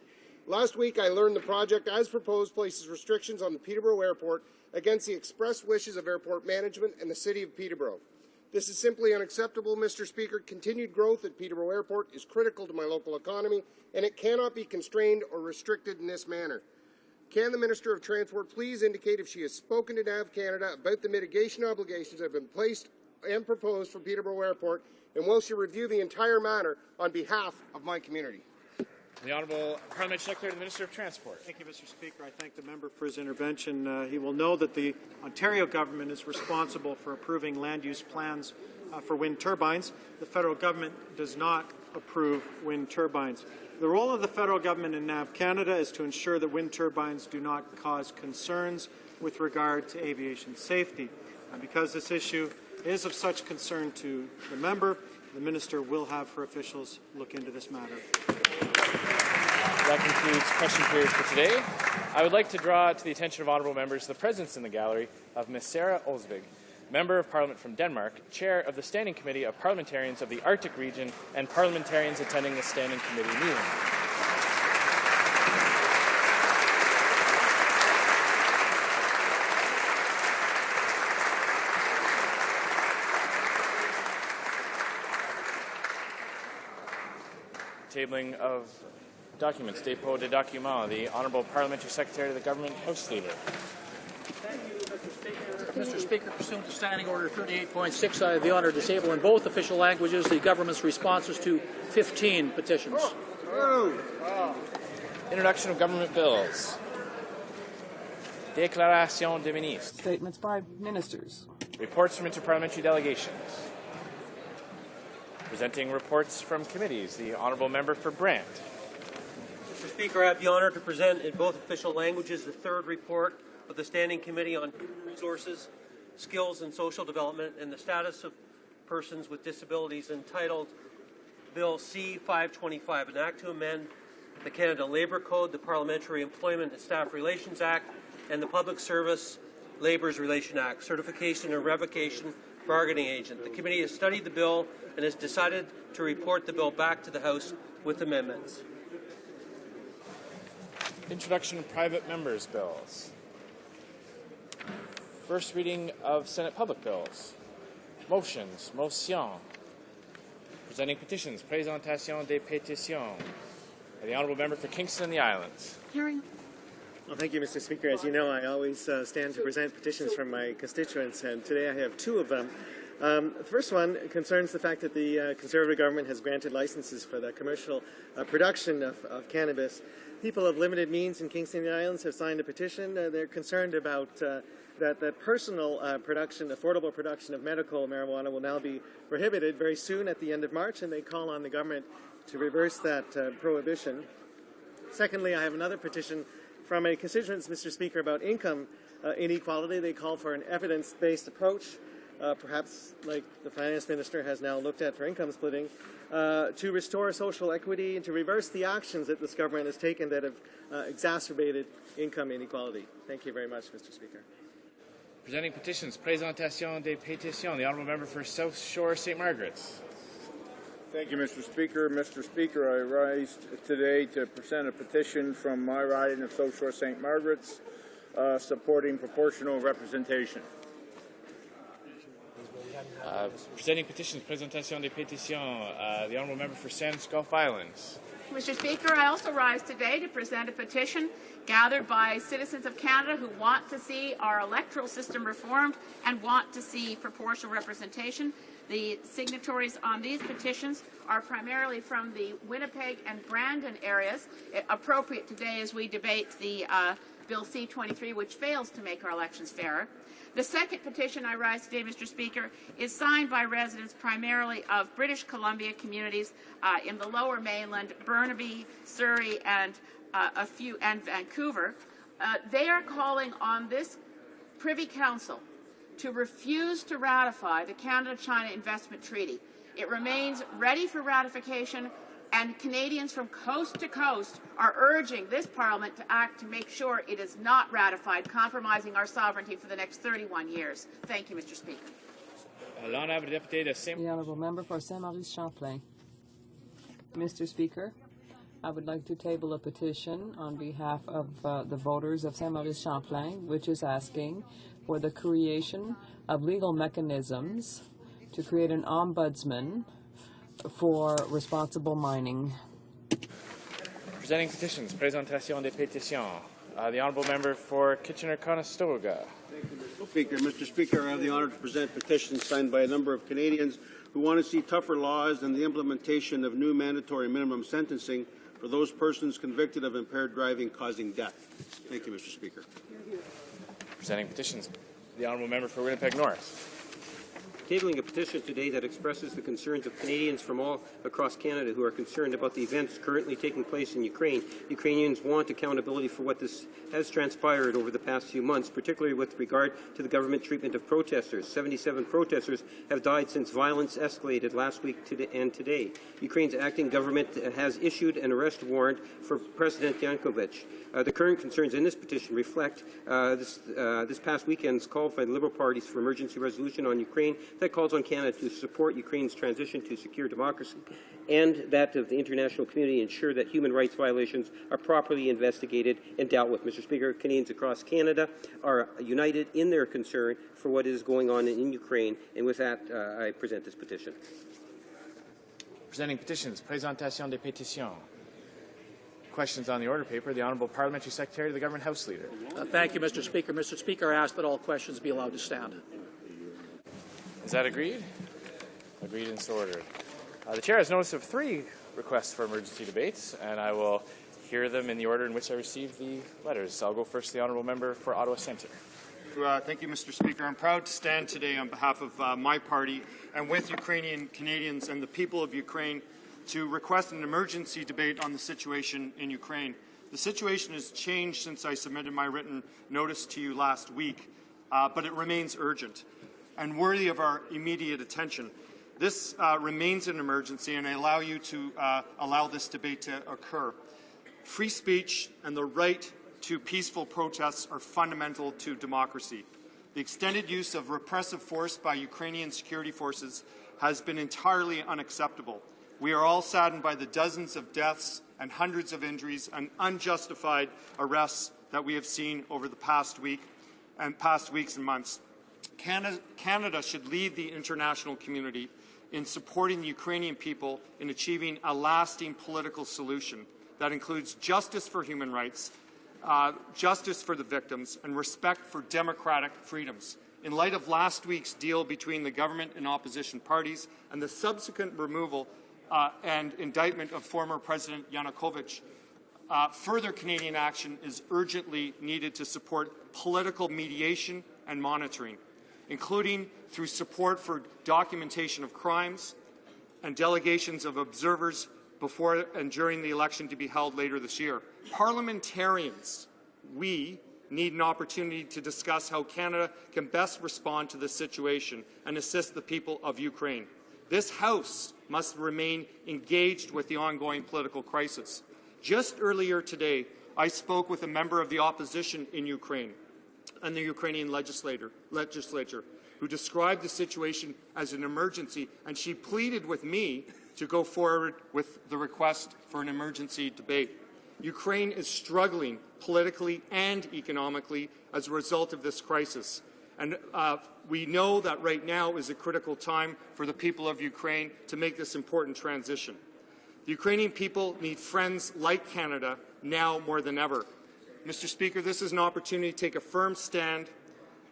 Last week, I learned the project, as proposed, places restrictions on the Peterborough Airport against the express wishes of airport management and the City of Peterborough. This is simply unacceptable, Mr. Speaker. Continued growth at Peterborough Airport is critical to my local economy, and it cannot be constrained or restricted in this manner. Can the Minister of Transport please indicate if she has spoken to NAV Canada about the mitigation obligations that have been placed and proposed for Peterborough Airport, and will she review the entire matter on behalf of my community? The Honourable Parliamentary Secretary to the Minister of Transport. Thank you, Mr. Speaker. I thank the member for his intervention. He will know that the Ontario government is responsible for approving land use plans for wind turbines. The federal government does not approve wind turbines. The role of the federal government in NAV Canada is to ensure that wind turbines do not cause concerns with regard to aviation safety. And because this issue is of such concern to the member, the Minister will have her officials look into this matter. That concludes question period for today. I would like to draw to the attention of honourable members the presence in the gallery of Ms. Sarah Olsvig, Member of Parliament from Denmark, Chair of the Standing Committee of Parliamentarians of the Arctic Region, and parliamentarians attending the Standing Committee meeting. Tabling of documents, dépôt de documents, the Honourable Parliamentary Secretary to the Government House Leader. Thank you, Mr. Speaker. Pursuant to Standing Order 38.6, I have the honour to table in both official languages the government's responses to 15 petitions. Introduction of government bills. Déclaration des ministres. Statements by ministers. Reports from interparliamentary delegations. Presenting reports from committees, the Honourable Member for Brant. Mr. Speaker, I have the honour to present in both official languages the third report of the Standing Committee on Resources, Skills and Social Development and the Status of Persons with Disabilities, entitled Bill C-525, an Act to amend the Canada Labour Code, the Parliamentary Employment and Staff Relations Act, and the Public Service Labourers Relation Act, certification and revocation bargaining agent. The committee has studied the bill and has decided to report the bill back to the House with amendments. Introduction of private members' bills. First reading of Senate public bills. Motions, motion. Presenting petitions, présentation des pétitions. The Honourable Member for Kingston and the Islands. Hearing. Well, thank you, Mr. Speaker. As you know, I always stand to present petitions from my constituents, and today I have two of them. The first one concerns the fact that the Conservative government has granted licenses for the commercial production of cannabis. People of limited means in Kingston and the Islands have signed a petition. They're concerned about that personal production, affordable production of medical marijuana will now be prohibited very soon at the end of March, and they call on the government to reverse that prohibition. Secondly, I have another petition from a constituents, Mr. Speaker, about income inequality. They call for an evidence-based approach, perhaps like the Finance Minister has now looked at for income splitting, to restore social equity and to reverse the actions that this government has taken that have exacerbated income inequality. Thank you very much, Mr. Speaker. Presenting petitions, présentation des pétitions. The Honourable Member for South Shore St. Margaret's. Thank you, Mr. Speaker. Mr. Speaker, I rise today to present a petition from my riding of South Shore St. Margaret's supporting proportional representation. Presenting petitions, présentation des pétitions. The Honourable Member for Sands Gulf Islands. Mr. Speaker, I also rise today to present a petition gathered by citizens of Canada who want to see our electoral system reformed and want to see proportional representation. The signatories on these petitions are primarily from the Winnipeg and Brandon areas, appropriate today as we debate the Bill C-23, which fails to make our elections fairer. The second petition I rise today, Mr. Speaker, is signed by residents primarily of British Columbia communities in the Lower Mainland, Burnaby, Surrey, and Vancouver. They are calling on this Privy Council to refuse to ratify the Canada-China Investment Treaty. It remains ready for ratification, and Canadians from coast to coast are urging this Parliament to act to make sure it is not ratified, compromising our sovereignty for the next 31 years. Thank you, Mr. Speaker. The Honourable Member for Saint-Maurice-Champlain. Mr. Speaker, I would like to table a petition on behalf of the voters of Saint-Maurice-Champlain, which is asking for the creation of legal mechanisms to create an ombudsman for responsible mining. Presenting petitions, présentation des pétitions. The Honourable Member for Kitchener-Conestoga. Thank you, Mr. Speaker. Mr. Speaker, I have the honour to present petitions signed by a number of Canadians who want to see tougher laws and the implementation of new mandatory minimum sentencing for those persons convicted of impaired driving causing death. Thank you, Mr. Speaker. Presenting petitions, the Honourable Member for Winnipeg North. Tabling a petition today that expresses the concerns of Canadians from all across Canada who are concerned about the events currently taking place in Ukraine. Ukrainians want accountability for what has transpired over the past few months, particularly with regard to the government treatment of protesters. 77 protesters have died since violence escalated last week and today. Ukraine's acting government has issued an arrest warrant for President Yanukovych. The current concerns in this petition reflect this past weekend's call by the Liberal parties for emergency resolution on Ukraine that calls on Canada to support Ukraine's transition to secure democracy and that of the international community ensure that human rights violations are properly investigated and dealt with. Mr. Speaker, Canadians across Canada are united in their concern for what is going on in Ukraine, and with that, I present this petition. Presenting petitions, présentation des pétitions. Questions on the order paper. The Honourable Parliamentary Secretary to the Government House Leader. Thank you, Mr. Speaker. Mr. Speaker, I ask that all questions be allowed to stand. Is that agreed? Agreed and so ordered. The Chair has notice of 3 requests for emergency debates, and I will hear them in the order in which I received the letters. I'll go first to the Honourable Member for Ottawa Centre. Thank you, Mr. Speaker. I'm proud to stand today on behalf of my party and with Ukrainian Canadians and the people of Ukraine to request an emergency debate on the situation in Ukraine. The situation has changed since I submitted my written notice to you last week, but it remains urgent and worthy of our immediate attention. This remains an emergency, and I allow you to allow this debate to occur. Free speech and the right to peaceful protests are fundamental to democracy. The extended use of repressive force by Ukrainian security forces has been entirely unacceptable. We are all saddened by the dozens of deaths and hundreds of injuries and unjustified arrests that we have seen over the past weeks and months. Canada should lead the international community in supporting the Ukrainian people in achieving a lasting political solution that includes justice for human rights, justice for the victims, and respect for democratic freedoms. In light of last week's deal between the government and opposition parties and the subsequent removal and indictment of former President Yanukovych, further Canadian action is urgently needed to support political mediation and monitoring, including through support for documentation of crimes and delegations of observers before and during the election to be held later this year. Parliamentarians, we need an opportunity to discuss how Canada can best respond to this situation and assist the people of Ukraine. This House must remain engaged with the ongoing political crisis. Just earlier today, I spoke with a member of the opposition in Ukraine and the Ukrainian legislature who described the situation as an emergency, and she pleaded with me to go forward with the request for an emergency debate. Ukraine is struggling politically and economically as a result of this crisis. And we know that right now is a critical time for the people of Ukraine to make this important transition. The Ukrainian people need friends like Canada now more than ever. Mr. Speaker, this is an opportunity to take a firm stand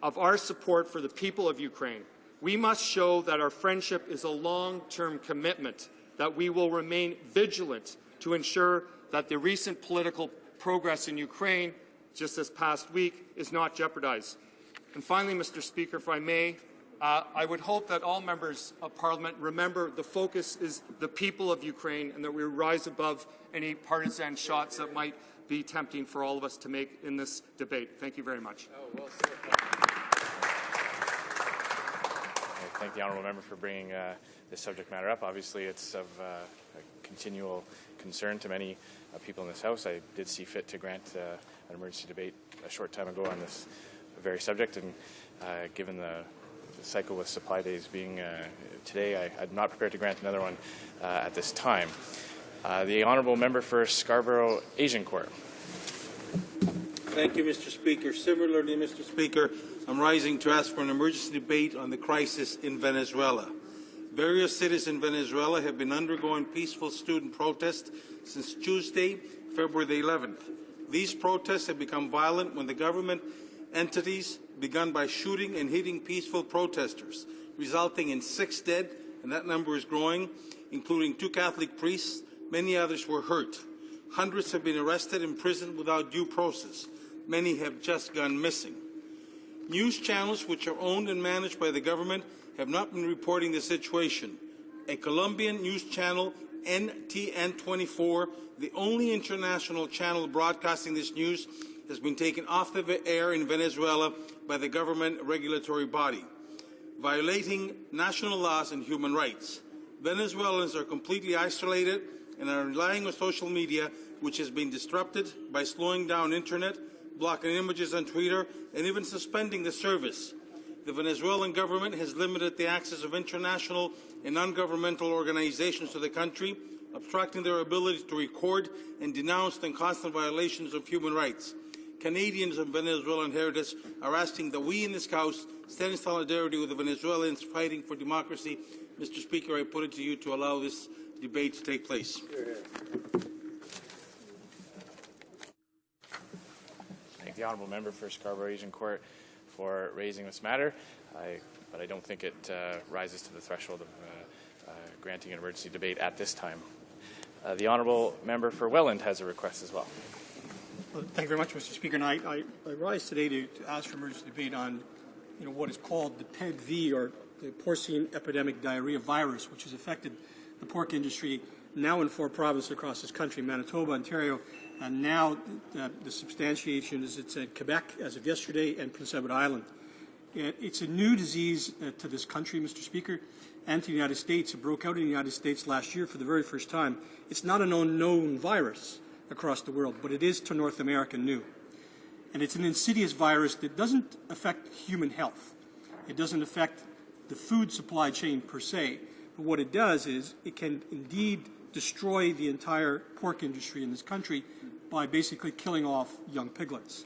of our support for the people of Ukraine. We must show that our friendship is a long-term commitment, that we will remain vigilant to ensure that the recent political progress in Ukraine just this past week is not jeopardized. And finally, Mr. Speaker, if I may, I would hope that all members of Parliament remember the focus is the people of Ukraine and that we rise above any partisan shots that might be tempting for all of us to make in this debate. Thank you very much. thank the honourable member for bringing this subject matter up. Obviously, it's of a continual concern to many people in this House. I did see fit to grant an emergency debate a short time ago on this very subject, and given the cycle with supply days being today, I'm not prepared to grant another one at this time. The honourable member for Scarborough Agincourt. Thank you, Mr. Speaker. Similarly, Mr. Speaker, I'm rising to ask for an emergency debate on the crisis in Venezuela. Various cities in Venezuela have been undergoing peaceful student protests since Tuesday, February the 11th. These protests have become violent when the government entities begun by shooting and hitting peaceful protesters, resulting in 6 dead, and that number is growing, including 2 Catholic priests. Many others were hurt. Hundreds have been arrested and imprisoned without due process. Many have just gone missing. News channels which are owned and managed by the government have not been reporting the situation. A Colombian news channel, NTN24, the only international channel broadcasting this news, has been taken off the air in Venezuela by the government regulatory body, violating national laws and human rights. Venezuelans are completely isolated and are relying on social media, which has been disrupted by slowing down internet, blocking images on Twitter, and even suspending the service. The Venezuelan government has limited the access of international and non-governmental organizations to the country, obstructing their ability to record and denounce the constant violations of human rights. Canadians of Venezuelan heritage are asking that we in this House stand in solidarity with the Venezuelans fighting for democracy. Mr. Speaker, I put it to you to allow this debate to take place. Thank the honourable member for Scarborough Agincourt for raising this matter, but I don't think it rises to the threshold of granting an emergency debate at this time. The honourable member for Welland has a request as well. Well, thank you very much, Mr. Speaker. And I rise today to ask for emergency debate on what is called the PEG-V, or the porcine epidemic diarrhea virus, which has affected the pork industry now in 4 provinces across this country: Manitoba, Ontario, and now the substantiation is it's in Quebec as of yesterday, and Prince Edward Island. It's a new disease to this country, Mr. Speaker, and to the United States. It broke out in the United States last year for the very first time. It's not an unknown virus across the world, but it is to North America new. And it's an insidious virus that doesn't affect human health. It doesn't affect the food supply chain per se. But what it does is it can indeed destroy the entire pork industry in this country by basically killing off young piglets.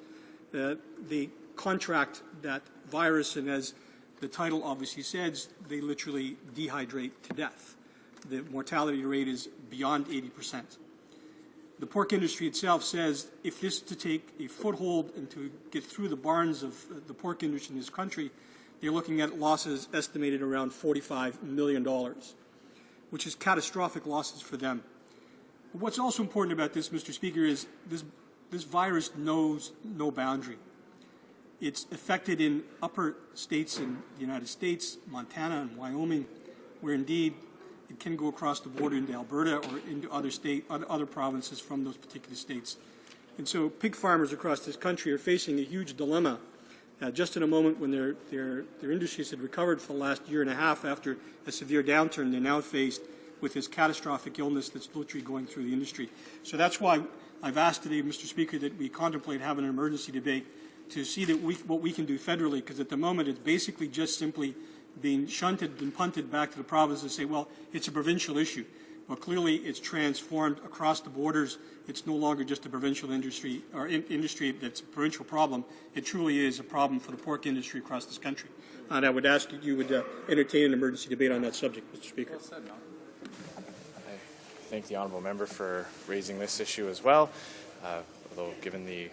They contract that virus, and as the title obviously says, they literally dehydrate to death. The mortality rate is beyond 80%. The pork industry itself says if this is to take a foothold and to get through the barns of the pork industry in this country, they're looking at losses estimated around $45 million, which is catastrophic losses for them. But what's also important about this, Mr. Speaker, is this virus knows no boundary. It's affected in upper states in the United States, Montana and Wyoming, where indeed it can go across the border into Alberta or into other provinces from those particular states. And so pig farmers across this country are facing a huge dilemma. Just in a moment when their industries had recovered for the last year and a half after a severe downturn, they're now faced with this catastrophic illness that's literally going through the industry. So that's why I've asked today, Mr. Speaker, that we contemplate having an emergency debate to see that what we can do federally, because at the moment it's basically just simply being shunted and punted back to the province and say, well, it's a provincial issue. Well, clearly it's transformed across the borders. It's no longer just a provincial industry or industry that's a provincial problem. It truly is a problem for the pork industry across this country. And I would ask that you would entertain an emergency debate on that subject, Mr. Speaker. Well said, I thank the honourable member for raising this issue as well, although given the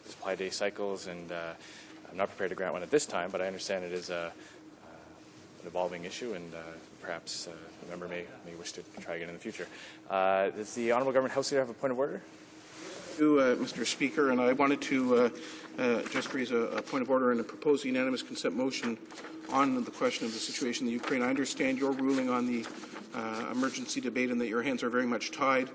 supply day cycles, and I'm not prepared to grant one at this time, but I understand it is an evolving issue, and perhaps the member may wish to try again in the future. Does the Honourable Government House Leader have a point of order? Mr. Speaker, and I wanted to just raise a point of order and propose a unanimous consent motion on the question of the situation in the Ukraine. I understand your ruling on the emergency debate and that your hands are very much tied,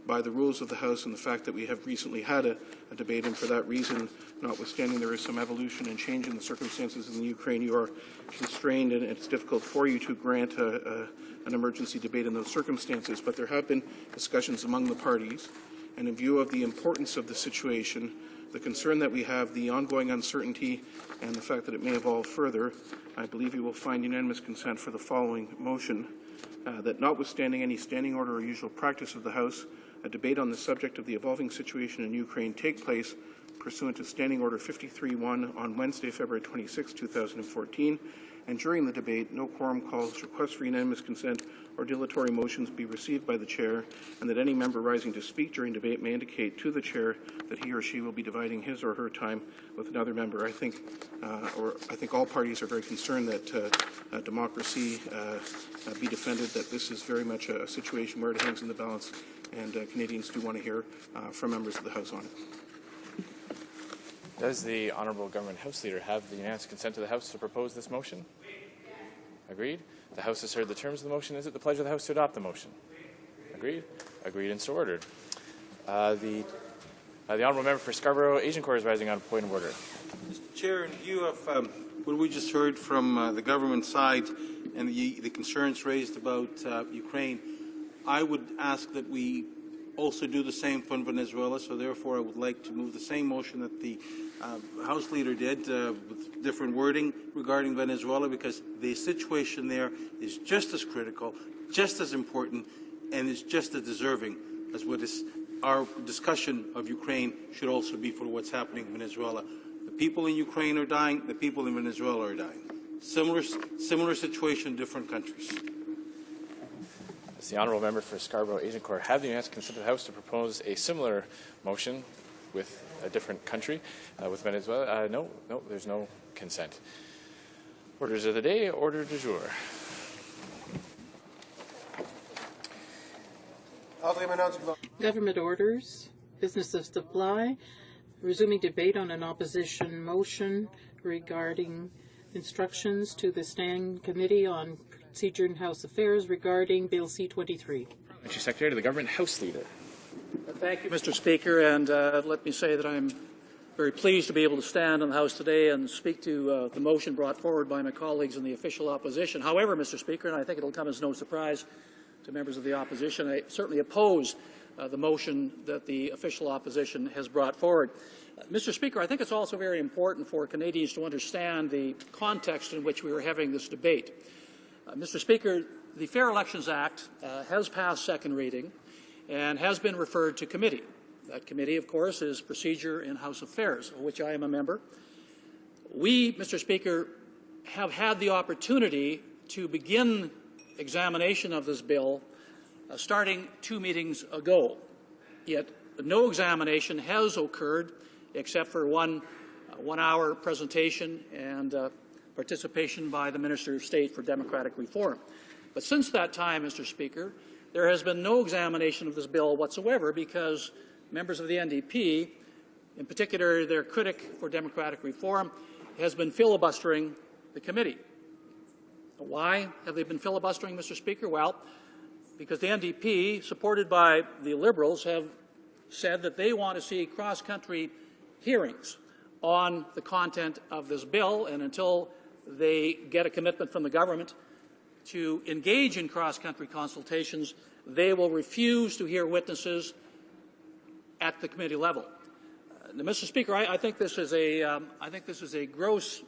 by the rules of the House and the fact that we have recently had a debate, and for that reason, notwithstanding there is some evolution and change in the circumstances in the Ukraine, you are constrained and it's difficult for you to grant an emergency debate in those circumstances. But there have been discussions among the parties, and in view of the importance of the situation, the concern that we have, the ongoing uncertainty, and the fact that it may evolve further, I believe you will find unanimous consent for the following motion, that notwithstanding any standing order or usual practice of the House, a debate on the subject of the evolving situation in Ukraine take place pursuant to Standing Order 53-1 on Wednesday, February 26, 2014, and during the debate, no quorum calls, requests for unanimous consent, or dilatory motions be received by the Chair, and that any member rising to speak during debate may indicate to the Chair that he or she will be dividing his or her time with another member. I think all parties are very concerned that democracy be defended, that this is very much a situation where it hangs in the balance, and Canadians do want to hear from members of the House on it. Does the Honourable Government House Leader have the unanimous consent of the House to propose this motion? Agreed. The House has heard the terms of the motion. Is it the pleasure of the House to adopt the motion? Agreed. Agreed and so ordered. The Honourable Member for Scarborough Agincourt is rising on a point of order. Mr. Chair, in view of what we just heard from the government side and the concerns raised about Ukraine, I would ask that we also do the same for Venezuela. So therefore, I would like to move the same motion that the House Leader did with different wording regarding Venezuela, because the situation there is just as critical, just as important, and is just as deserving as what is our discussion of Ukraine should also be for what's happening in Venezuela. The people in Ukraine are dying. The people in Venezuela are dying. Similar situation, different countries. Does the Honourable Member for Scarborough Agincourt have the unanimous consent of the House to propose a similar motion with a different country, with Venezuela? No, there's no consent. Orders of the day, order du jour. Government orders, business of supply, resuming debate on an opposition motion regarding instructions to the Standing Committee on Procedure and House Affairs regarding Bill C-23. Parliamentary Secretary to the Government House Leader. Thank you, Mr. Speaker, and let me say that I'm very pleased to be able to stand in the House today and speak to the motion brought forward by my colleagues in the official opposition. However, Mr. Speaker, and I think it will come as no surprise to members of the opposition, I certainly oppose the motion that the official opposition has brought forward. Mr. Speaker, I think it's also very important for Canadians to understand the context in which we are having this debate. Mr. Speaker, the Fair Elections Act has passed second reading and has been referred to committee. That committee, of course, is Procedure and House Affairs, of which I am a member. We, Mr. Speaker, have had the opportunity to begin examination of this bill starting 2 meetings ago, yet no examination has occurred except for one one-hour presentation and participation by the Minister of State for Democratic Reform. But since that time, Mr. Speaker, there has been no examination of this bill whatsoever because members of the NDP, in particular their critic for democratic reform, has been filibustering the committee. Why have they been filibustering, Mr. Speaker? Well, because the NDP, supported by the Liberals, have said that they want to see cross-country hearings on the content of this bill, and until they get a commitment from the government to engage in cross-country consultations, they will refuse to hear witnesses at the committee level. Now, Mr. Speaker, I think this is a gross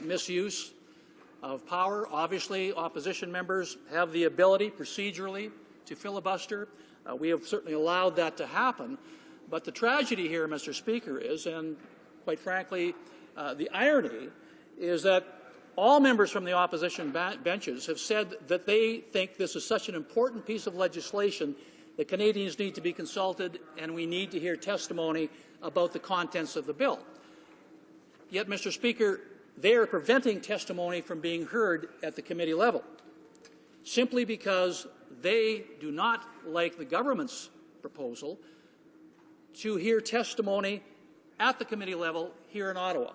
misuse of power. Obviously, opposition members have the ability procedurally to filibuster. We have certainly allowed that to happen. But the tragedy here, Mr. Speaker, is, and quite frankly, the irony, is that all members from the opposition benches have said that they think this is such an important piece of legislation that Canadians need to be consulted and we need to hear testimony about the contents of the bill. Yet, Mr. Speaker, they are preventing testimony from being heard at the committee level simply because they do not like the government's proposal to hear testimony at the committee level here in Ottawa.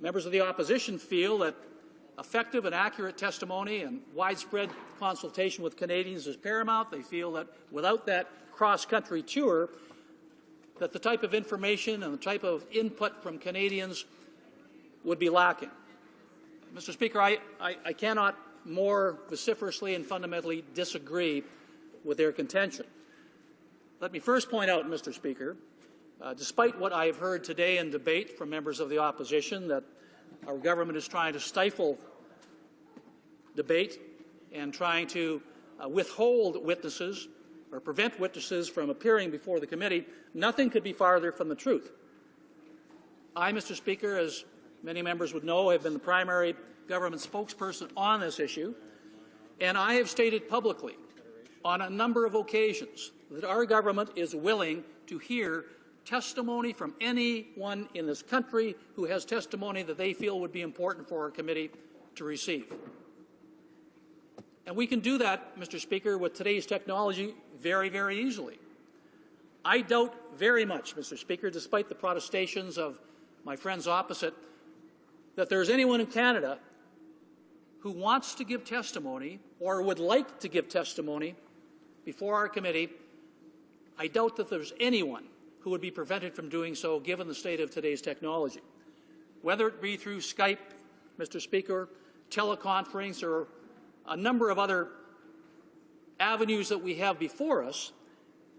Members of the opposition feel that effective and accurate testimony and widespread consultation with Canadians is paramount. They feel that without that cross-country tour, that the type of information and the type of input from Canadians would be lacking. Mr. Speaker, I cannot more vociferously and fundamentally disagree with their contention. Let me first point out, Mr. Speaker, despite what I have heard today in debate from members of the opposition, that our government is trying to stifle debate and trying to withhold witnesses or prevent witnesses from appearing before the committee, nothing could be farther from the truth. I, Mr. Speaker, as many members would know, have been the primary government spokesperson on this issue, and I have stated publicly on a number of occasions that our government is willing to hear testimony from anyone in this country who has testimony that they feel would be important for our committee to receive. And we can do that, Mr. Speaker, with today's technology very, very easily. I doubt very much, Mr. Speaker, despite the protestations of my friends opposite, that there's anyone in Canada who wants to give testimony or would like to give testimony before our committee. I doubt that there's anyone who would be prevented from doing so given the state of today's technology. Whether it be through Skype, Mr. Speaker, teleconference, or a number of other avenues that we have before us,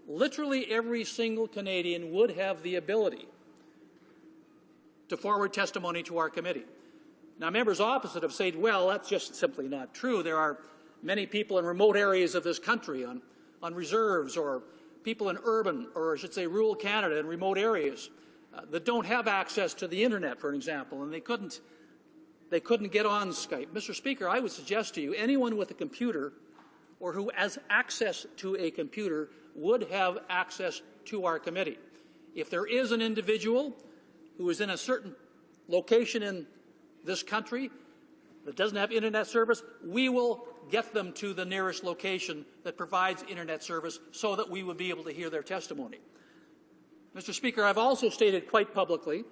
literally every single Canadian would have the ability to forward testimony to our committee. Now, members opposite have said, well, that's just simply not true. There are many people in remote areas of this country on reserves, or people in urban, or I should say rural Canada in remote areas that don't have access to the internet, for example, and they couldn't get on Skype. Mr. Speaker, I would suggest to you anyone with a computer or who has access to a computer would have access to our committee. If there is an individual who is in a certain location in this country that doesn't have internet service, we will get them to the nearest location that provides internet service so that we would be able to hear their testimony. Mr. Speaker, I've also stated quite publicly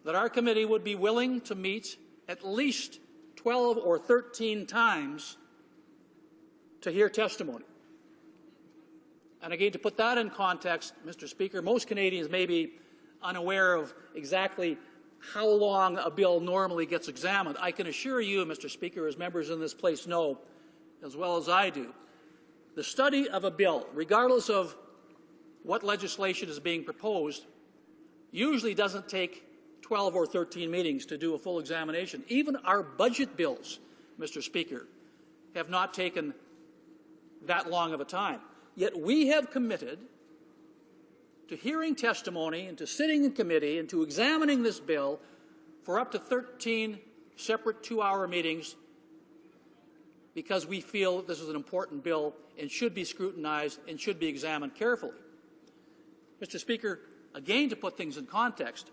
that our committee would be willing to meet at least 12 or 13 times to hear testimony. And again, to put that in context, Mr. Speaker, most Canadians may be unaware of exactly how long a bill normally gets examined. I can assure you, Mr. Speaker, as members in this place know as well as I do, the study of a bill, regardless of what legislation is being proposed, usually doesn't take 12 or 13 meetings to do a full examination. Even our budget bills, Mr. Speaker, have not taken that long of a time. Yet we have committed to hearing testimony and to sitting in committee and to examining this bill for up to 13 separate 2-hour meetings because we feel that this is an important bill and should be scrutinized and should be examined carefully. Mr. Speaker, again, to put things in context,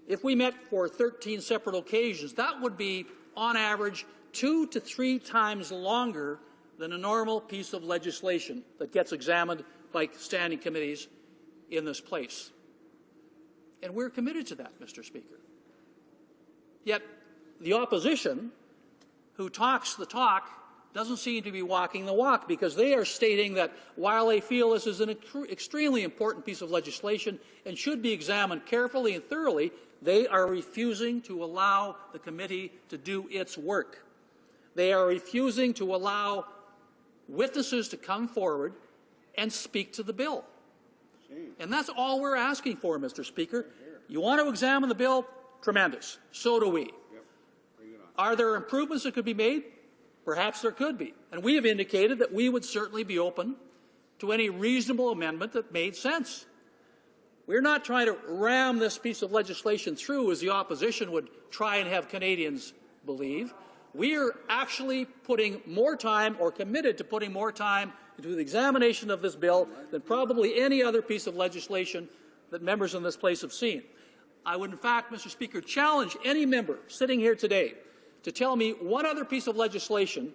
if we met for 13 separate occasions, that would be, on average, 2 to 3 times longer than a normal piece of legislation that gets examined by standing committees in this place. And we're committed to that, Mr. Speaker. Yet the opposition, who talks the talk, doesn't seem to be walking the walk, because they are stating that while they feel this is an extremely important piece of legislation and should be examined carefully and thoroughly, they are refusing to allow the committee to do its work. They are refusing to allow witnesses to come forward and speak to the bill. And that's all we're asking for, Mr. Speaker. You want to examine the bill? Tremendous. So do we. Are there improvements that could be made? Perhaps there could be. And we have indicated that we would certainly be open to any reasonable amendment that made sense. We're not trying to ram this piece of legislation through as the opposition would try and have Canadians believe. We are actually putting more time, or committed to putting more time, into the examination of this bill than probably any other piece of legislation that members in this place have seen. I would, in fact, Mr. Speaker, challenge any member sitting here today to tell me one other piece of legislation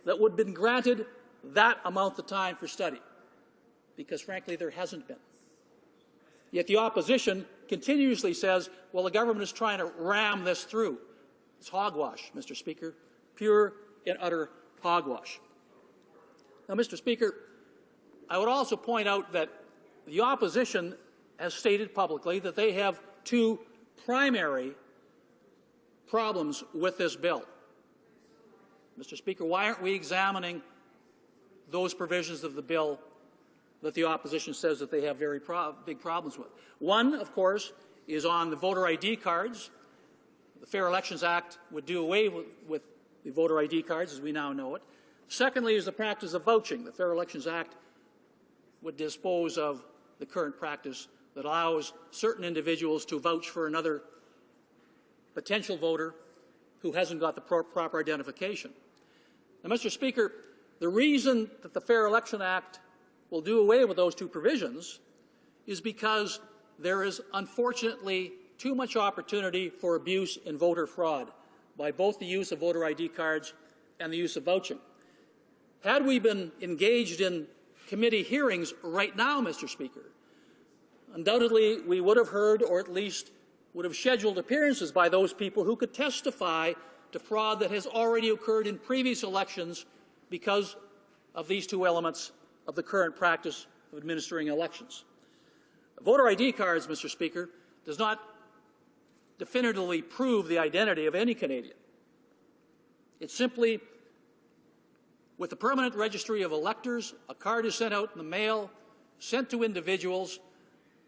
that would have been granted that amount of time for study, because, frankly, there hasn't been. Yet the opposition continuously says, well, the government is trying to ram this through. It's hogwash, Mr. Speaker. pure and utter hogwash. Now, Mr. Speaker, I would also point out that the opposition has stated publicly that they have two primary problems with this bill. Mr. Speaker, why aren't we examining those provisions of the bill that the opposition says that they have very big problems with? One, of course, is on the voter ID cards. The Fair Elections Act would do away with the voter ID cards as we now know it. Secondly is the practice of vouching. The Fair Elections Act would dispose of the current practice that allows certain individuals to vouch for another potential voter who hasn't got the proper identification. Now, Mr. Speaker, the reason that the Fair Election Act will do away with those two provisions is because there is unfortunately too much opportunity for abuse and voter fraud by both the use of voter ID cards and the use of vouching. Had we been engaged in committee hearings right now, Mr. Speaker, undoubtedly we would have heard, or at least would have scheduled appearances by those people who could testify to fraud that has already occurred in previous elections because of these two elements of the current practice of administering elections. Voter ID cards, Mr. Speaker, does not definitively prove the identity of any Canadian. It's simply, with the permanent registry of electors, a card is sent out in the mail, sent to individuals,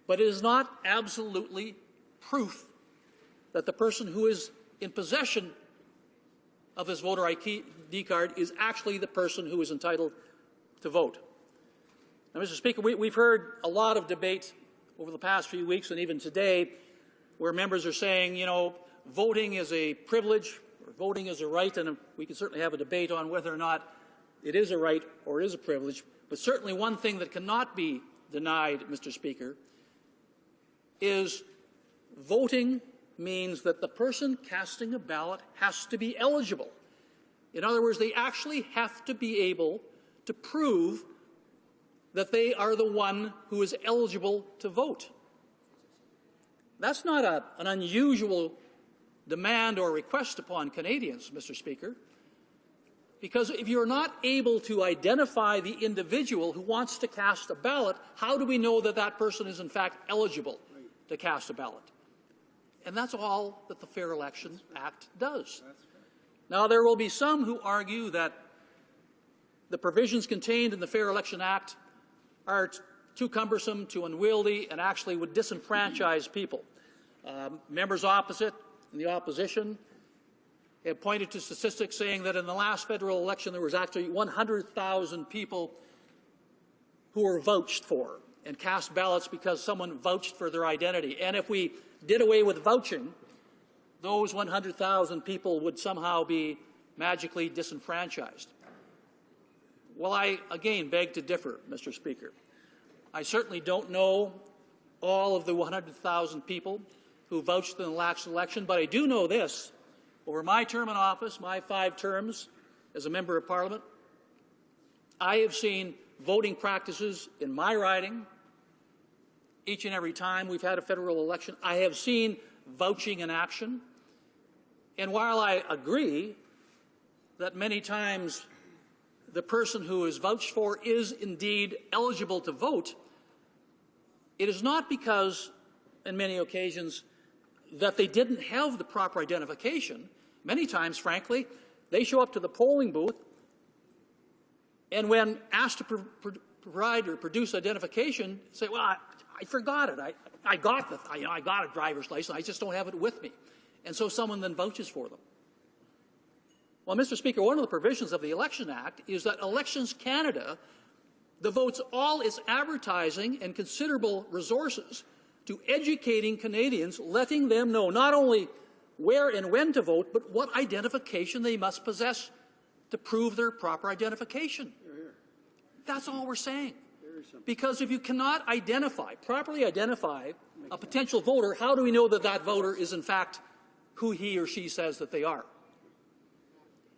but it is not absolutely proof that the person who is in possession of this voter ID card is actually the person who is entitled to vote. Now, Mr. Speaker, we've heard a lot of debate over the past few weeks and even today where members are saying, you know, voting is a privilege or voting is a right, and we can certainly have a debate on whether or not it is a right or it is a privilege. But certainly one thing that cannot be denied, Mr. Speaker, is voting means that the person casting a ballot has to be eligible. In other words, they actually have to be able to prove that they are the one who is eligible to vote. That's not an unusual demand or request upon Canadians, Mr. Speaker, because if you're not able to identify the individual who wants to cast a ballot, how do we know that that person is in fact eligible to cast a ballot? And that's all that the Fair Election Act does. Now, there will be some who argue that the provisions contained in the Fair Election Act are too cumbersome, too unwieldy, and actually would disenfranchise people. Members opposite and the opposition have pointed to statistics saying that in the last federal election there was actually 100,000 people who were vouched for and cast ballots because someone vouched for their identity. And if we did away with vouching, those 100,000 people would somehow be magically disenfranchised. Well, I again beg to differ, Mr. Speaker. I certainly don't know all of the 100,000 people who vouched in the last election, but I do know this. Over my term in office, my 5 terms as a member of Parliament, I have seen voting practices in my riding each and every time we've had a federal election. I have seen vouching in action. And while I agree that many times the person who is vouched for is indeed eligible to vote, it is not because, in many occasions, that they didn't have the proper identification. Many times, frankly, they show up to the polling booth, and when asked to provide or produce identification, say, well, I forgot it. I got a driver's license. I just don't have it with me. And so someone then vouches for them. Well, Mr. Speaker, one of the provisions of the Election Act is that Elections Canada devotes all its advertising and considerable resources to educating Canadians, letting them know not only where and when to vote, but what identification they must possess to prove their proper identification. That's all we're saying. Because if you cannot properly identify a potential voter, how do we know that that voter is in fact who he or she says that they are?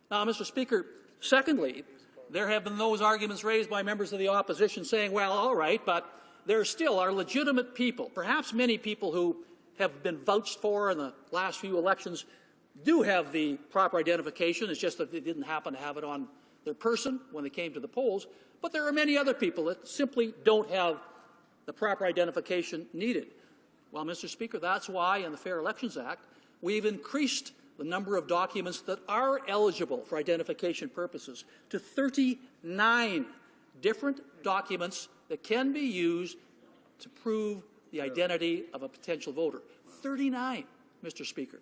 Now, Mr. Speaker, secondly, there have been those arguments raised by members of the opposition saying, well, all right, but there still are legitimate people, perhaps many people who have been vouched for in the last few elections, do have the proper identification. It's just that they didn't happen to have it on their person when they came to the polls. But there are many other people that simply don't have the proper identification needed. Well, Mr. Speaker, that's why in the Fair Elections Act we've increased the number of documents that are eligible for identification purposes to 39 different documents that can be used to prove the identity of a potential voter. 39, Mr. Speaker.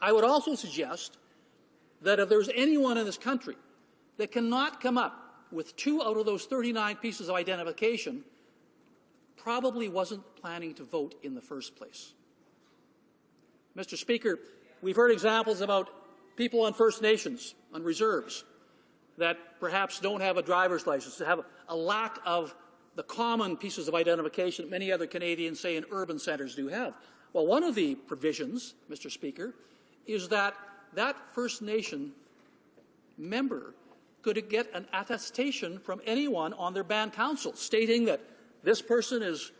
I would also suggest that if there's anyone in this country that cannot come up with 2 out of those 39 pieces of identification, probably wasn't planning to vote in the first place. Mr. Speaker, we've heard examples about people on First Nations, on reserves, that perhaps don't have a driver's license, that have a lack of the common pieces of identification that many other Canadians, say, in urban centres do have. Well, one of the provisions, Mr. Speaker, is that that First Nation member could get an attestation from anyone on their band council stating that this person is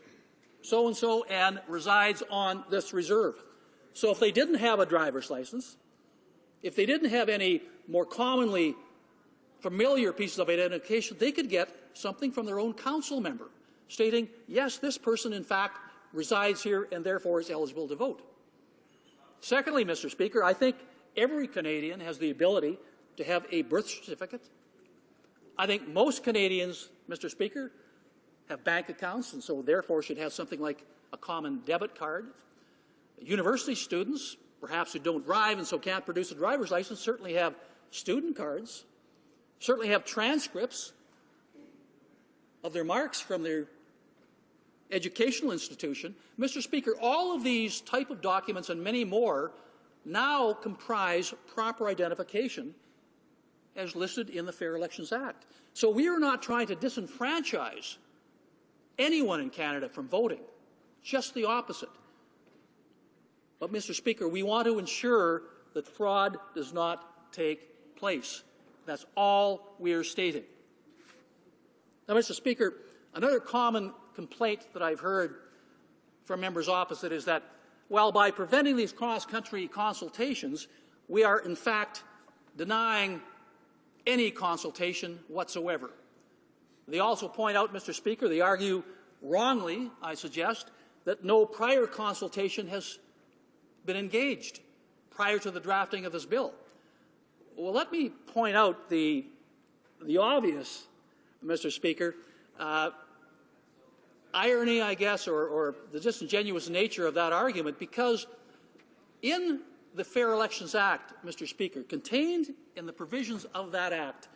so-and-so and resides on this reserve. So if they didn't have a driver's license, if they didn't have any more commonly familiar pieces of identification, they could get something from their own council member stating, yes, this person in fact resides here and therefore is eligible to vote. Secondly, Mr. Speaker, I think every Canadian has the ability to have a birth certificate. I think most Canadians, Mr. Speaker, have bank accounts and so therefore should have something like a common debit card. University students, perhaps who don't drive and so can't produce a driver's license, certainly have student cards, certainly have transcripts of their marks from their educational institution. Mr. Speaker, all of these type of documents and many more now comprise proper identification as listed in the Fair Elections Act. So we are not trying to disenfranchise anyone in Canada from voting, just the opposite. But, Mr. Speaker, we want to ensure that fraud does not take place. That's all we are stating. Now, Mr. Speaker, another common complaint that I've heard from members opposite is that, well, by preventing these cross-country consultations, we are, in fact, denying any consultation whatsoever. They also point out, Mr. Speaker, they argue wrongly, I suggest, that no prior consultation has been engaged prior to the drafting of this bill. Well, let me point out the obvious, Mr. Speaker, irony, I guess, or the disingenuous nature of that argument, because in the Fair Elections Act, Mr. Speaker, contained in the provisions of that Act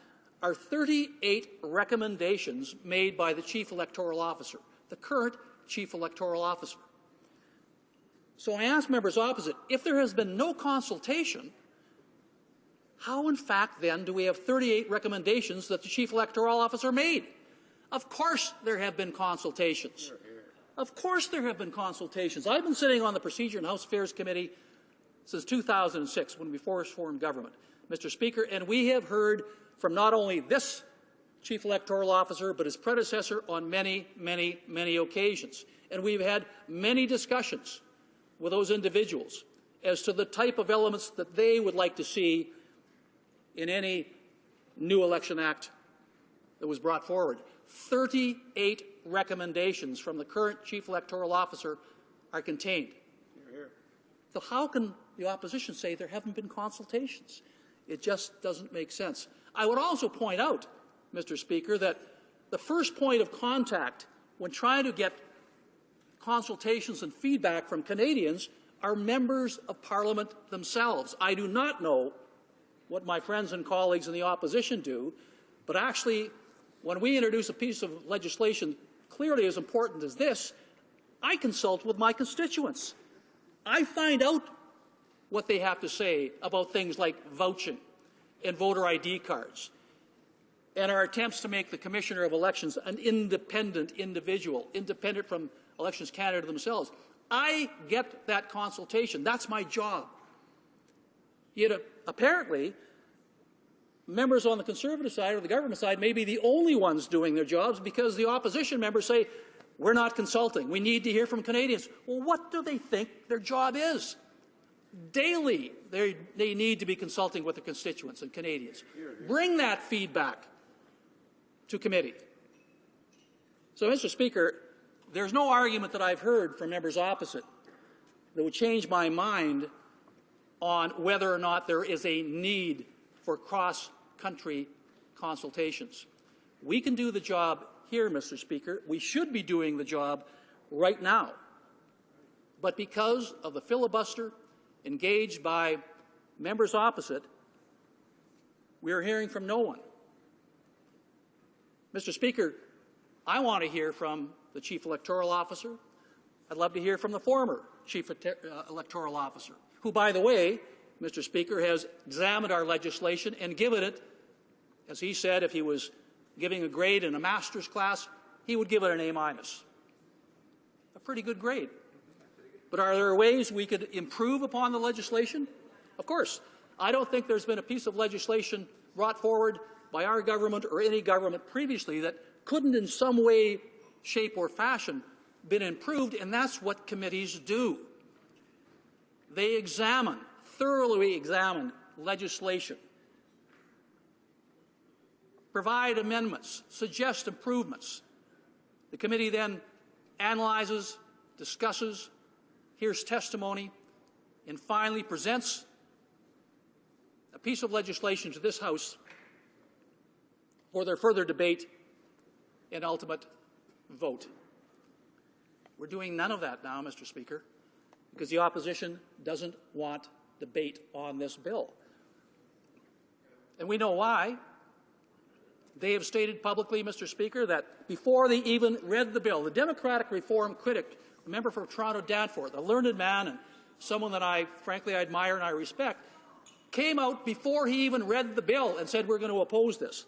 are 38 recommendations made by the Chief Electoral Officer, the current Chief Electoral Officer. So I ask members opposite, if there has been no consultation, how in fact then do we have 38 recommendations that the Chief Electoral Officer made? Of course there have been consultations. Of course there have been consultations. I've been sitting on the Procedure and House Affairs Committee since 2006 when we first formed government, Mr. Speaker, and we have heard from not only this Chief Electoral Officer but his predecessor on many, many, many occasions. And we've had many discussions with those individuals as to the type of elements that they would like to see in any new election act that was brought forward. 38 recommendations from the current Chief Electoral Officer are contained. So how can the opposition say there haven't been consultations? It just doesn't make sense. I would also point out, Mr. Speaker, that the first point of contact when trying to get consultations and feedback from Canadians are members of Parliament themselves. I do not know what my friends and colleagues in the opposition do, but actually, when we introduce a piece of legislation clearly as important as this, I consult with my constituents. I find out what they have to say about things like vouching and voter ID cards and our attempts to make the Commissioner of Elections an independent individual, independent from Elections Canada themselves. I get that consultation. That's my job. Yet apparently, members on the Conservative side or the government side may be the only ones doing their jobs because the opposition members say, we're not consulting. We need to hear from Canadians. Well, what do they think their job is? Daily, they need to be consulting with the constituents and Canadians. Bring that feedback to committee. So, Mr. Speaker, there's no argument that I've heard from members opposite that would change my mind on whether or not there is a need for cross-country consultations. We can do the job here, Mr. Speaker. We should be doing the job right now. But because of the filibuster engaged by members opposite, we are hearing from no one. Mr. Speaker, I want to hear from the Chief Electoral Officer. I'd love to hear from the former Chief Electoral Officer, who, by the way, Mr. Speaker, has examined our legislation and given it, as he said, if he was giving a grade in a master's class, he would give it an A-. A pretty good grade. But are there ways we could improve upon the legislation? Of course. I don't think there's been a piece of legislation brought forward by our government or any government previously that couldn't in some way, shape or fashion been improved, and that's what committees do. They examine, thoroughly examine legislation, provide amendments, suggest improvements. The committee then analyzes, discusses, hears testimony, and finally presents a piece of legislation to this House for their further debate and ultimate vote. We're doing none of that now, Mr. Speaker, because the opposition doesn't want debate on this bill. And we know why. They have stated publicly, Mr. Speaker, that before they even read the bill, the Democratic Reform critic, a member from Toronto Danforth, a learned man and someone that I frankly admire and I respect, came out before he even read the bill and said we're going to oppose this.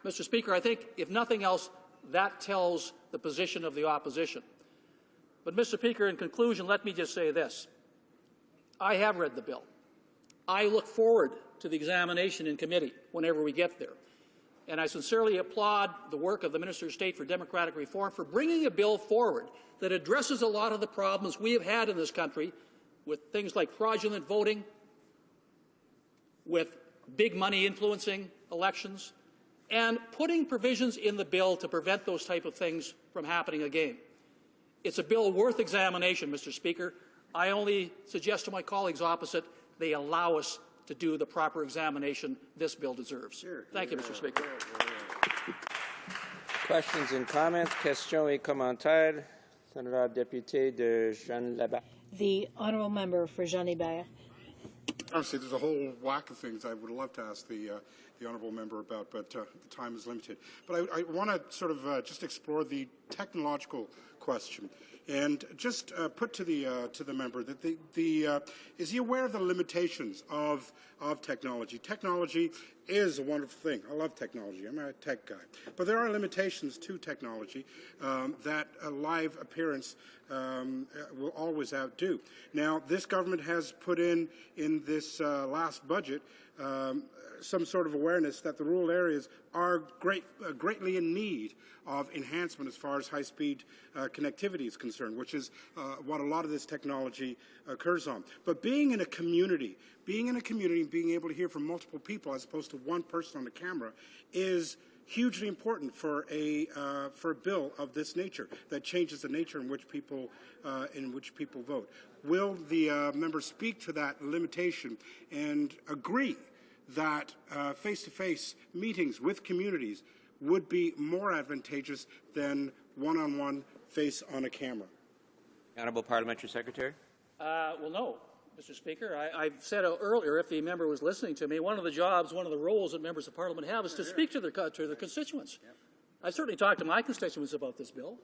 Mr. Speaker, I think, if nothing else, that tells the position of the opposition. But, Mr. Speaker, in conclusion, let me just say this. I have read the bill. I look forward to the examination in committee whenever we get there. And I sincerely applaud the work of the Minister of State for Democratic Reform for bringing a bill forward that addresses a lot of the problems we have had in this country with things like fraudulent voting, with big money influencing elections, and putting provisions in the bill to prevent those type of things from happening again. It's a bill worth examination, Mr. Speaker. I only suggest to my colleagues opposite they allow us to do the proper examination this bill deserves. Thank you, Mr. Speaker. Questions and comments. Questions et commentaires. Honorable député de Jean-Labert. The honourable member for Jean-Hébert. Honestly, there's a whole whack of things I would love to ask the honourable member about, but the time is limited. But I want to sort of just explore the technological question and just put to the member that is he aware of the limitations of technology? Technology is a wonderful thing. I love technology. I'm a tech guy. But there are limitations to technology that a live appearance will always outdo. Now, this government has put in this last budget some sort of awareness that the rural areas are greatly in need of enhancement as far as high-speed connectivity is concerned, which is what a lot of this technology occurs on. But being in a community and being able to hear from multiple people as opposed to one person on the camera is hugely important for a bill of this nature that changes the nature in which people vote. Will the member speak to that limitation and agree that face-to-face meetings with communities would be more advantageous than one-on-one face on a camera? Honourable Parliamentary Secretary. Well, no, Mr. Speaker. I said earlier, if the member was listening to me, one of the roles that members of Parliament have is to speak to their constituents. I've certainly talked to my constituents about this bill,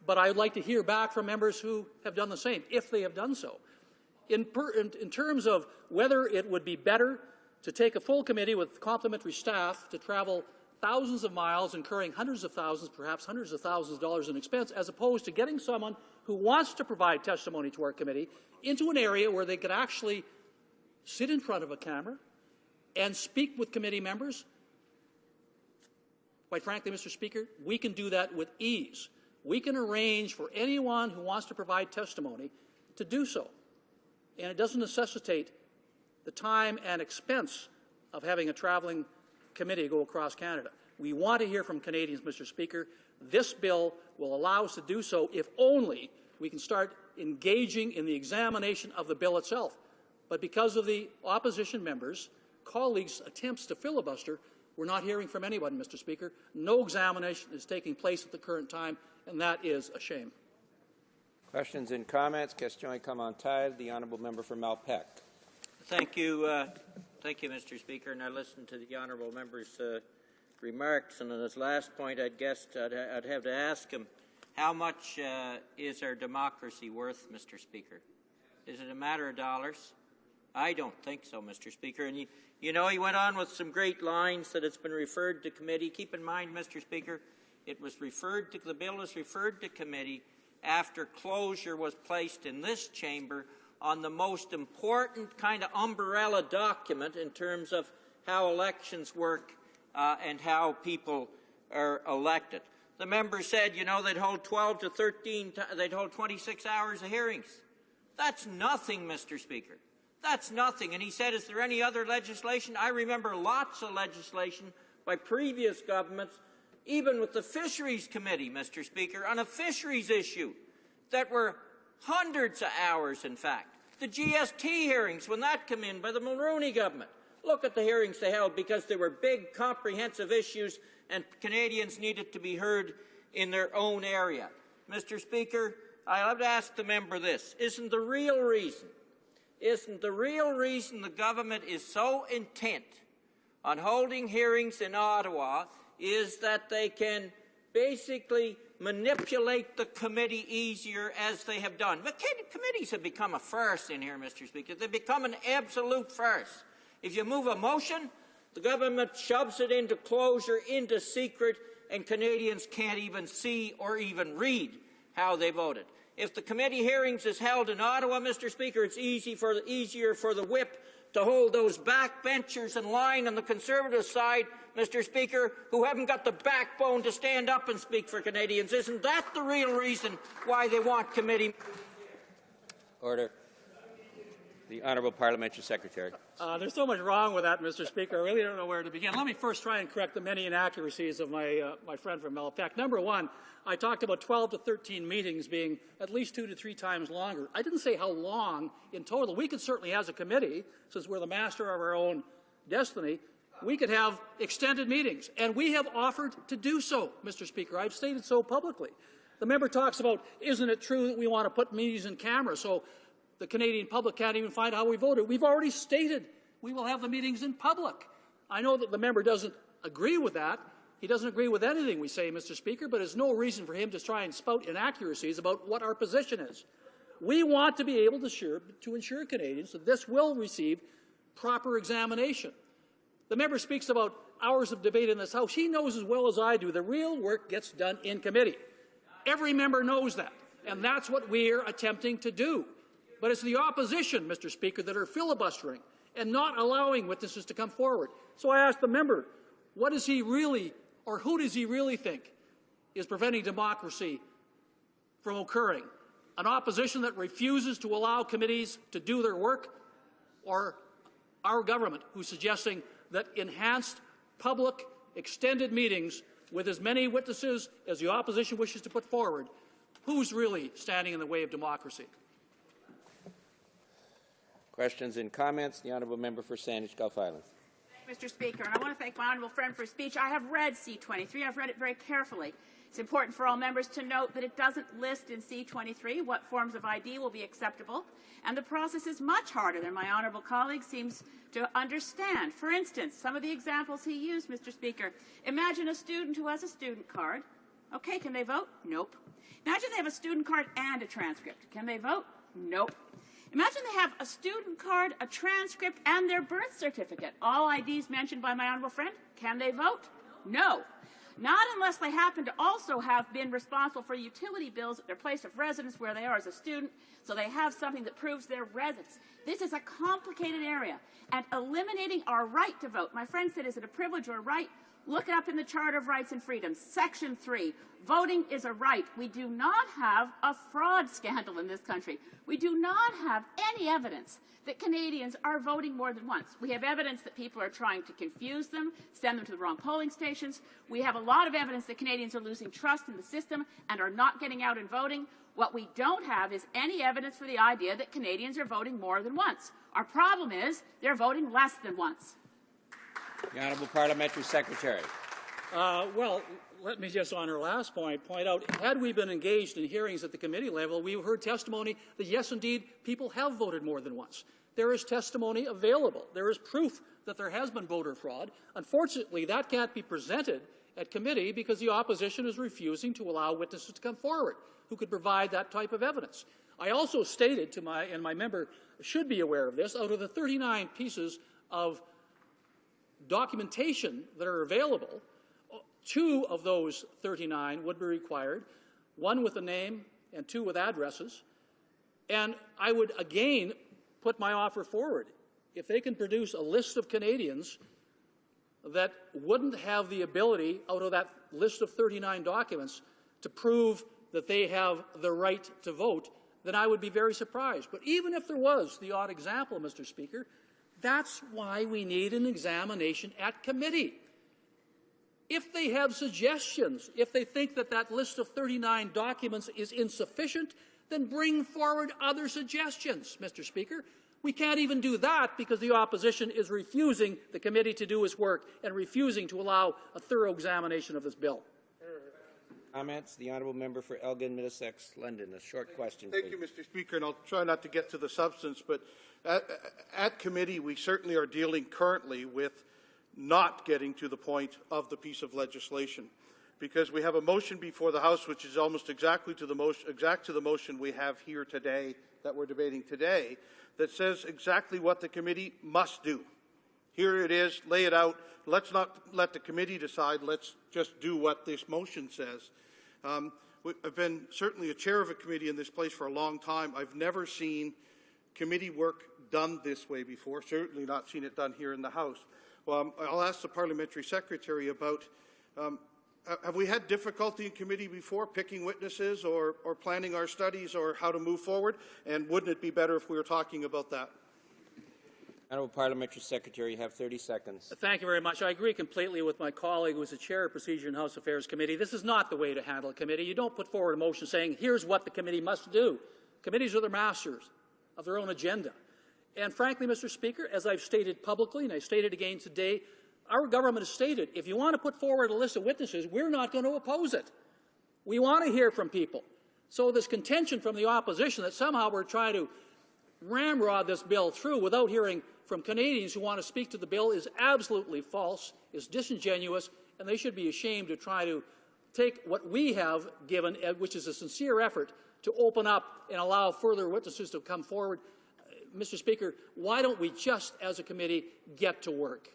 but I would like to hear back from members who have done the same, if they have done so. In terms of whether it would be better to take a full committee with complementary staff to travel thousands of miles, incurring hundreds of thousands, perhaps hundreds of thousands of dollars in expense, as opposed to getting someone who wants to provide testimony to our committee into an area where they could actually sit in front of a camera and speak with committee members. Quite frankly, Mr. Speaker, we can do that with ease. We can arrange for anyone who wants to provide testimony to do so. And it doesn't necessitate the time and expense of having a traveling committee go across Canada. We want to hear from Canadians, Mr. Speaker. This bill will allow us to do so if only we can start engaging in the examination of the bill itself. But because of the opposition members' colleagues' attempts to filibuster, we're not hearing from anyone, Mr. Speaker. No examination is taking place at the current time, and that is a shame. Questions and comments? Question et commentaire. The honourable member for Malpeque. Thank you, Mr. Speaker. And I listened to the honourable member's remarks, and on his last point, I'd have to ask him, how much is our democracy worth, Mr. Speaker? Is it a matter of dollars? I don't think so, Mr. Speaker. And you know, he went on with some great lines that it's been referred to committee. Keep in mind, Mr. Speaker, the bill was referred to committee after closure was placed in this chamber on the most important kind of umbrella document in terms of how elections work and how people are elected. The member said, you know, they'd hold 12 to 13, they'd hold 26 hours of hearings. That's nothing, Mr. Speaker. That's nothing. And he said, is there any other legislation? I remember lots of legislation by previous governments, even with the Fisheries Committee, Mr. Speaker, on a fisheries issue that were hundreds of hours, in fact. The GST hearings, when that came in by the Mulroney government, look at the hearings they held because they were big, comprehensive issues and Canadians needed to be heard in their own area. Mr. Speaker, I'll have to ask the member this. Isn't the real reason the government is so intent on holding hearings in Ottawa is that they can basically manipulate the committee easier as they have done? The committees have become a farce in here, Mr. Speaker. They've become an absolute farce. If you move a motion, the government shoves it into closure, into secret, and Canadians can't even see or even read how they voted. If the committee hearings is held in Ottawa, Mr. Speaker, it's easier for the whip to hold those backbenchers in line on the Conservative side, Mr. Speaker, who haven't got the backbone to stand up and speak for Canadians. Isn't that the real reason why they want committee? Order. The Honourable Parliamentary Secretary. There's so much wrong with that, Mr. Speaker. I really don't know where to begin. Let me first try and correct the many inaccuracies of my friend from Malpeque. Number one, I talked about 12 to 13 meetings being at least 2 to 3 times longer. I didn't say how long in total. We could certainly, as a committee, since we're the master of our own destiny, we could have extended meetings, and we have offered to do so, Mr. Speaker. I've stated so publicly. The member talks about, isn't it true that we want to put meetings in camera so the Canadian public can't even find how we voted? We've already stated we will have the meetings in public. I know that the member doesn't agree with that. He doesn't agree with anything we say, Mr. Speaker, but there's no reason for him to try and spout inaccuracies about what our position is. We want to be able to ensure Canadians that this will receive proper examination. The member speaks about hours of debate in this House. He knows as well as I do the real work gets done in committee. Every member knows that, and that's what we're attempting to do. But it's the opposition, Mr. Speaker, that are filibustering and not allowing witnesses to come forward. So I ask the member, what is he really, or who does he really think is preventing democracy from occurring? An opposition that refuses to allow committees to do their work, or our government who's suggesting that enhanced public extended meetings with as many witnesses as the opposition wishes to put forward? Who's really standing in the way of democracy? Questions and comments. The honourable member for Sandwich Gulf Islands. Mr. Speaker, and I want to thank my honourable friend for his speech. I have read C-23. I've read it very carefully. It's important for all members to note that it doesn't list in C-23 what forms of ID will be acceptable, and the process is much harder than my honourable colleague seems to understand. For instance, some of the examples he used, Mr. Speaker, imagine a student who has a student card. Okay, can they vote? Nope. Imagine they have a student card and a transcript. Can they vote? Nope. Imagine they have a student card, a transcript, and their birth certificate. All IDs mentioned by my honourable friend. Can they vote? No. Not unless they happen to also have been responsible for utility bills at their place of residence where they are as a student, so they have something that proves their residence. This is a complicated area, and eliminating our right to vote, my friend said, is it a privilege or a right? Look it up in the Charter of Rights and Freedoms, Section 3. Voting is a right. We do not have a fraud scandal in this country. We do not have any evidence that Canadians are voting more than once. We have evidence that people are trying to confuse them, send them to the wrong polling stations. We have a lot of evidence that Canadians are losing trust in the system and are not getting out and voting. What we don't have is any evidence for the idea that Canadians are voting more than once. Our problem is they're voting less than once. The Honourable Parliamentary Secretary. Well, let me just, on her last point out, had we been engaged in hearings at the committee level, we heard testimony that, yes, indeed, people have voted more than once. There is testimony available. There is proof that there has been voter fraud. Unfortunately, that can't be presented at committee because the opposition is refusing to allow witnesses to come forward who could provide that type of evidence. I also stated to and my member should be aware of this, out of the 39 pieces of documentation that are available, 2 of those 39 would be required, 1 with a name and 2 with addresses. And I would again put my offer forward. If they can produce a list of Canadians that wouldn't have the ability, out of that list of 39 documents, to prove that they have the right to vote, then I would be very surprised. But even if there was the odd example, Mr. Speaker, that's why we need an examination at committee. If they have suggestions, if they think that that list of 39 documents is insufficient, then bring forward other suggestions, Mr. Speaker. We can't even do that because the opposition is refusing the committee to do its work and refusing to allow a thorough examination of this bill. Comments? The Honourable Member for Elgin, Middlesex, London. A short question, Thank please. you, Mr. Speaker, and I'll try not to get to the substance, but at committee we certainly are dealing currently with not getting to the point of the piece of legislation, because we have a motion before the House which is almost exact to the motion we have here today, that we're debating today, that says exactly what the committee must do. Here it is, lay it out. Let's not let the committee decide. Let's just do what this motion says. I've been certainly a chair of a committee in this place for a long time. I've never seen committee work done this way before, certainly not seen it done here in the House. Well, I'll ask the Parliamentary Secretary about, have we had difficulty in committee before picking witnesses or planning our studies or how to move forward? And wouldn't it be better if we were talking about that? Honourable Parliamentary Secretary, you have 30 seconds. Thank you very much. I agree completely with my colleague who is the chair of Procedure and House Affairs Committee. This is not the way to handle a committee. You don't put forward a motion saying, here's what the committee must do. Committees are the masters of their own agenda. And frankly, Mr. Speaker, as I've stated publicly, and I stated again today, our government has stated, if you want to put forward a list of witnesses, we're not going to oppose it. We want to hear from people. So this contention from the opposition that somehow we're trying to ramrod this bill through without hearing from Canadians who want to speak to the bill is absolutely false, is disingenuous, and they should be ashamed to try to take what we have given, which is a sincere effort to open up and allow further witnesses to come forward. Mr. Speaker, why don't we just, as a committee, get to work?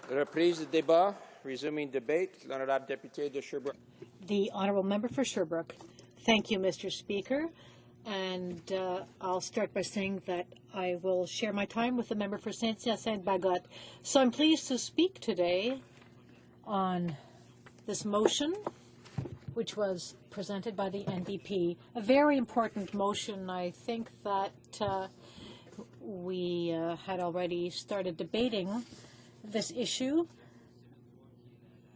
Reprise du débat. Resuming debate. L'honorable député de Sherbrooke. The honourable member for Sherbrooke. Thank you, Mr. Speaker. And I'll start by saying that I will share my time with the member for Saint-Hyacinthe-Bagotte. So I'm pleased to speak today on this motion, which was presented by the NDP. A very important motion. I think that we had already started debating this issue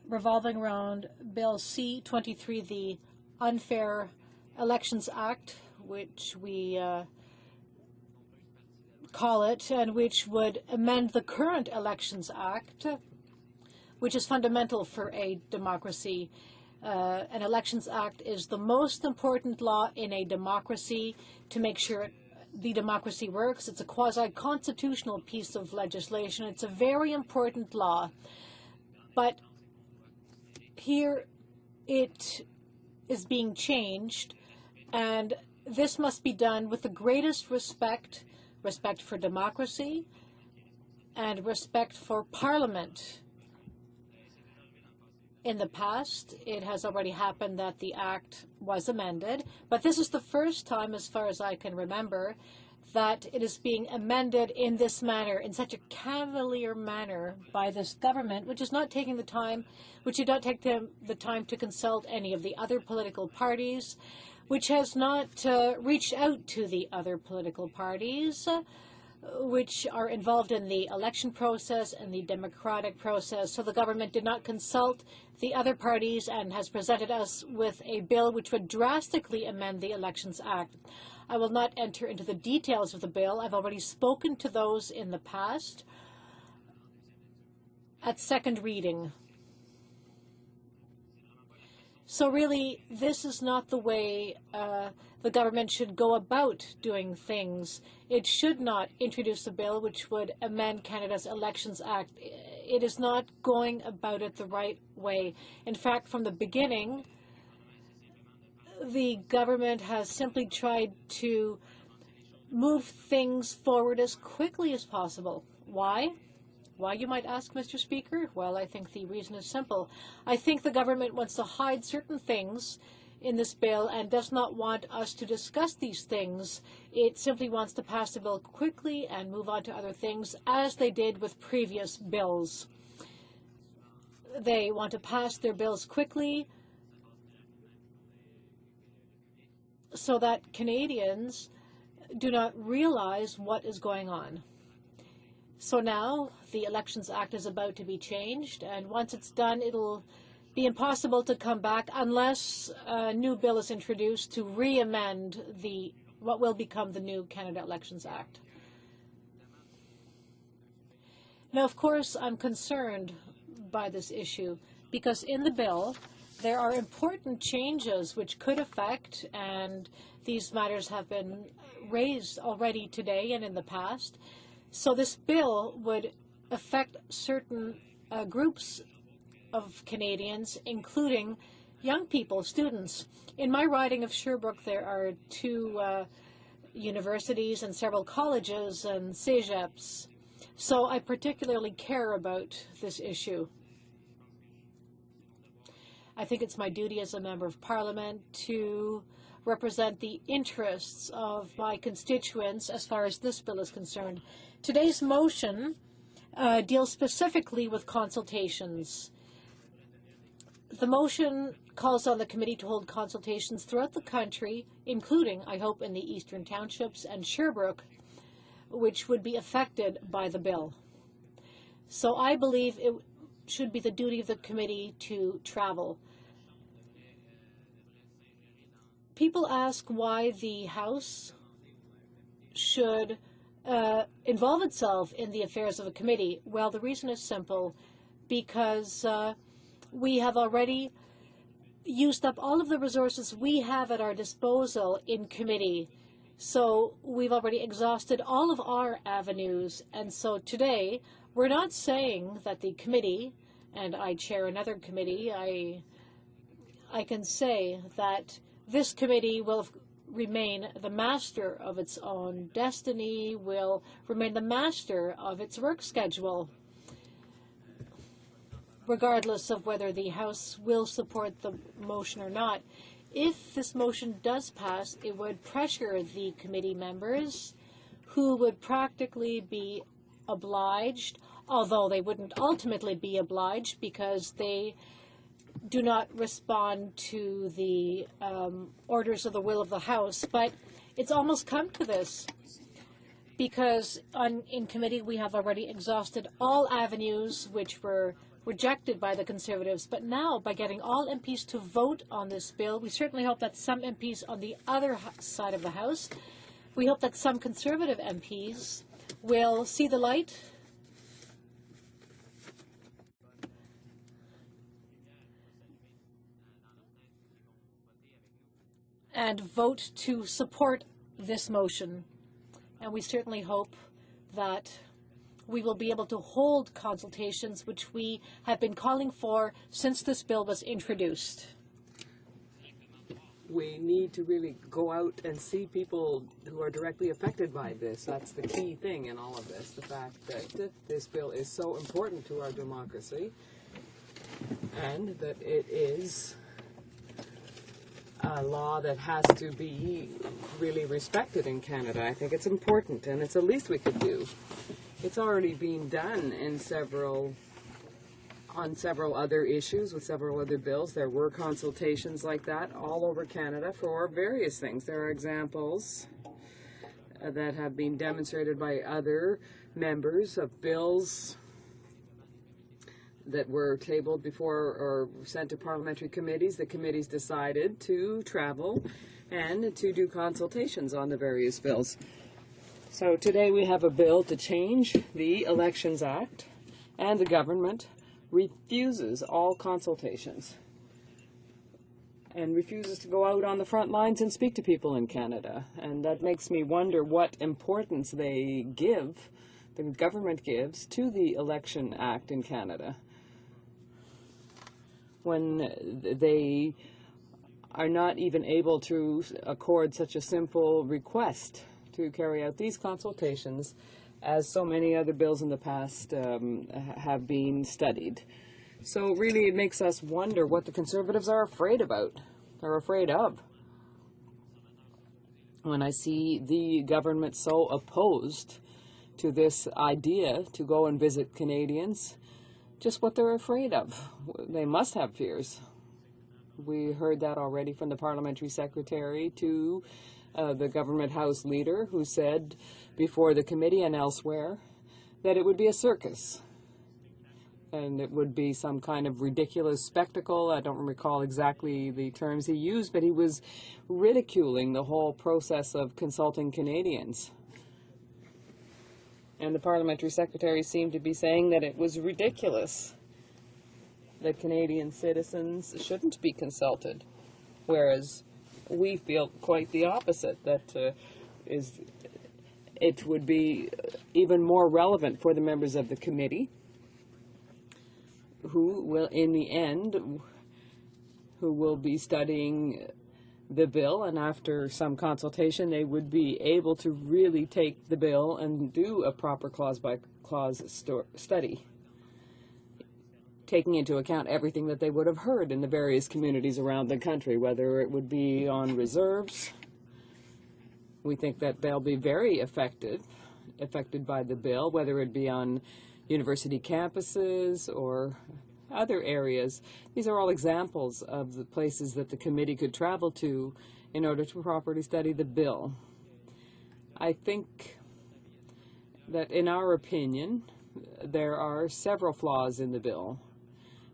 revolving around Bill C-23, the Unfair Elections Act, which we call it, and which would amend the current Elections Act, which is fundamental for a democracy. An Elections Act is the most important law in a democracy to make sure the democracy works. It's a quasi-constitutional piece of legislation. It's a very important law. But here it is being changed, and this must be done with the greatest respect for democracy and respect for Parliament. In the past, it has already happened that the Act was amended, but this is the first time, as far as I can remember, that it is being amended in this manner, in such a cavalier manner by this government, which is not taking the time, which did not take the time to consult any of the other political parties, which has not reached out to the other political parties, which are involved in the election process and the democratic process. So the government did not consult the other parties and has presented us with a bill which would drastically amend the Elections Act. I will not enter into the details of the bill. I've already spoken to those in the past at second reading. So really, this is not the way the government should go about doing things. It should not introduce a bill which would amend Canada's Elections Act. It is not going about it the right way. In fact, from the beginning, the government has simply tried to move things forward as quickly as possible. Why? Why, you might ask, Mr. Speaker? Well, I think the reason is simple. I think the government wants to hide certain things in this bill and does not want us to discuss these things. It simply wants to pass the bill quickly and move on to other things, as they did with previous bills. They want to pass their bills quickly so that Canadians do not realize what is going on. So now the Elections Act is about to be changed, and once it's done, it'll be impossible to come back unless a new bill is introduced to re-amend what will become the new Canada Elections Act. Now, of course, I'm concerned by this issue because in the bill, there are important changes which could affect, and these matters have been raised already today and in the past. So this bill would affect certain groups of Canadians, including young people, students. In my riding of Sherbrooke, there are 2 universities and several colleges and cégeps. So I particularly care about this issue. I think it's my duty as a member of Parliament to represent the interests of my constituents as far as this bill is concerned. Today's motion deals specifically with consultations. The motion calls on the committee to hold consultations throughout the country, including, I hope, in the eastern townships and Sherbrooke, which would be affected by the bill. So I believe it should be the duty of the committee to travel. People ask why the House should involve itself in the affairs of a committee. Well, the reason is simple, because we have already used up all of the resources we have at our disposal in committee. So we've already exhausted all of our avenues. And so today, we're not saying that the committee, and I chair another committee, I can say that this committee will remain the master of its own destiny, will remain the master of its work schedule, regardless of whether the House will support the motion or not. If this motion does pass, it would pressure the committee members, who would practically be obliged, although they wouldn't ultimately be obliged because they do not respond to the orders of the will of the House. But it's almost come to this, because in committee we have already exhausted all avenues which were rejected by the Conservatives. But now, by getting all MPs to vote on this bill, we certainly hope that some MPs on the other side of the House, we hope that some Conservative MPs will see the light and vote to support this motion. And we certainly hope that we will be able to hold consultations, which we have been calling for since this bill was introduced. We need to really go out and see people who are directly affected by this. That's the key thing in all of this, the fact that this bill is so important to our democracy and that it is a law that has to be really respected in Canada. I think it's important, and it's the least we could do. It's already being done on several other issues with several other bills. There were consultations like that all over Canada for various things. There are examples that have been demonstrated by other members of bills that were tabled before or sent to parliamentary committees. The committees decided to travel and to do consultations on the various bills. So today we have a bill to change the Elections Act, and the government refuses all consultations and refuses to go out on the front lines and speak to people in Canada. And that makes me wonder what importance the government gives to the Election Act in Canada, when they are not even able to accord such a simple request to carry out these consultations, as so many other bills in the past have been studied. So really it makes us wonder what the Conservatives are afraid about, or afraid of. When I see the government so opposed to this idea to go and visit Canadians, just what they're afraid of. They must have fears. We heard that already from the parliamentary secretary to the government house leader, who said before the committee and elsewhere that it would be a circus and it would be some kind of ridiculous spectacle. I don't recall exactly the terms he used, but he was ridiculing the whole process of consulting Canadians. And the parliamentary secretary seemed to be saying that it was ridiculous that Canadian citizens shouldn't be consulted, whereas we feel quite the opposite, that it would be even more relevant for the members of the committee, who will, in the end, who will be studying the bill, and after some consultation they would be able to really take the bill and do a proper clause-by-clause study, taking into account everything that they would have heard in the various communities around the country, whether it would be on reserves. We think that they'll be very affected by the bill, whether it be on university campuses or other areas. These are all examples of the places that the committee could travel to in order to properly study the bill. I think that, in our opinion, there are several flaws in the bill,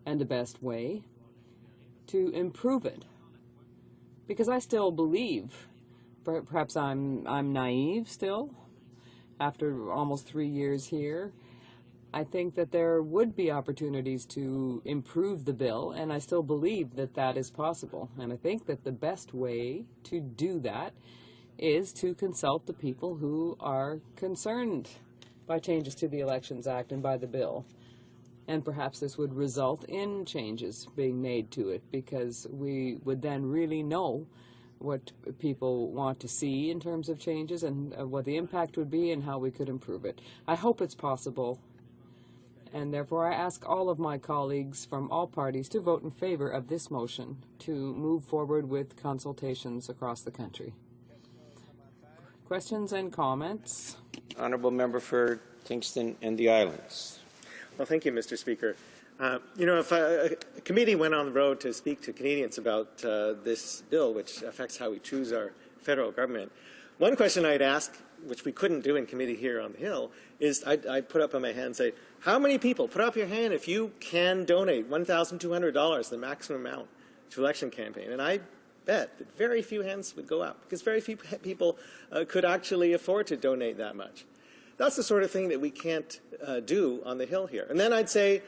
and the best way to improve it, because I still believe, perhaps I'm naive still, after almost 3 years here, I think that there would be opportunities to improve the bill, and I still believe that that is possible. And I think that the best way to do that is to consult the people who are concerned by changes to the Elections Act and by the bill. And perhaps this would result in changes being made to it, because we would then really know what people want to see in terms of changes and what the impact would be and how we could improve it. I hope it's possible. And therefore I ask all of my colleagues from all parties to vote in favor of this motion to move forward with consultations across the country. Questions and comments? Honourable Member for Kingston and the Islands. Well, thank you, Mr. Speaker. If a committee went on the road to speak to Canadians about this bill, which affects how we choose our federal government, one question I'd ask, which we couldn't do in committee here on the Hill, is I'd put up on my hand and say, how many people, put up your hand if you can donate $1,200, the maximum amount, to election campaign. And I bet that very few hands would go up, because very few people could actually afford to donate that much. That's the sort of thing that we can't do on the Hill here. And then I'd say,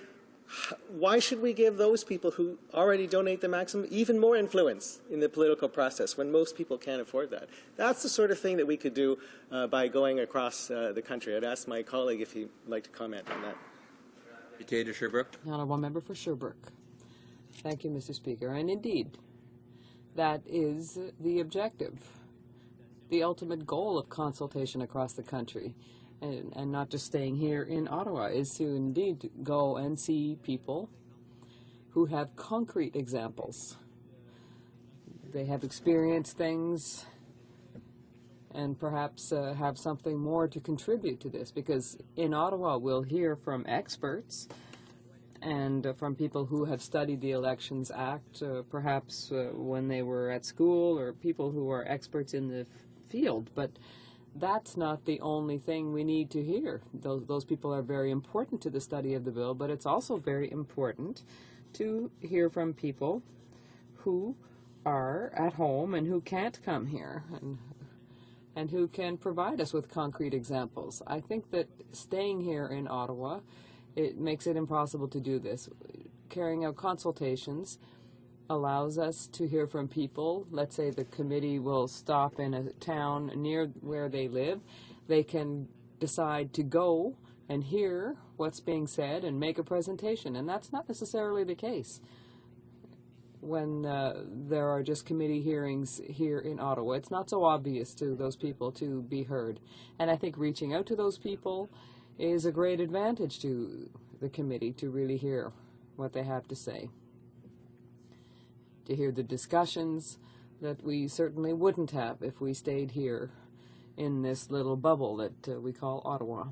why should we give those people who already donate the maximum even more influence in the political process when most people can't afford that? That's the sort of thing that we could do by going across the country. I'd ask my colleague if he'd like to comment on that. Deputy to Sherbrooke. Honourable Member for Sherbrooke. Thank you, Mr. Speaker. And indeed, that is the objective, the ultimate goal of consultation across the country. And not just staying here in Ottawa, is to indeed go and see people who have concrete examples. they have experienced things and perhaps have something more to contribute to this, because in Ottawa we'll hear from experts and from people who have studied the Elections Act, perhaps when they were at school, or people who are experts in the field. But that's not the only thing we need to hear. Those people are very important to the study of the bill, but it's also very important to hear from people who are at home and who can't come here, and who can provide us with concrete examples. I think that staying here in Ottawa, it makes it impossible to do this. Carrying out consultations allows us to hear from people. Let's say the committee will stop in a town near where they live. They can decide to go and hear what's being said and make a presentation, and that's not necessarily the case when there are just committee hearings here in Ottawa. It's not so obvious to those people to be heard. And I think reaching out to those people is a great advantage to the committee, to really hear what they have to say, to hear the discussions that we certainly wouldn't have if we stayed here in this little bubble that we call Ottawa.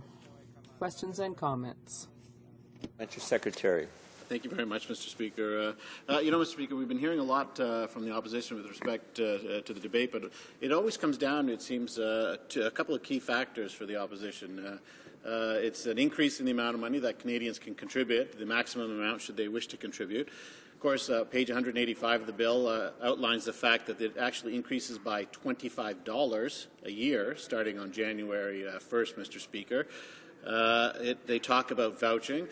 Questions and comments? Mr. Secretary. Thank you very much, Mr. Speaker. Mr. Speaker, we've been hearing a lot from the opposition with respect to the debate, but it always comes down, it seems, to a couple of key factors for the opposition. It's an increase in the amount of money that Canadians can contribute, the maximum amount should they wish to contribute. Of course, page 185 of the bill outlines the fact that it actually increases by $25 a year starting on January 1st, Mr. Speaker. They talk about vouching.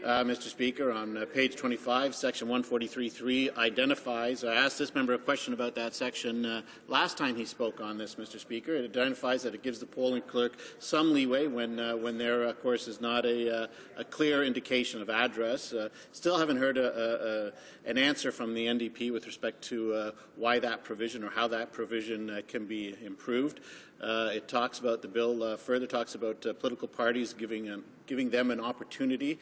Mr. Speaker, on page 25, section 143.3 identifies, I asked this member a question about that section last time he spoke on this, Mr. Speaker. It identifies that it gives the polling clerk some leeway when there, of course, is not a clear indication of address. Still haven't heard an answer from the NDP with respect to why that provision or how that provision can be improved. It talks about, the bill further talks about political parties giving them an opportunity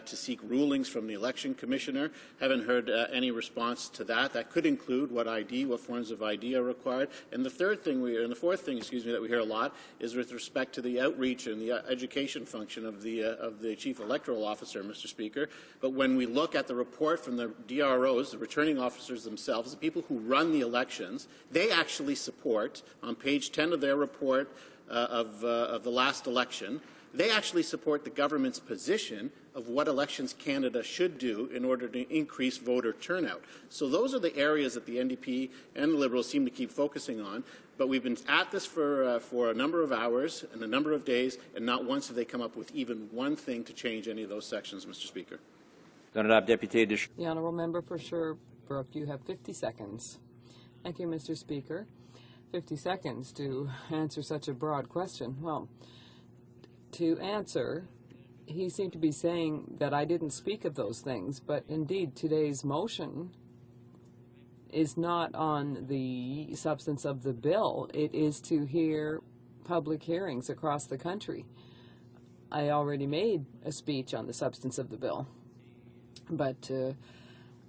to seek rulings from the election commissioner. Haven't heard any response to that. That could include what forms of ID are required. And the fourth thing, that we hear a lot is with respect to the outreach and the education function of the chief electoral officer, Mr. Speaker. But when we look at the report from the DROs, the returning officers themselves, the people who run the elections, they actually support, on page 10 of their report of the last election, they actually support the government's position of what Elections Canada should do in order to increase voter turnout. So those are the areas that the NDP and the Liberals seem to keep focusing on. But we've been at this for a number of hours and a number of days, and not once have they come up with even one thing to change any of those sections, Mr. Speaker. The Honourable Member for Sherbrooke, you have 50 seconds. Thank you, Mr. Speaker. 50 seconds to answer such a broad question. Well, to answer, he seemed to be saying that I didn't speak of those things, but indeed today's motion is not on the substance of the bill. It is to hear public hearings across the country. I already made a speech on the substance of the bill, but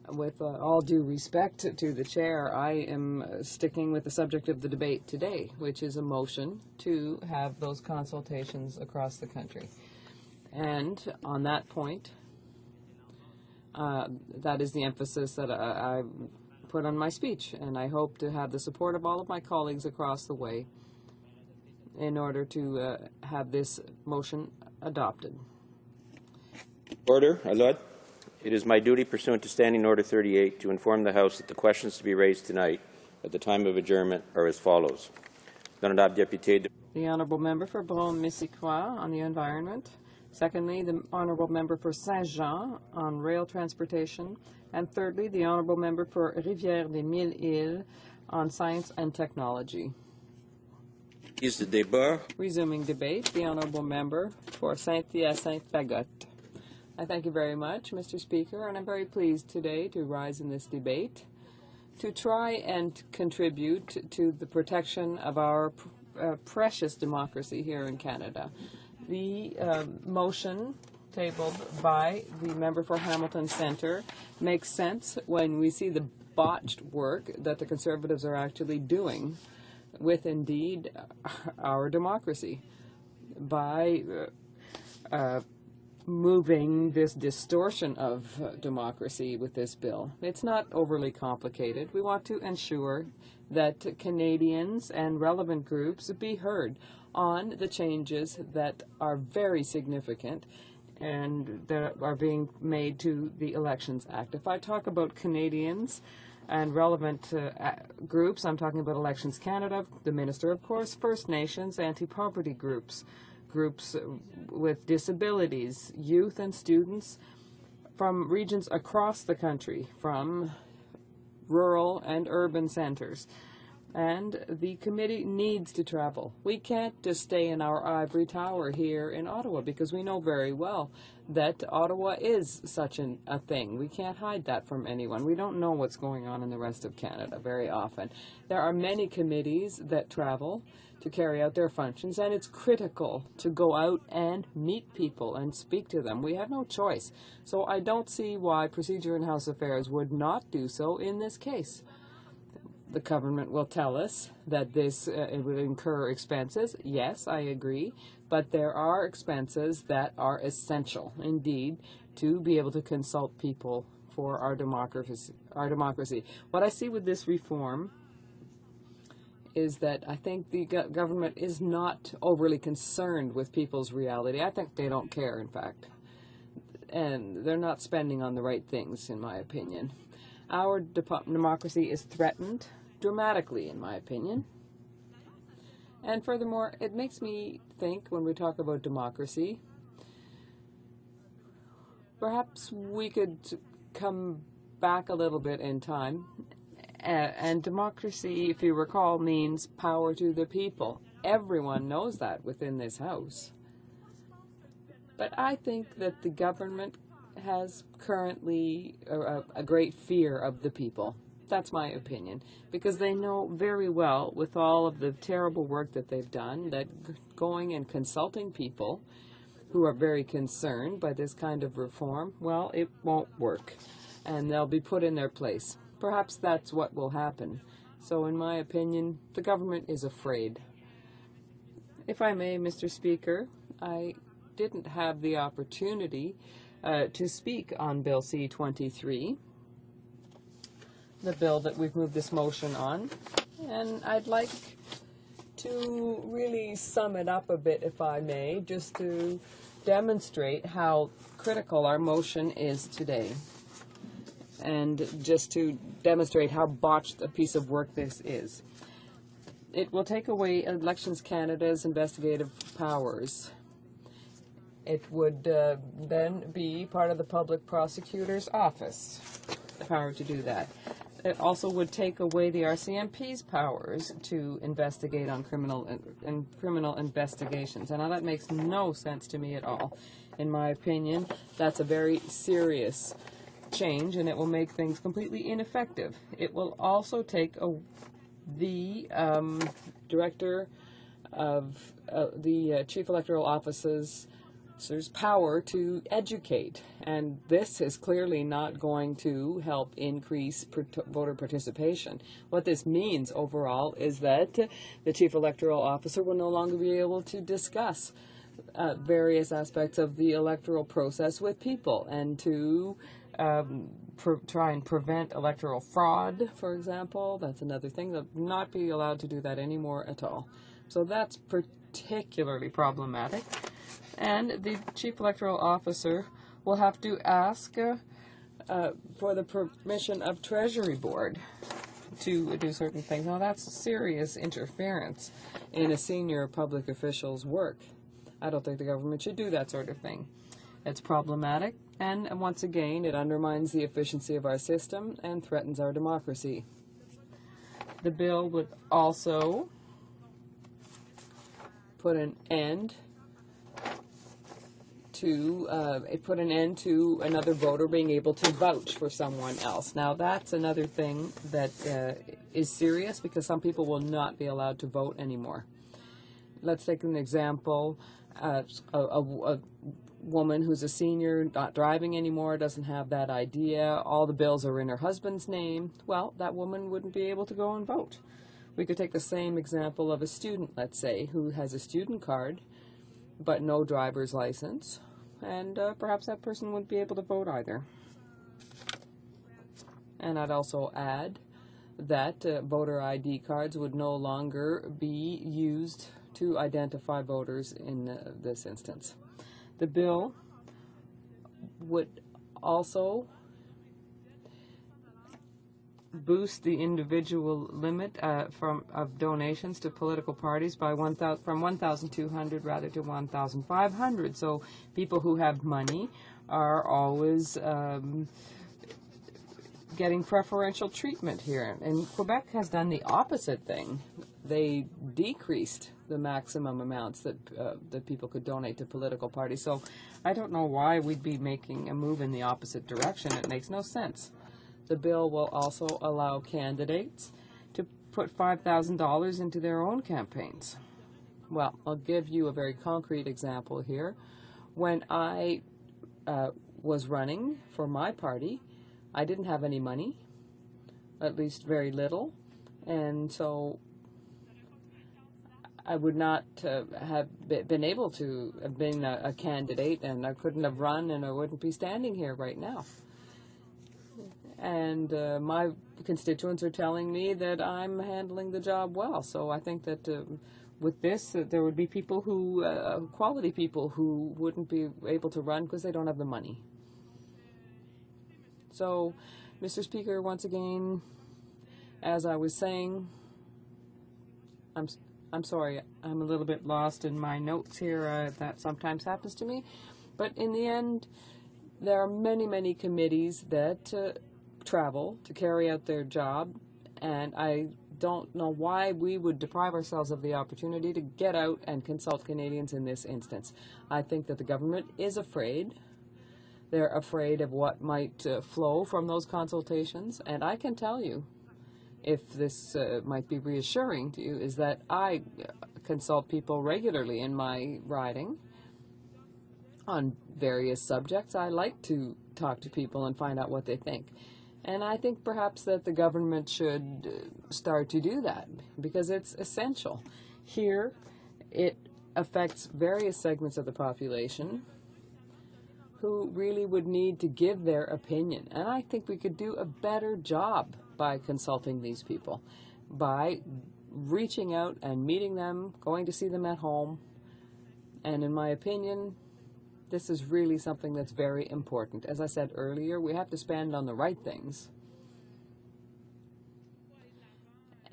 with all due respect to the chair, I am sticking with the subject of the debate today, which is a motion to have those consultations across the country. And on that point, that is the emphasis that I put on my speech, and I hope to have the support of all of my colleagues across the way in order to have this motion adopted. Order, Alod. It is my duty pursuant to Standing Order 38 to inform the House that the questions to be raised tonight at the time of adjournment are as follows. The Honourable Member for Brome-Missisquoi on the environment. Secondly, the Honourable Member for Saint-Jean on rail transportation. And thirdly, the Honourable Member for Rivière-des-Mille-Îles on science and technology. Is the débat. Resuming debate, the Honourable Member for Saint-Hyacinthe-Bagotte. I thank you very much, Mr. Speaker, and I'm very pleased today to rise in this debate to try and contribute to the protection of our precious democracy here in Canada. The motion tabled by the member for Hamilton Centre makes sense when we see the botched work that the Conservatives are actually doing with, indeed, our democracy by moving this distortion of democracy with this bill. It's not overly complicated. We want to ensure that Canadians and relevant groups be heard on the changes that are very significant and that are being made to the Elections Act. If I talk about Canadians and relevant groups, I'm talking about Elections Canada, the Minister, of course, First Nations, anti-poverty groups, groups with disabilities, youth and students from regions across the country, from rural and urban centers. And the committee needs to travel. We can't just stay in our ivory tower here in Ottawa, because we know very well that Ottawa is such a thing. We can't hide that from anyone. We don't know what's going on in the rest of Canada very often. There are many committees that travel to carry out their functions, and it's critical to go out and meet people and speak to them. We have no choice. So I don't see why Procedure and House Affairs would not do so in this case. The government will tell us that this it would incur expenses. Yes, I agree, but there are expenses that are essential, indeed, to be able to consult people for our democracy. What I see with this reform is that I think the government is not overly concerned with people's reality. I think they don't care, in fact. And they're not spending on the right things, in my opinion. Our democracy is threatened dramatically, in my opinion. And furthermore, it makes me think, when we talk about democracy, perhaps we could come back a little bit in time. And democracy, if you recall, means power to the people. Everyone knows that within this House. But I think that the government has currently a great fear of the people. That's my opinion, because they know very well, with all of the terrible work that they've done, that going and consulting people who are very concerned by this kind of reform, well, it won't work, and they'll be put in their place. Perhaps that's what will happen. So in my opinion, the government is afraid. If I may, Mr. Speaker, I didn't have the opportunity to speak on Bill C-23, the bill that we've moved this motion on, and I'd like to really sum it up a bit, if I may, just to demonstrate how critical our motion is today, and just to demonstrate how botched a piece of work this is. It will take away Elections Canada's investigative powers. It would then be part of the public prosecutor's office, the power to do that. It also would take away the RCMP's powers to investigate on criminal investigations. And now that makes no sense to me at all. In my opinion, that's a very serious change, and it will make things completely ineffective. It will also take the director of the Chief Electoral Office's power to educate, and this is clearly not going to help increase voter participation. What this means overall is that the Chief Electoral Officer will no longer be able to discuss various aspects of the electoral process with people, and to try and prevent electoral fraud, for example. That's another thing. They'll not be allowed to do that anymore at all. So that's particularly problematic. And the Chief Electoral Officer will have to ask for the permission of Treasury Board to do certain things. Now, that's serious interference in a senior public official's work. I don't think the government should do that sort of thing. It's problematic, and once again, it undermines the efficiency of our system and threatens our democracy. The bill would also put an end to another voter being able to vouch for someone else. Now, that's another thing that is serious, because some people will not be allowed to vote anymore. Let's take an example. A woman who's a senior, not driving anymore, doesn't have that idea, all the bills are in her husband's name, well, that woman wouldn't be able to go and vote. We could take the same example of a student, let's say, who has a student card but no driver's license, and perhaps that person wouldn't be able to vote either. And I'd also add that voter ID cards would no longer be used to identify voters in this instance. The bill would also boost the individual limit of donations to political parties by from 1,200 rather to 1,500. So people who have money are always getting preferential treatment here. And Quebec has done the opposite thing. They decreased the maximum amounts that people could donate to political parties. So I don't know why we'd be making a move in the opposite direction. It makes no sense. The bill will also allow candidates to put $5,000 into their own campaigns. Well, I'll give you a very concrete example here. When I was running for my party, I didn't have any money, at least very little, and so I would not have been able to have been a candidate, and I couldn't have run, and I wouldn't be standing here right now. And my constituents are telling me that I'm handling the job well, so I think that with this, there would be people who, quality people, who wouldn't be able to run because they don't have the money. So, Mr. Speaker, once again, as I was saying, I'm sorry, I'm a little bit lost in my notes here. That sometimes happens to me. But in the end, there are many, many committees that travel to carry out their job, and I don't know why we would deprive ourselves of the opportunity to get out and consult Canadians in this instance. I think that the government is afraid. They're afraid of what might flow from those consultations, and I can tell you, if this might be reassuring to you, is that I consult people regularly in my riding on various subjects. I like to talk to people and find out what they think. And I think perhaps that the government should start to do that, because it's essential. Here, it affects various segments of the population who really would need to give their opinion. And I think we could do a better job by consulting these people, by reaching out and meeting them, going to see them at home. And in my opinion, this is really something that's very important. As I said earlier, we have to spend on the right things.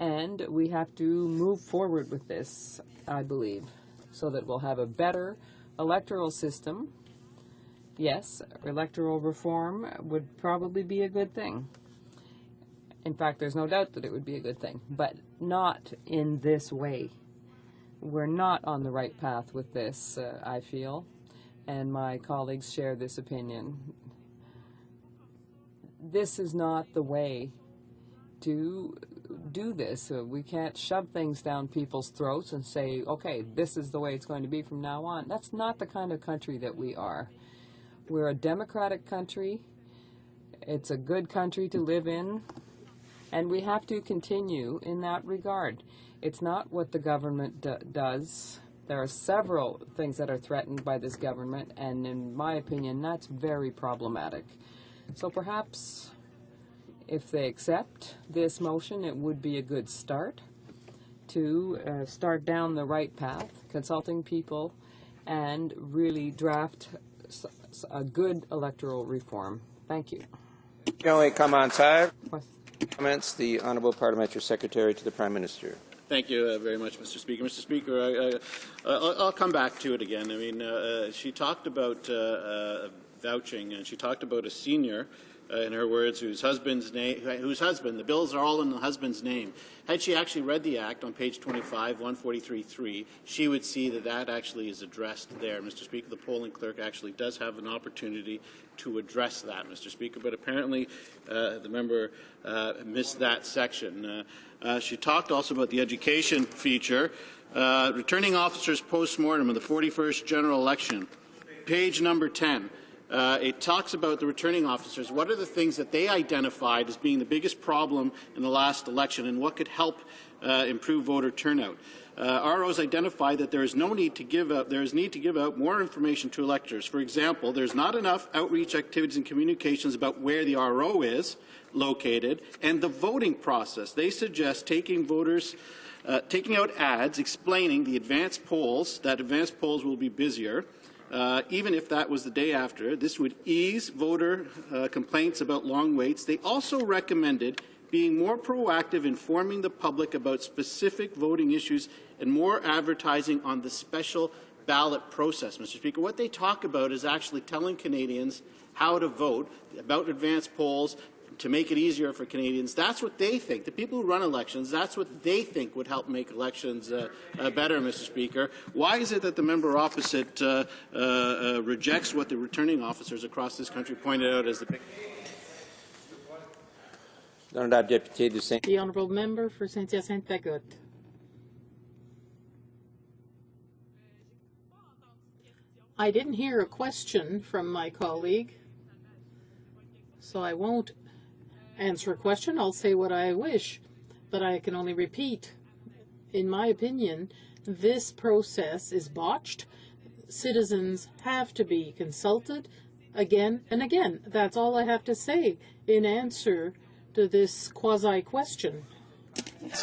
And we have to move forward with this, I believe, so that we'll have a better electoral system. Yes, electoral reform would probably be a good thing. In fact, there's no doubt that it would be a good thing, but not in this way. We're not on the right path with this, I feel, and my colleagues share this opinion. This is not the way to do this. We can't shove things down people's throats and say, okay, this is the way it's going to be from now on. That's not the kind of country that we are. We're a democratic country. It's a good country to live in, and we have to continue in that regard. It's not what the government does. There are several things that are threatened by this government, and in my opinion, that's very problematic. So perhaps if they accept this motion, it would be a good start to start down the right path, consulting people, and really draft a good electoral reform. Thank you. Comments, the Honourable Parliamentary Secretary to the Prime Minister. Thank you very much, Mr. Speaker. Mr. Speaker, I'll come back to it again. I mean, she talked about vouching, and she talked about a senior, in her words, the bills are all in the husband's name. Had she actually read the Act on page 25, 143.3, she would see that that actually is addressed there. Mr. Speaker, the polling clerk actually does have an opportunity to address that, Mr. Speaker, but apparently the member missed that section. She talked also about the education feature. Returning officers post-mortem of the 41st general election. page number 10. It talks about the returning officers. What are the things that they identified as being the biggest problem in the last election, and what could help improve voter turnout? ROs identified that there is need to give out more information to electors. For example, there's not enough outreach activities and communications about where the RO is located and the voting process. They suggest taking out ads explaining the advanced polls, that advanced polls will be busier, even if that was the day after. This would ease voter complaints about long waits. They also recommended being more proactive, informing the public about specific voting issues, and more advertising on the special ballot process, Mr. Speaker. What they talk about is actually telling Canadians how to vote, about advanced polls, to make it easier for Canadians. That's what they think. The people who run elections, that's what they think would help make elections better, Mr. Speaker. Why is it that the member opposite rejects what the returning officers across this country pointed out as the big... The honourable member for Saint-Hyacinthe-Bagotte. I didn't hear a question from my colleague, so I won't answer a question. I'll say what I wish, but I can only repeat. In my opinion, this process is botched. Citizens have to be consulted again and again. That's all I have to say in answer to this quasi-question.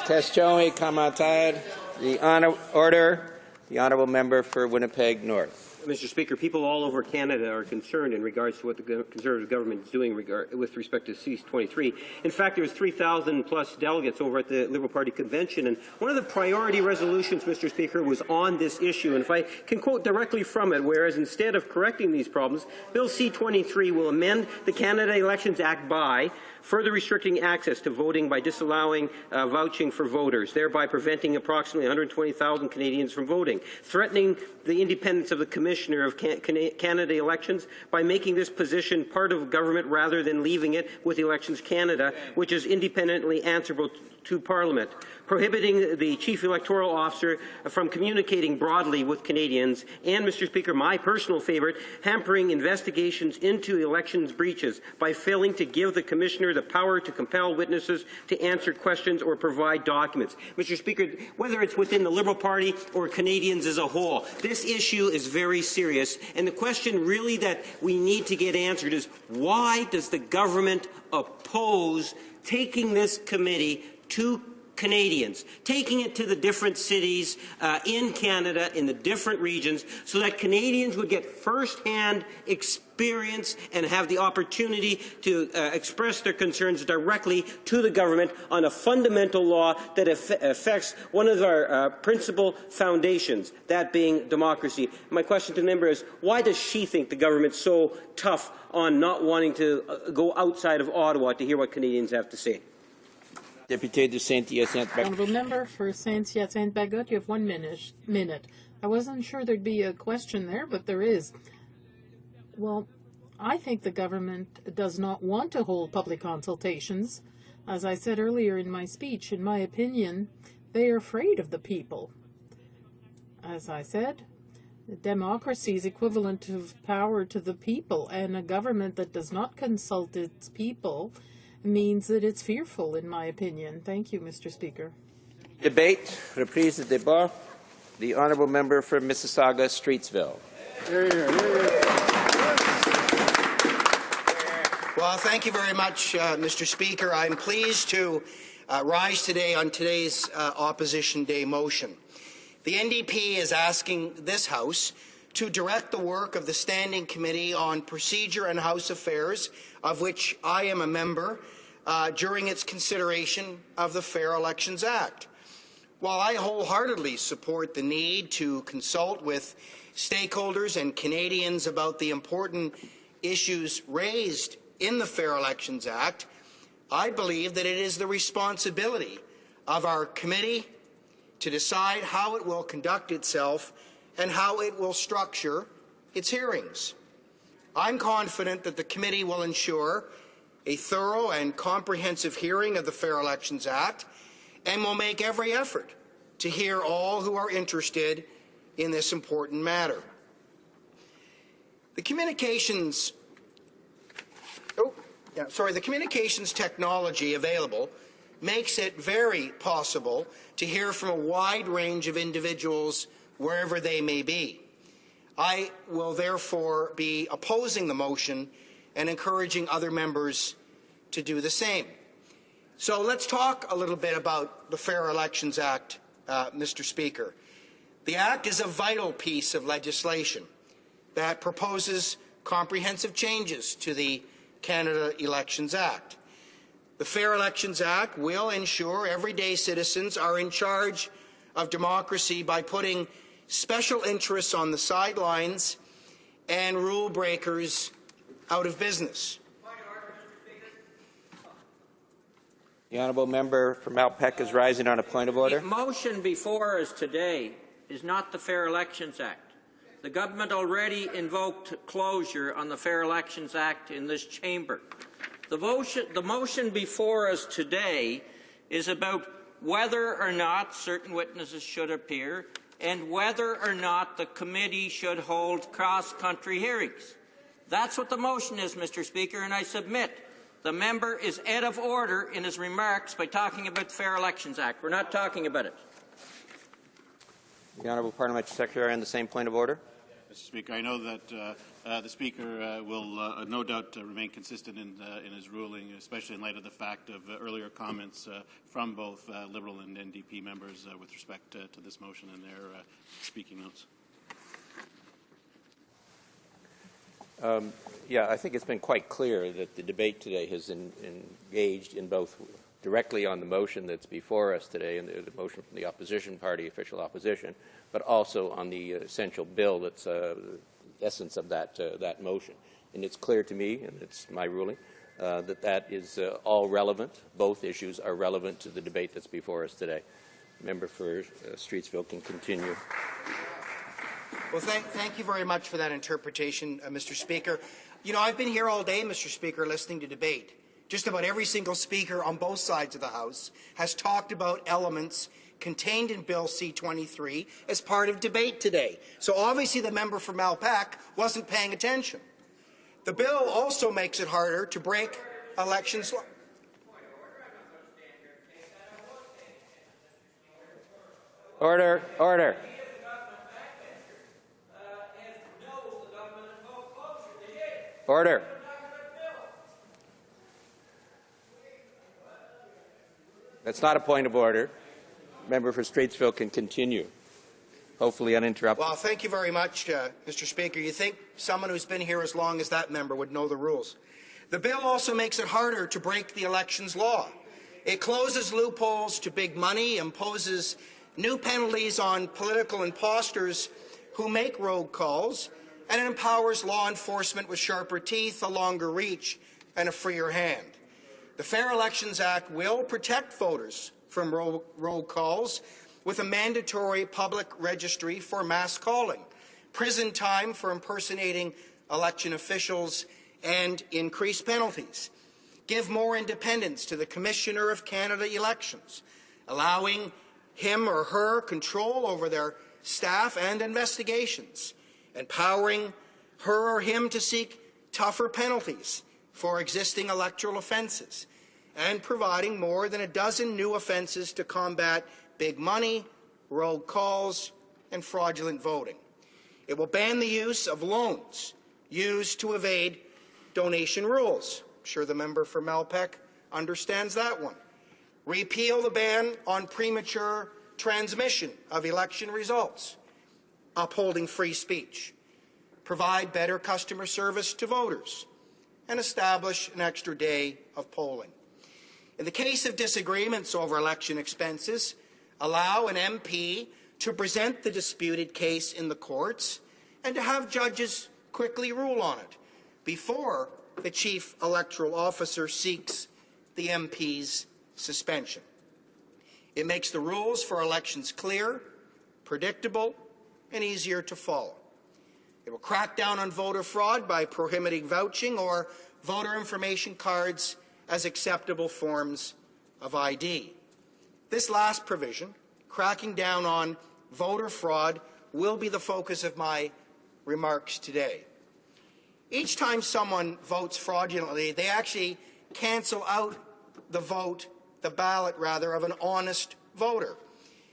Question commentaire. The honourable member for Winnipeg North. Mr. Speaker, people all over Canada are concerned in regards to what the Conservative government is doing with respect to C-23. In fact, there was 3,000 plus delegates over at the Liberal Party convention, and one of the priority resolutions, Mr. Speaker, was on this issue. And if I can quote directly from it, whereas instead of correcting these problems, Bill C-23 will amend the Canada Elections Act by further restricting access to voting by disallowing vouching for voters, thereby preventing approximately 120,000 Canadians from voting, threatening the independence of the Commissioner of Canada Elections by making this position part of government rather than leaving it with Elections Canada, which is independently answerable to Parliament, prohibiting the Chief Electoral Officer from communicating broadly with Canadians, and, Mr. Speaker, my personal favourite, hampering investigations into elections breaches by failing to give the Commissioner the power to compel witnesses to answer questions or provide documents. Mr. Speaker, whether it's within the Liberal Party or Canadians as a whole, this issue is very serious, and the question really that we need to get answered is why does the government oppose taking this committee to Canadians, taking it to the different cities in Canada, in the different regions, so that Canadians would get first-hand experience and have the opportunity to express their concerns directly to the government on a fundamental law that affects one of our principal foundations, that being democracy. My question to the member is, why does she think the government's so tough on not wanting to go outside of Ottawa to hear what Canadians have to say? Député de Saint-Hyacinthe-Bagotte. Honourable member for Saint-Hyacinthe-Bagotte, you have 1 minute. I wasn't sure there'd be a question there, but there is. Well, I think the government does not want to hold public consultations. As I said earlier in my speech, in my opinion, they are afraid of the people. As I said, democracy is equivalent of power to the people, and a government that does not consult its people means that it's fearful, in my opinion. Thank you, Mr. Speaker. Debate, reprise de débat. The honourable member for Mississauga-Streetsville. Well, thank you very much, Mr. Speaker. I'm pleased to rise today on today's Opposition Day motion. The NDP is asking this House to direct the work of the Standing Committee on Procedure and House Affairs, of which I am a member, during its consideration of the Fair Elections Act. While I wholeheartedly support the need to consult with stakeholders and Canadians about the important issues raised in the Fair Elections Act, I believe that it is the responsibility of our committee to decide how it will conduct itself and how it will structure its hearings. I'm confident that the committee will ensure a thorough and comprehensive hearing of the Fair Elections Act and will make every effort to hear all who are interested in this important matter. The communications technology available makes it very possible to hear from a wide range of individuals wherever they may be. I will therefore be opposing the motion and encouraging other members to do the same. So let's talk a little bit about the Fair Elections Act, Mr. Speaker. The Act is a vital piece of legislation that proposes comprehensive changes to the Canada Elections Act. The Fair Elections Act will ensure everyday citizens are in charge of democracy by putting special interests on the sidelines and rule breakers out of business. The honourable member from Malpeque is rising on a point of order. The motion before us today is not the Fair Elections Act. The government already invoked closure on the Fair Elections Act in this chamber. The motion before us today is about whether or not certain witnesses should appear and whether or not the committee should hold cross-country hearings. That's what the motion is, Mr. Speaker, and I submit the member is out of order in his remarks by talking about the Fair Elections Act. We're not talking about it. The honourable parliamentary secretary on the same point of order. Mr. Speaker, I know that the Speaker will no doubt remain consistent in his ruling, especially in light of the fact of earlier comments from both Liberal and NDP members with respect to this motion and their speaking notes. Yeah, I think it's been quite clear that the debate today has engaged in both directly on the motion that's before us today and the motion from the opposition party, official opposition, but also on the essential bill that's the essence of that motion. And it's clear to me, and it's my ruling, that is all relevant. Both issues are relevant to the debate that's before us today. Member for Streetsville can continue. Well, thank you very much for that interpretation, Mr. Speaker. You know, I've been here all day, Mr. Speaker, listening to debate. Just about every single speaker on both sides of the House has talked about elements contained in Bill C-23 as part of debate today. So obviously the member from Malpeque wasn't paying attention. The bill also makes it harder to break elections. Order, order. Order. That's not a point of order. Member for Streetsville can continue, hopefully uninterrupted. Well, thank you very much, Mr. Speaker. You think someone who's been here as long as that member would know the rules. The bill also makes it harder to break the elections law. It closes loopholes to big money, imposes new penalties on political imposters who make rogue calls, and it empowers law enforcement with sharper teeth, a longer reach, and a freer hand. The Fair Elections Act will protect voters from rogue calls with a mandatory public registry for mass calling, prison time for impersonating election officials, and increased penalties. Give more independence to the Commissioner of Canada Elections, allowing him or her control over their staff and investigations, empowering her or him to seek tougher penalties for existing electoral offences, and providing more than a dozen new offences to combat big money, rogue calls, and fraudulent voting. It will ban the use of loans used to evade donation rules. I'm sure the member for Malpeque understands that one. Repeal the ban on premature transmission of election results, upholding free speech, provide better customer service to voters, and establish an extra day of polling. In the case of disagreements over election expenses, allow an MP to present the disputed case in the courts and to have judges quickly rule on it before the Chief Electoral Officer seeks the MP's suspension. It makes the rules for elections clear, predictable, and easier to follow. It will crack down on voter fraud by prohibiting vouching or voter information cards as acceptable forms of ID. This last provision, cracking down on voter fraud, will be the focus of my remarks today. Each time someone votes fraudulently, they actually cancel out the ballot of an honest voter.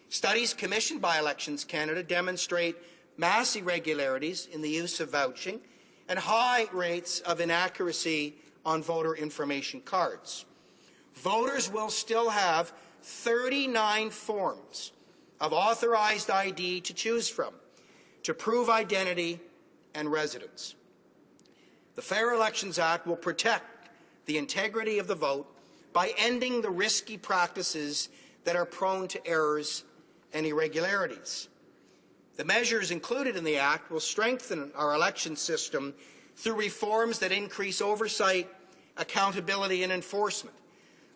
Studies commissioned by Elections Canada demonstrate mass irregularities in the use of vouching and high rates of inaccuracy on voter information cards. Voters will still have 39 forms of authorized ID to choose from to prove identity and residence. The Fair Elections Act will protect the integrity of the vote by ending the risky practices that are prone to errors and irregularities. The measures included in the Act will strengthen our election system through reforms that increase oversight, accountability and enforcement,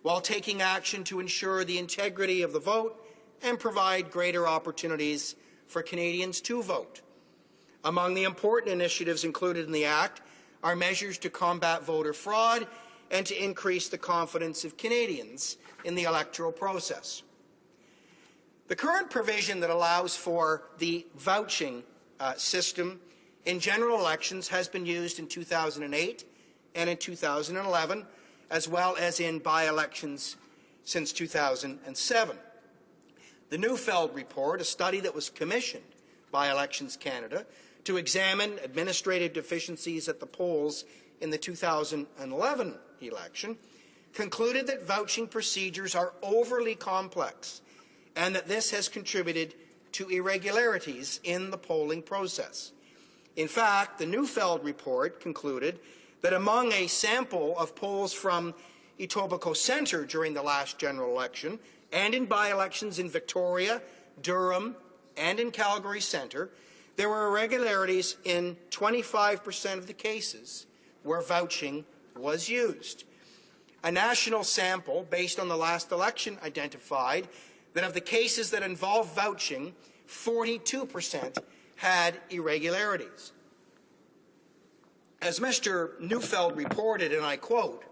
while taking action to ensure the integrity of the vote and provide greater opportunities for Canadians to vote. Among the important initiatives included in the Act are measures to combat voter fraud and to increase the confidence of Canadians in the electoral process. The current provision that allows for the vouching system in general elections has been used in 2008 and in 2011, as well as in by-elections since 2007. The Neufeld report, a study that was commissioned by Elections Canada to examine administrative deficiencies at the polls in the 2011 election, concluded that vouching procedures are overly complex and that this has contributed to irregularities in the polling process. In fact, the Neufeld report concluded that among a sample of polls from Etobicoke Centre during the last general election and in by-elections in Victoria, Durham, and in Calgary Centre, there were irregularities in 25% of the cases where vouching was used. A national sample based on the last election identified that of the cases that involved vouching, 42% had irregularities. As Mr. Neufeld reported, and I quote,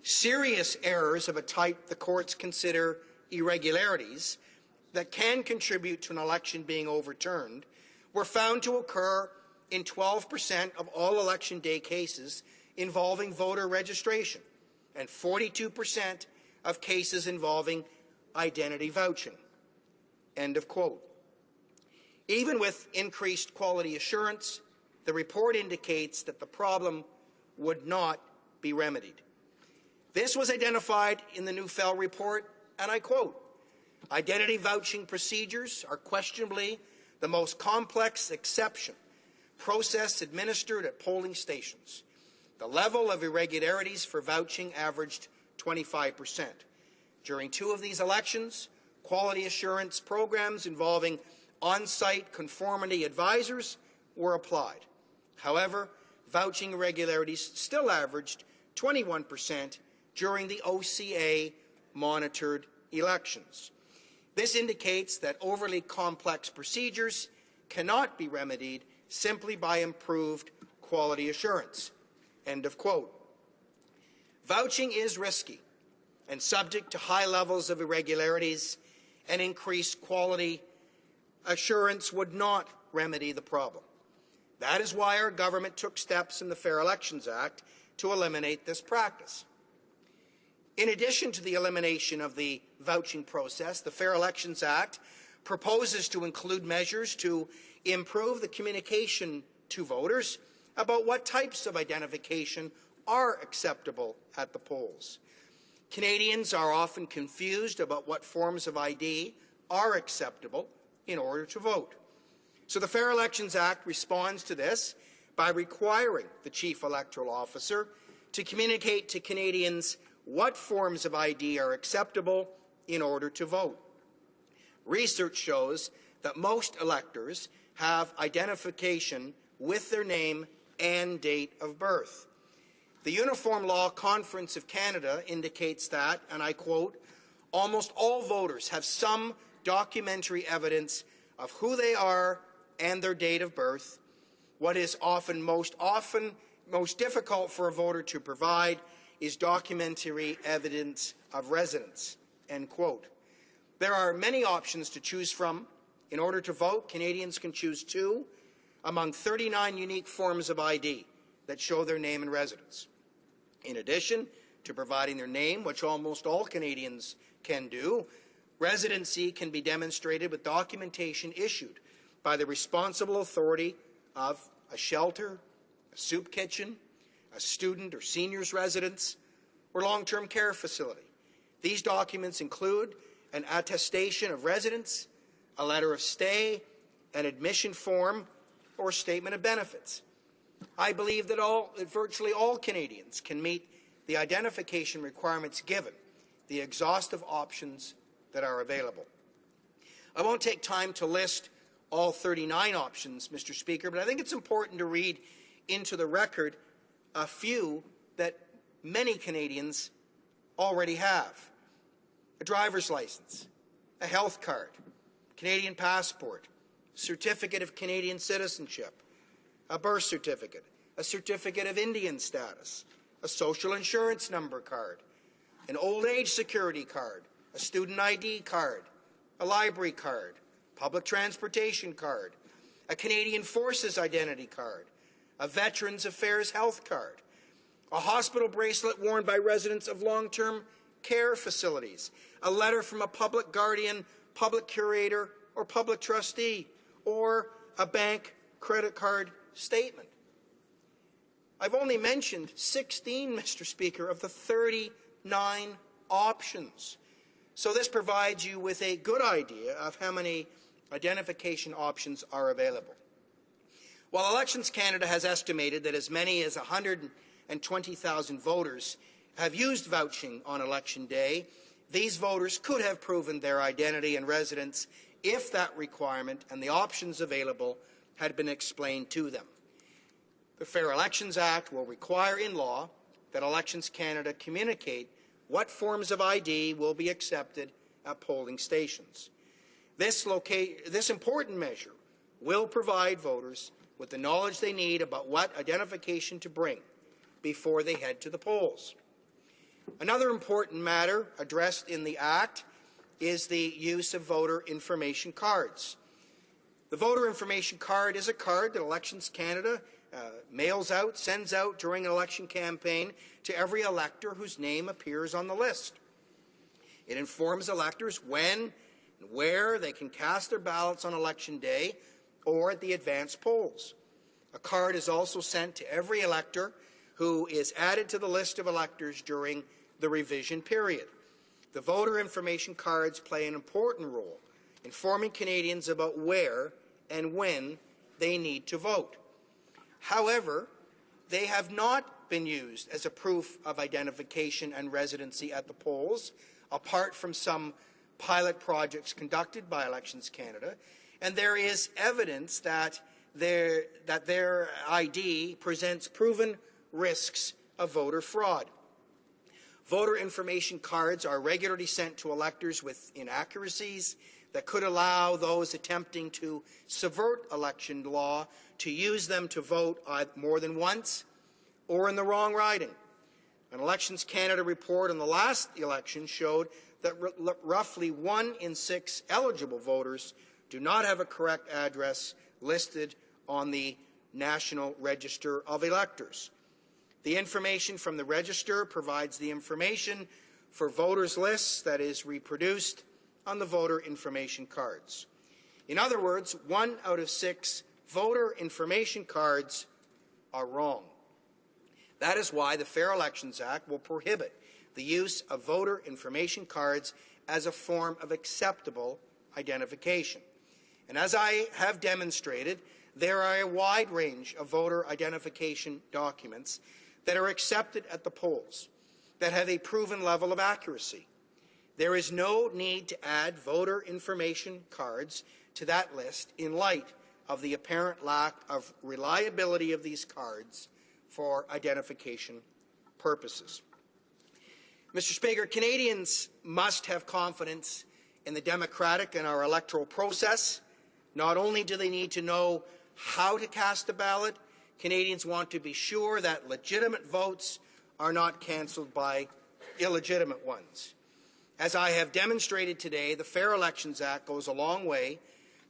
"Serious errors of a type the courts consider irregularities that can contribute to an election being overturned were found to occur in 12% of all election day cases involving voter registration and 42% of cases involving identity vouching." End of quote. Even with increased quality assurance, the report indicates that the problem would not be remedied. This was identified in the Neufeld report, and I quote, "Identity vouching procedures are questionably the most complex exception process administered at polling stations. The level of irregularities for vouching averaged 25%. During 2 of these elections, quality assurance programs involving on-site conformity advisors were applied. However, vouching irregularities still averaged 21% during the OCA-monitored elections. This indicates that overly complex procedures cannot be remedied simply by improved quality assurance." End of quote. Vouching is risky and subject to high levels of irregularities, and increased quality assurance would not remedy the problem. That is why our government took steps in the Fair Elections Act to eliminate this practice. In addition to the elimination of the vouching process, the Fair Elections Act proposes to include measures to improve the communication to voters about what types of identification are acceptable at the polls. Canadians are often confused about what forms of ID are acceptable in order to vote. So the Fair Elections Act responds to this by requiring the Chief Electoral Officer to communicate to Canadians what forms of ID are acceptable in order to vote. Research shows that most electors have identification with their name and date of birth. The Uniform Law Conference of Canada indicates that, and I quote, "Almost all voters have some documentary evidence of who they are and their date of birth. What is most difficult for a voter to provide is documentary evidence of residence." End quote. There are many options to choose from. In order to vote, Canadians can choose 2 among 39 unique forms of ID: that show their name and residence. In addition to providing their name, which almost all Canadians can do, residency can be demonstrated with documentation issued by the responsible authority of a shelter, a soup kitchen, a student or seniors residence, or long-term care facility. These documents include an attestation of residence, a letter of stay, an admission form, or statement of benefits. I believe that virtually all Canadians can meet the identification requirements given the exhaustive options that are available. I won't take time to list all 39 options, Mr. Speaker, but I think it's important to read into the record a few that many Canadians already have. A driver's license, a health card, Canadian passport, certificate of Canadian citizenship, a birth certificate, a certificate of Indian status, a social insurance number card, an old age security card, a student ID card, a library card, public transportation card, a Canadian Forces identity card, a Veterans Affairs health card, a hospital bracelet worn by residents of long-term care facilities, a letter from a public guardian, public curator, or public trustee, or a bank credit card statement. I've only mentioned 16, Mr. Speaker, of the 39 options. So this provides you with a good idea of how many identification options are available. While Elections Canada has estimated that as many as 120,000 voters have used vouching on Election Day, these voters could have proven their identity and residence if that requirement and the options available had been explained to them. The Fair Elections Act will require in law that Elections Canada communicate what forms of ID will be accepted at polling stations. This important measure will provide voters with the knowledge they need about what identification to bring before they head to the polls. Another important matter addressed in the Act is the use of voter information cards. The voter information card is a card that Elections Canada sends out during an election campaign to every elector whose name appears on the list. It informs electors when and where they can cast their ballots on Election Day or at the advance polls. A card is also sent to every elector who is added to the list of electors during the revision period. The voter information cards play an important role in informing Canadians about where and when they need to vote. However, they have not been used as a proof of identification and residency at the polls, apart from some pilot projects conducted by Elections Canada, and there is evidence that their ID presents proven risks of voter fraud. Voter information cards are regularly sent to electors with inaccuracies that could allow those attempting to subvert election law to use them to vote more than once or in the wrong riding. An Elections Canada report on the last election showed that roughly 1 in 6 eligible voters do not have a correct address listed on the National Register of Electors. The information from the Register provides the information for voters' lists that is reproduced on the voter information cards. In other words, 1 out of 6 voter information cards are wrong. That is why the Fair Elections Act will prohibit the use of voter information cards as a form of acceptable identification. And as I have demonstrated, there are a wide range of voter identification documents that are accepted at the polls that have a proven level of accuracy. There is no need to add voter information cards to that list in light of the apparent lack of reliability of these cards for identification purposes. Mr. Speaker, Canadians must have confidence in the democratic and our electoral process. Not only do they need to know how to cast a ballot, Canadians want to be sure that legitimate votes are not cancelled by illegitimate ones. As I have demonstrated today, the Fair Elections Act goes a long way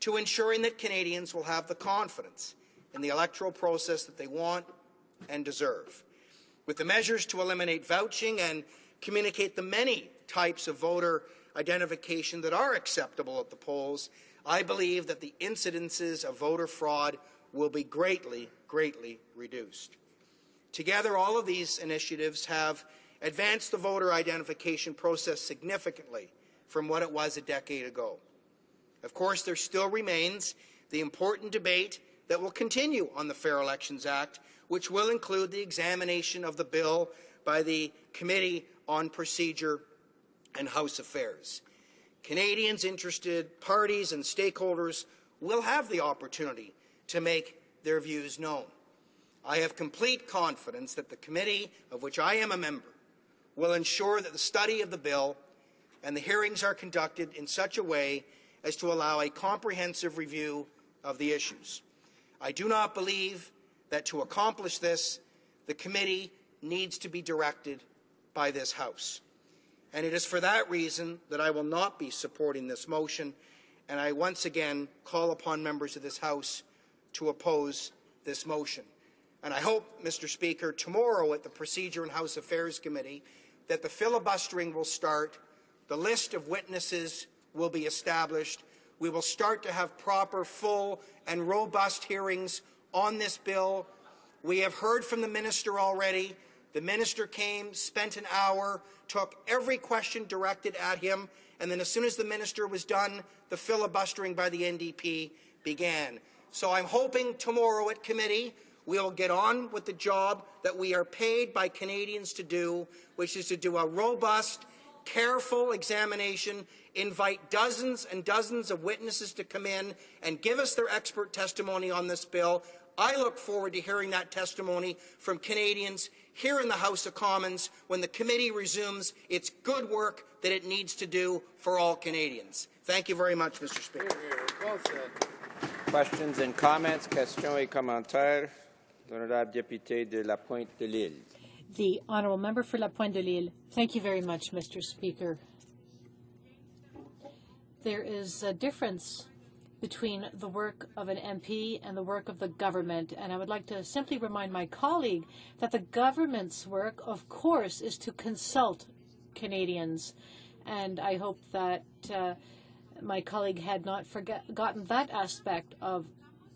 to ensuring that Canadians will have the confidence in the electoral process that they want and deserve. With the measures to eliminate vouching and communicate the many types of voter identification that are acceptable at the polls, I believe that the incidences of voter fraud will be greatly, greatly reduced. Together, all of these initiatives have advanced the voter identification process significantly from what it was a decade ago. Of course, there still remains the important debate that will continue on the Fair Elections Act, which will include the examination of the bill by the Committee on Procedure and House Affairs. Canadians, interested parties and stakeholders will have the opportunity to make their views known. I have complete confidence that the committee, of which I am a member, will ensure that the study of the bill and the hearings are conducted in such a way as to allow a comprehensive review of the issues. I do not believe that to accomplish this, the committee needs to be directed by this House. And it is for that reason that I will not be supporting this motion, and I once again call upon members of this House to oppose this motion. And I hope, Mr. Speaker, tomorrow at the Procedure and House Affairs Committee that the filibustering will start, the list of witnesses will be established, we will start to have proper, full and robust hearings on this bill. We have heard from the minister already. The minister came, spent an hour, took every question directed at him, and then as soon as the minister was done, the filibustering by the NDP began. So I'm hoping tomorrow at committee we'll get on with the job that we are paid by Canadians to do, which is to do a robust, careful examination, invite dozens and dozens of witnesses to come in and give us their expert testimony on this bill. I look forward to hearing that testimony from Canadians here in the House of Commons when the committee resumes its good work that it needs to do for all Canadians. Thank you very much, Mr. Speaker. Well said. Questions and comments? Questions et commentaires. L'honorable député de La Pointe de l'Île. The honourable member for La Pointe de l'Île. Thank you very much, Mr. Speaker. There is a difference between the work of an MP and the work of the government, and I would like to simply remind my colleague that the government's work, of course, is to consult Canadians, and I hope that my colleague had not forgotten that aspect of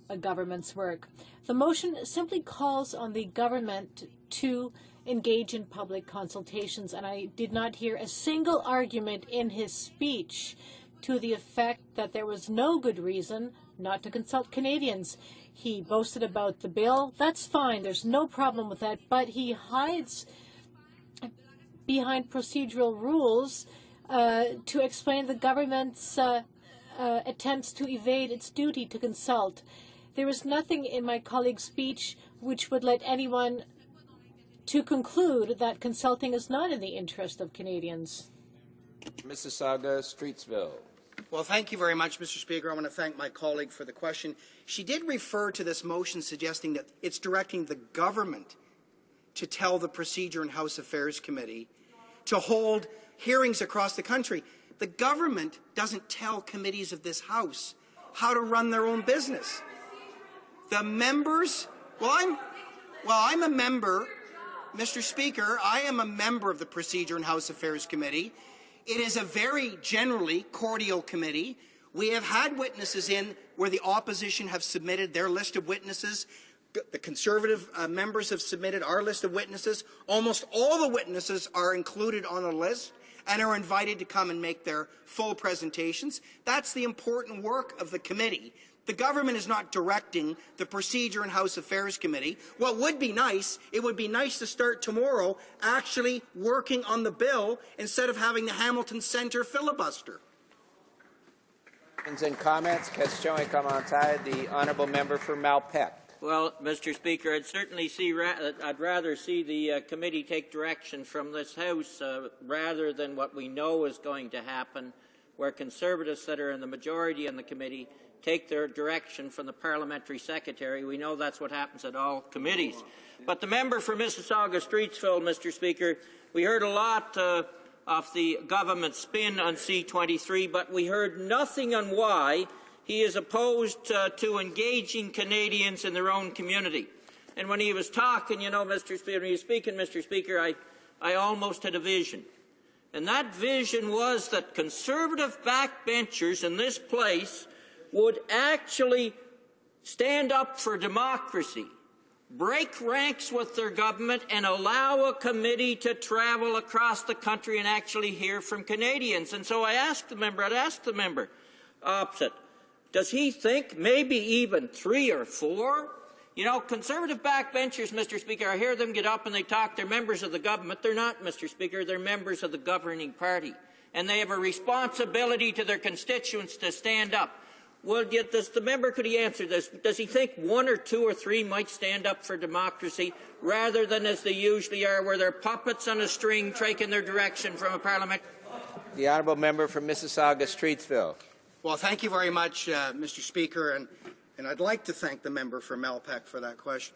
a government's work. The motion simply calls on the government to engage in public consultations, and I did not hear a single argument in his speech to the effect that there was no good reason not to consult Canadians. He boasted about the bill. That's fine. There's no problem with that. But he hides behind procedural rules to explain the government's attempts to evade its duty to consult. There was nothing in my colleague's speech which would let anyone to conclude that consulting is not in the interest of Canadians. Mississauga, Streetsville. Well, thank you very much, Mr. Speaker. I want to thank my colleague for the question. She did refer to this motion suggesting that it's directing the government to tell the Procedure and House Affairs Committee to hold hearings across the country. The government doesn't tell committees of this House how to run their own business. The members, I'm a member, Mr. Speaker, I am a member of the Procedure and House Affairs Committee. It is a very generally cordial committee. We have had witnesses in where the opposition have submitted their list of witnesses. The Conservative members have submitted our list of witnesses. Almost all the witnesses are included on a list and are invited to come and make their full presentations. That's the important work of the committee. The government is not directing the Procedure and House Affairs Committee. What would be nice, it would be nice to start tomorrow actually working on the bill instead of having the Hamilton Centre filibuster. Questions and comments? Questions et commentaires. The honourable member for Malpeque. Well, Mr. Speaker, I'd rather see the committee take direction from this House rather than what we know is going to happen, where Conservatives that are in the majority in the committee take their direction from the parliamentary secretary. We know that's what happens at all committees. But the member for Mississauga Streetsville, Mr. Speaker, we heard a lot of the government spin on C-23, but we heard nothing on why he is opposed to engaging Canadians in their own community. And when he was talking, you know, Mr. Speaker, when he was speaking, Mr. Speaker, I almost had a vision. And that vision was that conservative backbenchers in this place would actually stand up for democracy, break ranks with their government, and allow a committee to travel across the country and actually hear from Canadians. And so I'd ask the member opposite, does he think maybe even 3 or 4? You know, conservative backbenchers, Mr. Speaker, I hear them get up and they talk. They're members of the government. They're not, Mr. Speaker. They're members of the governing party. And they have a responsibility to their constituents to stand up. Well, does the member, could he answer this? Does he think 1 or 2 or 3 might stand up for democracy rather than as they usually are, where they're puppets on a string taking their direction from a parliament? The honourable member from Mississauga-Streetsville. Well, thank you very much, Mr. Speaker, and I'd like to thank the member from Malpeque for that question.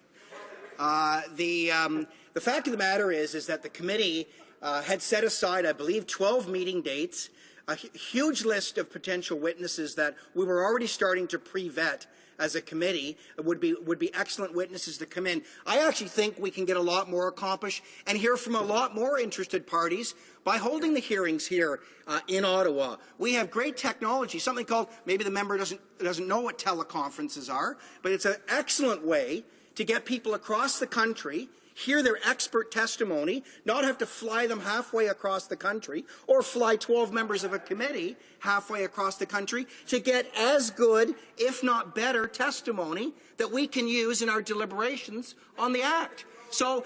The fact of the matter is that the committee had set aside, I believe, 12 meeting dates, a huge list of potential witnesses that we were already starting to pre-vet as a committee would be excellent witnesses to come in. I actually think we can get a lot more accomplished and hear from a lot more interested parties by holding the hearings here in Ottawa. We have great technology, something called, maybe the member doesn't know what teleconferences are, but it's an excellent way to get people across the country, hear their expert testimony, not have to fly them halfway across the country or fly 12 members of a committee halfway across the country to get as good, if not better, testimony that we can use in our deliberations on the Act. So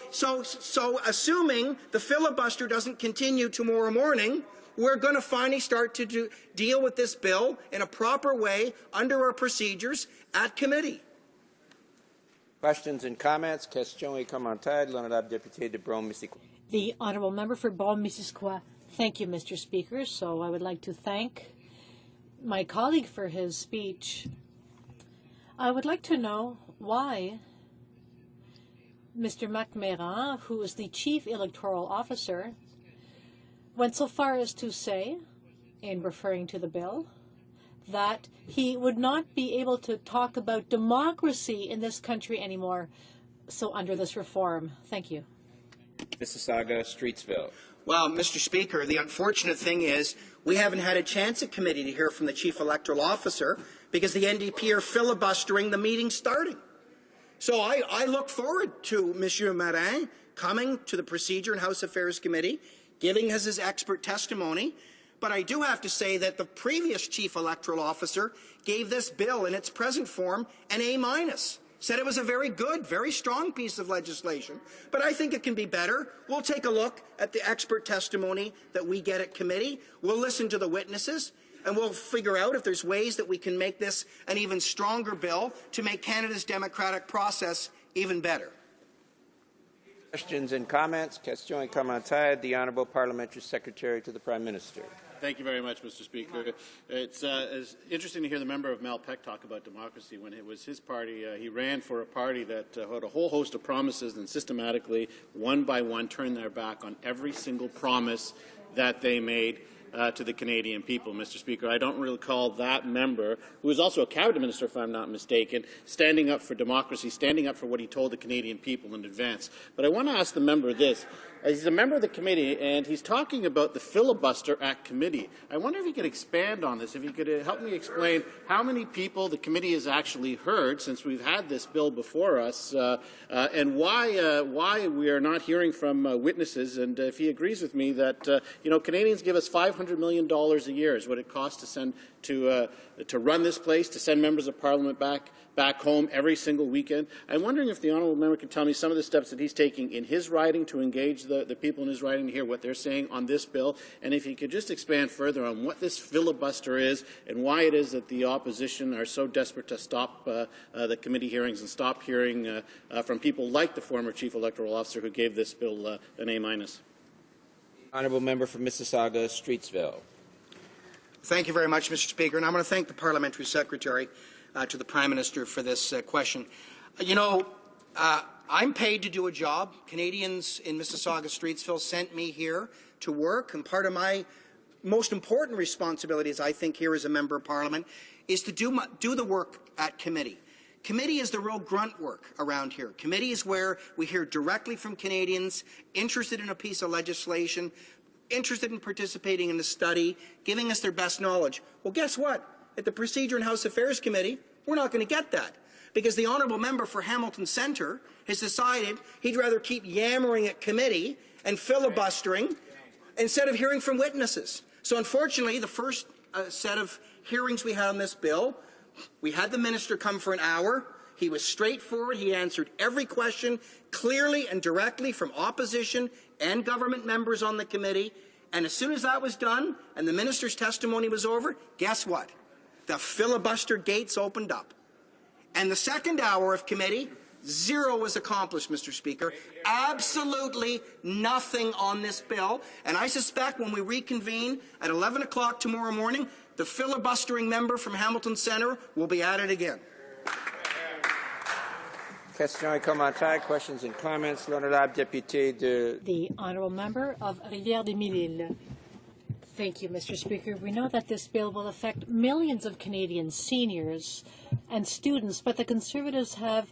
assuming the filibuster doesn't continue tomorrow morning, we're going to finally start to deal with this bill in a proper way under our procedures at committee. Questions and comments? Questions et commentaires. L'honorable député de Brome-Missisquoi. The honourable member for Brome-Missisquoi. Thank you, Mr. Speaker. So I would like to thank my colleague for his speech. I would like to know why Mr. McMahon, who is the Chief Electoral Officer, went so far as to say, in referring to the bill, that he would not be able to talk about democracy in this country anymore, so under this reform. Thank you. Mississauga-Streetsville. Well, Mr. Speaker, the unfortunate thing is we haven't had a chance at committee to hear from the Chief Electoral Officer because the NDP are filibustering the meeting starting. So I look forward to Monsieur Marin coming to the Procedure and House Affairs Committee, giving us his expert testimony. But I do have to say that the previous Chief Electoral Officer gave this bill in its present form an A-, said it was a very good, very strong piece of legislation. But I think it can be better. We'll take a look at the expert testimony that we get at committee. We'll listen to the witnesses, and we'll figure out if there's ways that we can make this an even stronger bill to make Canada's democratic process even better. Questions and comments? Questions et commentaires. The Honourable Parliamentary Secretary to the Prime Minister. Thank you very much, Mr. Speaker. It's interesting to hear the member of Malpeque talk about democracy. When it was his party, he ran for a party that had a whole host of promises and systematically, one by one, turned their back on every single promise that they made to the Canadian people, Mr. Speaker. I don't recall that member, who is also a cabinet minister, if I'm not mistaken, standing up for democracy, standing up for what he told the Canadian people in advance. But I want to ask the member this. He's a member of the committee, and he's talking about the filibuster at committee. I wonder if he could expand on this, if he could help me explain how many people the committee has actually heard since we've had this bill before us, and why we are not hearing from witnesses, and if he agrees with me that Canadians give us $500 million a year is what it costs to send to run this place, to send members of Parliament back home every single weekend. I'm wondering if the honourable member can tell me some of the steps that he's taking in his riding to engage the people in his riding to hear what they're saying on this bill, and if he could just expand further on what this filibuster is and why it is that the opposition are so desperate to stop the committee hearings and stop hearing from people like the former Chief Electoral Officer who gave this bill an A-. Honourable member for Mississauga-Streetsville. Thank you very much, Mr. Speaker, and I'm going to thank the Parliamentary Secretary to the Prime Minister for this question. I'm paid to do a job. Canadians in Mississauga-Streetsville sent me here to work, and part of my most important responsibilities, I think, here as a Member of Parliament, is to do the work at committee. Committee is the real grunt work around here. Committee is where we hear directly from Canadians interested in a piece of legislation, interested in participating in the study, giving us their best knowledge. Well, guess what? At the Procedure and House Affairs Committee, we're not going to get that, because the honourable member for Hamilton Centre has decided he'd rather keep yammering at committee and filibustering instead of hearing from witnesses. So unfortunately, the first set of hearings we had on this bill, we had the minister come for an hour. He was straightforward. He answered every question clearly and directly from opposition and government members on the committee. And as soon as that was done and the minister's testimony was over, guess what? The filibuster gates opened up. And the second hour of committee, zero was accomplished, Mr. Speaker. Absolutely nothing on this bill. And I suspect when we reconvene at 11 o'clock tomorrow morning, the filibustering member from Hamilton Centre will be at it again. Questions et commentaires, questions and comments. L'honorable député de... The honourable member of Rivière-des-Mille-Îles. Thank you, Mr. Speaker. We know that this bill will affect millions of Canadian seniors and students, but the Conservatives have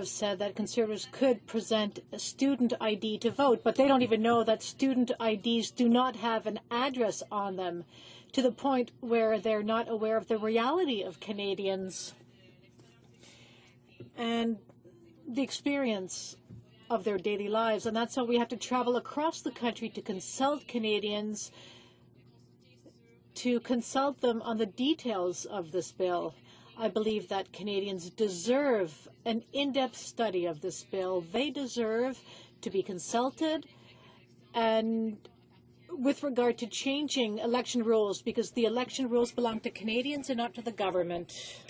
said that Conservatives could present a student ID to vote, but they don't even know that student IDs do not have an address on them, to the point where they're not aware of the reality of Canadians and the experience of their daily lives. And that's why we have to travel across the country to consult Canadians, to consult them on the details of this bill. I believe that Canadians deserve an in-depth study of this bill. They deserve to be consulted, and with regard to changing election rules, because the election rules belong to Canadians and not to the government.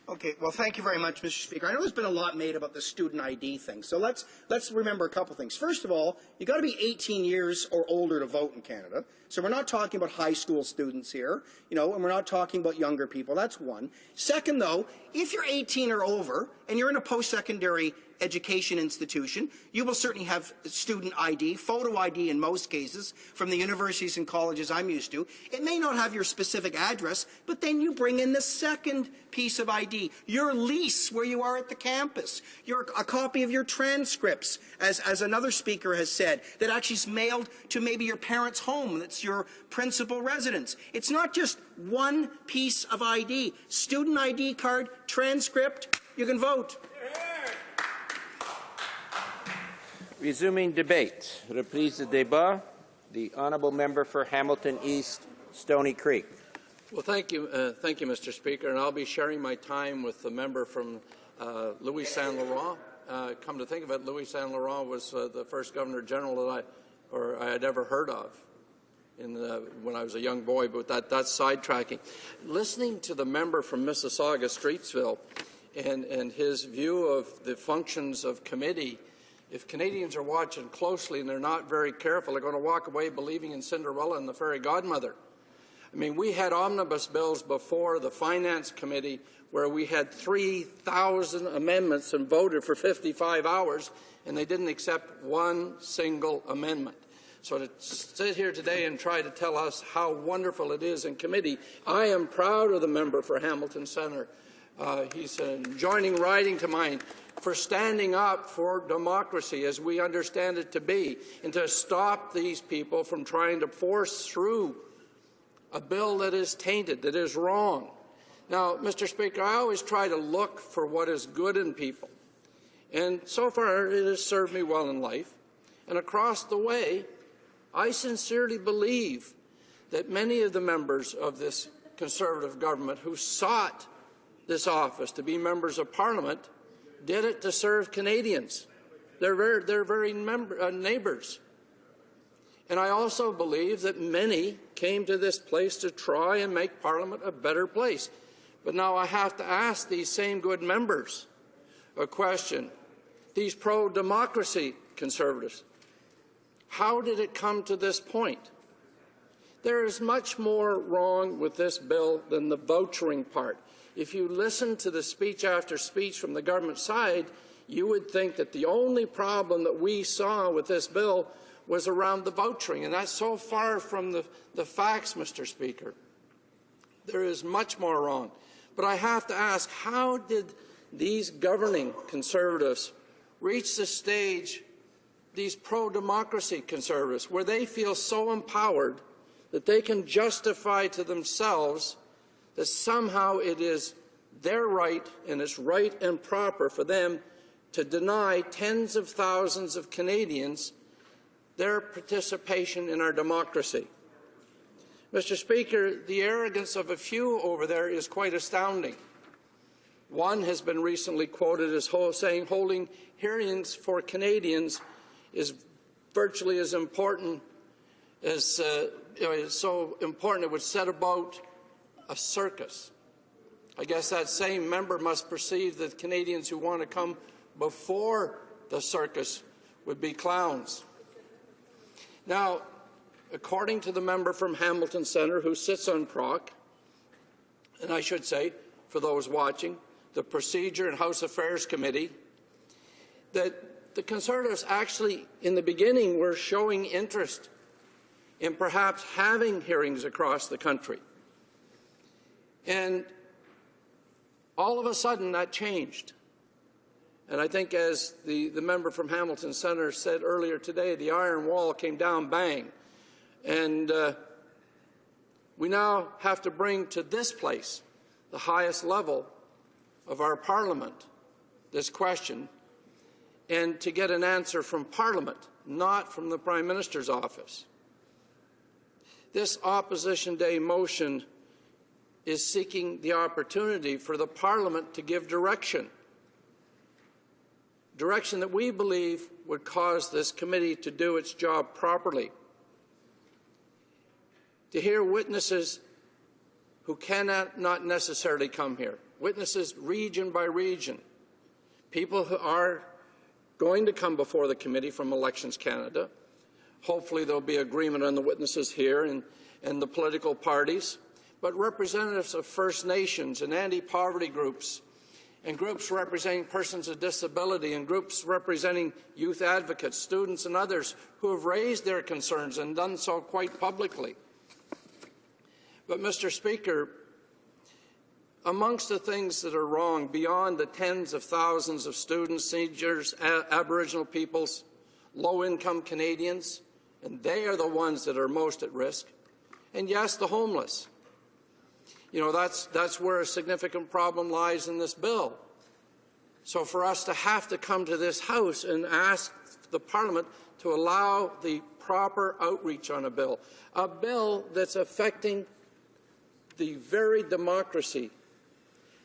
Okay, well, thank you very much, Mr. Speaker. I know there's been a lot made about the student ID thing, so let's remember a couple things. First of all, you've got to be 18 years or older to vote in Canada. So we're not talking about high school students here, and we're not talking about younger people. That's one. Second, though, if you're 18 or over and you're in a post-secondary education institution, you will certainly have student ID, photo ID in most cases, from the universities and colleges I'm used to. It may not have your specific address, but then you bring in the second piece of ID, your lease where you are at the campus, a copy of your transcripts, as another speaker has said, that actually is mailed to maybe your parents' home, that's your principal residence. It's not just one piece of ID. Student ID card, transcript, you can vote. Resuming debate. Reprise de débat. The honourable member for Hamilton East, Stony Creek. Well, thank you, Mr. Speaker, and I'll be sharing my time with the member from Louis Saint Laurent. Come to think of it, Louis Saint Laurent was the first Governor General that I had ever heard of when I was a young boy. But that's sidetracking. Listening to the member from Mississauga, Streetsville, and his view of the functions of committee. If Canadians are watching closely and they're not very careful, they're going to walk away believing in Cinderella and the fairy godmother. I mean, we had omnibus bills before the Finance Committee where we had 3,000 amendments and voted for 55 hours, and they didn't accept one single amendment. So to sit here today and try to tell us how wonderful it is in committee, I am proud of the member for Hamilton Centre. He's joining riding to mine for standing up for democracy as we understand it to be, and to stop these people from trying to force through a bill that is tainted, that is wrong. Now, Mr. Speaker, I always try to look for what is good in people, and so far it has served me well in life. And across the way, I sincerely believe that many of the members of this Conservative government who sought this office to be members of Parliament did it to serve Canadians, their very neighbours. And I also believe that many came to this place to try and make Parliament a better place. But now I have to ask these same good members a question, these pro-democracy Conservatives. How did it come to this point? There is much more wrong with this bill than the vouchering part. If you listen to the speech after speech from the government side, you would think that the only problem that we saw with this bill was around the vouchering, and that's so far from the facts, Mr. Speaker. There is much more wrong. But I have to ask, how did these governing Conservatives reach the stage, these pro-democracy Conservatives, where they feel so empowered that they can justify to themselves that somehow it is their right and it's right and proper for them to deny tens of thousands of Canadians their participation in our democracy? Mr. Speaker, the arrogance of a few over there is quite astounding. One has been recently quoted as saying holding hearings for Canadians is virtually as important as is so important it would set about a circus. I guess that same member must perceive that Canadians who want to come before the circus would be clowns. Now, according to the member from Hamilton Centre who sits on PROC, and I should say, for those watching, the Procedure and House Affairs Committee, that the Conservatives actually, in the beginning, were showing interest in perhaps having hearings across the country. And all of a sudden, that changed. And I think, as the member from Hamilton Centre said earlier today, the iron wall came down, bang. And we now have to bring to this place, the highest level of our Parliament, this question, and to get an answer from Parliament, not from the Prime Minister's office. This Opposition Day motion is seeking the opportunity for the Parliament to give direction that we believe would cause this committee to do its job properly. To hear witnesses who cannot not necessarily come here, witnesses region by region, people who are going to come before the committee from Elections Canada. Hopefully there will be agreement on the witnesses here and the political parties, but representatives of First Nations and anti-poverty groups and groups representing persons with disability and groups representing youth advocates, students and others who have raised their concerns and done so quite publicly. But, Mr. Speaker, amongst the things that are wrong, beyond the tens of thousands of students, seniors, Aboriginal peoples, low-income Canadians, and they are the ones that are most at risk, and yes, the homeless. You know, that's where a significant problem lies in this bill. So for us to have to come to this House and ask the Parliament to allow the proper outreach on a bill that's affecting the very democracy.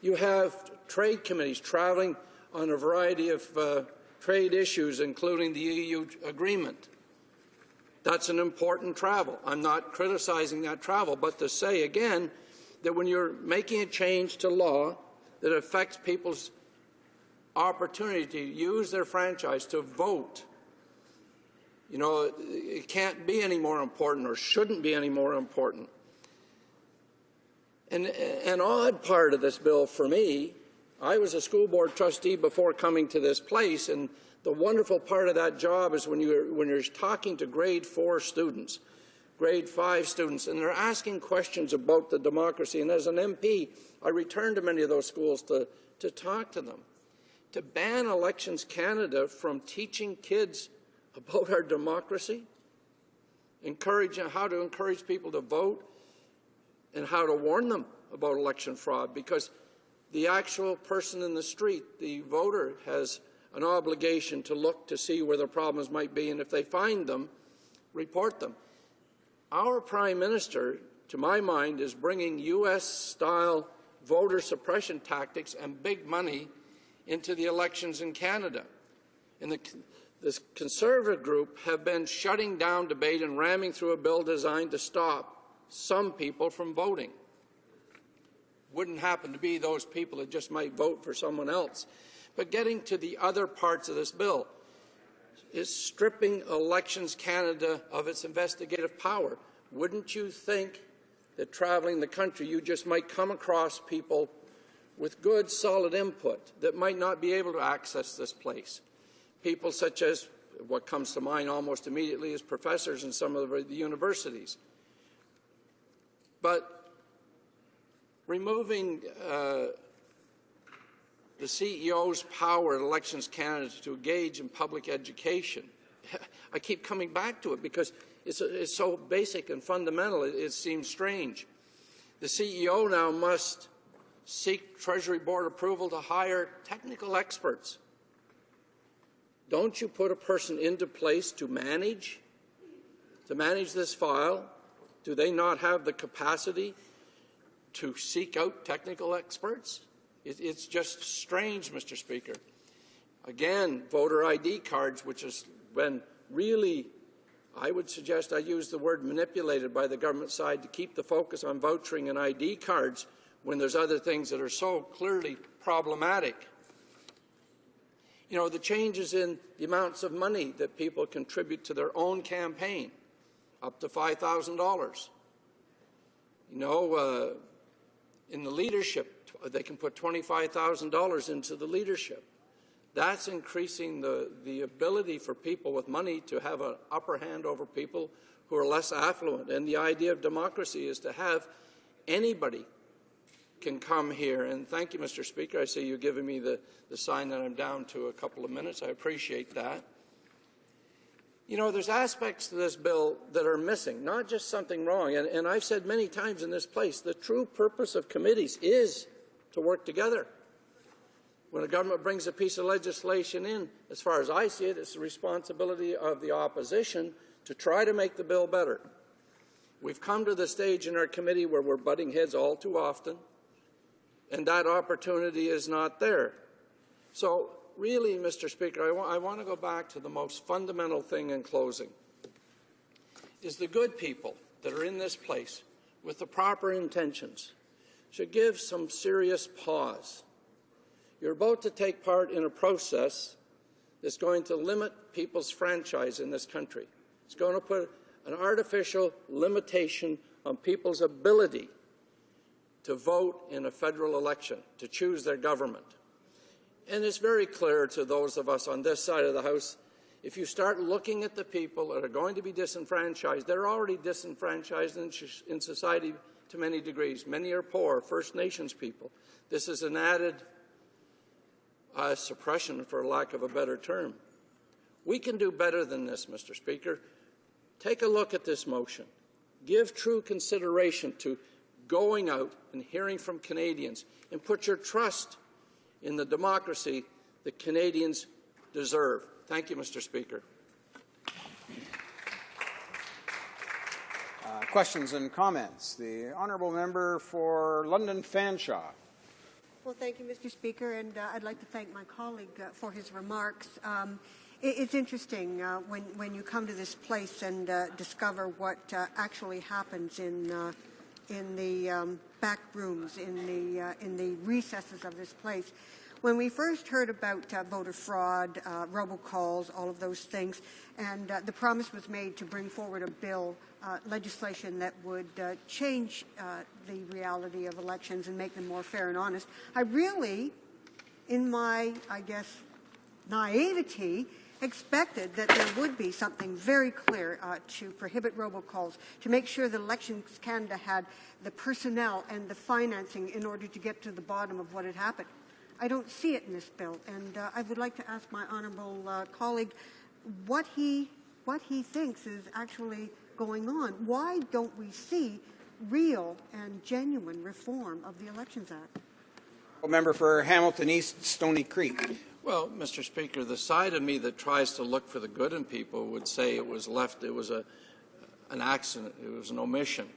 You have trade committees traveling on a variety of trade issues, including the EU agreement. That's an important travel. I'm not criticizing that travel, but to say again that when you're making a change to law that affects people's opportunity to use their franchise to vote, you know, it can't be any more important or shouldn't be any more important. And an odd part of this bill for me, I was a school board trustee before coming to this place, and the wonderful part of that job is when you're talking to grade 4 students, grade 5 students, and they're asking questions about the democracy. And as an MP, I returned to many of those schools to talk to them. To ban Elections Canada from teaching kids about our democracy, how to encourage people to vote, and how to warn them about election fraud, because the actual person in the street, the voter, has an obligation to look to see where the problems might be, and if they find them, report them. Our Prime Minister, to my mind, is bringing U.S.-style voter suppression tactics and big money into the elections in Canada. And this Conservative group have been shutting down debate and ramming through a bill designed to stop some people from voting. Wouldn't happen to be those people that just might vote for someone else. But getting to the other parts of this bill is stripping Elections Canada of its investigative power. Wouldn't you think that traveling the country you just might come across people with good, solid input that might not be able to access this place? People such as, what comes to mind almost immediately, is professors in some of the universities. But removing the CEO's power at Elections Canada to engage in public education. I keep coming back to it because it's so basic and fundamental, it seems strange. The CEO now must seek Treasury Board approval to hire technical experts. Don't you put a person into place to manage this file? Do they not have the capacity to seek out technical experts? It's just strange, Mr. Speaker. Again, voter ID cards, which has been really, I would suggest I use the word manipulated by the government side to keep the focus on vouchering and ID cards when there's other things that are so clearly problematic. You know, the changes in the amounts of money that people contribute to their own campaign, up to $5,000. You know, in the leadership, they can put $25,000 into the leadership. That's increasing the ability for people with money to have an upper hand over people who are less affluent. And the idea of democracy is to have anybody can come here. And thank you, Mr. Speaker. I see you giving me the sign that I'm down to a couple of minutes. I appreciate that. You know, there's aspects to this bill that are missing, not just something wrong. And I've said many times in this place, the true purpose of committees is to work together. When a government brings a piece of legislation in, as far as I see it, it's the responsibility of the opposition to try to make the bill better. We've come to the stage in our committee where we're butting heads all too often, and that opportunity is not there. So really, Mr. Speaker, I want to go back to the most fundamental thing in closing, is the good people that are in this place with the proper intentions should give some serious pause. You're about to take part in a process that's going to limit people's franchise in this country. It's going to put an artificial limitation on people's ability to vote in a federal election, to choose their government. And it's very clear to those of us on this side of the House, if you start looking at the people that are going to be disenfranchised, they're already disenfranchised in society to many degrees. Many are poor, First Nations people. This is an added suppression, for lack of a better term. We can do better than this, Mr. Speaker. Take a look at this motion. Give true consideration to going out and hearing from Canadians, and put your trust in the democracy that Canadians deserve. Thank you, Mr. Speaker. Questions and comments. The honourable member for London Fanshawe. Well, thank you, Mr. Speaker, and I'd like to thank my colleague for his remarks. It's interesting when you come to this place and discover what actually happens in the back rooms, in the recesses of this place. When we first heard about voter fraud, robocalls, all of those things, and the promise was made to bring forward a bill, legislation that would change the reality of elections and make them more fair and honest, I really, in my, I guess, naivety, expected that there would be something very clear to prohibit robocalls, to make sure that Elections Canada had the personnel and the financing in order to get to the bottom of what had happened. I don't see it in this bill, and I would like to ask my honourable colleague what he thinks is actually going on. Why don't we see real and genuine reform of the Elections Act? Member for Hamilton East, Stony Creek. Well, Mr. Speaker, the side of me that tries to look for the good in people would say it was an accident, it was an omission.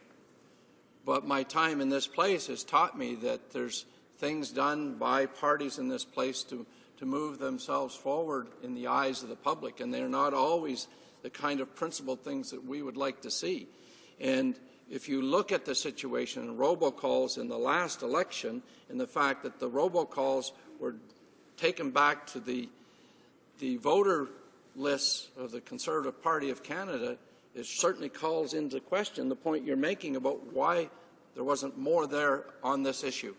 But my time in this place has taught me that there's things done by parties in this place to move themselves forward in the eyes of the public, and they're not always the kind of principled things that we would like to see. And if you look at the situation in robocalls in the last election, and the fact that the robocalls were taken back to the voter lists of the Conservative Party of Canada, it certainly calls into question the point you're making about why there wasn't more there on this issue.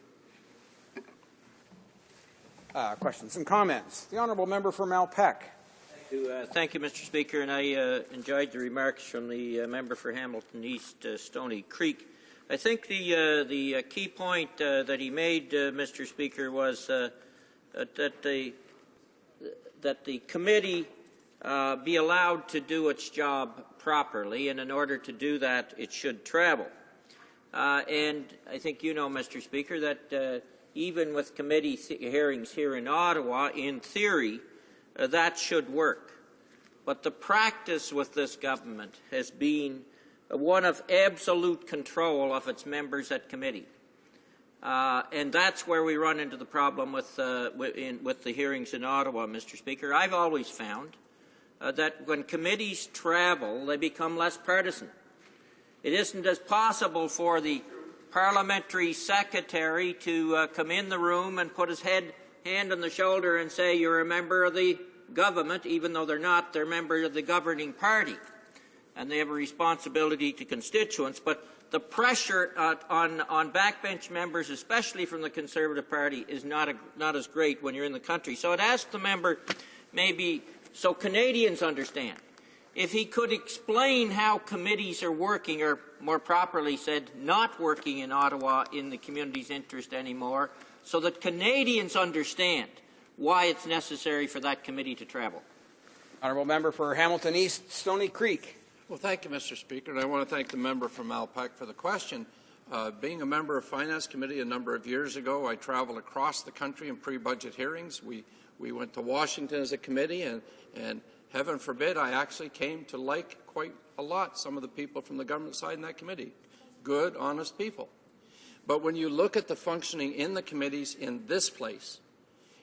Questions and comments. The honourable member for Malpeque. Thank you, Mr. Speaker, and I enjoyed the remarks from the member for Hamilton East, Stony Creek. I think the key point that he made, Mr. Speaker, was that the committee be allowed to do its job properly, and in order to do that, it should travel. And I think you know, Mr. Speaker, that even with committee hearings here in Ottawa, in theory, that should work. But the practice with this government has been one of absolute control of its members at committee. And that's where we run into the problem with the hearings in Ottawa, Mr. Speaker. I've always found that when committees travel, they become less partisan. It isn't as possible for the parliamentary secretary to come in the room and put his hand on the shoulder and say, you're a member of the government, even though they're not. They're members of the governing party, and they have a responsibility to constituents. But the pressure on backbench members, especially from the Conservative Party, is not as great when you're in the country. So I'd ask the member, maybe so Canadians understand, if he could explain how committees are working, or more properly said, not working in Ottawa in the community's interest anymore, so that Canadians understand why it's necessary for that committee to travel. Honourable Member for Hamilton East, Stony Creek. Well, thank you, Mr. Speaker, and I want to thank the member from Alpac for the question. Being a member of Finance Committee a number of years ago, I traveled across the country in pre-budget hearings. We went to Washington as a committee, and heaven forbid, I actually came to like quite a lot some of the people from the government side in that committee. Good, honest people. But when you look at the functioning in the committees in this place,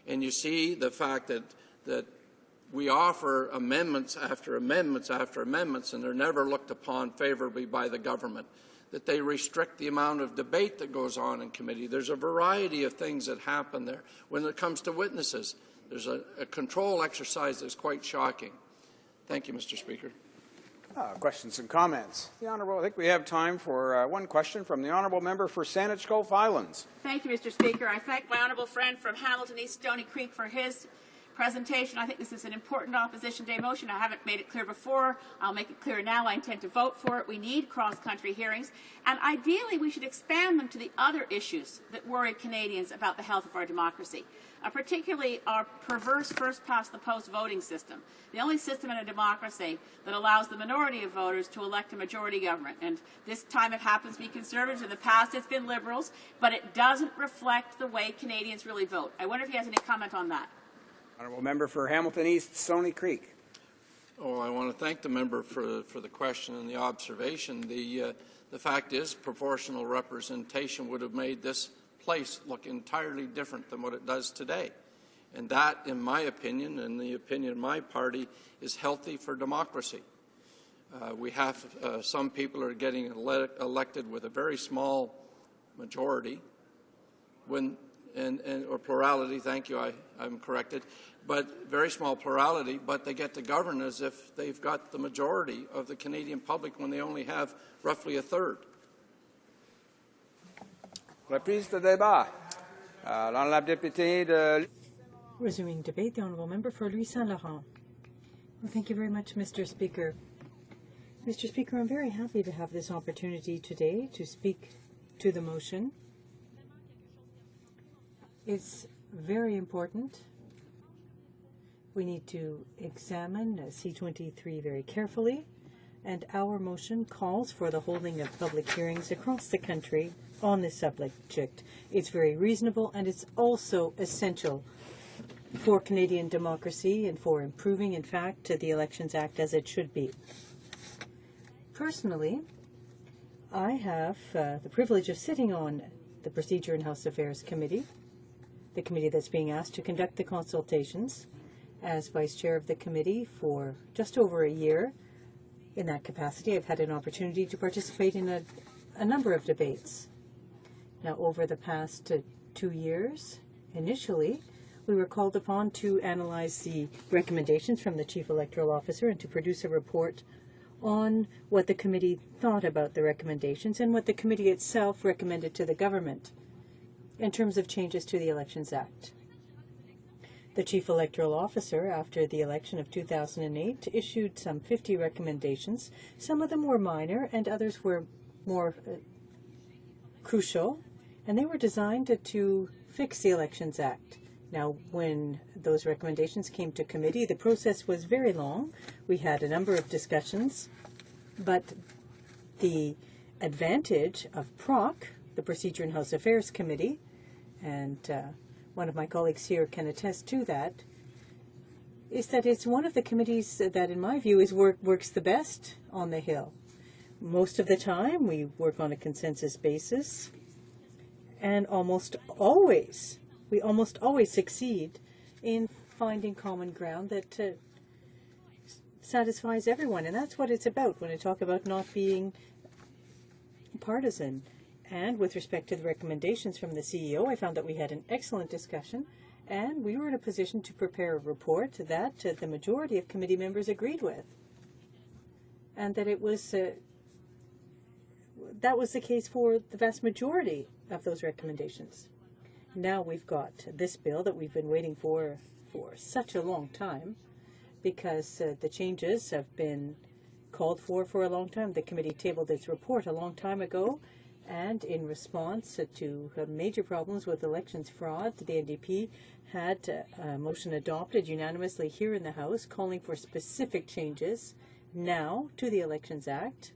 and you see the fact that we offer amendments after amendments after amendments, and they're never looked upon favorably by the government, that they restrict the amount of debate that goes on in committee. There's a variety of things that happen there. When it comes to witnesses, there's a control exercise that's quite shocking. Thank you, Mr. Speaker. Questions and comments. The Honourable, I think we have time for one question from the Honourable Member for Saanich Gulf Islands. Thank you, Mr. Speaker. I thank my honourable friend from Hamilton East Stony Creek for his presentation. I think this is an important Opposition Day motion. I haven't made it clear before. I'll make it clear now. I intend to vote for it. We need cross-country hearings, and ideally we should expand them to the other issues that worry Canadians about the health of our democracy, particularly our perverse first-past-the-post voting system, the only system in a democracy that allows the minority of voters to elect a majority government. And this time it happens to be Conservatives. In the past it's been Liberals, but it doesn't reflect the way Canadians really vote. I wonder if he has any comment on that. Honourable Member for Hamilton East, Stony Creek. Oh, I want to thank the member for the question and the observation. The fact is, proportional representation would have made this place look entirely different than what it does today. And that, in my opinion, and the opinion of my party, is healthy for democracy. We have some people are getting elected with a very small majority, or plurality. Thank you, I'm corrected. But very small plurality, but they get to govern as if they've got the majority of the Canadian public when they only have roughly a third. Reprise de débat. L'honorable député de... Resuming debate, the Honourable Member for Louis Saint Laurent. Well, thank you very much, Mr. Speaker. Mr. Speaker, I'm very happy to have this opportunity today to speak to the motion. It's very important. We need to examine C-23 very carefully, and our motion calls for the holding of public hearings across the country on this subject. It's very reasonable, and it's also essential for Canadian democracy and for improving, in fact, the Elections Act as it should be. Personally, I have the privilege of sitting on the Procedure and House Affairs Committee, the committee that's being asked to conduct the consultations. As Vice Chair of the committee for just over a year, in that capacity, I've had an opportunity to participate in a number of debates. Now, over the past 2 years, initially, we were called upon to analyze the recommendations from the Chief Electoral Officer and to produce a report on what the committee thought about the recommendations and what the committee itself recommended to the government in terms of changes to the Elections Act. The Chief Electoral Officer, after the election of 2008, issued some 50 recommendations. Some of them were minor and others were more crucial, and they were designed to fix the Elections Act. Now, when those recommendations came to committee, the process was very long. We had a number of discussions, but the advantage of PROC, the Procedure and House Affairs Committee, and one of my colleagues here can attest to that, is that it's one of the committees that, in my view, works the best on the Hill. Most of the time, we work on a consensus basis, and we almost always succeed in finding common ground that satisfies everyone, and that's what it's about when I talk about not being partisan. And with respect to the recommendations from the CEO, I found that we had an excellent discussion, and we were in a position to prepare a report that the majority of committee members agreed with, and that it was that was the case for the vast majority of those recommendations. Now we've got this bill that we've been waiting for such a long time, because the changes have been called for a long time. The committee tabled its report a long time ago, and in response to major problems with elections fraud, the NDP had a motion adopted unanimously here in the House calling for specific changes now to the Elections Act,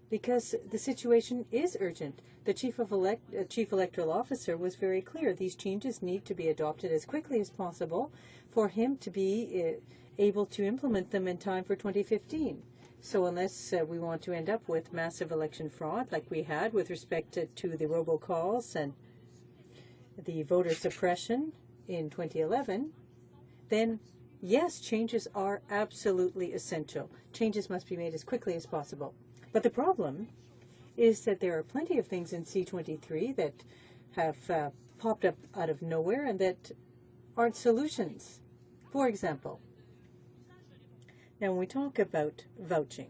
because the situation is urgent. The Chief Electoral Officer was very clear. These changes need to be adopted as quickly as possible for him to be able to implement them in time for 2015. So unless we want to end up with massive election fraud like we had with respect to the robocalls and the voter suppression in 2011, then yes, changes are absolutely essential. Changes must be made as quickly as possible. But the problem is that there are plenty of things in C-23 that have popped up out of nowhere and that aren't solutions. For example, now when we talk about vouching,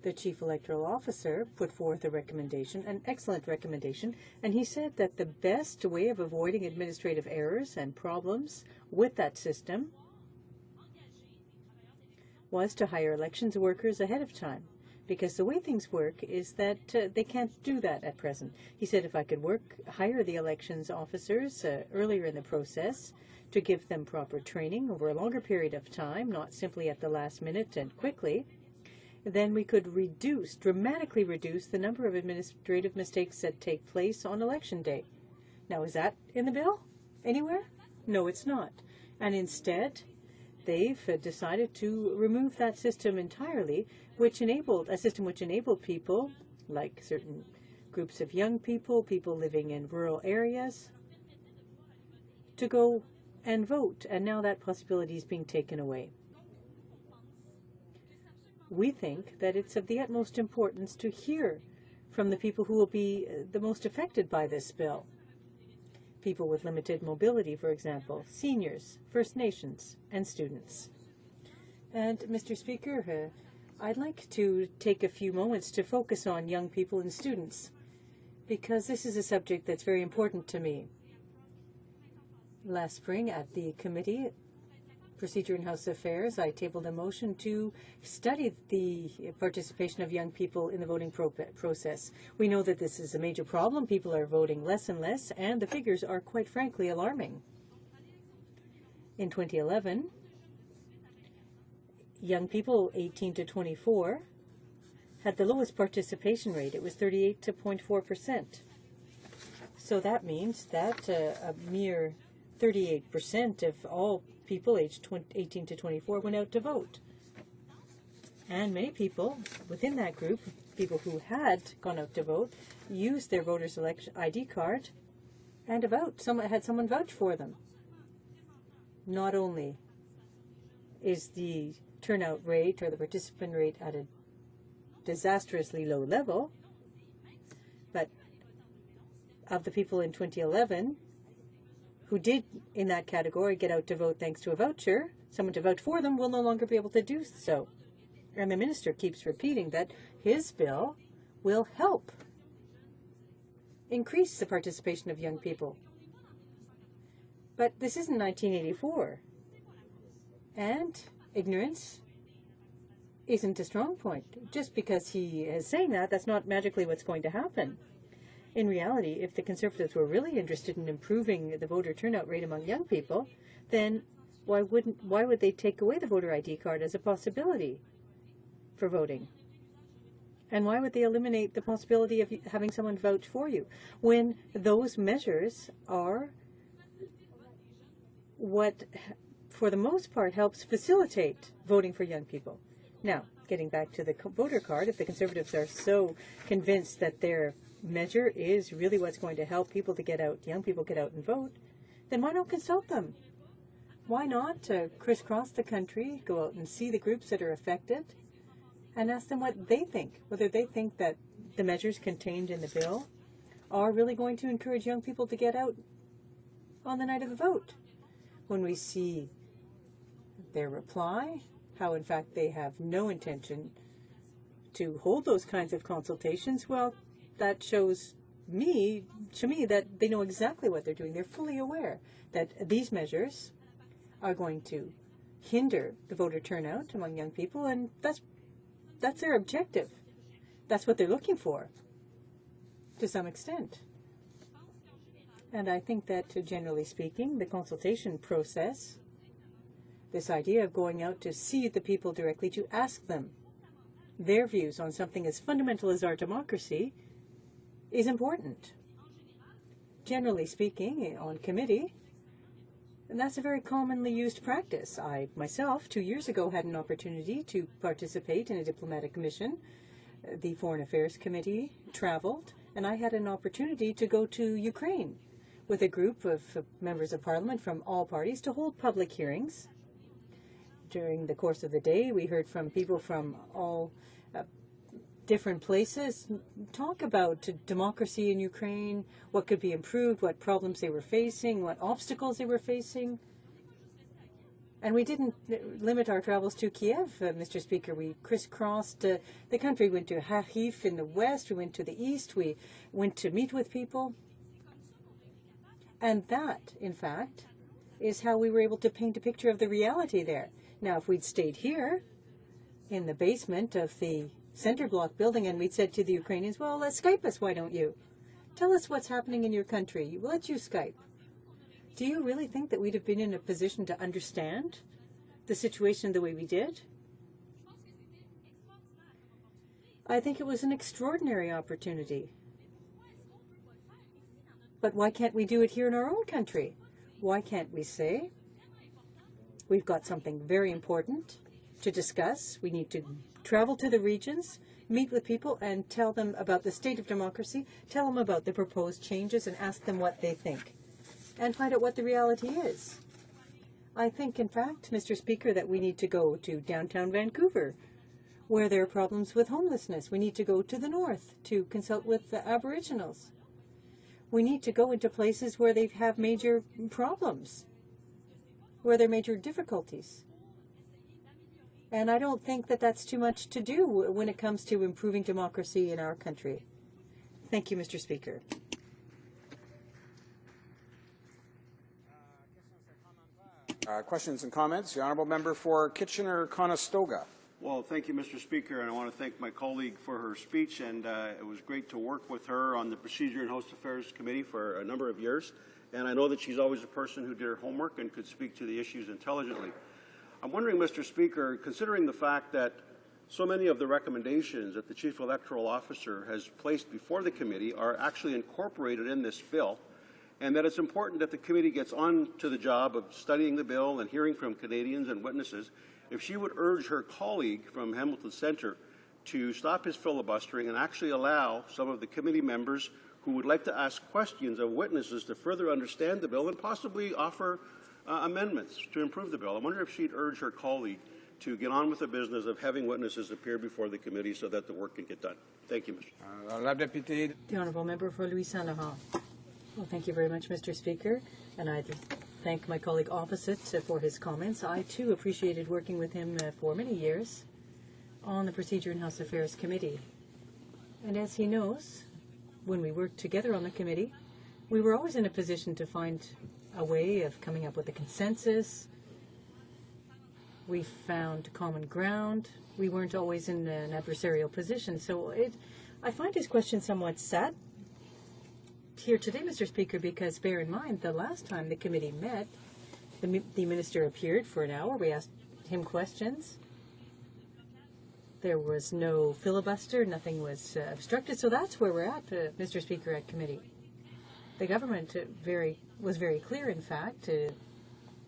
the Chief Electoral Officer put forth a recommendation, an excellent recommendation, and he said that the best way of avoiding administrative errors and problems with that system was to hire elections workers ahead of time, because the way things work is that they can't do that at present. He said if I could hire the elections officers earlier in the process to give them proper training over a longer period of time, not simply at the last minute and quickly, then we could dramatically reduce the number of administrative mistakes that take place on election day. Now, is that in the bill anywhere? No, it's not. And instead, they've decided to remove that system entirely, which enabled people, like certain groups of young people, people living in rural areas, to go and vote. And now that possibility is being taken away. We think that it's of the utmost importance to hear from the people who will be the most affected by this bill. People with limited mobility, for example, seniors, First Nations, and students. And, Mr. Speaker, I'd like to take a few moments to focus on young people and students, because this is a subject that's very important to me. Last spring at the committee, Procedure and House Affairs, I tabled a motion to study the participation of young people in the voting process. We know that this is a major problem. People are voting less and less, and the figures are quite frankly alarming. In 2011, young people 18 to 24 had the lowest participation rate. It was 38.4%. So that means that a mere 38% of all people aged 18 to 24 went out to vote. And many people within that group, people who had gone out to vote, used their voter's ID card and to vote. Had someone vouch for them. Not only is the turnout rate or the participant rate at a disastrously low level, but of the people in 2011 who did in that category get out to vote thanks to a voucher, someone to vouch for them will no longer be able to do so. And the minister keeps repeating that his bill will help increase the participation of young people. But this isn't 1984. And ignorance isn't a strong point. Just because he is saying that, that's not magically what's going to happen. In reality, if the Conservatives were really interested in improving the voter turnout rate among young people, then why would they take away the voter ID card as a possibility for voting? And why would they eliminate the possibility of having someone vouch for you when those measures are what, for the most part, helps facilitate voting for young people? Now, getting back to the voter card, if the Conservatives are so convinced that their measure is really what's going to help people to get out, young people get out and vote, then why not consult them? Why not crisscross the country, go out and see the groups that are affected, and ask them what they think, whether they think that the measures contained in the bill are really going to encourage young people to get out on the night of the vote. When we see their reply, how in fact they have no intention to hold those kinds of consultations, well, that shows to me that they know exactly what they're doing. They're fully aware that these measures are going to hinder the voter turnout among young people, and that's their objective. That's what they're looking for, to some extent. And I think that, generally speaking, the consultation process, this idea of going out to see the people directly, to ask them their views on something as fundamental as our democracy, is important. Generally speaking, on committee, and that's a very commonly used practice. I myself, 2 years ago, had an opportunity to participate in a diplomatic mission. The Foreign Affairs Committee traveled, and I had an opportunity to go to Ukraine with a group of members of parliament from all parties to hold public hearings. During the course of the day, we heard from people from all different places talk about democracy in Ukraine, what could be improved, what problems they were facing, what obstacles they were facing. And we didn't limit our travels to Kiev, Mr. Speaker. We crisscrossed the country. We went to Kharkiv in the west, we went to the east, we went to meet with people. And that, in fact, is how we were able to paint a picture of the reality there. Now, if we'd stayed here in the basement of the Center Block building and we'd said to the Ukrainians, well, let's Skype us, why don't you? Tell us what's happening in your country. We'll let you Skype. Do you really think that we'd have been in a position to understand the situation the way we did? I think it was an extraordinary opportunity. But why can't we do it here in our own country? Why can't we say, we've got something very important to discuss. We need to travel to the regions, meet with people, and tell them about the state of democracy, tell them about the proposed changes, and ask them what they think, and find out what the reality is. I think, in fact, Mr. Speaker, that we need to go to downtown Vancouver, where there are problems with homelessness. We need to go to the north to consult with the Aboriginals. We need to go into places where they have major problems, where there are major difficulties. And I don't think that that's too much to do when it comes to improving democracy in our country. Thank you, Mr. Speaker. Questions and comments? The Honourable Member for Kitchener-Conestoga. Well, thank you, Mr. Speaker, and I want to thank my colleague for her speech, and it was great to work with her on the Procedure and House Affairs Committee for a number of years, and I know that she's always a person who did her homework and could speak to the issues intelligently. I'm wondering, Mr. Speaker, considering the fact that so many of the recommendations that the Chief Electoral Officer has placed before the committee are actually incorporated in this bill, and that it's important that the committee gets on to the job of studying the bill and hearing from Canadians and witnesses, if she would urge her colleague from Hamilton Centre to stop his filibustering and actually allow some of the committee members who would like to ask questions of witnesses to further understand the bill and possibly offer amendments to improve the bill. I wonder if she'd urge her colleague to get on with the business of having witnesses appear before the committee so that the work can get done. Thank you, Mr. The Honourable Member for Louis Saint Laurent. Well, thank you very much, Mr. Speaker, and I'd thank my colleague opposite for his comments. I, too, appreciated working with him for many years on the Procedure and House Affairs Committee. And as he knows, when we worked together on the committee, we were always in a position to find a way of coming up with a consensus We found common ground. We weren't always in an adversarial position. So I find his question somewhat sad here today, Mr. Speaker, because bear in mind, the last time the committee met, the minister appeared for an hour. We asked him questions. There was no filibuster. Nothing was obstructed. So that's where we're at, Mr. Speaker, at committee. The government was very clear, in fact,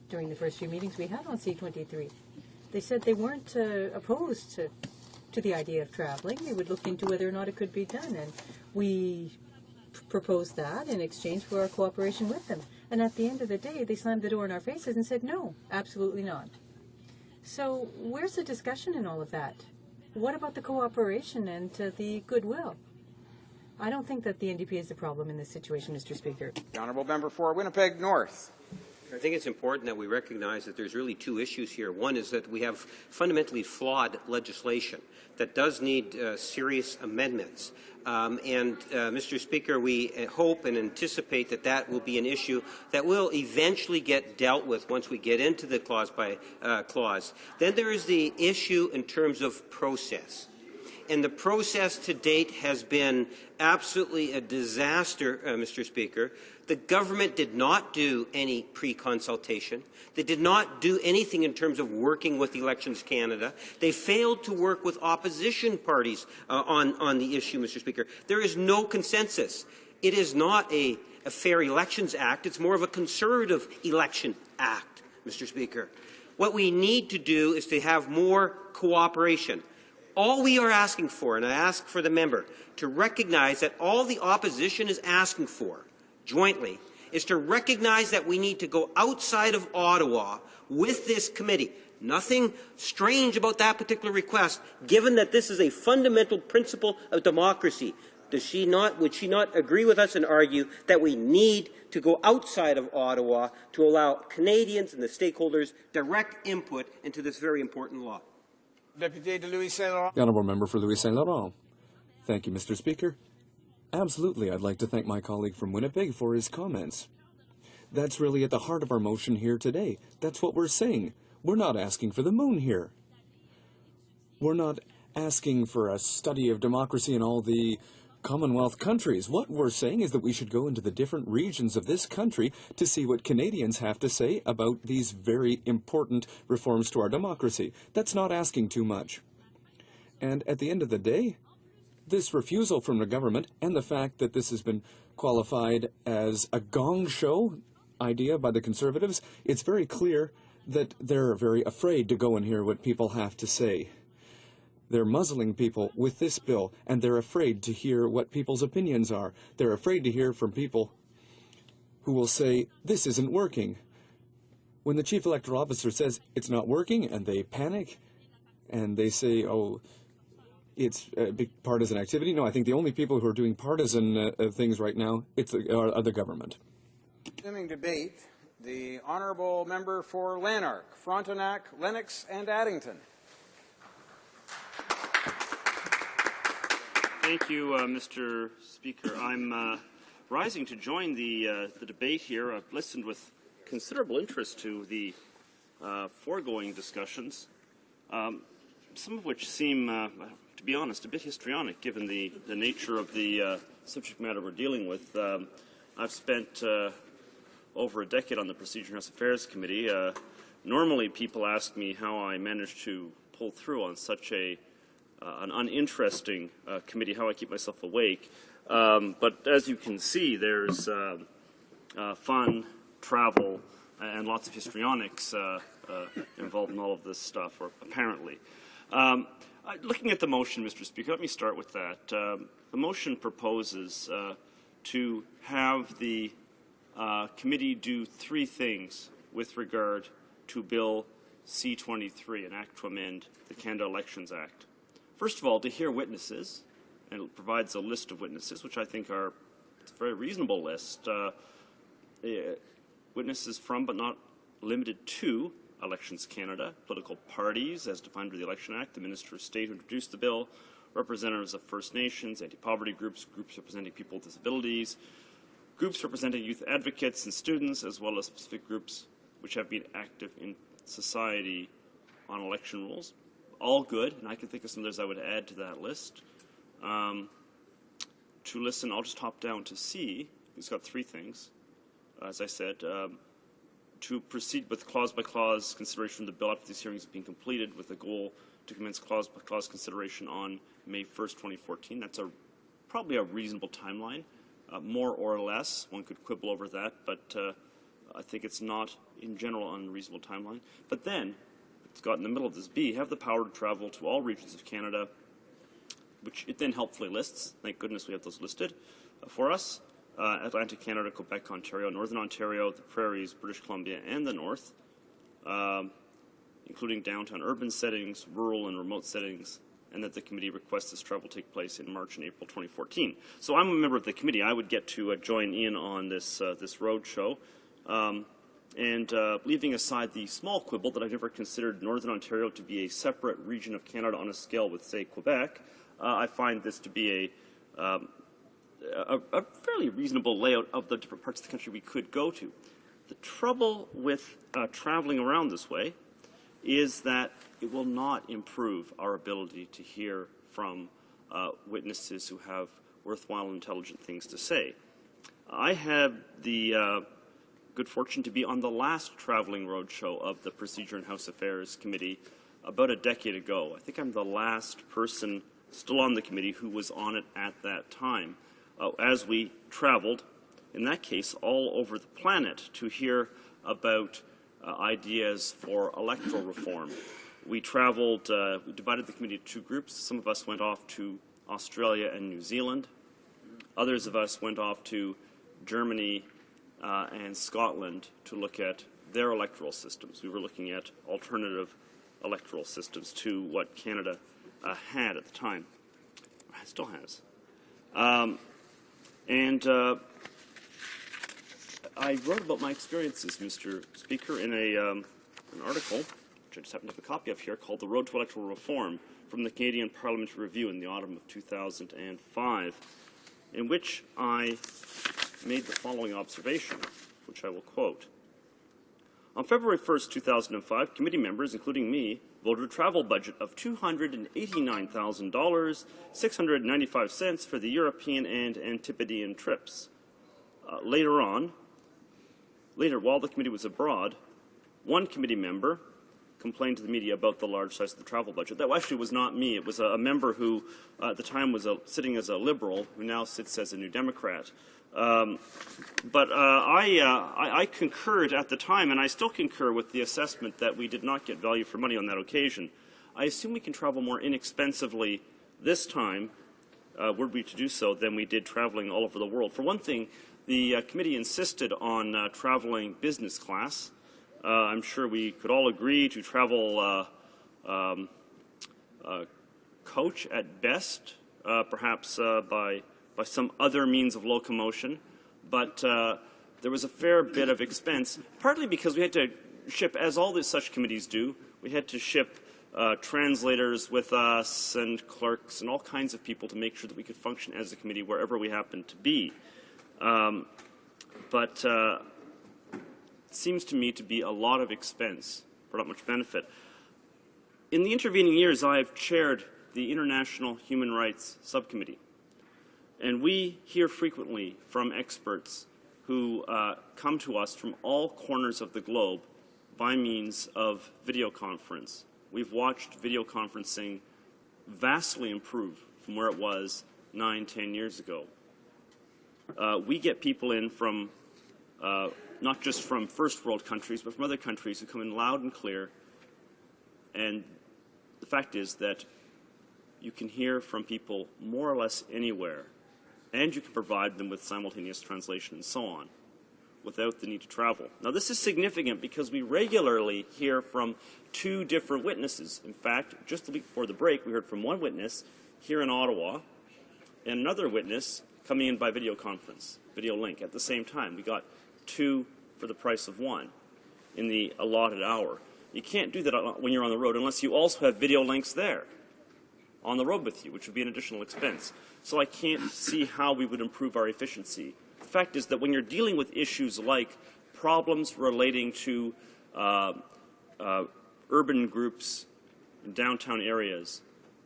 during the first few meetings we had on C-23. They said they weren't opposed to the idea of traveling. They would look into whether or not it could be done. And we proposed that in exchange for our cooperation with them. And at the end of the day, they slammed the door in our faces and said, no, absolutely not. So where's the discussion in all of that? What about the cooperation and the goodwill? I don't think that the NDP is the problem in this situation, Mr. Speaker. The honourable member for Winnipeg North. I think it's important that we recognize that there's really two issues here. One is that we have fundamentally flawed legislation that does need serious amendments. Mr. Speaker, we hope and anticipate that that will be an issue that will eventually get dealt with once we get into the clause by clause. Then there is the issue in terms of process. And the process to date has been absolutely a disaster, Mr. Speaker. The government did not do any pre-consultation. They did not do anything in terms of working with Elections Canada. They failed to work with opposition parties on the issue, Mr. Speaker. There is no consensus. It is not a Fair Elections Act. It's more of a Conservative Election Act, Mr. Speaker. What we need to do is to have more cooperation. All we are asking for, and I ask for the member to recognize that all the opposition is asking for jointly is to recognize that we need to go outside of Ottawa with this committee. Nothing strange about that particular request, given that this is a fundamental principle of democracy. Would she not agree with us and argue that we need to go outside of Ottawa to allow Canadians and the stakeholders direct input into this very important law? Deputy de Louis Saint Laurent. The honourable member for Louis Saint Laurent. Thank you, Mr. Speaker. Absolutely, I'd like to thank my colleague from Winnipeg for his comments. That's really at the heart of our motion here today. That's what we're saying. We're not asking for the moon here. We're not asking for a study of democracy in all the Commonwealth countries. What we're saying is that we should go into the different regions of this country to see what Canadians have to say about these very important reforms to our democracy. That's not asking too much. And at the end of the day, this refusal from the government and the fact that this has been qualified as a gong show idea by the Conservatives, it's very clear that they're very afraid to go and hear what people have to say. They're muzzling people with this bill, and they're afraid to hear what people's opinions are. They're afraid to hear from people who will say, this isn't working. When the chief electoral officer says it's not working, and they panic, and they say, oh, it's a big partisan activity. No, I think the only people who are doing partisan things right now are the government. Continuing debate, the honourable member for Lanark, Frontenac, Lennox, and Addington. Thank you, Mr. Speaker. I'm rising to join the debate here. I've listened with considerable interest to the foregoing discussions, some of which seem, to be honest, a bit histrionic, given the nature of the subject matter we're dealing with. I've spent over a decade on the Procedure and House Affairs Committee. Normally, people ask me how I managed to pull through on such an uninteresting committee, how I keep myself awake. But as you can see, there's fun, travel, and lots of histrionics involved in all of this stuff, or apparently. Looking at the motion, Mr. Speaker, let me start with that. The motion proposes to have the committee do three things with regard to Bill C-23, an act to amend the Canada Elections Act. First of all, to hear witnesses, and it provides a list of witnesses, which I think are a very reasonable list. Witnesses from, but not limited to, Elections Canada, political parties, as defined by the Election Act, the Minister of State who introduced the bill, representatives of First Nations, anti-poverty groups, groups representing people with disabilities, groups representing youth advocates and students, as well as specific groups which have been active in society on election rules. All good, and I can think of some others I would add to that list. To listen, I'll just hop down to C. It's got 3 things. As I said, to proceed with clause-by-clause consideration of the bill after these hearings have been completed with a goal to commence clause-by-clause consideration on May 1st, 2014. That's probably a reasonable timeline. More or less, one could quibble over that, but I think it's not, in general, an unreasonable timeline. But then, it's got in the middle of this B, have the power to travel to all regions of Canada, which it then helpfully lists. Thank goodness we have those listed for us. Atlantic Canada, Quebec, Ontario, Northern Ontario, the Prairies, British Columbia, and the North, including downtown urban settings, rural and remote settings, and that the committee requests this travel take place in March and April 2014. So I'm a member of the committee. I would get to join in on this road show. Leaving aside the small quibble that I've never considered Northern Ontario to be a separate region of Canada on a scale with, say, Quebec, I find this to be a fairly reasonable layout of the different parts of the country we could go to. The trouble with traveling around this way is that it will not improve our ability to hear from witnesses who have worthwhile, intelligent things to say. I had the good fortune to be on the last traveling roadshow of the Procedure and House Affairs Committee about a decade ago. I think I'm the last person still on the committee who was on it at that time. As we traveled, in that case, all over the planet to hear about ideas for electoral reform. We traveled, we divided the committee into 2 groups. Some of us went off to Australia and New Zealand. Others of us went off to Germany and Scotland to look at their electoral systems. We were looking at alternative electoral systems to what Canada had at the time. It still has. I wrote about my experiences, Mr. Speaker, in an article, which I just happen to have a copy of here, called The Road to Electoral Reform from the Canadian Parliamentary Review in the autumn of 2005, in which I made the following observation, which I will quote. On February 1st, 2005, committee members, including me, voted a travel budget of $289,000, 695 cents for the European and Antipodean trips. Later, while the committee was abroad, one committee member complained to the media about the large size of the travel budget. That actually was not me. It was a member who, at the time, was sitting as a Liberal, who now sits as a New Democrat. I concurred at the time, and I still concur with the assessment that we did not get value for money on that occasion. I assume we can travel more inexpensively this time, were we to do so, than we did traveling all over the world. For one thing, the committee insisted on traveling business class. I'm sure we could all agree to travel coach at best, perhaps by some other means of locomotion, but there was a fair bit of expense, partly because we had to ship, as all such committees do, we had to ship translators with us and clerks and all kinds of people to make sure that we could function as a committee wherever we happened to be. It seems to me to be a lot of expense for not much benefit. In the intervening years, I have chaired the International Human Rights Subcommittee. And we hear frequently from experts who come to us from all corners of the globe by means of video conference. We've watched video conferencing vastly improve from where it was 9, 10 years ago. We get people in from not just from first world countries, but from other countries who come in loud and clear. And the fact is that you can hear from people more or less anywhere, and you can provide them with simultaneous translation and so on without the need to travel. Now, this is significant because we regularly hear from 2 different witnesses. In fact, just the week before the break, we heard from one witness here in Ottawa and another witness coming in by video conference, video link at the same time. We got 2 for the price of 1 in the allotted hour. You can't do that when you're on the road unless you also have video links there on the road with you, which would be an additional expense. So I can't see how we would improve our efficiency. The fact is that when you're dealing with issues like problems relating to urban groups in downtown areas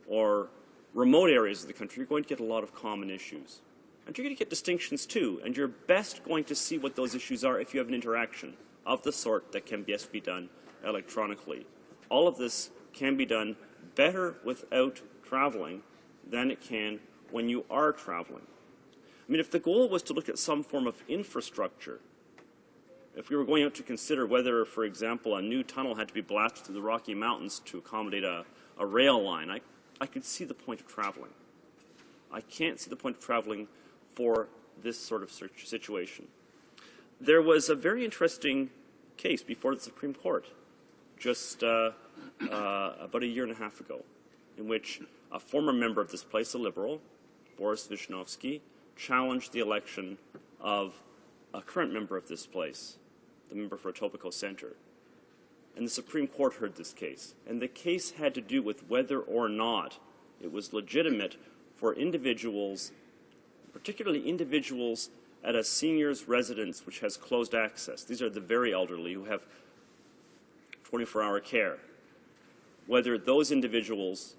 or remote areas of the country, you're going to get a lot of common issues. And you're going to get distinctions too, and you're best going to see what those issues are if you have an interaction of the sort that can best be done electronically. All of this can be done better without traveling than it can when you are traveling. I mean, if the goal was to look at some form of infrastructure, if we were going out to consider whether, for example, a new tunnel had to be blasted through the Rocky Mountains to accommodate a rail line, I could see the point of traveling. I can't see the point of traveling for this sort of situation. There was a very interesting case before the Supreme Court just about a year and a half ago, in which a former member of this place, a Liberal, Boris Wisniewski, challenged the election of a current member of this place, the member for Etobicoke Centre. And the Supreme Court heard this case. And the case had to do with whether or not it was legitimate for individuals, particularly individuals at a senior's residence which has closed access. These are the very elderly who have 24-hour care. Whether those individuals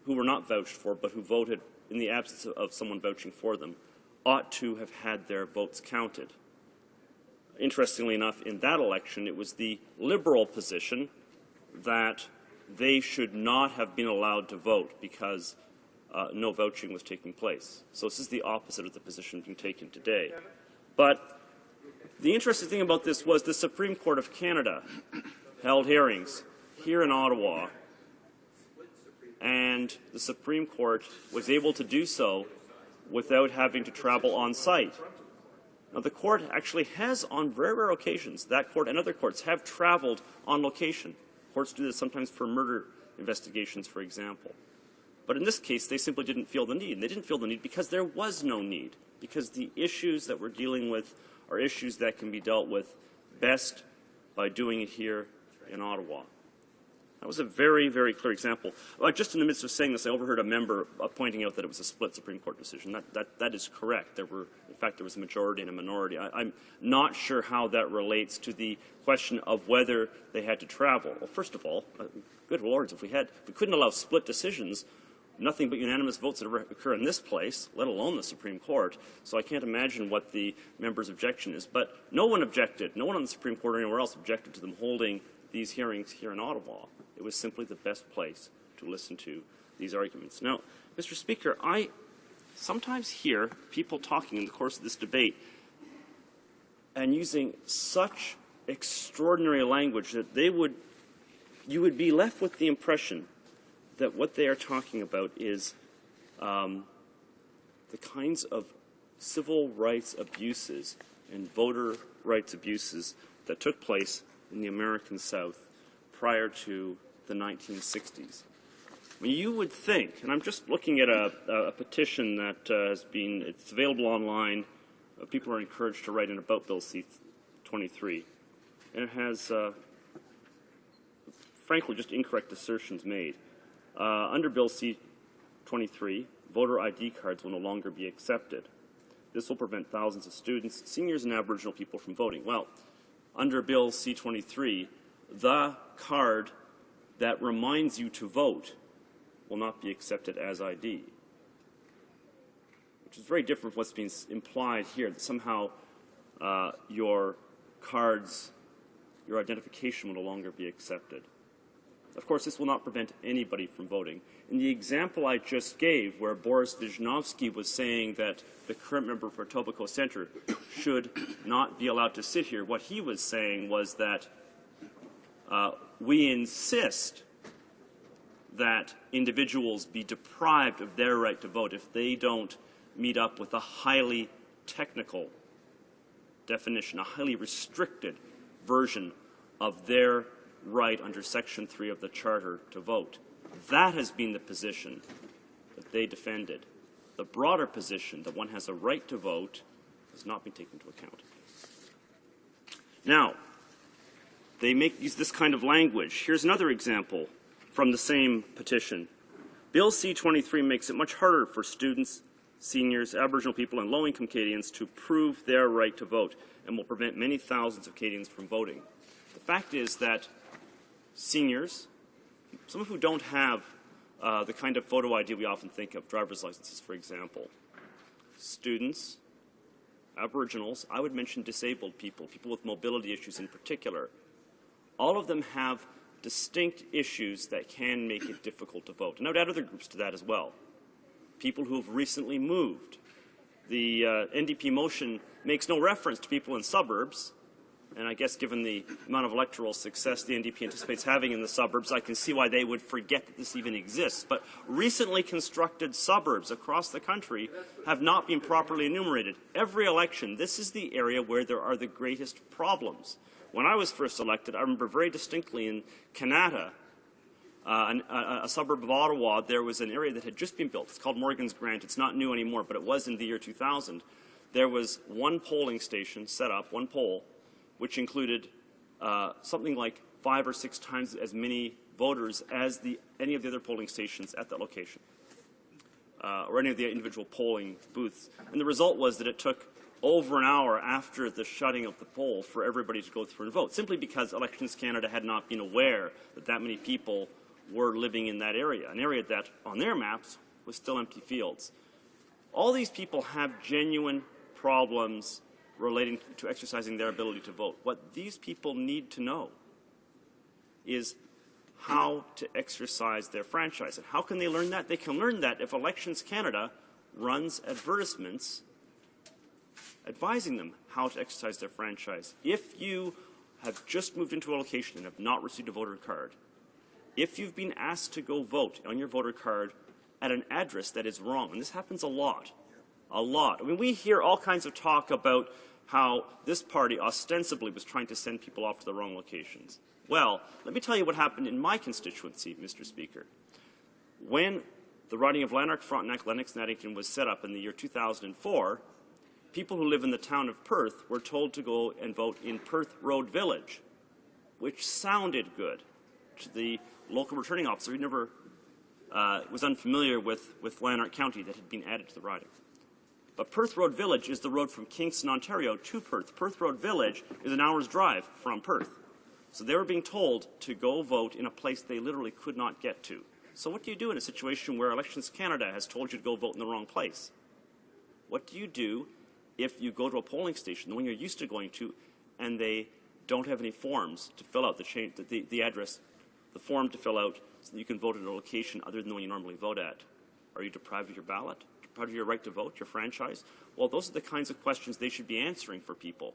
who were not vouched for but who voted in the absence of someone vouching for them ought to have had their votes counted. Interestingly enough, in that election, it was the Liberal position that they should not have been allowed to vote because no vouching was taking place. So this is the opposite of the position being taken today. But the interesting thing about this was the Supreme Court of Canada held hearings here in Ottawa, and the Supreme Court was able to do so without having to travel on site. Now, the court actually has, on very rare occasions, that court and other courts have traveled on location. Courts do this sometimes for murder investigations, for example. But in this case, they simply didn't feel the need. And they didn't feel the need because there was no need, because the issues that we're dealing with are issues that can be dealt with best by doing it here in Ottawa. That was a very, very clear example. Just in the midst of saying this, I overheard a member pointing out that it was a split Supreme Court decision. That is correct. In fact, there was a majority and a minority. I'm not sure how that relates to the question of whether they had to travel. Well, first of all, good lords, if we couldn't allow split decisions, nothing but unanimous votes would ever occur in this place, let alone the Supreme Court. So I can't imagine what the member's objection is. But no one objected. No one on the Supreme Court or anywhere else objected to them holding these hearings here in Ottawa. It was simply the best place to listen to these arguments. Now, Mr. Speaker, I sometimes hear people talking in the course of this debate and using such extraordinary language that you would be left with the impression that what they are talking about is the kinds of civil rights abuses and voter rights abuses that took place in the American South prior to the 1960s. I mean, you would think, and I'm just looking at a petition that it's available online. People are encouraged to write in about Bill C-23. And it has, frankly, just incorrect assertions made. Under Bill C-23, voter ID cards will no longer be accepted. This will prevent thousands of students, seniors, and Aboriginal people from voting. Well, under Bill C-23, the card that reminds you to vote will not be accepted as ID, which is very different from what's being implied here, that somehow your cards, your identification will no longer be accepted. Of course, this will not prevent anybody from voting. In the example I just gave, where Boris Wisniewski was saying that the current member for Etobicoke Centre should not be allowed to sit here, what he was saying was that we insist that individuals be deprived of their right to vote if they don't meet up with a highly technical definition, a highly restricted version of their right under Section 3 of the Charter to vote. That has been the position that they defended. The broader position that one has a right to vote has not been taken into account. Now, they use this kind of language. Here's another example from the same petition. Bill C-23 makes it much harder for students, seniors, Aboriginal people, and low-income Canadians to prove their right to vote and will prevent many thousands of Canadians from voting. The fact is that seniors, some who don't have the kind of photo ID we often think of, driver's licenses, for example, students, Aboriginals, I would mention disabled people, people with mobility issues in particular. All of them have distinct issues that can make it difficult to vote. And I would add other groups to that as well. People who have recently moved. The NDP motion makes no reference to people in suburbs, and I guess given the amount of electoral success the NDP anticipates having in the suburbs, I can see why they would forget that this even exists. But recently constructed suburbs across the country have not been properly enumerated. Every election, this is the area where there are the greatest problems. When I was first elected, I remember very distinctly in Kanata, a suburb of Ottawa, there was an area that had just been built. It's called Morgan's Grant. It's not new anymore, but it was in the year 2000. There was one polling station set up, one poll, which included something like 5 or 6 times as many voters as any of the other polling stations at that location, or any of the individual polling booths. And the result was that it took over an hour after the shutting of the poll for everybody to go through and vote, simply because Elections Canada had not been aware that that many people were living in that area, an area that, on their maps, was still empty fields. All these people have genuine problems relating to exercising their ability to vote. What these people need to know is how to exercise their franchise. And how can they learn that? They can learn that if Elections Canada runs advertisements advising them how to exercise their franchise. If you have just moved into a location and have not received a voter card, if you've been asked to go vote on your voter card at an address that is wrong, and this happens a lot, I mean, we hear all kinds of talk about how this party ostensibly was trying to send people off to the wrong locations. Well, let me tell you what happened in my constituency, Mr. Speaker. When the riding of Lanark, Frontenac, Lennox, and Addington was set up in the year 2004, people who live in the town of Perth were told to go and vote in Perth Road Village, which sounded good to the local returning officer who never was unfamiliar with Lanark County that had been added to the riding. But Perth Road Village is the road from Kingston, Ontario to Perth. Perth Road Village is an hour's drive from Perth. So they were being told to go vote in a place they literally could not get to. So what do you do in a situation where Elections Canada has told you to go vote in the wrong place? What do you do if you go to a polling station, the one you're used to going to, and they don't have any forms to fill out the address, the form to fill out so that you can vote at a location other than the one you normally vote at? Are you deprived of your ballot? Deprived of your right to vote, your franchise? Well, those are the kinds of questions they should be answering for people.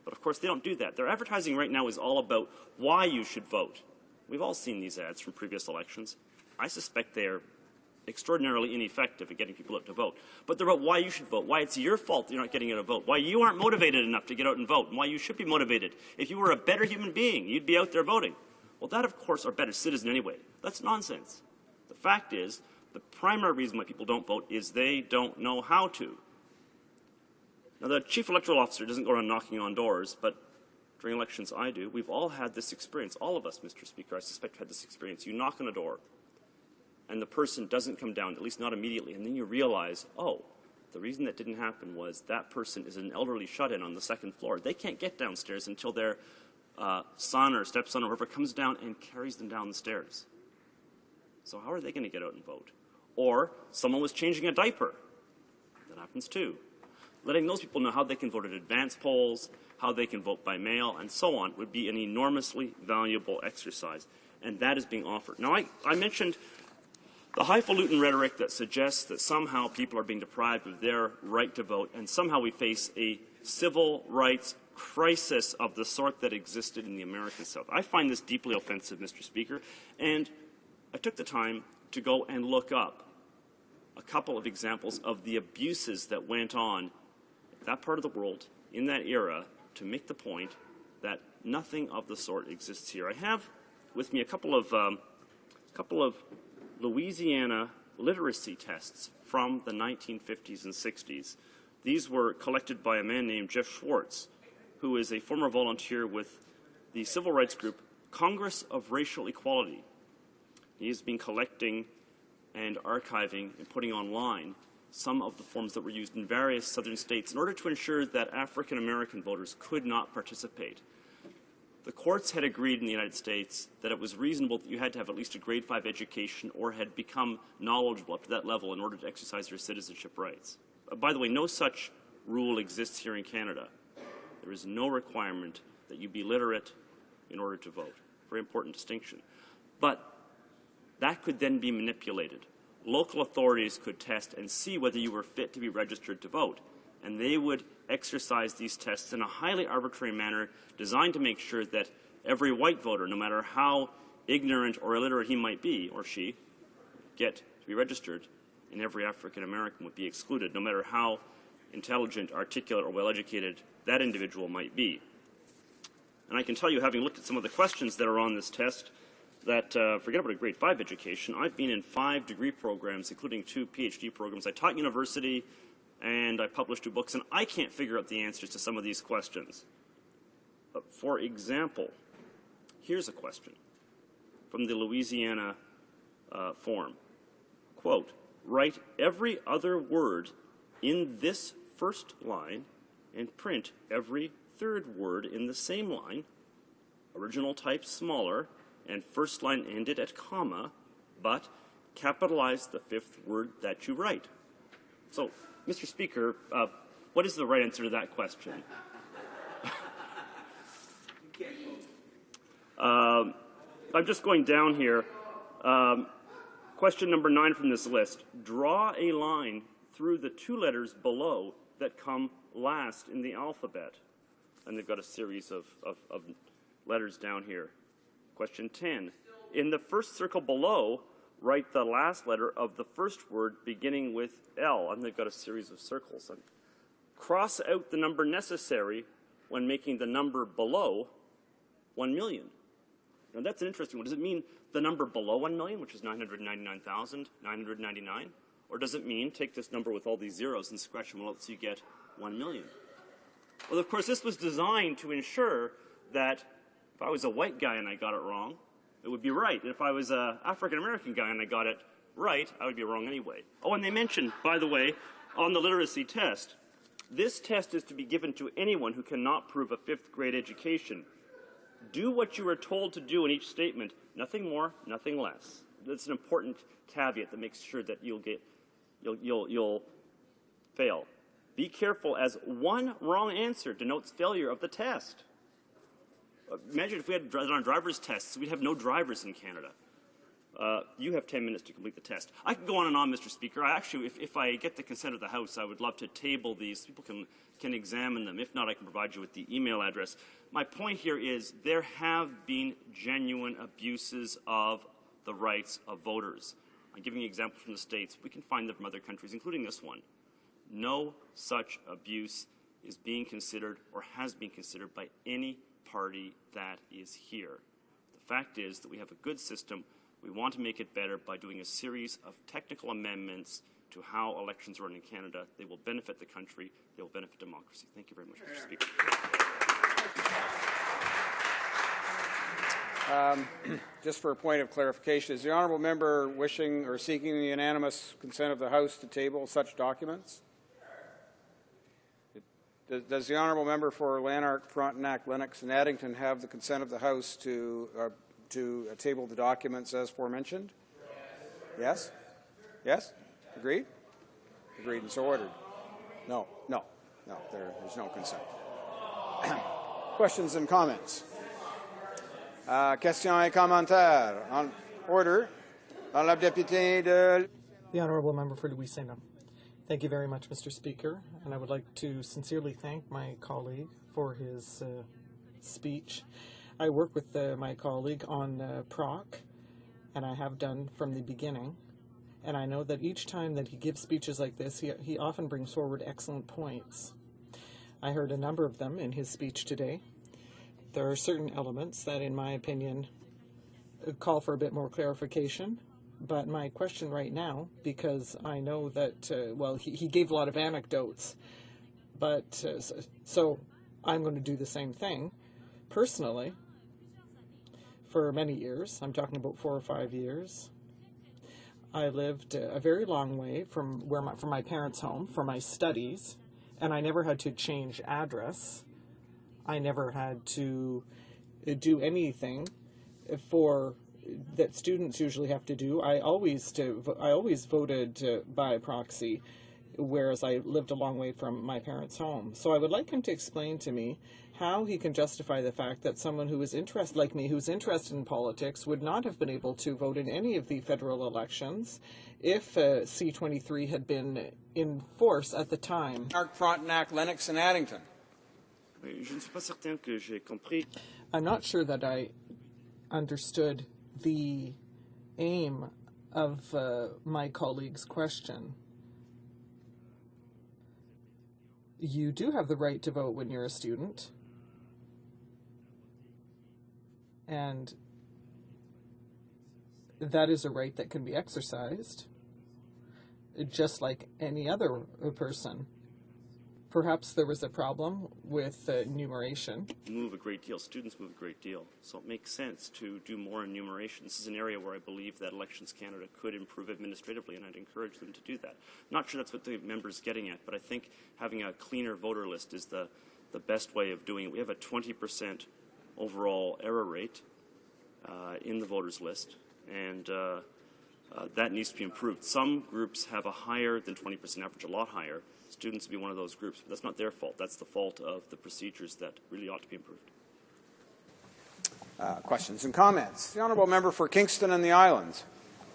But of course, they don't do that. Their advertising right now is all about why you should vote. We've all seen these ads from previous elections. I suspect they're extraordinarily ineffective at getting people out to vote. But they're about why you should vote, why it's your fault you're not getting out to vote, why you aren't motivated enough to get out and vote, and why you should be motivated. If you were a better human being, you'd be out there voting. Well, that, of course, are better citizen anyway. That's nonsense. The fact is, the primary reason why people don't vote is they don't know how to. Now, the chief electoral officer doesn't go around knocking on doors, but during elections I do. We've all had this experience. All of us, Mr. Speaker, I suspect, had this experience. You knock on a door, and the person doesn't come down, at least not immediately, and then you realize, oh, the reason that didn't happen was that person is an elderly shut-in on the second floor. They can't get downstairs until their son or stepson or whoever comes down and carries them down the stairs. So how are they going to get out and vote? Or someone was changing a diaper. That happens too. Letting those people know how they can vote at advance polls, how they can vote by mail, and so on would be an enormously valuable exercise. And that is being offered. Now, I mentioned the highfalutin rhetoric that suggests that somehow people are being deprived of their right to vote, and somehow we face a civil rights crisis of the sort that existed in the American South. I find this deeply offensive, Mr. Speaker, and I took the time to go and look up a couple of examples of the abuses that went on in that part of the world in that era to make the point that nothing of the sort exists here. I have with me a couple of Louisiana literacy tests from the 1950s and 60s. These were collected by a man named Jeff Schwartz, who is a former volunteer with the civil rights group Congress of Racial Equality. He has been collecting and archiving and putting online some of the forms that were used in various southern states in order to ensure that African American voters could not participate. The courts had agreed in the United States that it was reasonable that you had to have at least a grade 5 education or had become knowledgeable up to that level in order to exercise your citizenship rights. By the way, no such rule exists here in Canada. There is no requirement that you be literate in order to vote. Very important distinction. But that could then be manipulated. Local authorities could test and see whether you were fit to be registered to vote, and they would exercise these tests in a highly arbitrary manner designed to make sure that every white voter, no matter how ignorant or illiterate he might be, or she, get to be registered, and every African American would be excluded, no matter how intelligent, articulate, or well-educated that individual might be. And I can tell you, having looked at some of the questions that are on this test, that forget about a grade 5 education. I've been in 5 degree programs, including 2 PhD programs. I taught university, and I published 2 books, and I can't figure out the answers to some of these questions. For example, here's a question from the Louisiana form. Quote, write every other word in this first line and print every third word in the same line, original type smaller, and first line ended at comma, but capitalize the 5th word that you write. So, Mr. Speaker, what is the right answer to that question? I'm just going down here. Question number 9 from this list. Draw a line through the 2 letters below that come last in the alphabet. And they've got a series of letters down here. Question 10. In the first circle below, write the last letter of the first word beginning with L. And they've got a series of circles. And cross out the number necessary when making the number below 1 million. Now, that's an interesting one. Does it mean the number below 1 million, which is 999,999? Or does it mean take this number with all these zeros and scratch them out so you get 1 million? Well, of course, this was designed to ensure that if I was a white guy and I got it wrong, it would be right. And if I was an African-American guy and I got it right, I would be wrong anyway. Oh, and they mentioned, by the way, on the literacy test, this test is to be given to anyone who cannot prove a 5th grade education. Do what you are told to do in each statement, nothing more, nothing less. That's an important caveat that makes sure that you'll fail. Be careful, as one wrong answer denotes failure of the test. Imagine if we had on driver's tests, we'd have no drivers in Canada. You have 10 minutes to complete the test. I could go on and on, Mr. Speaker. I actually, if I get the consent of the House, I would love to table these. People can examine them. If not, I can provide you with the email address. My point here is there have been genuine abuses of the rights of voters. I'm giving you examples from the States. We can find them from other countries, including this one. No such abuse is being considered or has been considered by any party that is here. The fact is that we have a good system. We want to make it better by doing a series of technical amendments to how elections run in Canada. They will benefit the country. They will benefit democracy. Thank you very much, Mr. Speaker. Just for a point of clarification, is the honourable member wishing or seeking the unanimous consent of the House to table such documents? Does the honourable member for Lanark, Frontenac, Lennox, and Addington have the consent of the House to table the documents as aforementioned? Yes? Yes? Agreed? Agreed and so ordered. No, there's no consent. Questions and comments? Questions et commentaires. On order. La députée de... The Honourable Member for Louisiana. Thank you very much, Mr. Speaker, and I would like to sincerely thank my colleague for his speech. I work with my colleague on PROC, and I have done from the beginning, and I know that each time that he gives speeches like this, he often brings forward excellent points. I heard a number of them in his speech today. There are certain elements that, in my opinion, call for a bit more clarification. But my question right now, because I know that, he gave a lot of anecdotes, but so I'm going to do the same thing. Personally, for many years, I'm talking about 4 or 5 years, I lived a very long way from my parents' home for my studies, and I never had to change address. I never had to do anything for that students usually have to do. I always voted by proxy, whereas I lived a long way from my parents' home. So I would like him to explain to me how he can justify the fact that someone who is interested, like me, who's interested in politics, would not have been able to vote in any of the federal elections if C-23 had been in force at the time. Frontenac, Lennox, and Addington. I'm not sure that I understood the aim of my colleague's question. You do have the right to vote when you're a student. And that is a right that can be exercised, just like any other person. Perhaps there was a problem with enumeration. Move a great deal. Students move a great deal. So it makes sense to do more enumeration. This is an area where I believe that Elections Canada could improve administratively, and I'd encourage them to do that. I'm not sure that's what the member's getting at, but I think having a cleaner voter list is the best way of doing it. We have a 20% overall error rate in the voters list, and that needs to be improved. Some groups have a higher than 20% average, a lot higher. Students would be one of those groups, but that's not their fault. That's the fault of the procedures that really ought to be improved. Questions and comments? The honourable member for Kingston and the Islands.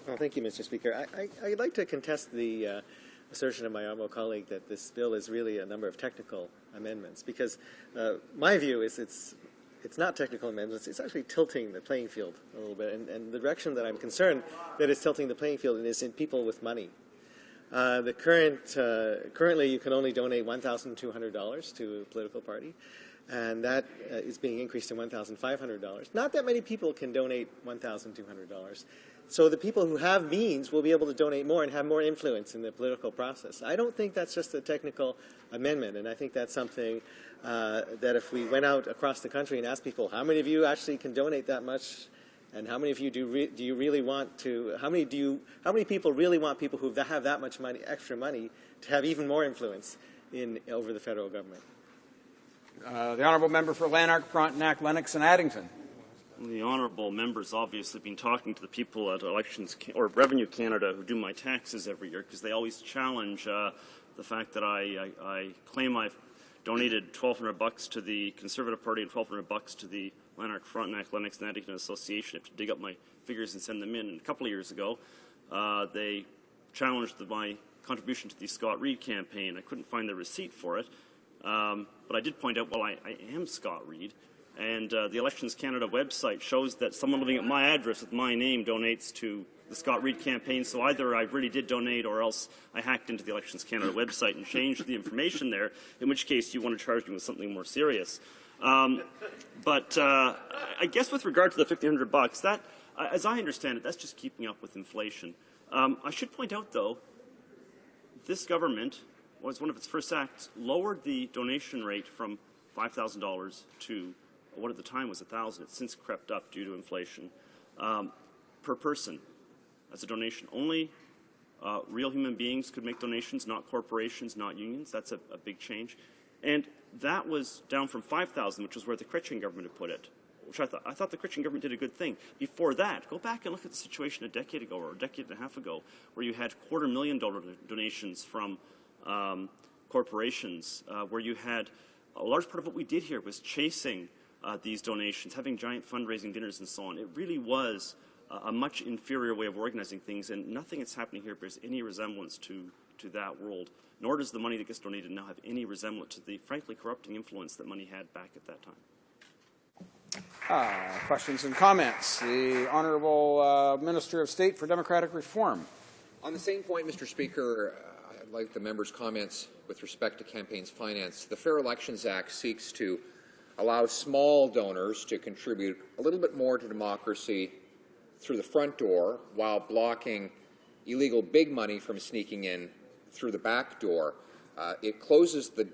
Well, thank you, Mr. Speaker. I'd like to contest the assertion of my honourable colleague that this bill is really a number of technical amendments, because my view is it's not technical amendments. It's actually tilting the playing field a little bit, and the direction that I'm concerned that it's tilting the playing field is in people with money. Currently, you can only donate $1,200 to a political party, and that is being increased to $1,500. Not that many people can donate $1,200. So the people who have means will be able to donate more and have more influence in the political process. I don't think that's just a technical amendment, and I think that's something that if we went out across the country and asked people, how many of you actually can donate that much, and how many of you do you really want to? How many people really want people who have that much money, extra money, to have even more influence over the federal government? The honourable member for Lanark, Frontenac, Lennox, and Addington. The honourable member's obviously been talking to the people at Elections or Revenue Canada who do my taxes every year, because they always challenge the fact that I claim I've donated $1,200 to the Conservative Party and $1,200 to the Lanark, Frontenac, Lennox, and Addington Association. I have to dig up my figures and send them in. And a couple of years ago, they challenged my contribution to the Scott Reid campaign. I couldn't find the receipt for it, but I did point out, well, I am Scott Reid, and the Elections Canada website shows that someone living at my address with my name donates to the Scott Reid campaign, so either I really did donate or else I hacked into the Elections Canada website and changed the information there, in which case you want to charge me with something more serious. But I guess with regard to the $1,500, that, as I understand it, that's just keeping up with inflation. I should point out, though, this government, was one of its first acts, lowered the donation rate from $5,000 to what at the time was $1,000. It's since crept up due to inflation per person as a donation. Only real human beings could make donations, not corporations, not unions. That's a big change. And that was down from $5,000, which was where the Chrétien government had put it, which I thought the Chrétien government did a good thing. Before that, go back and look at the situation a decade ago or a decade and a half ago, where you had $250,000 donations from corporations, where you had a large part of what we did here was chasing these donations, having giant fundraising dinners and so on. It really was a much inferior way of organizing things, and nothing that's happening here bears any resemblance to that world, nor does the money that gets donated now have any resemblance to the, frankly, corrupting influence that money had back at that time. Questions and comments? The Honourable Minister of State for Democratic Reform. On the same point, Mr. Speaker, I'd like the member's comments with respect to campaigns finance. The Fair Elections Act seeks to allow small donors to contribute a little bit more to democracy through the front door while blocking illegal big money from sneaking in through the back door. It closes the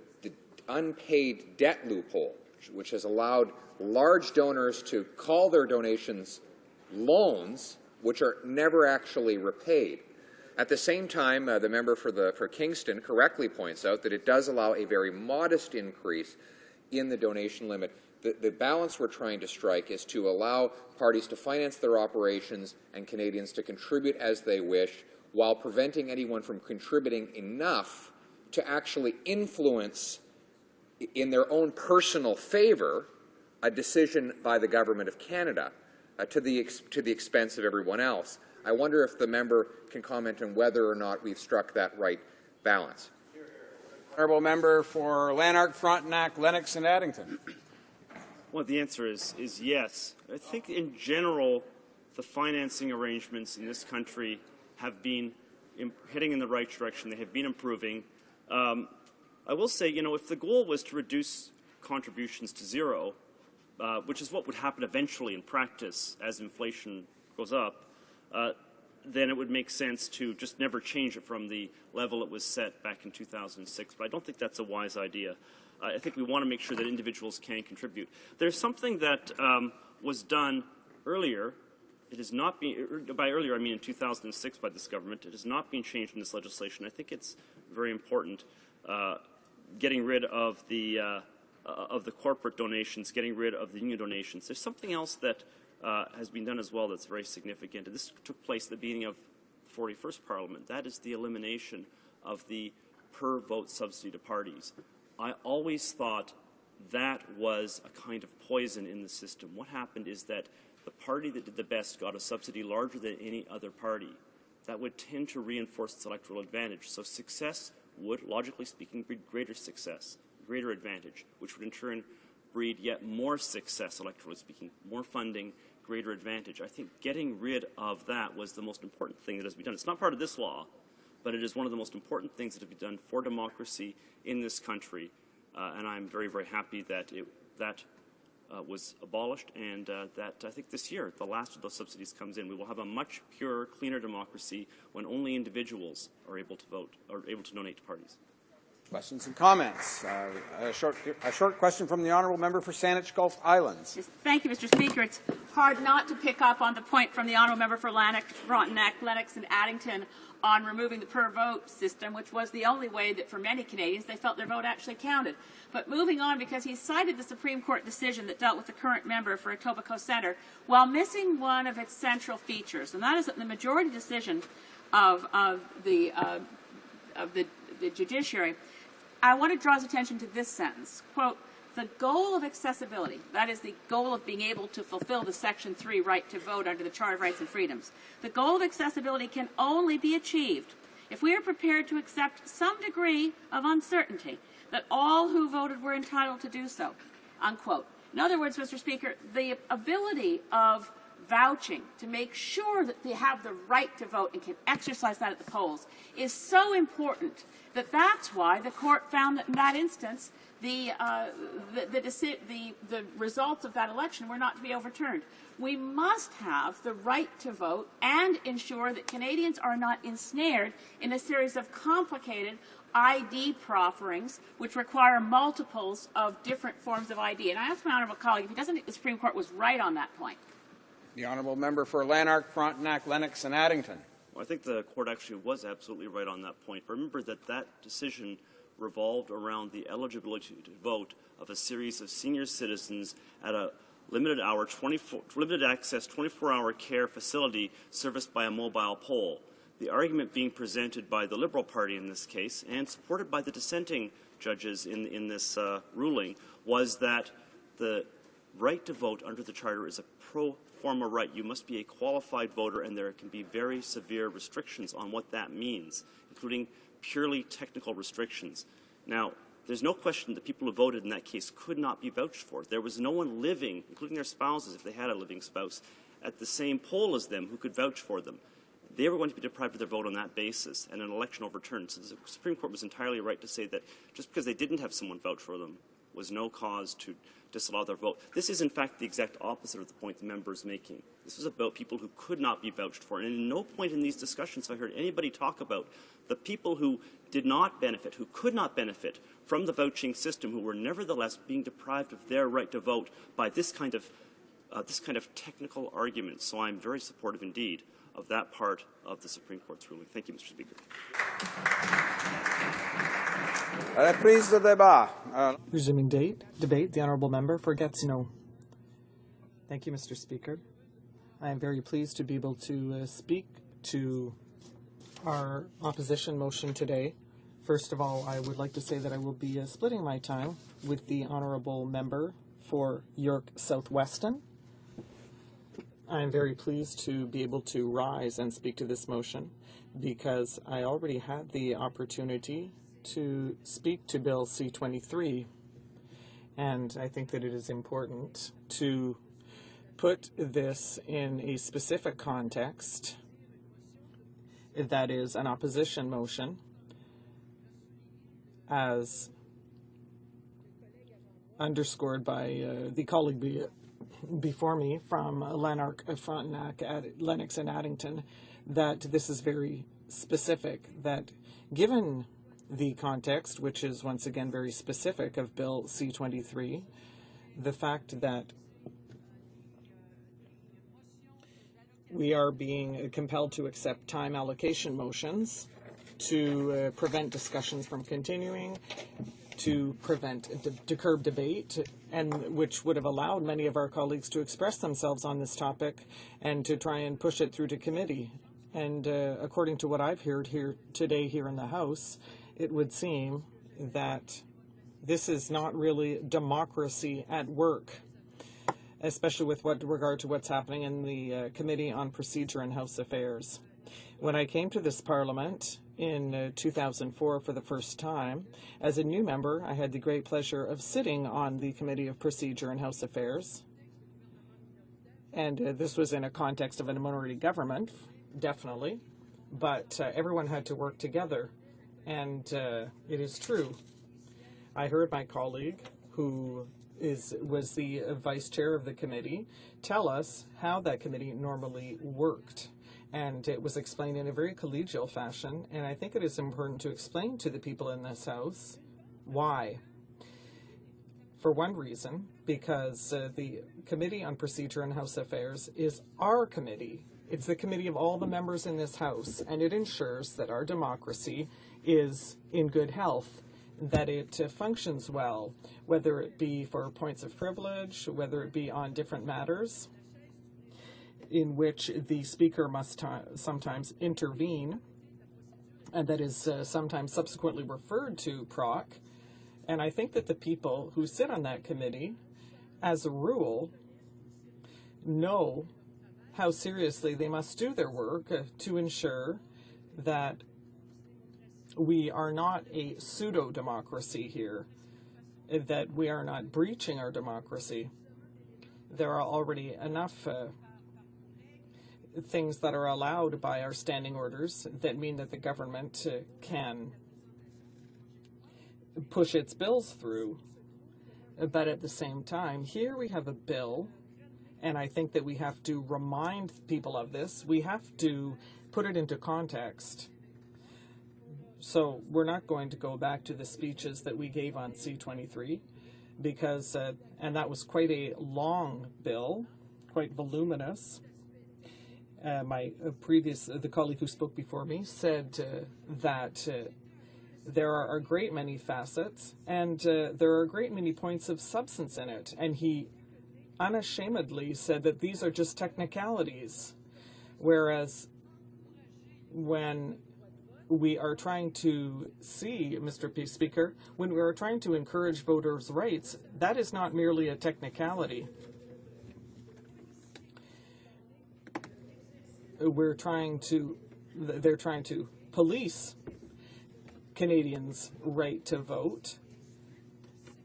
unpaid debt loophole, which has allowed large donors to call their donations loans, which are never actually repaid. At the same time, the member for Kingston correctly points out that it does allow a very modest increase in the donation limit The balance we're trying to strike is to allow parties to finance their operations and Canadians to contribute as they wish, while preventing anyone from contributing enough to actually influence in their own personal favor a decision by the Government of Canada to the expense of everyone else. I wonder if the member can comment on whether or not we've struck that right balance. Honourable member for Lanark, Frontenac, Lennox and Addington. Well, the answer is yes. I think in general, the financing arrangements in this country have been heading in the right direction. They have been improving. I will say, if the goal was to reduce contributions to zero, which is what would happen eventually in practice as inflation goes up, then it would make sense to just never change it from the level it was set back in 2006. But I don't think that's a wise idea. I think we want to make sure that individuals can contribute. There's something that was done earlier. It has not been, by earlier I mean in 2006 by this government. It has not been changed in this legislation. I think it's very important, getting rid of the corporate donations, getting rid of the union donations. There's something else that has been done as well that's very significant. And this took place at the beginning of the 41st Parliament. That is the elimination of the per-vote subsidy to parties. I always thought that was a kind of poison in the system. What happened is that the party that did the best got a subsidy larger than any other party. That would tend to reinforce its electoral advantage. So success would, logically speaking, breed greater success, greater advantage, which would in turn breed yet more success, electorally speaking, more funding, greater advantage. I think getting rid of that was the most important thing that has been done. It's not part of this law, but it is one of the most important things that have been done for democracy in this country, and I'm very, very happy that that was abolished, and that I think this year the last of those subsidies comes in. We will have a much purer, cleaner democracy when only individuals are able to vote, or able to donate to parties. Questions and comments. A short question from the honourable member for Saanich Gulf Islands. Yes, thank you, Mr. Speaker. It's hard not to pick up on the point from the honourable member for Lanark, Frontenac, Lennox and Addington on removing the per-vote system, which was the only way that for many Canadians they felt their vote actually counted. But moving on, because he cited the Supreme Court decision that dealt with the current member for Etobicoke Centre, while missing one of its central features, and that is that the majority decision of the judiciary, I want to draw his attention to this sentence, quote, "The goal of accessibility," that is the goal of being able to fulfill the Section 3 right to vote under the Charter of Rights and Freedoms, "the goal of accessibility can only be achieved if we are prepared to accept some degree of uncertainty that all who voted were entitled to do so," unquote. In other words, Mr. Speaker, the ability of vouching to make sure that they have the right to vote and can exercise that at the polls is so important that that's why the court found that in that instance the results of that election were not to be overturned. We must have the right to vote and ensure that Canadians are not ensnared in a series of complicated ID profferings which require multiples of different forms of ID. And I asked my honourable colleague if he doesn't think the Supreme Court was right on that point. The honourable member for Lanark, Frontenac, Lennox and Addington. Well, I think the court actually was absolutely right on that point. Remember that that decision revolved around the eligibility to vote of a series of senior citizens at a limited access 24-hour care facility serviced by a mobile poll. The argument being presented by the Liberal Party in this case, and supported by the dissenting judges in this ruling, was that the right to vote under the Charter is a pro forma right. You must be a qualified voter, and there can be very severe restrictions on what that means, including purely technical restrictions. Now, there's no question that people who voted in that case could not be vouched for. There was no one living, including their spouses if they had a living spouse, at the same poll as them who could vouch for them. They were going to be deprived of their vote on that basis, and an election overturned. So the Supreme Court was entirely right to say that just because they didn't have someone vouch for them was no cause to disallow their vote. This is, in fact, the exact opposite of the point the member is making. This was about people who could not be vouched for. And in no point in these discussions have I heard anybody talk about the people who did not benefit, who could not benefit from the vouching system, who were nevertheless being deprived of their right to vote by this kind of technical argument. So I'm very supportive indeed of that part of the Supreme Court's ruling. Thank you, Mr. Speaker. Reprise de débat. Resuming debate, the honourable member for Gatineau. Thank you, Mr. Speaker. I am very pleased to be able to speak to our opposition motion today. First of all, I would like to say that I will be splitting my time with the honourable member for York South-Weston. I am very pleased to be able to rise and speak to this motion because I already had the opportunity to speak to Bill C-23, and I think that it is important to put this in a specific context, that is an opposition motion, as underscored by the colleague before me from Lanark, Frontenac, Lennox and Addington, that this is very specific, that given the context, which is once again very specific of Bill C-23, the fact that we are being compelled to accept time allocation motions to prevent discussions from continuing, to curb debate, and which would have allowed many of our colleagues to express themselves on this topic and to try and push it through to committee. And according to what I've heard here today here in the House, it would seem that this is not really democracy at work, especially with regard to what's happening in the Committee on Procedure and House Affairs. When I came to this Parliament in 2004 for the first time, as a new member, I had the great pleasure of sitting on the Committee of Procedure and House Affairs. And this was in a context of a minority government, definitely, but everyone had to work together. And it is true. I heard my colleague, who was the vice chair of the committee, tell us how that committee normally worked. And it was explained in a very collegial fashion, and I think it is important to explain to the people in this House why. For one reason, because the Committee on Procedure and House Affairs is our committee. It's the committee of all the members in this House, and it ensures that our democracy is in good health, that it functions well, whether it be for points of privilege, whether it be on different matters, in which the Speaker must sometimes intervene, and that is sometimes subsequently referred to proc. And I think that the people who sit on that committee, as a rule, know how seriously they must do their work to ensure that we are not a pseudo-democracy here, that we are not breaching our democracy. There are already enough things that are allowed by our standing orders that mean that the government can push its bills through. But at the same time, here we have a bill, and I think that we have to remind people of this. We have to put it into context. So we're not going to go back to the speeches that we gave on C-23 because, and that was quite a long bill, quite voluminous. The colleague who spoke before me said that there are a great many facets and there are a great many points of substance in it. And he unashamedly said that these are just technicalities, whereas when we are trying to see, Mr. Speaker, when we are trying to encourage voters' rights, that is not merely a technicality. They're trying to police Canadians' right to vote,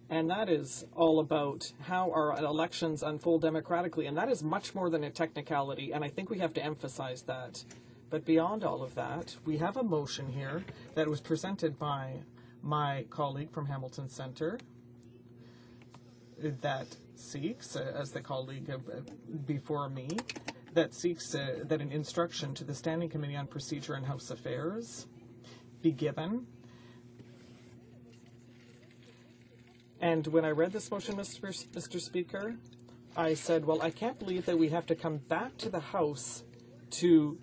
and that is all about how our elections unfold democratically, and that is much more than a technicality, and I think we have to emphasize that. But beyond all of that, we have a motion here that was presented by my colleague from Hamilton Centre that seeks, as the colleague before me, that seeks that an instruction to the Standing Committee on Procedure and House Affairs be given. And when I read this motion, Mr. Speaker, I said, well, I can't believe that we have to come back to the House to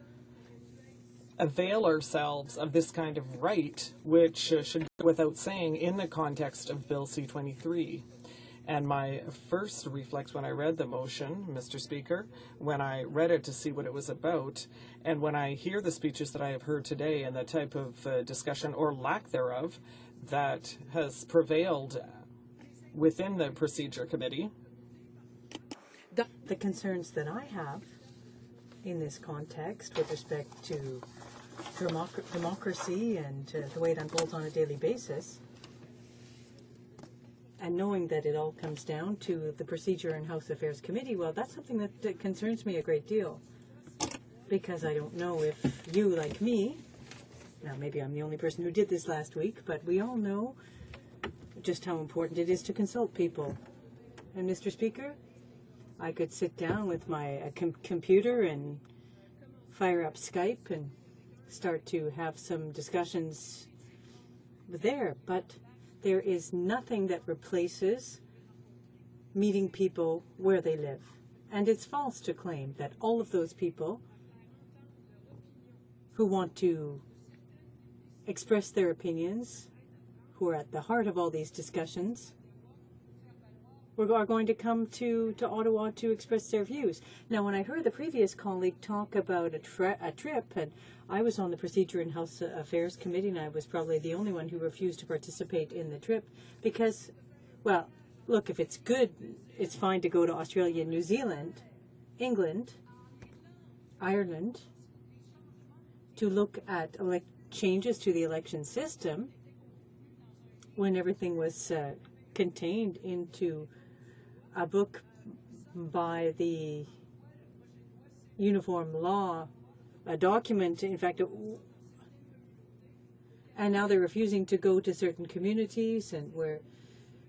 avail ourselves of this kind of right, which should go without saying in the context of Bill C-23. And my first reflex when I read the motion, Mr. Speaker, when I read it to see what it was about, and when I hear the speeches that I have heard today and the type of discussion or lack thereof that has prevailed within the Procedure Committee. The concerns that I have in this context with respect to democracy and the way it unfolds on a daily basis, and knowing that it all comes down to the Procedure and House Affairs Committee, well, that's something that concerns me a great deal. Because I don't know if you, like me, now maybe I'm the only person who did this last week, but we all know just how important it is to consult people. And Mr. Speaker, I could sit down with my computer and fire up Skype and start to have some discussions there, but there is nothing that replaces meeting people where they live. And it's false to claim that all of those people who want to express their opinions, who are at the heart of all these discussions, are going to come to Ottawa to express their views. Now, when I heard the previous colleague talk about a trip, and I was on the Procedure and House Affairs Committee, and I was probably the only one who refused to participate in the trip because, well, look, if it's good, it's fine to go to Australia, New Zealand, England, Ireland, to look at changes to the election system when everything was contained into a book by the Uniform Law, a document, in fact, and now they're refusing to go to certain communities and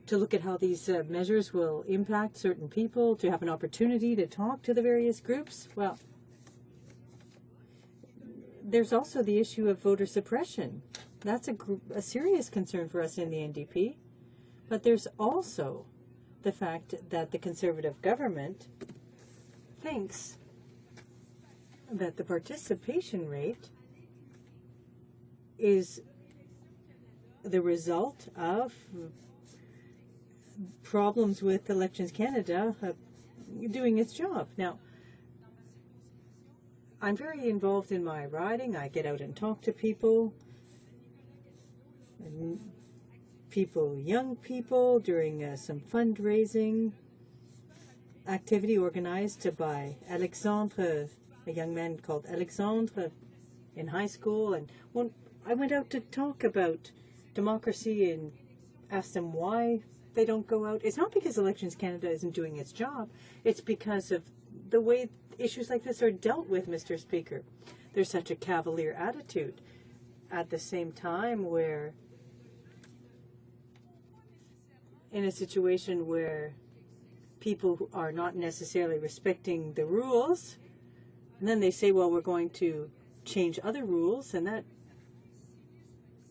to look at how these measures will impact certain people, to have an opportunity to talk to the various groups. Well, there's also the issue of voter suppression. That's a serious concern for us in the NDP. But there's also the fact that the Conservative government thinks that the participation rate is the result of problems with Elections Canada doing its job. Now, I'm very involved in my riding. I get out and talk to people, young people, during some fundraising activity organized by Alexandre, a young man called Alexandre in high school. And when I went out to talk about democracy and asked them why they don't go out, it's not because Elections Canada isn't doing its job. It's because of the way issues like this are dealt with, Mr. Speaker. There's such a cavalier attitude at the same time where in a situation where people are not necessarily respecting the rules, and then they say, well, we're going to change other rules, and that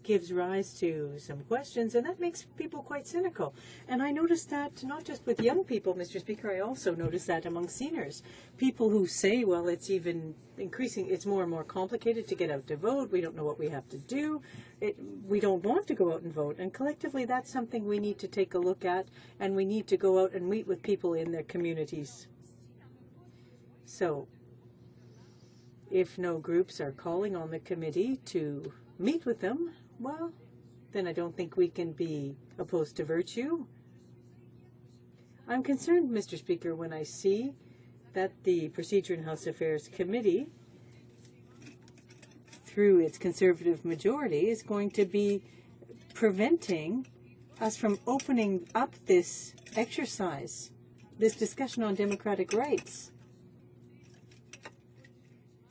gives rise to some questions, and that makes people quite cynical. And I noticed that not just with young people, Mr. Speaker, I also noticed that among seniors. People who say, well, it's even increasing, it's more and more complicated to get out to vote, we don't know what we have to do, we don't want to go out and vote. And collectively, that's something we need to take a look at, and we need to go out and meet with people in their communities. So, if no groups are calling on the committee to meet with them, well, then I don't think we can be opposed to virtue. I'm concerned, Mr. Speaker, when I see that the Procedure and House Affairs Committee, through its Conservative majority, is going to be preventing us from opening up this exercise, this discussion on democratic rights.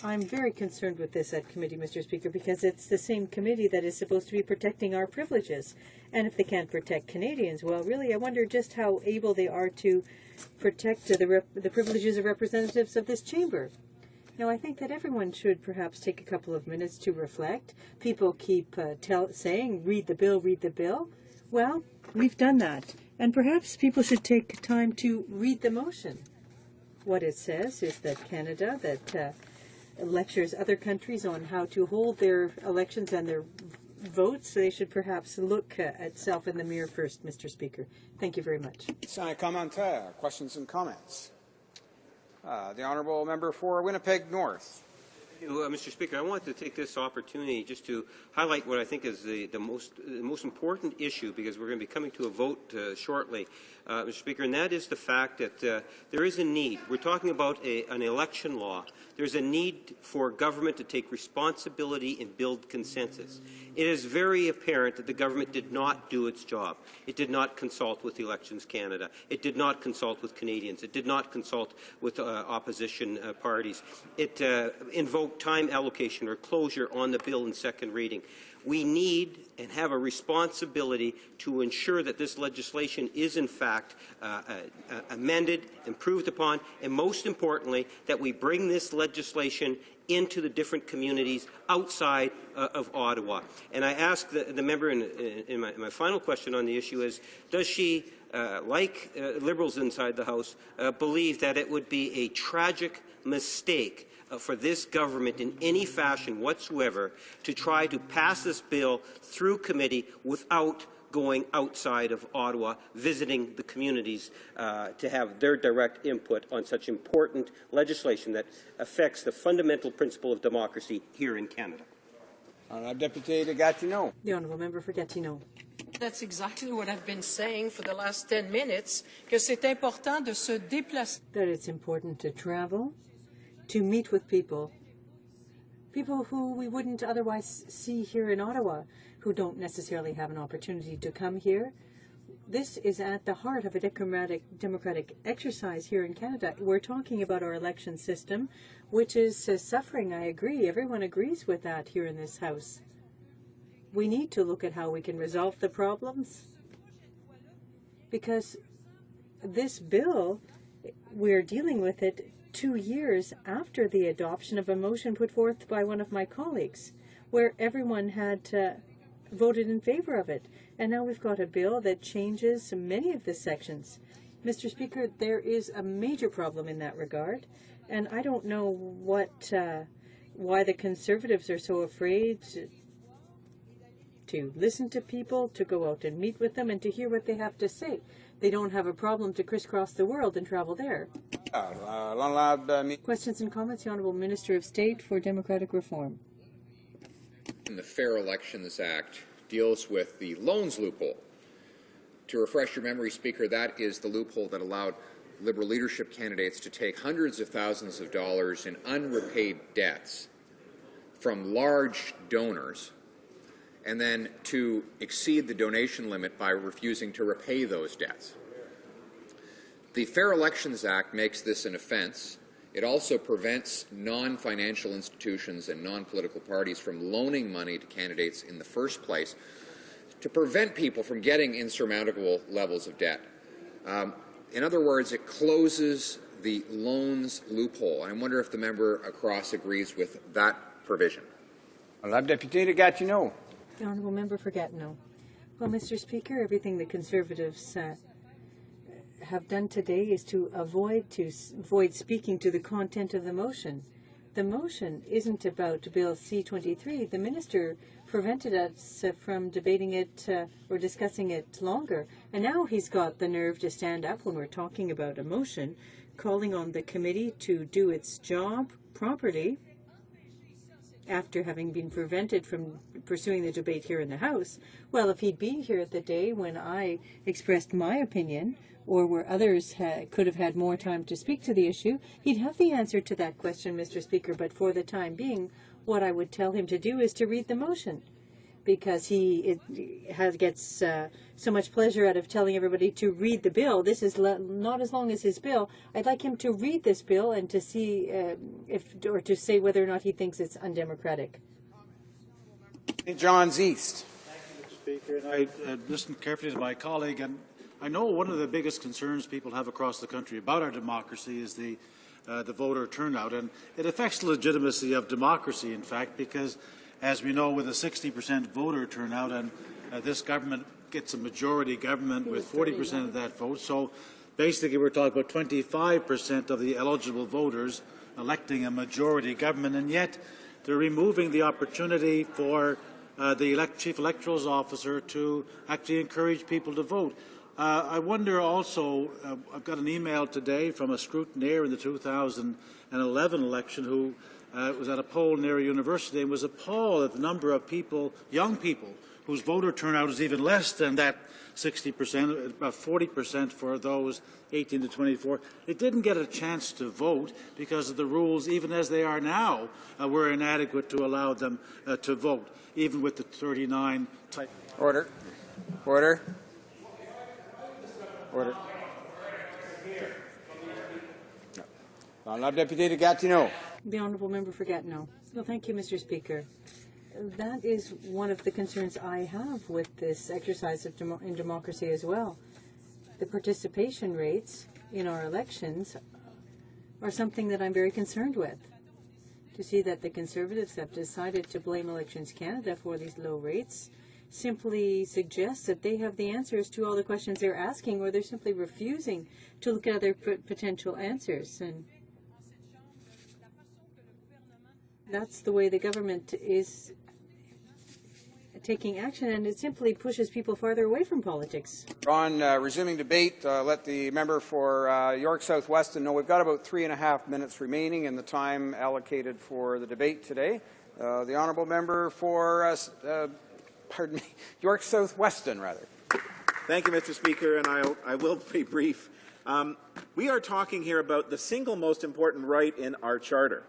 I'm very concerned with this at committee, Mr. Speaker, because it's the same committee that is supposed to be protecting our privileges. And if they can't protect Canadians, well, really, I wonder just how able they are to protect the privileges of representatives of this chamber. Now, I think that everyone should perhaps take a couple of minutes to reflect. People keep saying, read the bill, read the bill. Well, we've done that. And perhaps people should take time to read the motion. What it says is that Canada, that lectures other countries on how to hold their elections and their votes. They should perhaps look at itself in the mirror first, Mr. Speaker. Thank you very much. Commentaire. Questions and comments. The honourable member for Winnipeg North. Mr. Speaker, I want to take this opportunity just to highlight what I think is the most important issue, because we're going to be coming to a vote shortly, Mr. Speaker, and that is the fact that there is a need. We're talking about an election law. There's a need for government to take responsibility and build consensus. It is very apparent that the government did not do its job. It did not consult with Elections Canada. It did not consult with Canadians. It did not consult with opposition parties. It invoked time allocation or closure on the bill in second reading. We need and have a responsibility to ensure that this legislation is in fact amended, improved upon, and most importantly, that we bring this legislation into the different communities outside of Ottawa. And I ask the member in my final question on the issue is, does she, like Liberals inside the House, believe that it would be a tragic mistake for this government in any fashion whatsoever to try to pass this bill through committee without going outside of Ottawa, visiting the communities to have their direct input on such important legislation that affects the fundamental principle of democracy here in Canada. Deputy de Gatineau. The honourable member for Gatineau. That's exactly what I've been saying for the last 10 minutes, que c'est important de se déplacer. That it's important to travel, to meet with people who we wouldn't otherwise see here in Ottawa, who don't necessarily have an opportunity to come here. This is at the heart of a democratic exercise here in Canada. We're talking about our election system, which is suffering. I agree. Everyone agrees with that here in this House. We need to look at how we can resolve the problems, because this bill, we're dealing with it 2 years after the adoption of a motion put forth by one of my colleagues, where everyone had voted in favor of it. And now we've got a bill that changes many of the sections. Mr. Speaker, there is a major problem in that regard, and I don't know why the Conservatives are so afraid to listen to people, to go out and meet with them, and to hear what they have to say. They don't have a problem to crisscross the world and travel there. Questions and comments, the Honourable Minister of State for Democratic Reform. The Fair Elections Act deals with the loans loophole. To refresh your memory, Speaker, that is the loophole that allowed Liberal leadership candidates to take hundreds of thousands of dollars in unrepaid debts from large donors and then to exceed the donation limit by refusing to repay those debts. The Fair Elections Act makes this an offence. It also prevents non-financial institutions and non-political parties from loaning money to candidates in the first place to prevent people from getting insurmountable levels of debt. In other words, it closes the loans loophole. I wonder if the member across agrees with that provision. Deputy de Gatineau. The honourable member for Gatineau. Well, Mr. Speaker, everything the Conservatives have done today is to avoid speaking to the content of the motion. The motion isn't about Bill C-23. The minister prevented us from debating it or discussing it longer, and now he's got the nerve to stand up when we're talking about a motion, calling on the committee to do its job properly after having been prevented from pursuing the debate here in the House. Well, if he'd been here the day when I expressed my opinion, or where others could have had more time to speak to the issue, he'd have the answer to that question, Mr. Speaker. But for the time being, what I would tell him to do is to read the motion, because he gets so much pleasure out of telling everybody to read the bill. This is not as long as his bill. I'd like him to read this bill and to see or to say whether or not he thinks it's undemocratic. St. John's East. Thank you, Mr. Speaker. I listened carefully to my colleague, and I know one of the biggest concerns people have across the country about our democracy is the voter turnout, and it affects the legitimacy of democracy, in fact, because as we know, with a 60% voter turnout, and this government gets a majority government with 40% of that vote, so basically we're talking about 25% of the eligible voters electing a majority government, and yet they're removing the opportunity for the chief electoral officer to actually encourage people to vote. I wonder also, I've got an email today from a scrutineer in the 2011 election who was at a poll near a university and was appalled at the number of people, young people, whose voter turnout is even less than that 60%, about 40% for those 18 to 24. It didn't get a chance to vote because of the rules, even as they are now, were inadequate to allow them to vote, even with the 39 type. Order. Order. Order. Honourable Deputy de Gatineau. The Honourable Member for Gatineau. Well, thank you, Mr. Speaker. That is one of the concerns I have with this exercise of in democracy as well. The participation rates in our elections are something that I'm very concerned with. To see that the Conservatives have decided to blame Elections Canada for these low rates simply suggests that they have the answers to all the questions they're asking, or they're simply refusing to look at other potential answers. And that's the way the government is taking action, and it simply pushes people farther away from politics. On resuming debate, let the member for York South Weston know we've got about 3.5 minutes remaining in the time allocated for the debate today. The honourable member for York South Weston, rather. Thank you, Mr. Speaker, and I will be brief. We are talking here about the single most important right in our charter,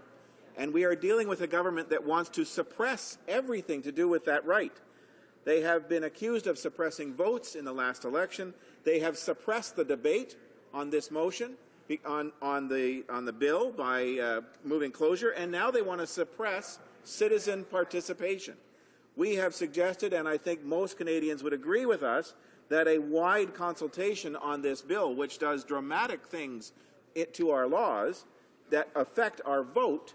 and we are dealing with a government that wants to suppress everything to do with that right. They have been accused of suppressing votes in the last election. They have suppressed the debate on this motion, on the bill by moving closure, and now they want to suppress citizen participation. We have suggested, and I think most Canadians would agree with us, that a wide consultation on this bill, which does dramatic things to our laws that affect our vote,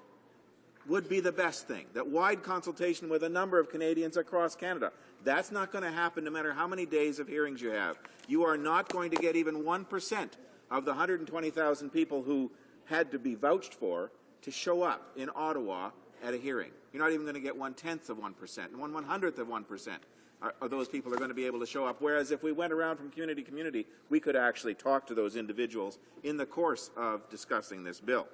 would be the best thing. That wide consultation with a number of Canadians across Canada. That's not going to happen no matter how many days of hearings you have. You are not going to get even 1% of the 120,000 people who had to be vouched for to show up in Ottawa at a hearing. You're not even going to get 1/10 of 1%, and 1/100th of 1% of those people are going to be able to show up. Whereas if we went around from community to community, we could actually talk to those individuals in the course of discussing this bill.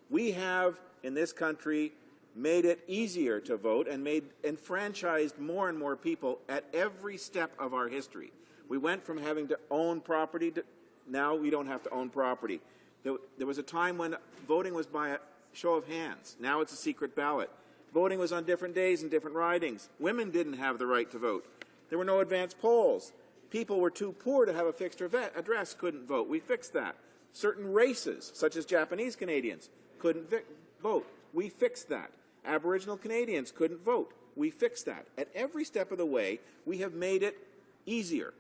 We have, in this country, made it easier to vote and enfranchised more and more people at every step of our history. We went from having to own property to now we don't have to own property. There was a time when voting was by a show of hands. Now it's a secret ballot. Voting was on different days in different ridings. Women didn't have the right to vote. There were no advance polls. People were too poor to have a fixed address, couldn't vote. We fixed that. Certain races, such as Japanese Canadians, couldn't vote. We fixed that. Aboriginal Canadians couldn't vote. We fixed that. At every step of the way, we have made it easier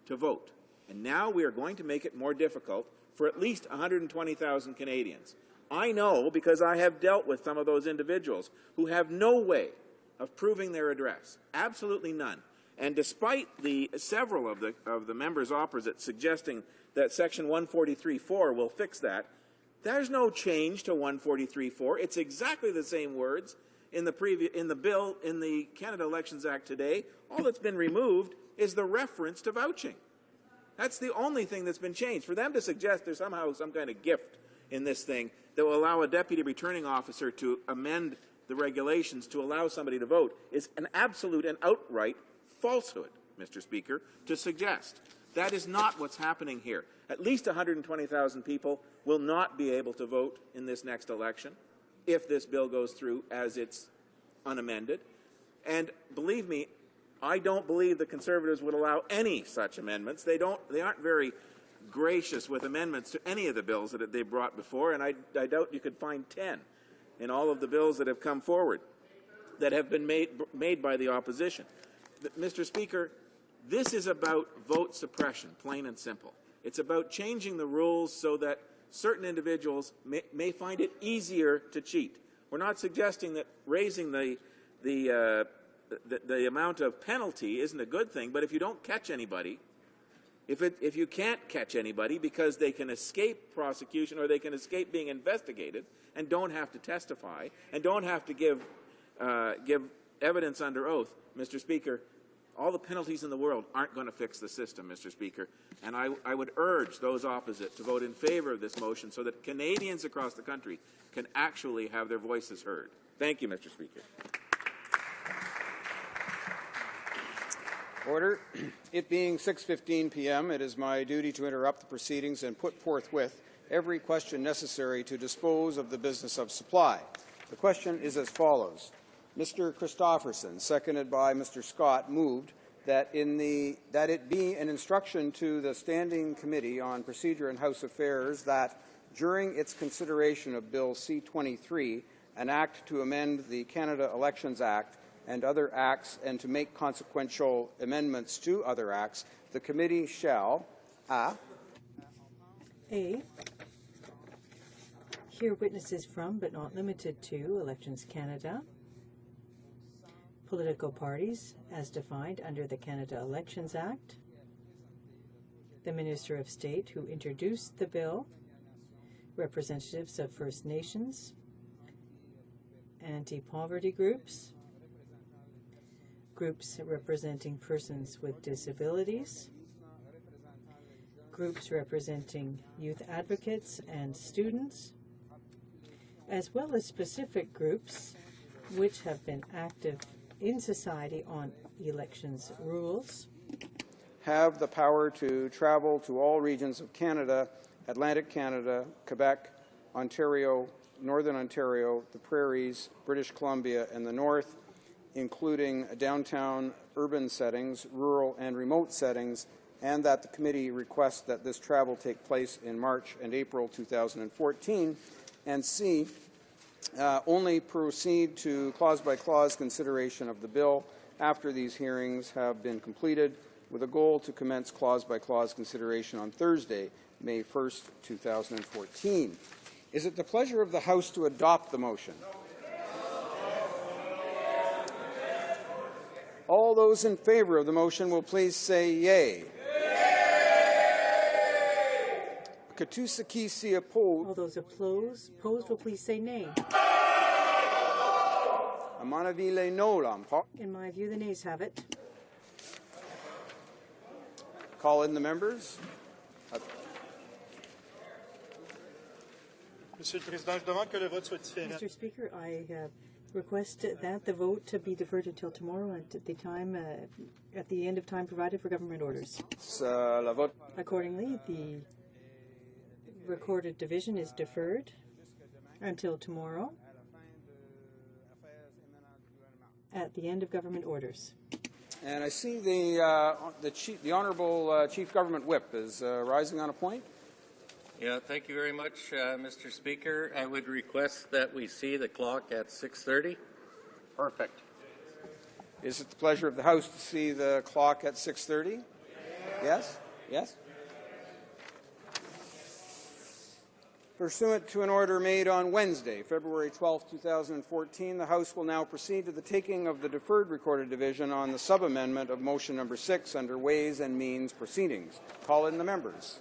to vote. And now we are going to make it more difficult for at least 120,000 Canadians. I know because I have dealt with some of those individuals who have no way of proving their address. Absolutely none. And despite several of the members opposite suggesting that Section 143.4 will fix that, there's no change to 143.4. It's exactly the same words in the bill in the Canada Elections Act today. All that's been removed is the reference to vouching. That's the only thing that's been changed. For them to suggest there's somehow some kind of gift in this thing that will allow a deputy returning officer to amend the regulations to allow somebody to vote is an absolute and outright falsehood, Mr. Speaker, to suggest. That is not what's happening here. At least 120,000 people will not be able to vote in this next election if this bill goes through as it's unamended. And believe me, I don't believe the Conservatives would allow any such amendments. They aren't very gracious with amendments to any of the bills that they brought before, and I doubt you could find 10 in all of the bills that have come forward that have been made by the opposition. Mr. Speaker, this is about vote suppression, plain and simple. It's about changing the rules so that certain individuals may find it easier to cheat. We're not suggesting that raising the amount of penalty isn't a good thing, but if you don't catch anybody, If you can't catch anybody because they can escape prosecution or they can escape being investigated and don't have to testify and don't have to give evidence under oath, Mr. Speaker, all the penalties in the world aren't going to fix the system, Mr. Speaker. And I would urge those opposite to vote in favor of this motion so that Canadians across the country can actually have their voices heard. Thank you, Mr. Speaker. Order. It being 6:15 p.m., it is my duty to interrupt the proceedings and put forthwith every question necessary to dispose of the business of supply. The question is as follows. Mr. Christofferson, seconded by Mr. Scott, moved that it be an instruction to the Standing Committee on Procedure and House Affairs that during its consideration of Bill C-23, an act to amend the Canada Elections Act and other acts and to make consequential amendments to other acts, the committee shall A. Hear witnesses from, but not limited to, Elections Canada, political parties as defined under the Canada Elections Act, the Minister of State who introduced the bill, representatives of First Nations, anti-poverty groups, groups representing persons with disabilities, groups representing youth advocates and students, as well as specific groups which have been active in society on elections rules, have the power to travel to all regions of Canada, Atlantic Canada, Quebec, Ontario, Northern Ontario, the Prairies, British Columbia, and the North, including downtown urban settings, rural and remote settings, and that the committee requests that this travel take place in March and April 2014, and C, only proceed to clause-by-clause consideration of the bill after these hearings have been completed, with a goal to commence clause-by-clause consideration on Thursday, May 1st, 2014. Is it the pleasure of the House to adopt the motion? All those in favor of the motion will please say yea. All those opposed will please say nay. In my view, the nays have it. Call in the members. Mr. Speaker, I request that the vote to be deferred until tomorrow at the end of time provided for government orders. Accordingly, the recorded division is deferred until tomorrow at the end of government orders. And I see the Honourable Chief Government Whip is rising on a point. Yeah, thank you very much, Mr. Speaker. I would request that we see the clock at 6:30. Perfect. Is it the pleasure of the House to see the clock at 6:30? Yes? Yes? Pursuant to an order made on Wednesday, February 12, 2014, the House will now proceed to the taking of the deferred recorded division on the sub-amendment of motion number 6 under Ways and Means Proceedings. Call in the members.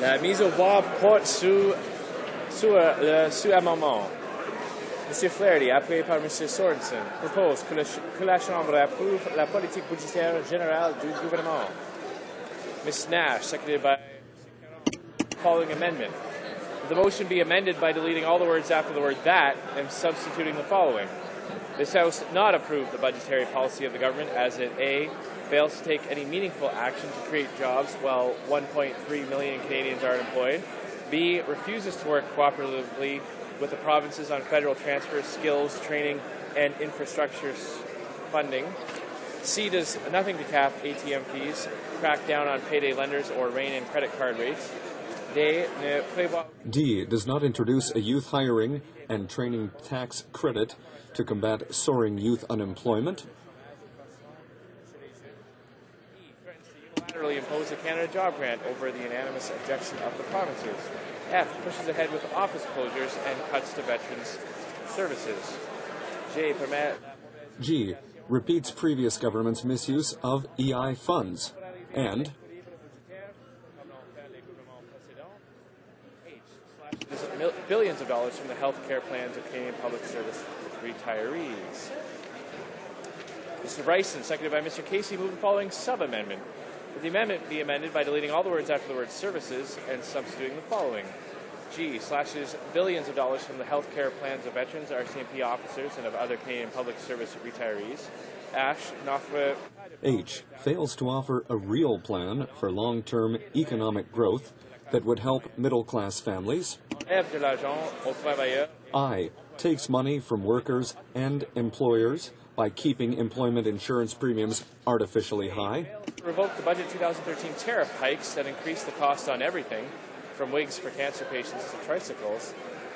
La mise au voix porte sur le sous-amendement. M. Flaherty, appuyé par M. Sorensen, propose que la Chambre approuve la politique budgétaire générale du gouvernement. Ms. Nash, seconded by following amendment. The motion be amended by deleting all the words after the word that and substituting the following. This House not approve the budgetary policy of the government as it A, fails to take any meaningful action to create jobs while 1.3 million Canadians are unemployed. B, refuses to work cooperatively with the provinces on federal transfer, skills, training, and infrastructure funding. C, does nothing to cap ATM fees, crack down on payday lenders, or rein in credit card rates. D, does not introduce a youth hiring and training tax credit to combat soaring youth unemployment. Unilaterally impose a Canada Job Grant over the unanimous objection of the provinces. F, pushes ahead with office closures and cuts to veterans' services. G, repeats previous government's misuse of EI funds. And billions of dollars from the health care plans of Canadian Public Service retirees. Mr. Bryson, seconded by Mr. Casey, move the following sub-amendment. That the amendment be amended by deleting all the words after the word services and substituting the following. G, slashes billions of dollars from the health care plans of veterans, RCMP officers, and of other Canadian Public Service retirees. H, fails to offer a real plan for long-term economic growth that would help middle-class families. I, takes money from workers and employers by keeping employment insurance premiums artificially high. Revoke the budget 2013 tariff hikes that increase the cost on everything, from wigs for cancer patients to tricycles.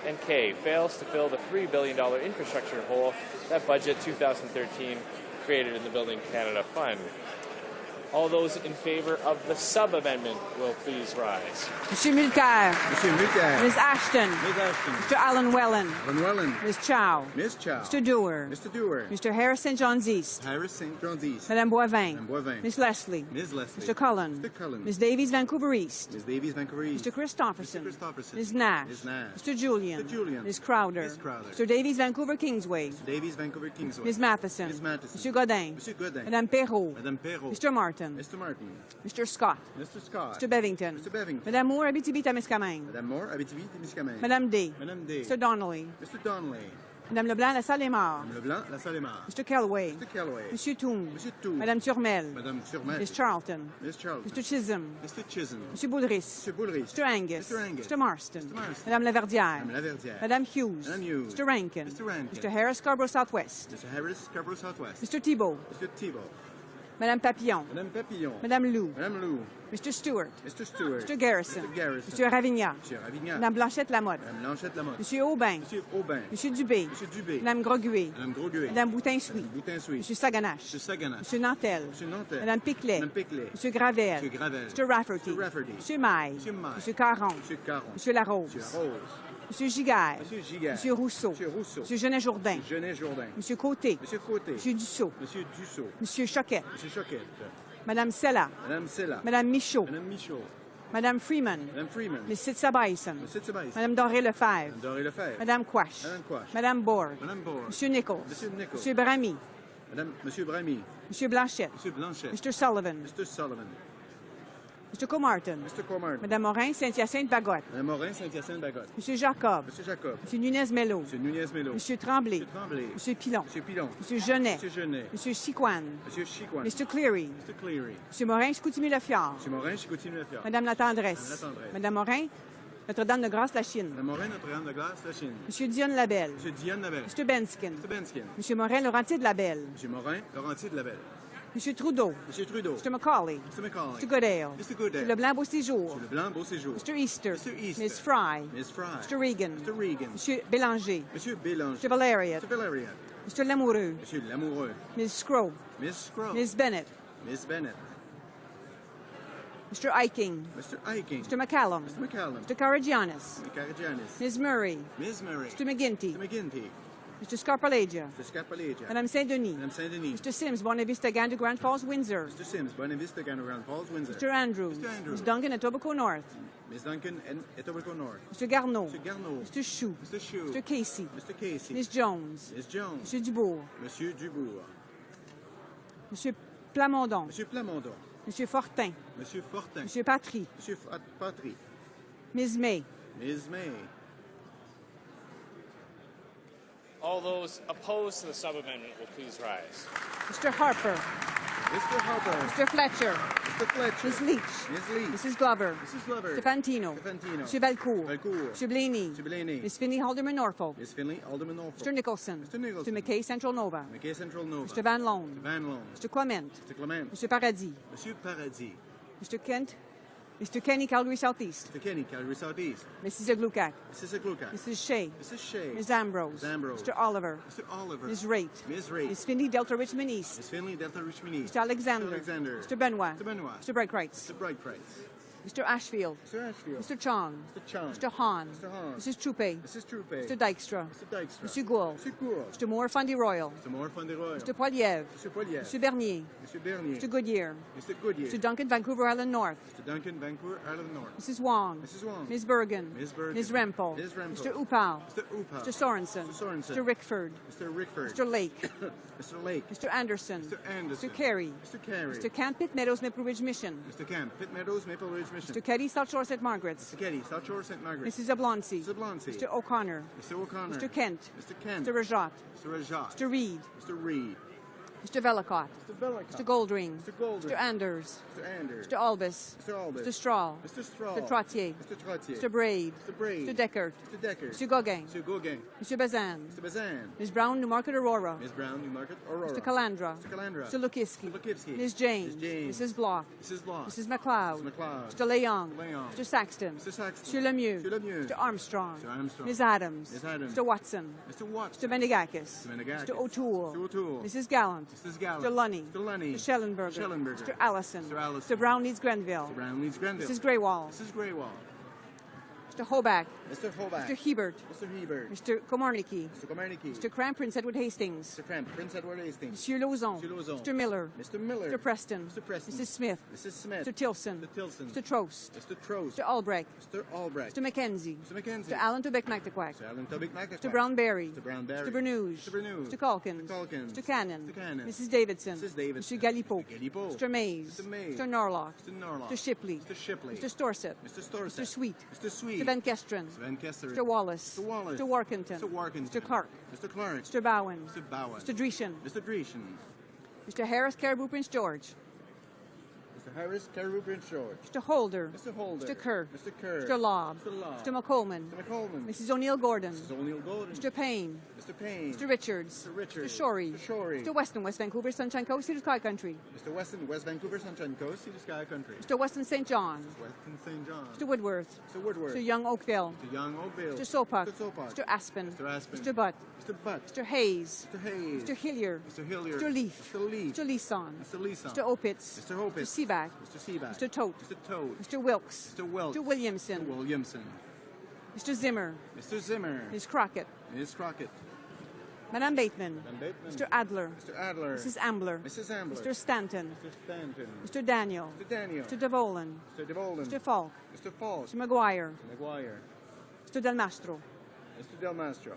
And K, fails to fill the $3 billion infrastructure hole that budget 2013 created in the Building Canada Fund. All those in favor of the sub-amendment will please rise. Monsieur Mulcair. Monsieur Mulcair. Ms. Ashton. Ms. Ashton. Mr. Alan Wellen. Alan Wellen. Ms. Chow. Ms. Chow. Mr. Dewar. Mr. Dewar. Mr. Harris St. John's East. Harris St. John's East. Madame Boivin. Madame Boivin. Ms. Leslie. Ms. Leslie. Mr. Cullen. Mr. Cullen. Ms. Davies, Vancouver East. Ms. Davies, Vancouver East. Mr. Christopherson. Mr. Christopherson. Ms. Nash. Ms. Nash. Mr. Julian. Mr. Julian. Ms. Crowder. Ms. Crowder. Mr. Davies, Vancouver Kingsway. Mr. Davies, Vancouver Kingsway. Ms. Matheson. Ms. Matheson. Mr. Godin. Mr. Godin. Madame Perrault. Madame Perrault. Mr. Martin. Mr. Martin. Mr. Scott. Mr. Scott. Mr. Bevington. Mr. Bevington. Madame Moore, Abitibi-Témiscamingue. Madame Moore, Abitibi-Témiscamingue. Madame Day. Madame Day. Mr. Donnelly. Mr. Donnelly. Madame Leblanc, La Salle-et-Mare. Madame Leblanc, La Salle-et-Mare. Mr. Kellaway. Mr. Kellaway. Monsieur Toom. Monsieur Toom. Madame Turmel. Madame Turmel. Ms. Charlton. Ms. Charlton. Mr. Chisholm. Mr. Chisholm. Monsieur Boulris. Mr. Boulris. Mr. Angus. Mr. Angus. Mr. Marston. Mr. Marston. Madame Laverdière. Madame Laverdière. Madame Hughes. Madame Hughes. Mr. Rankin. Mr. Rankin. Mr. Harris, Scarborough Southwest. Mr. Harris, Scarborough Southwest. Mr. Thibault. Mr. Thibault. Madame Papillon. Madame Papillon. Madame Lou. Madame Lou. Mr. Stewart. Mr. Stewart. Mr. Garrison. Mr. Garrison. Monsieur Ravignac. Monsieur Ravignac. Madame Blanchette-Lamotte. Madame Blanchette-Lamotte. Monsieur Aubin. Monsieur Aubin. Monsieur Dubé. Monsieur Dubé. Madame Groguet. Madame Groguet. Madame Boutin-Souis. Madame Boutin-Souis. Monsieur Saganache. Monsieur Saganache. Monsieur Nantel. Monsieur Nantel. Madame Piclet. Madame Piclet. Monsieur Gravel. Monsieur Gravel. Monsieur Rafferty. Monsieur Rafferty. Monsieur Maille. Monsieur Maille. Monsieur Caron. Monsieur Caron. Monsieur Larose. Monsieur Larose. Monsieur Giguère. Monsieur Giguère. Monsieur Rousseau. Monsieur Rousseau. Monsieur Genet-Jourdain. Monsieur Genet-Jourdain. Monsieur Côté. Monsieur Côté. Monsieur Dussault. Monsieur Dussault. Monsieur Choquette. Monsieur Choquette. Madame Sella. Madame Sella. Madame Michaud. Madame Michaud. Madame Freeman. Madame Freeman. Miss Sitsa Bison. Monsieur Tsebaïs. Madame Doré-Lefebvre. Madame Doré-Lefebvre. Madame Quash. Madame Quash. Madame Borg. Madame Borg. Monsieur Nichols. Monsieur Nichols. Monsieur Bramy. Madame, Monsieur Bramy. Monsieur Blanchette. Monsieur Blanchet. Mr. Sullivan. Mr. Sullivan. Mr. Comartin. Mr. Comartin. Madame Morin, Saint-Hyacinthe-Bagotte. Madame Morin, Saint-Hyacinthe-Bagotte. Monsieur Jacob. Monsieur Jacob. Monsieur Nunez-Mello. Monsieur Nunez-Mello. Monsieur Tremblay. Monsieur Tremblay. Monsieur Pilon. Monsieur Pilon. Monsieur Genet. Monsieur Genet. Monsieur Chiquan. Monsieur Chiquan. Mr. Cleary. Mr. Cleary. Monsieur Morin, Chicoutimi-Le-Fjord. Monsieur Morin, Chicoutimi-Le-Fjord. Madame la Tendresse. Madame la Tendresse. Madame Morin, Notre-Dame de Grâce, la Chine. Madame Morin, Notre-Dame de Grâce, la Chine. Monsieur Dionne Labelle. Monsieur Diane Labelle. Mr. Benskin. Mr. Benskin. Monsieur Morin, Laurentier de Labelle. Monsieur Morin, Laurentier de Labelle. Monsieur Trudeau. Monsieur Trudeau. Mr. Macaulay. Mr. Macaulay. Mr. Goodale. Mr. Goodale. Mr. Leblanc, Beau Séjour. Monsieur Leblanc, Beau Séjour. Mr. Easter. Mr. Easter. Ms. Fry. Ms. Fry. Mr. Regan. Mr. Regan. Monsieur Bélanger. Monsieur Bélanger. Mr. Valerian. Mr. Valerian. Mr. Lamoureux. Monsieur Lamoureux. Ms. Scrope. Miss Scroll. Ms. Bennett. Miss Bennett. Mr. Eiking. Mr. Eiking. Mr. McCallum. Mr. McCallum. Mr. Karagianis. Mr. Karagianis. Ms. Murray. Ms. Murray. Mr. McGinty. Mr. McGinty. Mr. Scarpalegia. Mr. Scarpalegia. Madame Saint-Denis. Madame Saint-Denis. Mr. Sims, Buena Vista, Gander, Grand Falls, Windsor. Mr. Sims, Buena Vista, Gander, Grand Falls, Windsor. Mr. Andrews. Mr. Andrews. Ms. Duncan, Etobicoke North. Ms. Duncan and Etobicoke North. Mr. Garneau. Mr. Garneau. Mr. Chou. Mr. Chou. Mr. Casey. Mr. Casey. Ms. Jones. Ms. Jones. Mr. Dubourg. Monsieur Dubourg. Mr. Plamondon. Monsieur Plamondon. Mr. Fortin. Monsieur Fortin. Mr. Patry. Monsieur Patry. Ms. May. Ms. May. All those opposed to the sub-amendment will please rise. Mr. Harper. Mr. Harper. Mr. Fletcher. Mr. Fletcher. Ms. Leach. Ms. Leach. Mrs. Glover. Mrs. Glover. Mr. Fantino. Fantino. Mr. Valcourt. Valcourt. Mr. Blaney. Mr. Blaney. Ms. Finley, Alderman Norfolk. Ms. Finley, Alderman Norfolk. Mr. Nicholson. Mr. Nicholson. Mr. McKay, Central Nova. McKay Central Nova. Mr. Van Loan. Mr. Van Loan. Mr. Clement. Mr. Clement. Mr. Paradis. Monsieur Paradis. Mr. Kent. Mr. Kenny, Calgary Southeast. Mr. Kenny, Calgary Southeast. Mrs. Aglukak. Mrs. Aglukak. Mrs. Shea. Mrs. Shea. Ms. Ambrose. Ms. Ambrose. Mr. Oliver. Mr. Oliver. Ms. Raitt. Ms. Raitt. Ms. Finley, Delta Richmond East. Ms. Finley, Delta Richmond East. Mr. Alexander. Mr. Alexander. Mr. Benoit. Mr. Benoit. Mr. Brightwrights. Mr. Brightwrights. Mr. Ashfield. Mr. Ashfield. Mr. Chong. Mr. Chong. Mr. Hahn. Mr. Hahn. Mrs. Troupe. Mrs. Troupe. Mr. Dykstra. Mr. Dykstra. Mr. Gould. Mr. Gould. Mr. Moore, Fundy Royal. Mr. Moore, Fundy Royal. Mr. Poiliev. Mr. Poiliev. Mr. Bernier. Mr. Bernier. Mr. Goodyear. Mr. Goodyear. Mr. Duncan, Vancouver Island North. Mr. Duncan, Vancouver, Ireland North. Mrs. Wong. Mrs. Wong. Ms. Bergen. Ms. Bergen. Ms. Rempel. Ms. Rempel. Mr. Upal. Mr. Upal. Mr. Sorensen. Mr. Sorensen. Mr. Rickford. Mr. Rickford. Mr. Lake. Mr. Lake. Mr. Anderson. Mr. Anderson. Mr. Carey. Mr. Carey. Mr. Camp, Pitt Meadows, Maple Ridge Mission. Mr. Camp, Pitt Meadows, Maple Ridge Mission. Mr. Keddy, South Shore, St. Margaret's. Mr. Keddy, South Shore, St. Margaret's. Mrs. Oblonsky. Mr. Oblonsky. Mr. O'Connor. Mr. O'Connor. Mr. Kent. Mr. Kent. Mr. Rajat. Mr. Rajat. Mr. Reed. Mr. Reed. Mr. Vellicott. Mr. Vellicott. Mr. Goldring. Mr. Goldring. Mr. Anders. Mr. Anders. Mr. Albus. Mr. Albus. Mr. Strahl. Mr. Strahl. Mr. Trottier. Mr. Trottier. Mr. Braid. Mr. Braid. Mr. Deckard. Mr. Deckard. Mr. Gauguin. Mr. Gauguin. Mr. Bazan. Mr. Bazan. Ms. Brown, Newmarket, Aurora. Ms. Brown, Newmarket, Aurora. Mr. Calandra. Mr. Calandra. Mr. Lukitsky. Mr. Lukitsky. Ms. James. Ms. James. Mrs. Block. Mrs. Block. Mrs. McLeod. Mrs. McLeod. Mr. Leong. Leong. Mr. Saxton. Mr. Saxton. Mr. Lemieux. Mr. Lemieux. Mr. Armstrong. Mr. Armstrong. Ms. Adams. Ms. Adams. Mr. Watson. Mr. Watson. Mr. Menegakis. Mr. Menegakis. Mr. O'Toole. Mr. O'Toole. Mrs. Gallant. Mrs. Gallant. Mr. Lunny. Mr. Lunny. Mr. Schellenberger. Schellenberger. Mr. Allison. Mr. Allison. Mr. Brown Leeds Grenville. Mr. Brown Leeds Grenville. Mrs. Greywall. Mrs. Greywall. Mr. Hoback. Mr. Hoback. Mr. Hebert. Mr. Hebert. Mr. Komarnicki. Mr. Komarnicki. Mr. Cramp, Prince Edward Hastings. Mr. Cramp, Prince Edward Hastings. Monsieur Lauzon. Mr. Lauzon. Mr. Miller. Mr. Miller. Mr. Preston. Mr. Preston. Mrs. Smith. Mrs. Smith. Mr. Tilson. Mr. Tilson. Mr. Trost. Mr. Trost. Mr. Albrecht. Mr. Albrecht. Mr. Mackenzie. Mr. Mackenzie. Mr. Allen Tobic McTaquack. Mr. Allen Tobic McTaquack. Mr. Brown Berry. Mr. Brown Berry. Mr. Bernouge. Mr. Bernouge. Mr. Calkins. Mr. Calkins. Mr. Cannon. Mr. Cannon. Mrs. Davidson. Mrs. Davidson. Mr. Galipo. Mr. Galipo. Mr. Mays. Mr. Mays. Mr. Norlock. Mr. Norlock. Mr. Shipley. Mr. Shipley. Mr. Storsett. Mr. Storsett. Mr. Sweet. Mr. Sweet. Mr. Van Kesteren. Mr. Van Kesteren. Mr. Wallace. Mr. Wallace. Mr. Workington. Mr. Workington. Mr. Clark. Mr. Clark. Mr. Bowen. Mr. Bowen. Mr. Dreeshen. Mr. Dreeshen. Mr. Harris, Caribou, Prince George. Mr. Harris, Caribou, Prince George. Mr. Holder. Mr. Holder. Mr. Kerr. Mr. Kerr. Mr. Lobb. Mr. Lobb. Mr. McColman. Mr. McColman. Mrs. O'Neill Gordon. Mrs. O'Neill Gordon. Mr. Payne. Mr. Payne. Mr. Richards. Mr. Richards. Mr. Shorey. Mr. Shorey. Mr. Weston, West Vancouver, Sunshine Coast, Cedar Sky Country. Mr. Weston, West Vancouver, Sunshine Coast, Cedar Sky Country. Mr. Weston, St. John. Mr. Weston, St. John. Mr. Woodworth. Mr. Woodworth. Mr. Young Oakville. Mr. Young Oakville. Mr. Sopak. Mr. Sopak. Mr. Aspen. Mr. Aspen. Mr. Butt. Mr. Butt. Mr. Hayes. Mr. Hayes. Mr. Hillier. Mr. Hillier. Mr. Leaf. Mr. Leaf. Mr. Leeson. Mr. Leeson. Mr. Opitz. Mr. Opitz. Mr. Seaback. Mr. Seaback. Mr. Tote. Mr. Tote. Mr. Wilkes. Mr. Wilkes. Mr. Williamson. Mr. Williamson. Mr. Zimmer. Mr. Zimmer. Ms. Crockett. Ms. Crockett. Madame Bateman. Madam Bateman. Mr. Adler. Mr. Adler. Mrs. Ambler. Mrs. Ambler. Mr. Stanton. Mr. Stanton. Mr. Daniel. Mr. Daniel. Mr. Devolan. Mr. Devolan. Mr. Falk. Mr. Falk. Mr. McGuire. Mr. McGuire. Mr. Del Mastro. Mr. Del Mastro.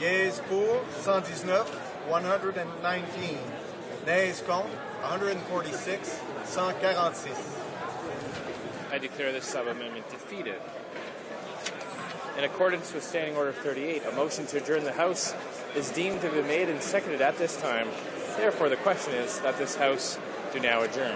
Yeas pour 119, 119. Nays contre 146, 146. I declare this sub-amendment defeated. In accordance with Standing Order 38, a motion to adjourn the House is deemed to have been made and seconded at this time. Therefore, the question is that this House do now adjourn.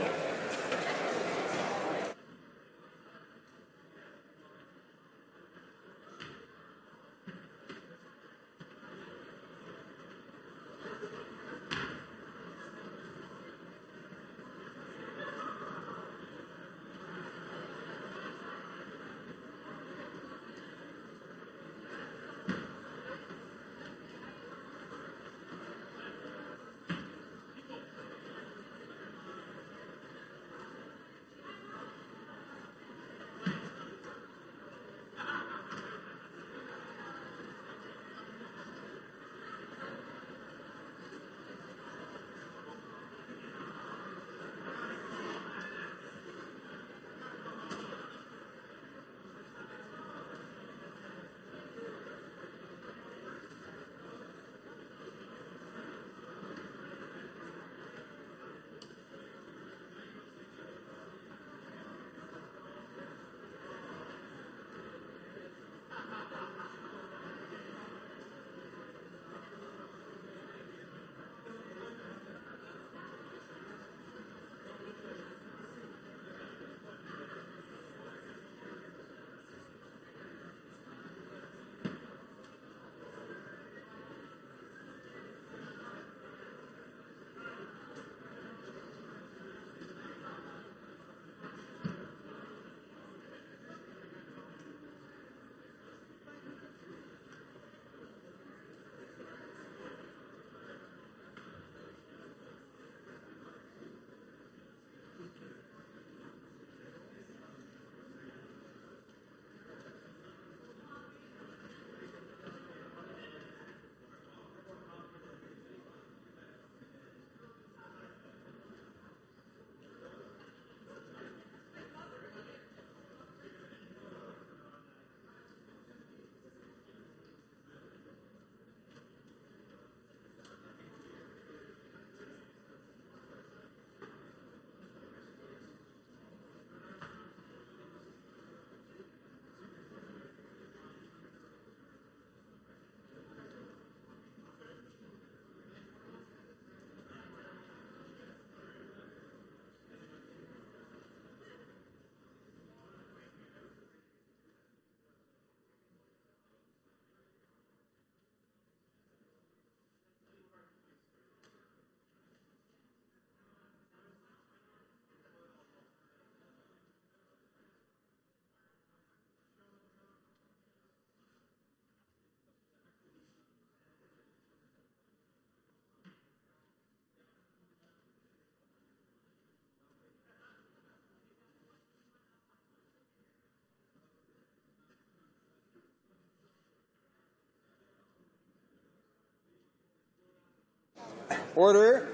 Order.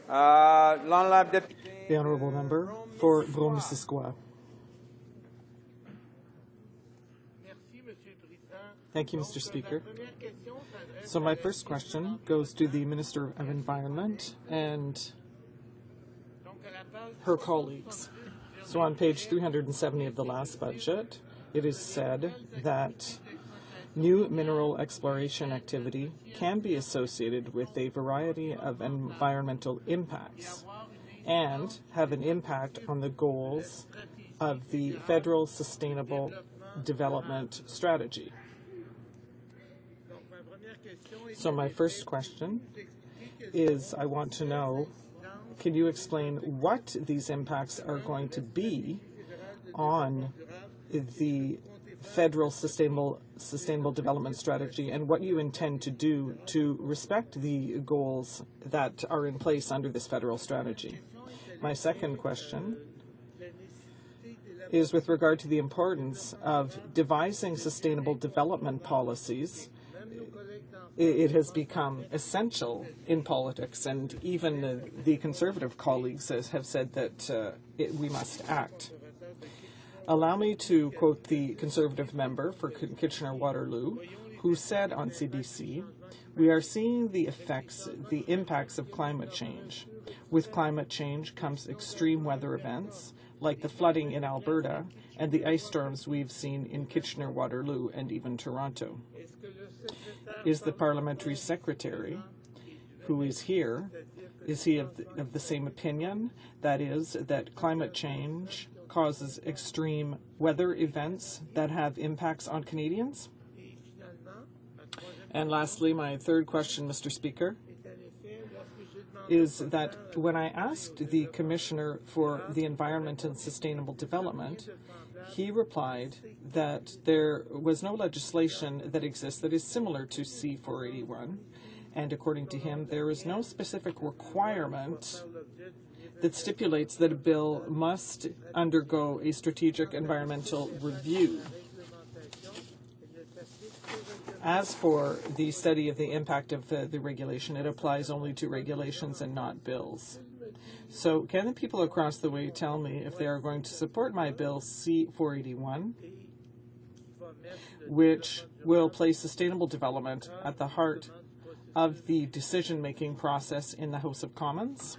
The honourable member for Gros-Missisquoi. Thank you, Mr. Speaker. So my first question goes to the Minister of Environment and her colleagues. So on page 370 of the last budget, it is said that new mineral exploration activity can be associated with a variety of environmental impacts and have an impact on the goals of the Federal Sustainable Development Strategy. So my first question is, I want to know, can you explain what these impacts are going to be on the Federal Sustainable Development Strategy and what you intend to do to respect the goals that are in place under this federal strategy? My second question is with regard to the importance of devising sustainable development policies. It has become essential in politics, and even the Conservative colleagues have said that we must act. Allow me to quote the Conservative member for Kitchener-Waterloo, who said on CBC, "We are seeing the impacts of climate change. With climate change comes extreme weather events, like the flooding in Alberta and the ice storms we've seen in Kitchener-Waterloo and even Toronto." Is the parliamentary secretary, who is here, is he of the same opinion? That is, that climate change causes extreme weather events that have impacts on Canadians? And lastly, my third question, Mr. Speaker, is that when I asked the Commissioner for the Environment and Sustainable Development, he replied that there was no legislation that exists that is similar to C-481, and according to him, there is no specific requirement that stipulates that a bill must undergo a strategic environmental review. As for the study of the impact of the regulation, it applies only to regulations and not bills. So can the people across the way tell me if they are going to support my bill C-481, which will place sustainable development at the heart of the decision-making process in the House of Commons?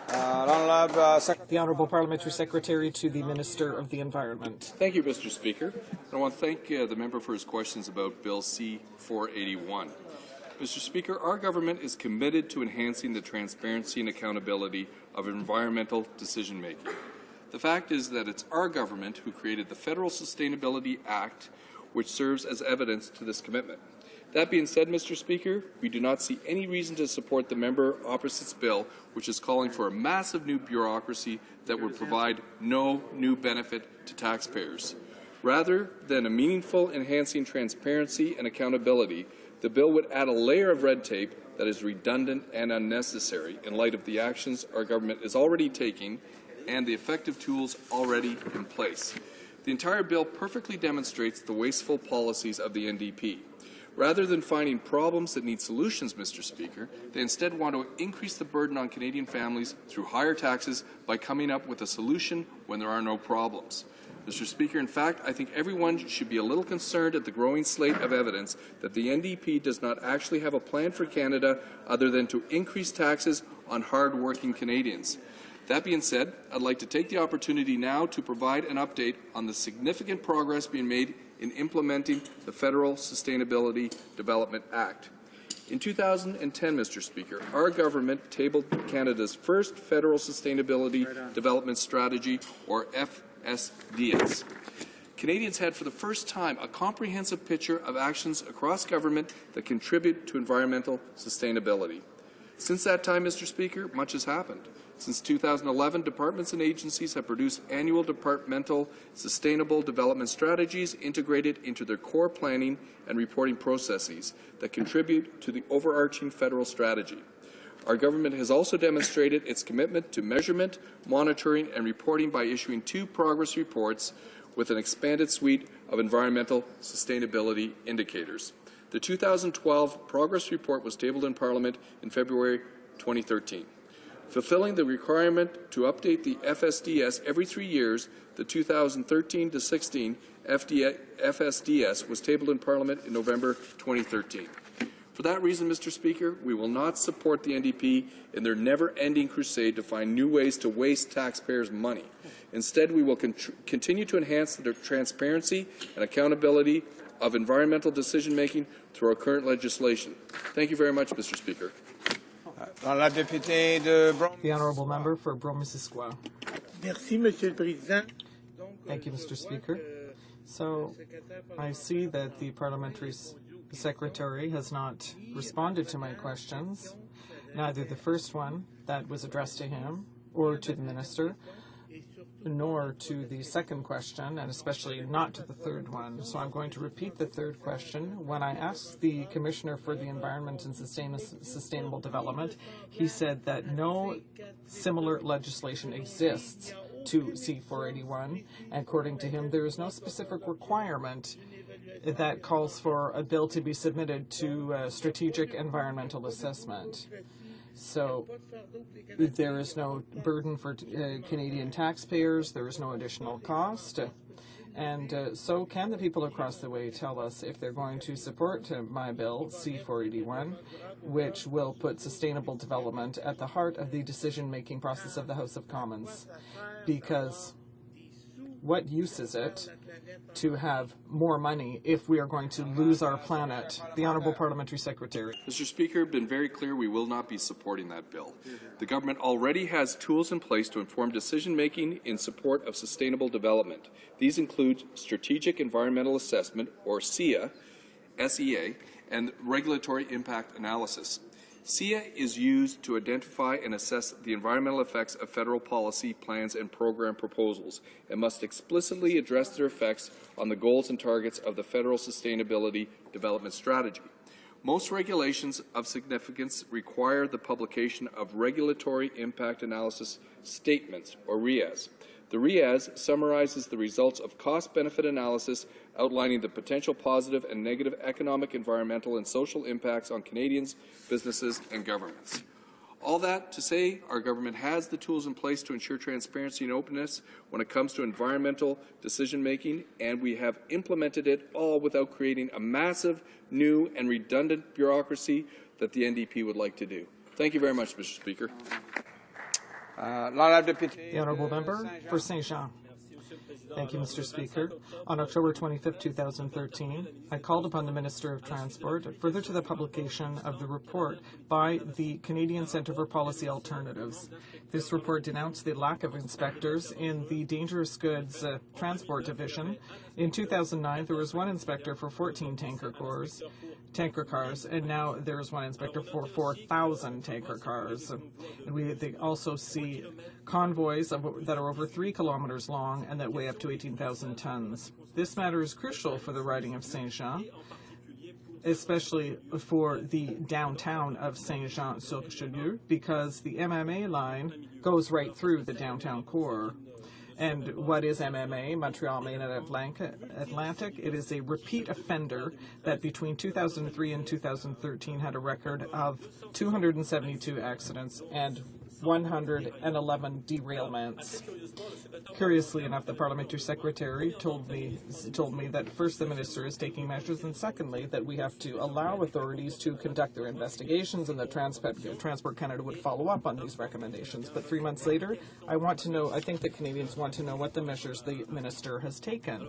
The Honourable Parliamentary Secretary to the Minister of the Environment. Thank you, Mr. Speaker. I want to thank the member for his questions about Bill C-481. Mr. Speaker, our government is committed to enhancing the transparency and accountability of environmental decision-making. The fact is that it's our government who created the Federal Sustainability Act, which serves as evidence to this commitment. That being said, Mr. Speaker, we do not see any reason to support the member opposite's bill, which is calling for a massive new bureaucracy that would provide no new benefit to taxpayers. Rather than a meaningful enhancing transparency and accountability, the bill would add a layer of red tape that is redundant and unnecessary in light of the actions our government is already taking and the effective tools already in place. The entire bill perfectly demonstrates the wasteful policies of the NDP. Rather than finding problems that need solutions, Mr. Speaker, they instead want to increase the burden on Canadian families through higher taxes by coming up with a solution when there are no problems. Mr. Speaker, in fact, I think everyone should be a little concerned at the growing slate of evidence that the NDP does not actually have a plan for Canada other than to increase taxes on hard-working Canadians. That being said, I'd like to take the opportunity now to provide an update on the significant progress being made in implementing the Federal Sustainability Development Act. In 2010, Mr. Speaker, our government tabled Canada's first Federal Sustainability Development Strategy, or FSDS. Canadians had for the first time a comprehensive picture of actions across government that contribute to environmental sustainability. Since that time, Mr. Speaker, much has happened. Since 2011, departments and agencies have produced annual departmental sustainable development strategies integrated into their core planning and reporting processes that contribute to the overarching federal strategy. Our government has also demonstrated its commitment to measurement, monitoring, and reporting by issuing 2 progress reports with an expanded suite of environmental sustainability indicators. The 2012 progress report was tabled in Parliament in February 2013. Fulfilling the requirement to update the FSDS every 3 years, the 2013-16 FSDS was tabled in Parliament in November 2013. For that reason, Mr. Speaker, we will not support the NDP in their never-ending crusade to find new ways to waste taxpayers' money. Instead, we will continue to enhance the transparency and accountability of environmental decision-making through our current legislation. Thank you very much, Mr. Speaker. The honourable member for Brome-Missisquoi. Thank you, Mr. Speaker. So, I see that the parliamentary secretary has not responded to my questions, neither the first one that was addressed to him or to the minister, nor to the second question, and especially not to the third one. So I'm going to repeat the third question. When I asked the Commissioner for the Environment and Sustainable Development, he said that no similar legislation exists to C481. And according to him, there is no specific requirement that calls for a bill to be submitted to strategic environmental assessment. So there is no burden for Canadian taxpayers, there is no additional cost, and so can the people across the way tell us if they're going to support my bill, C481, which will put sustainable development at the heart of the decision-making process of the House of Commons. Because what use is it to have more money if we are going to lose our planet? The Honourable Parliamentary Secretary. Mr. Speaker, been very clear we will not be supporting that bill. The government already has tools in place to inform decision-making in support of sustainable development. These include Strategic Environmental Assessment, or SEA, and Regulatory Impact Analysis. SEA is used to identify and assess the environmental effects of federal policy, plans, and program proposals, and must explicitly address their effects on the goals and targets of the federal Sustainability Development Strategy. Most regulations of significance require the publication of Regulatory Impact Analysis Statements, or RIAs. The RIAs summarizes the results of cost-benefit analysis outlining the potential positive and negative economic, environmental, and social impacts on Canadians, businesses, and governments. All that to say, our government has the tools in place to ensure transparency and openness when it comes to environmental decision-making, and we have implemented it all without creating a massive, new, and redundant bureaucracy that the NDP would like to do. Thank you very much, Mr. Speaker. The Honourable Member for Saint-Jean. Thank you, Mr. Speaker. On October 25, 2013, I called upon the Minister of Transport further to the publication of the report by the Canadian Centre for Policy Alternatives. This report denounced the lack of inspectors in the Dangerous Goods Transport Division. In 2009, there was one inspector for 14 tanker cars, and now there is one inspector for 4,000 tanker cars. And they also see convoys that are over 3 kilometers long and that weigh up to 18,000 tons. This matter is crucial for the riding of Saint-Jean, especially for the downtown of Saint-Jean-sur-Richelieu, because the MMA line goes right through the downtown core. And what is MMA, Montreal, Maine, and Atlantic? It is a repeat offender that between 2003 and 2013 had a record of 272 accidents and 111 derailments. Curiously enough, the Parliamentary Secretary told me that first the Minister is taking measures, and secondly that we have to allow authorities to conduct their investigations, and that Transport Canada would follow up on these recommendations. But 3 months later, I think that Canadians want to know what the measures the Minister has taken.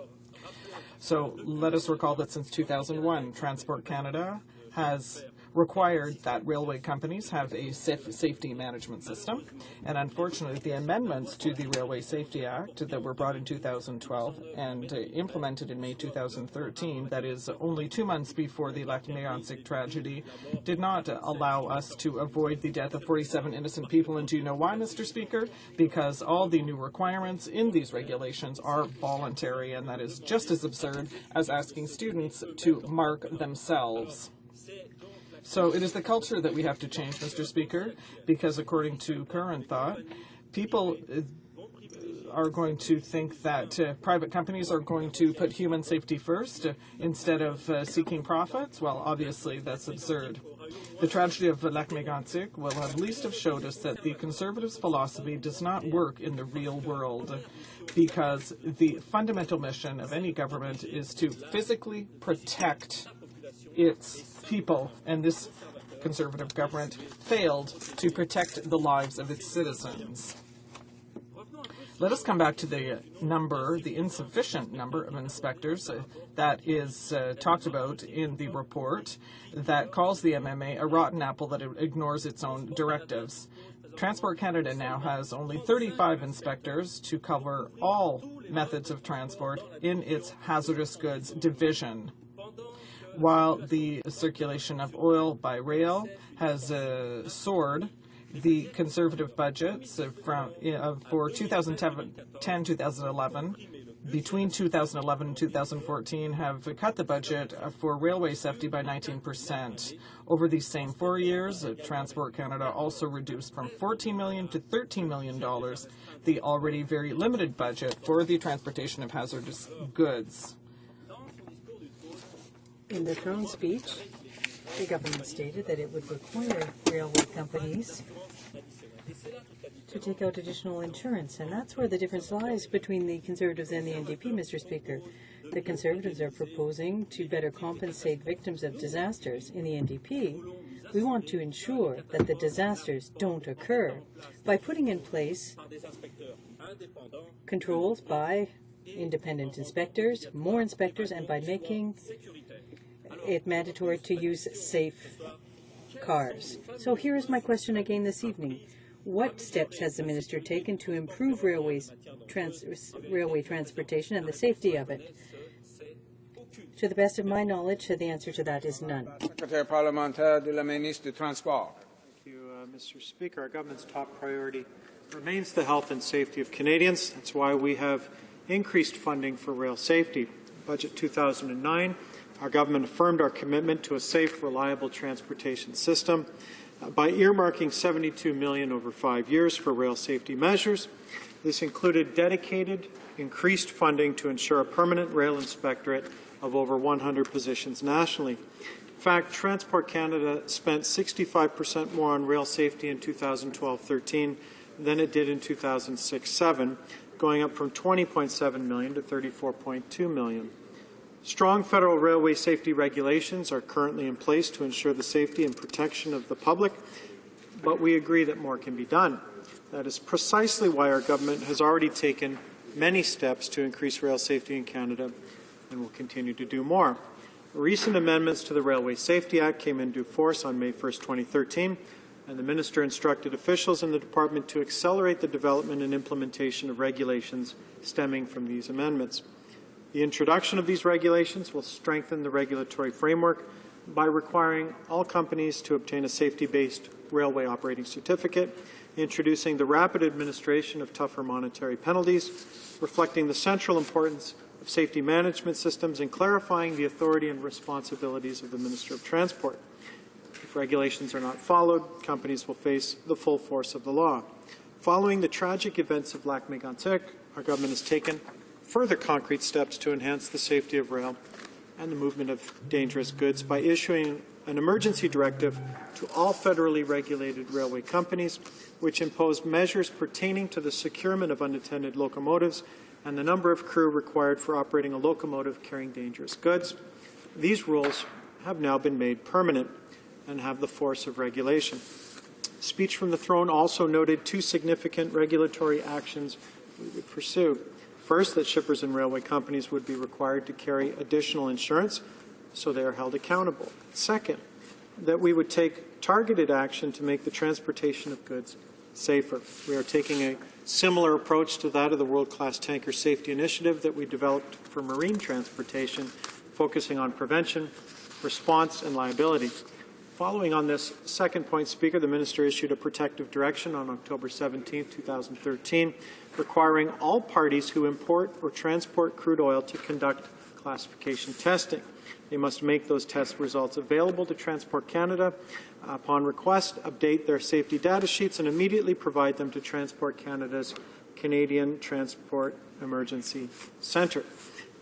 So let us recall that since 2001, Transport Canada has required that railway companies have a safety management system. And unfortunately, the amendments to the Railway Safety Act that were brought in 2012 and implemented in May 2013, that is only 2 months before the Lac-Mégantic tragedy, did not allow us to avoid the death of 47 innocent people. And do you know why, Mr. Speaker? Because all the new requirements in these regulations are voluntary, and that is just as absurd as asking students to mark themselves. So it is the culture that we have to change, Mr. Speaker, because according to current thought, people are going to think that private companies are going to put human safety first instead of seeking profits. Well, obviously, that's absurd. The tragedy of Lac Mégantic will at least have showed us that the Conservatives' philosophy does not work in the real world, because the fundamental mission of any government is to physically protect its people, and this Conservative government failed to protect the lives of its citizens. Let us come back to the insufficient number of inspectors that is talked about in the report that calls the MMA a rotten apple that ignores its own directives. Transport Canada now has only 35 inspectors to cover all methods of transport in its hazardous goods division, while the circulation of oil by rail has soared. The Conservative budgets for 2010-2011, between 2011 and 2014, have cut the budget for railway safety by 19%. Over these same 4 years, Transport Canada also reduced from $14 million to $13 million the already very limited budget for the transportation of hazardous goods. In the throne speech, the government stated that it would require railway companies to take out additional insurance, and that's where the difference lies between the Conservatives and the NDP, Mr. Speaker. The Conservatives are proposing to better compensate victims of disasters. In the NDP, we want to ensure that the disasters don't occur by putting in place controls by independent inspectors, more inspectors, and by making it mandatory to use safe cars. So here is my question again this evening. What steps has the minister taken to improve railway transportation and the safety of it? To the best of my knowledge, the answer to that is none. Secrétaire parlementaire de la ministre du Transport. Thank you, Mr. Speaker. Our government's top priority remains the health and safety of Canadians. That's why we have increased funding for rail safety. Budget 2009, our government affirmed our commitment to a safe, reliable transportation system by earmarking $72 million over 5 years for rail safety measures. This included dedicated, increased funding to ensure a permanent rail inspectorate of over 100 positions nationally. In fact, Transport Canada spent 65% more on rail safety in 2012-13 than it did in 2006-07, going up from $20.7 million to $34.2 million. Strong federal railway safety regulations are currently in place to ensure the safety and protection of the public, but we agree that more can be done. That is precisely why our government has already taken many steps to increase rail safety in Canada and will continue to do more. Recent amendments to the Railway Safety Act came into force on May 1, 2013, and the Minister instructed officials in the Department to accelerate the development and implementation of regulations stemming from these amendments. The introduction of these regulations will strengthen the regulatory framework by requiring all companies to obtain a safety-based railway operating certificate, introducing the rapid administration of tougher monetary penalties, reflecting the central importance of safety management systems, and clarifying the authority and responsibilities of the Minister of Transport. If regulations are not followed, companies will face the full force of the law. Following the tragic events of Lac Mégantic, our government has taken further concrete steps to enhance the safety of rail and the movement of dangerous goods by issuing an emergency directive to all federally regulated railway companies, which imposed measures pertaining to the securement of unattended locomotives and the number of crew required for operating a locomotive carrying dangerous goods. These rules have now been made permanent and have the force of regulation. Speech from the throne also noted two significant regulatory actions we would pursue. First, that shippers and railway companies would be required to carry additional insurance, so they are held accountable. Second, that we would take targeted action to make the transportation of goods safer. We are taking a similar approach to that of the World-Class Tanker Safety Initiative that we developed for marine transportation, focusing on prevention, response, and liability. Following on this second point, Speaker, the Minister issued a protective direction on October 17, 2013, requiring all parties who import or transport crude oil to conduct classification testing. They must make those test results available to Transport Canada. Upon request, update their safety data sheets and immediately provide them to Transport Canada's Canadian Transport Emergency Centre.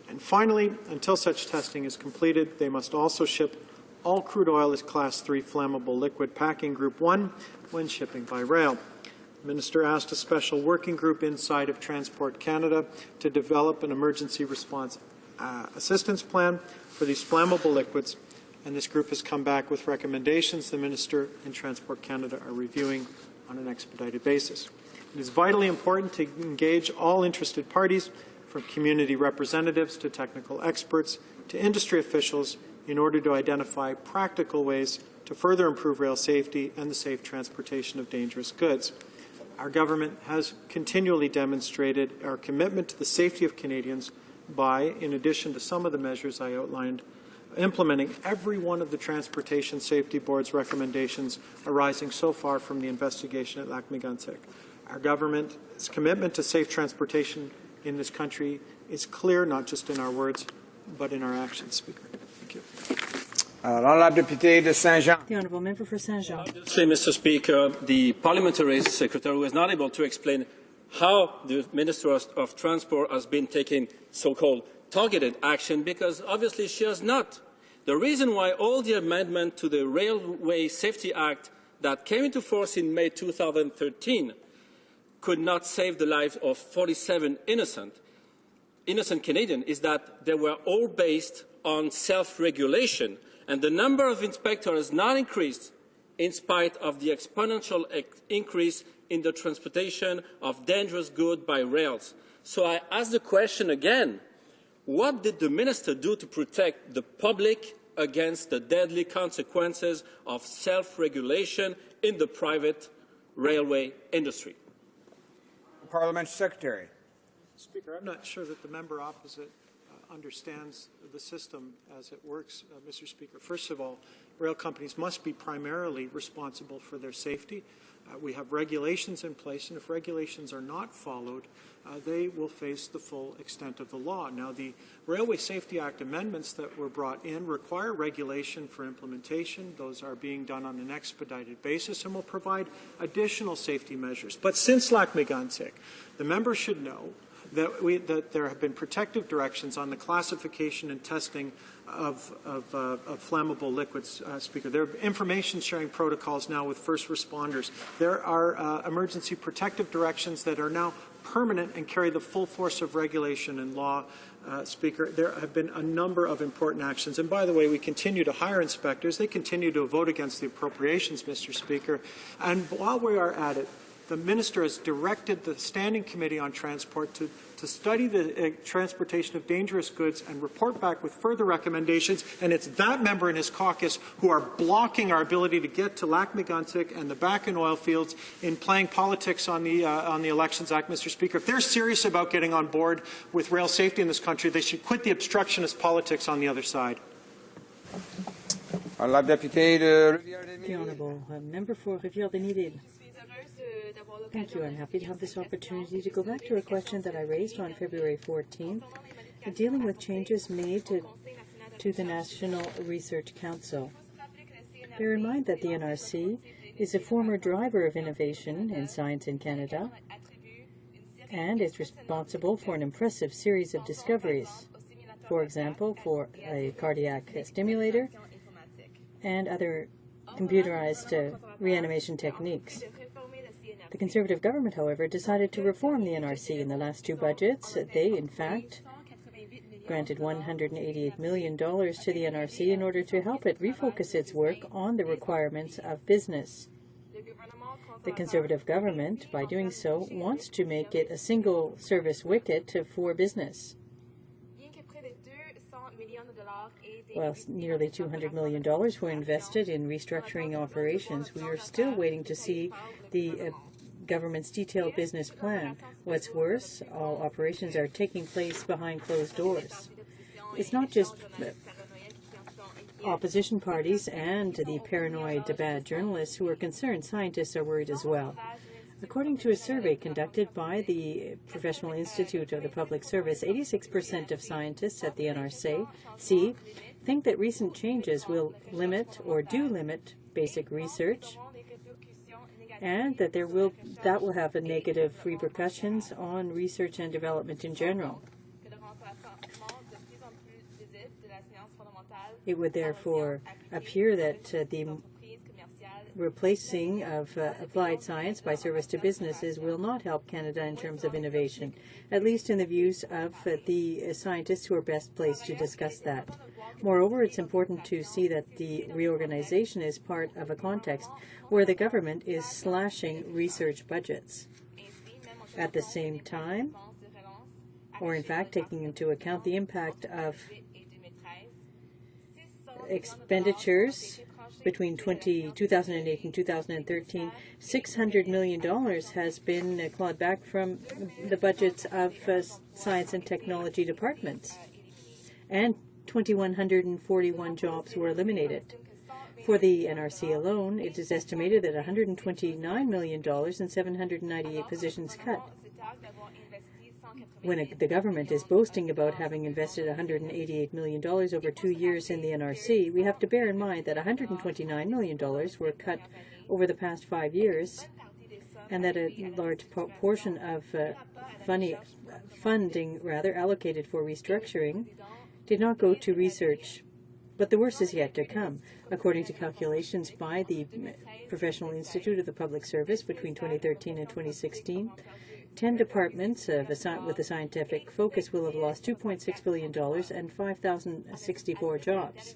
And finally, until such testing is completed, they must also ship all crude oil as Class 3 flammable liquid packing Group 1 when shipping by rail. The Minister asked a special working group inside of Transport Canada to develop an emergency response assistance plan for these flammable liquids, and this group has come back with recommendations the Minister and Transport Canada are reviewing on an expedited basis. It is vitally important to engage all interested parties, from community representatives to technical experts to industry officials, in order to identify practical ways to further improve rail safety and the safe transportation of dangerous goods. Our government has continually demonstrated our commitment to the safety of Canadians by, in addition to some of the measures I outlined, implementing every one of the Transportation Safety Board's recommendations arising so far from the investigation at Lac-Mégantic. Our government's commitment to safe transportation in this country is clear, not just in our words, but in our actions, Speaker. Thank you. The Honourable Member for Saint-Jean. Mr. Speaker, the Parliamentary Secretary was not able to explain how the Minister of Transport has been taking so-called targeted action, because obviously she has not. The reason why all the amendments to the Railway Safety Act that came into force in May 2013 could not save the lives of 47 innocent Canadians is that they were all based on self-regulation, and the number of inspectors has not increased in spite of the exponential increase in the transportation of dangerous goods by rails. So I ask the question again, what did the Minister do to protect the public against the deadly consequences of self-regulation in the private railway industry? Parliamentary Secretary. Speaker, I'm not sure that the member opposite understands the system as it works, Mr. Speaker. First of all, rail companies must be primarily responsible for their safety. We have regulations in place, and if regulations are not followed, they will face the full extent of the law. Now, the Railway Safety Act amendments that were brought in require regulation for implementation. Those are being done on an expedited basis and will provide additional safety measures. But since Lac-Mégantic, the member should know that there have been protective directions on the classification and testing of flammable liquids, Speaker. There are information sharing protocols now with first responders. There are emergency protective directions that are now permanent and carry the full force of regulation and law, Speaker. There have been a number of important actions. And by the way, we continue to hire inspectors. They continue to vote against the appropriations, Mr. Speaker. And while we are at it, the Minister has directed the Standing Committee on Transport to study the transportation of dangerous goods and report back with further recommendations, and it's that member and his caucus who are blocking our ability to get to Lac-Mégantic and the Bakken oil fields in playing politics on the Elections Act, Mr. Speaker. If they're serious about getting on board with rail safety in this country, they should quit the obstructionist politics on the other side. The Honourable Member for Rivière-des-Mille. Thank you. I'm happy to have this opportunity to go back to a question that I raised on February 14th, dealing with changes made to the National Research Council. Bear in mind that the NRC is a former driver of innovation in science in Canada and is responsible for an impressive series of discoveries, for example, for a cardiac stimulator and other computerized reanimation techniques. The Conservative government, however, decided to reform the NRC in the last two budgets. They, in fact, granted $188 million to the NRC in order to help it refocus its work on the requirements of business. The Conservative government, by doing so, wants to make it a single service wicket for business. While nearly $200 million were invested in restructuring operations, we are still waiting to see the government's detailed business plan. What's worse, all operations are taking place behind closed doors. It's not just opposition parties and the paranoid bad journalists who are concerned. Scientists are worried as well. According to a survey conducted by the Professional Institute of the Public Service, 86% of scientists at the NRC think that recent changes will limit or do limit basic research and that that will have a negative repercussions on research and development in general. It would therefore appear that the replacing of applied science by service to businesses will not help Canada in terms of innovation, at least in the views of the scientists who are best placed to discuss that. Moreover, it's important to see that the reorganization is part of a context where the government is slashing research budgets. At the same time, or in fact taking into account the impact of expenditures between 2008 and 2013, $600 million has been clawed back from the budgets of science and technology departments, and 2,141 jobs were eliminated. For the NRC alone, it is estimated that $129 million and 798 positions cut. When the government is boasting about having invested $188 million over 2 years in the NRC, we have to bear in mind that $129 million were cut over the past 5 years, and that a large portion of funding allocated for restructuring did not go to research. But the worst is yet to come. According to calculations by the Professional Institute of the Public Service between 2013 and 2016, 10 departments with a scientific focus will have lost $2.6 billion and 5,064 jobs.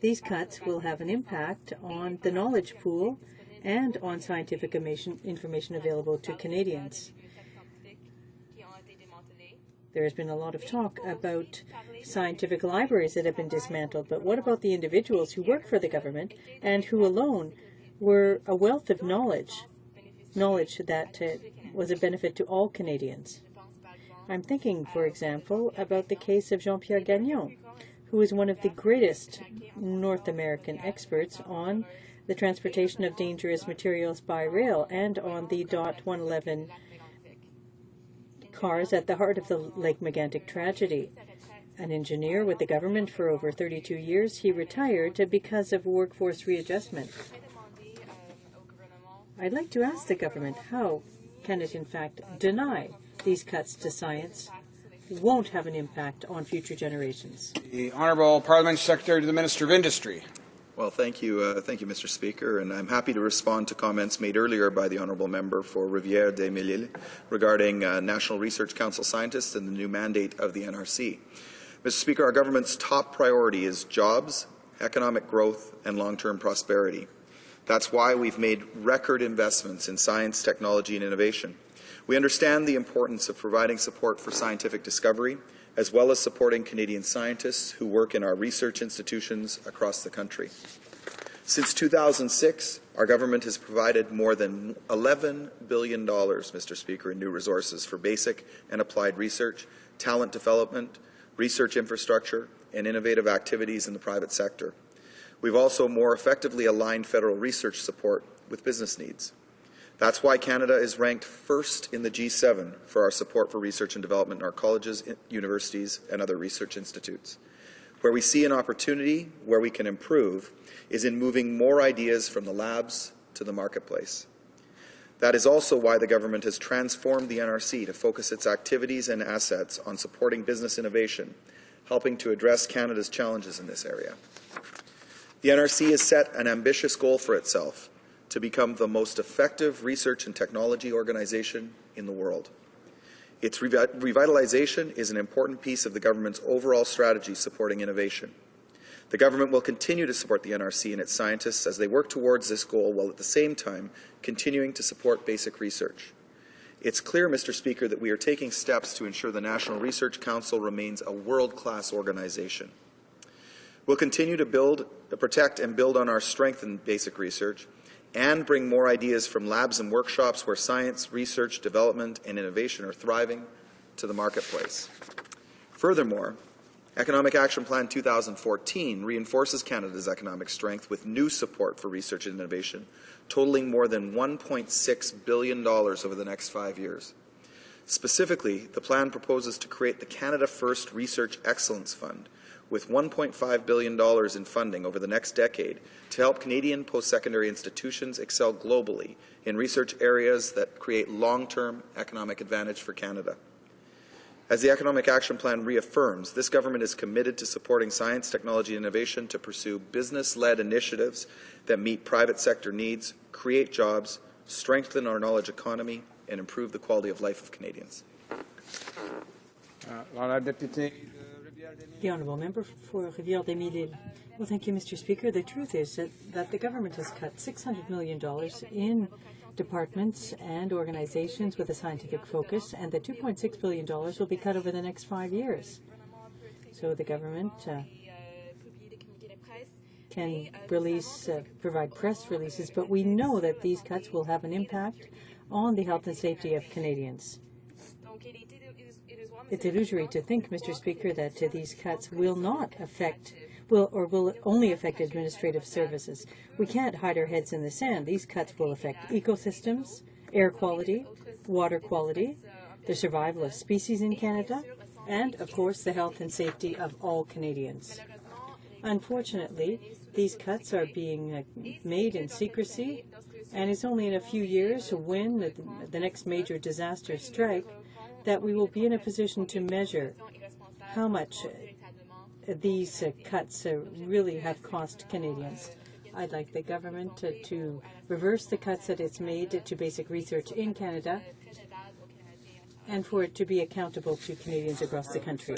These cuts will have an impact on the knowledge pool and on scientific information available to Canadians. There has been a lot of talk about scientific libraries that have been dismantled, but what about the individuals who work for the government and who alone were a wealth of knowledge that was a benefit to all Canadians? I'm thinking, for example, about the case of Jean-Pierre Gagnon, who is one of the greatest North American experts on the transportation of dangerous materials by rail and on the DOT 111 cars at the heart of the Lake Megantic tragedy. An engineer with the government for over 32 years, he retired because of workforce readjustment. I'd like to ask the government, how can it in fact deny these cuts to science won't have an impact on future generations? The Honourable Parliamentary Secretary to the Minister of Industry. Well, thank you, Mr. Speaker, and I'm happy to respond to comments made earlier by the Honourable Member for Rivière-des-Mille regarding National Research Council scientists and the new mandate of the NRC. Mr. Speaker, our government's top priority is jobs, economic growth, and long-term prosperity. That's why we've made record investments in science, technology, and innovation. We understand the importance of providing support for scientific discovery, as well as supporting Canadian scientists who work in our research institutions across the country. Since 2006, our government has provided more than $11 billion, Mr. Speaker, in new resources for basic and applied research, talent development, research infrastructure, and innovative activities in the private sector. We've also more effectively aligned federal research support with business needs. That's why Canada is ranked first in the G7 for our support for research and development in our colleges, universities, and other research institutes. Where we see an opportunity where we can improve is in moving more ideas from the labs to the marketplace. That is also why the government has transformed the NRC to focus its activities and assets on supporting business innovation, helping to address Canada's challenges in this area. The NRC has set an ambitious goal for itself to become the most effective research and technology organization in the world. Its revitalization is an important piece of the government's overall strategy supporting innovation. The government will continue to support the NRC and its scientists as they work towards this goal, while at the same time continuing to support basic research. It's clear, Mr. Speaker, that we are taking steps to ensure the National Research Council remains a world-class organization. We'll continue to protect and build on our strength in basic research and bring more ideas from labs and workshops where science, research, development, and innovation are thriving to the marketplace. Furthermore, Economic Action Plan 2014 reinforces Canada's economic strength with new support for research and innovation, totaling more than $1.6 billion over the next 5 years. Specifically, the plan proposes to create the Canada First Research Excellence Fund, with $1.5 billion in funding over the next decade to help Canadian post-secondary institutions excel globally in research areas that create long-term economic advantage for Canada. As the Economic Action Plan reaffirms, this government is committed to supporting science, technology, and innovation to pursue business-led initiatives that meet private sector needs, create jobs, strengthen our knowledge economy, and improve the quality of life of Canadians. The Honourable Member for Rivière-des-Mille-Îles. Well, thank you, Mr. Speaker. The truth is that the government has cut $600 million in departments and organizations with a scientific focus, and the $2.6 billion will be cut over the next 5 years. So the government can provide press releases, but we know that these cuts will have an impact on the health and safety of Canadians. It's illusory to think, Mr. Speaker, that these cuts will only affect administrative services. We can't hide our heads in the sand. These cuts will affect ecosystems, air quality, water quality, the survival of species in Canada, and, of course, the health and safety of all Canadians. Unfortunately, these cuts are being made in secrecy, and it's only in a few years, when the next major disaster strike, that we will be in a position to measure how much these cuts really have cost Canadians. I'd like the government to reverse the cuts that it's made to basic research in Canada, and for it to be accountable to Canadians across the country.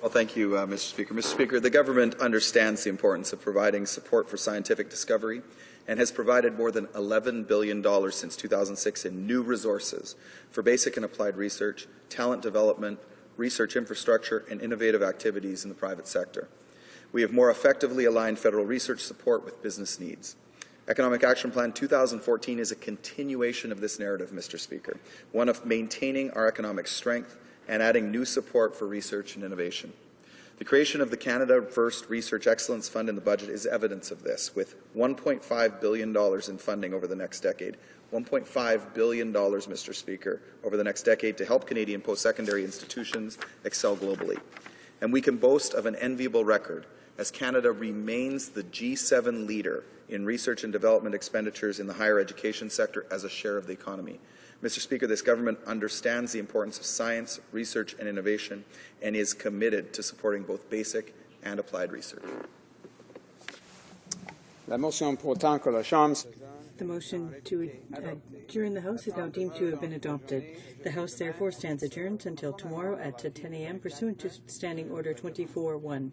Well, thank you, Mr. Speaker. Mr. Speaker, the government understands the importance of providing support for scientific discovery and has provided more than $11 billion since 2006 in new resources for basic and applied research, talent development, research infrastructure, and innovative activities in the private sector. We have more effectively aligned federal research support with business needs. Economic Action Plan 2014 is a continuation of this narrative, Mr. Speaker, one of maintaining our economic strength and adding new support for research and innovation. The creation of the Canada First Research Excellence Fund in the budget is evidence of this, with $1.5 billion in funding over the next decade. $1.5 billion, Mr. Speaker, over the next decade to help Canadian post-secondary institutions excel globally. And we can boast of an enviable record as Canada remains the G7 leader in research and development expenditures in the higher education sector as a share of the economy. Mr. Speaker, this government understands the importance of science, research and innovation and is committed to supporting both basic and applied research. La motion pour autant que la Chambre. The motion to adjourn the House is now deemed to have been adopted. The House therefore stands adjourned until tomorrow at 10 a.m. pursuant to Standing Order 24-1.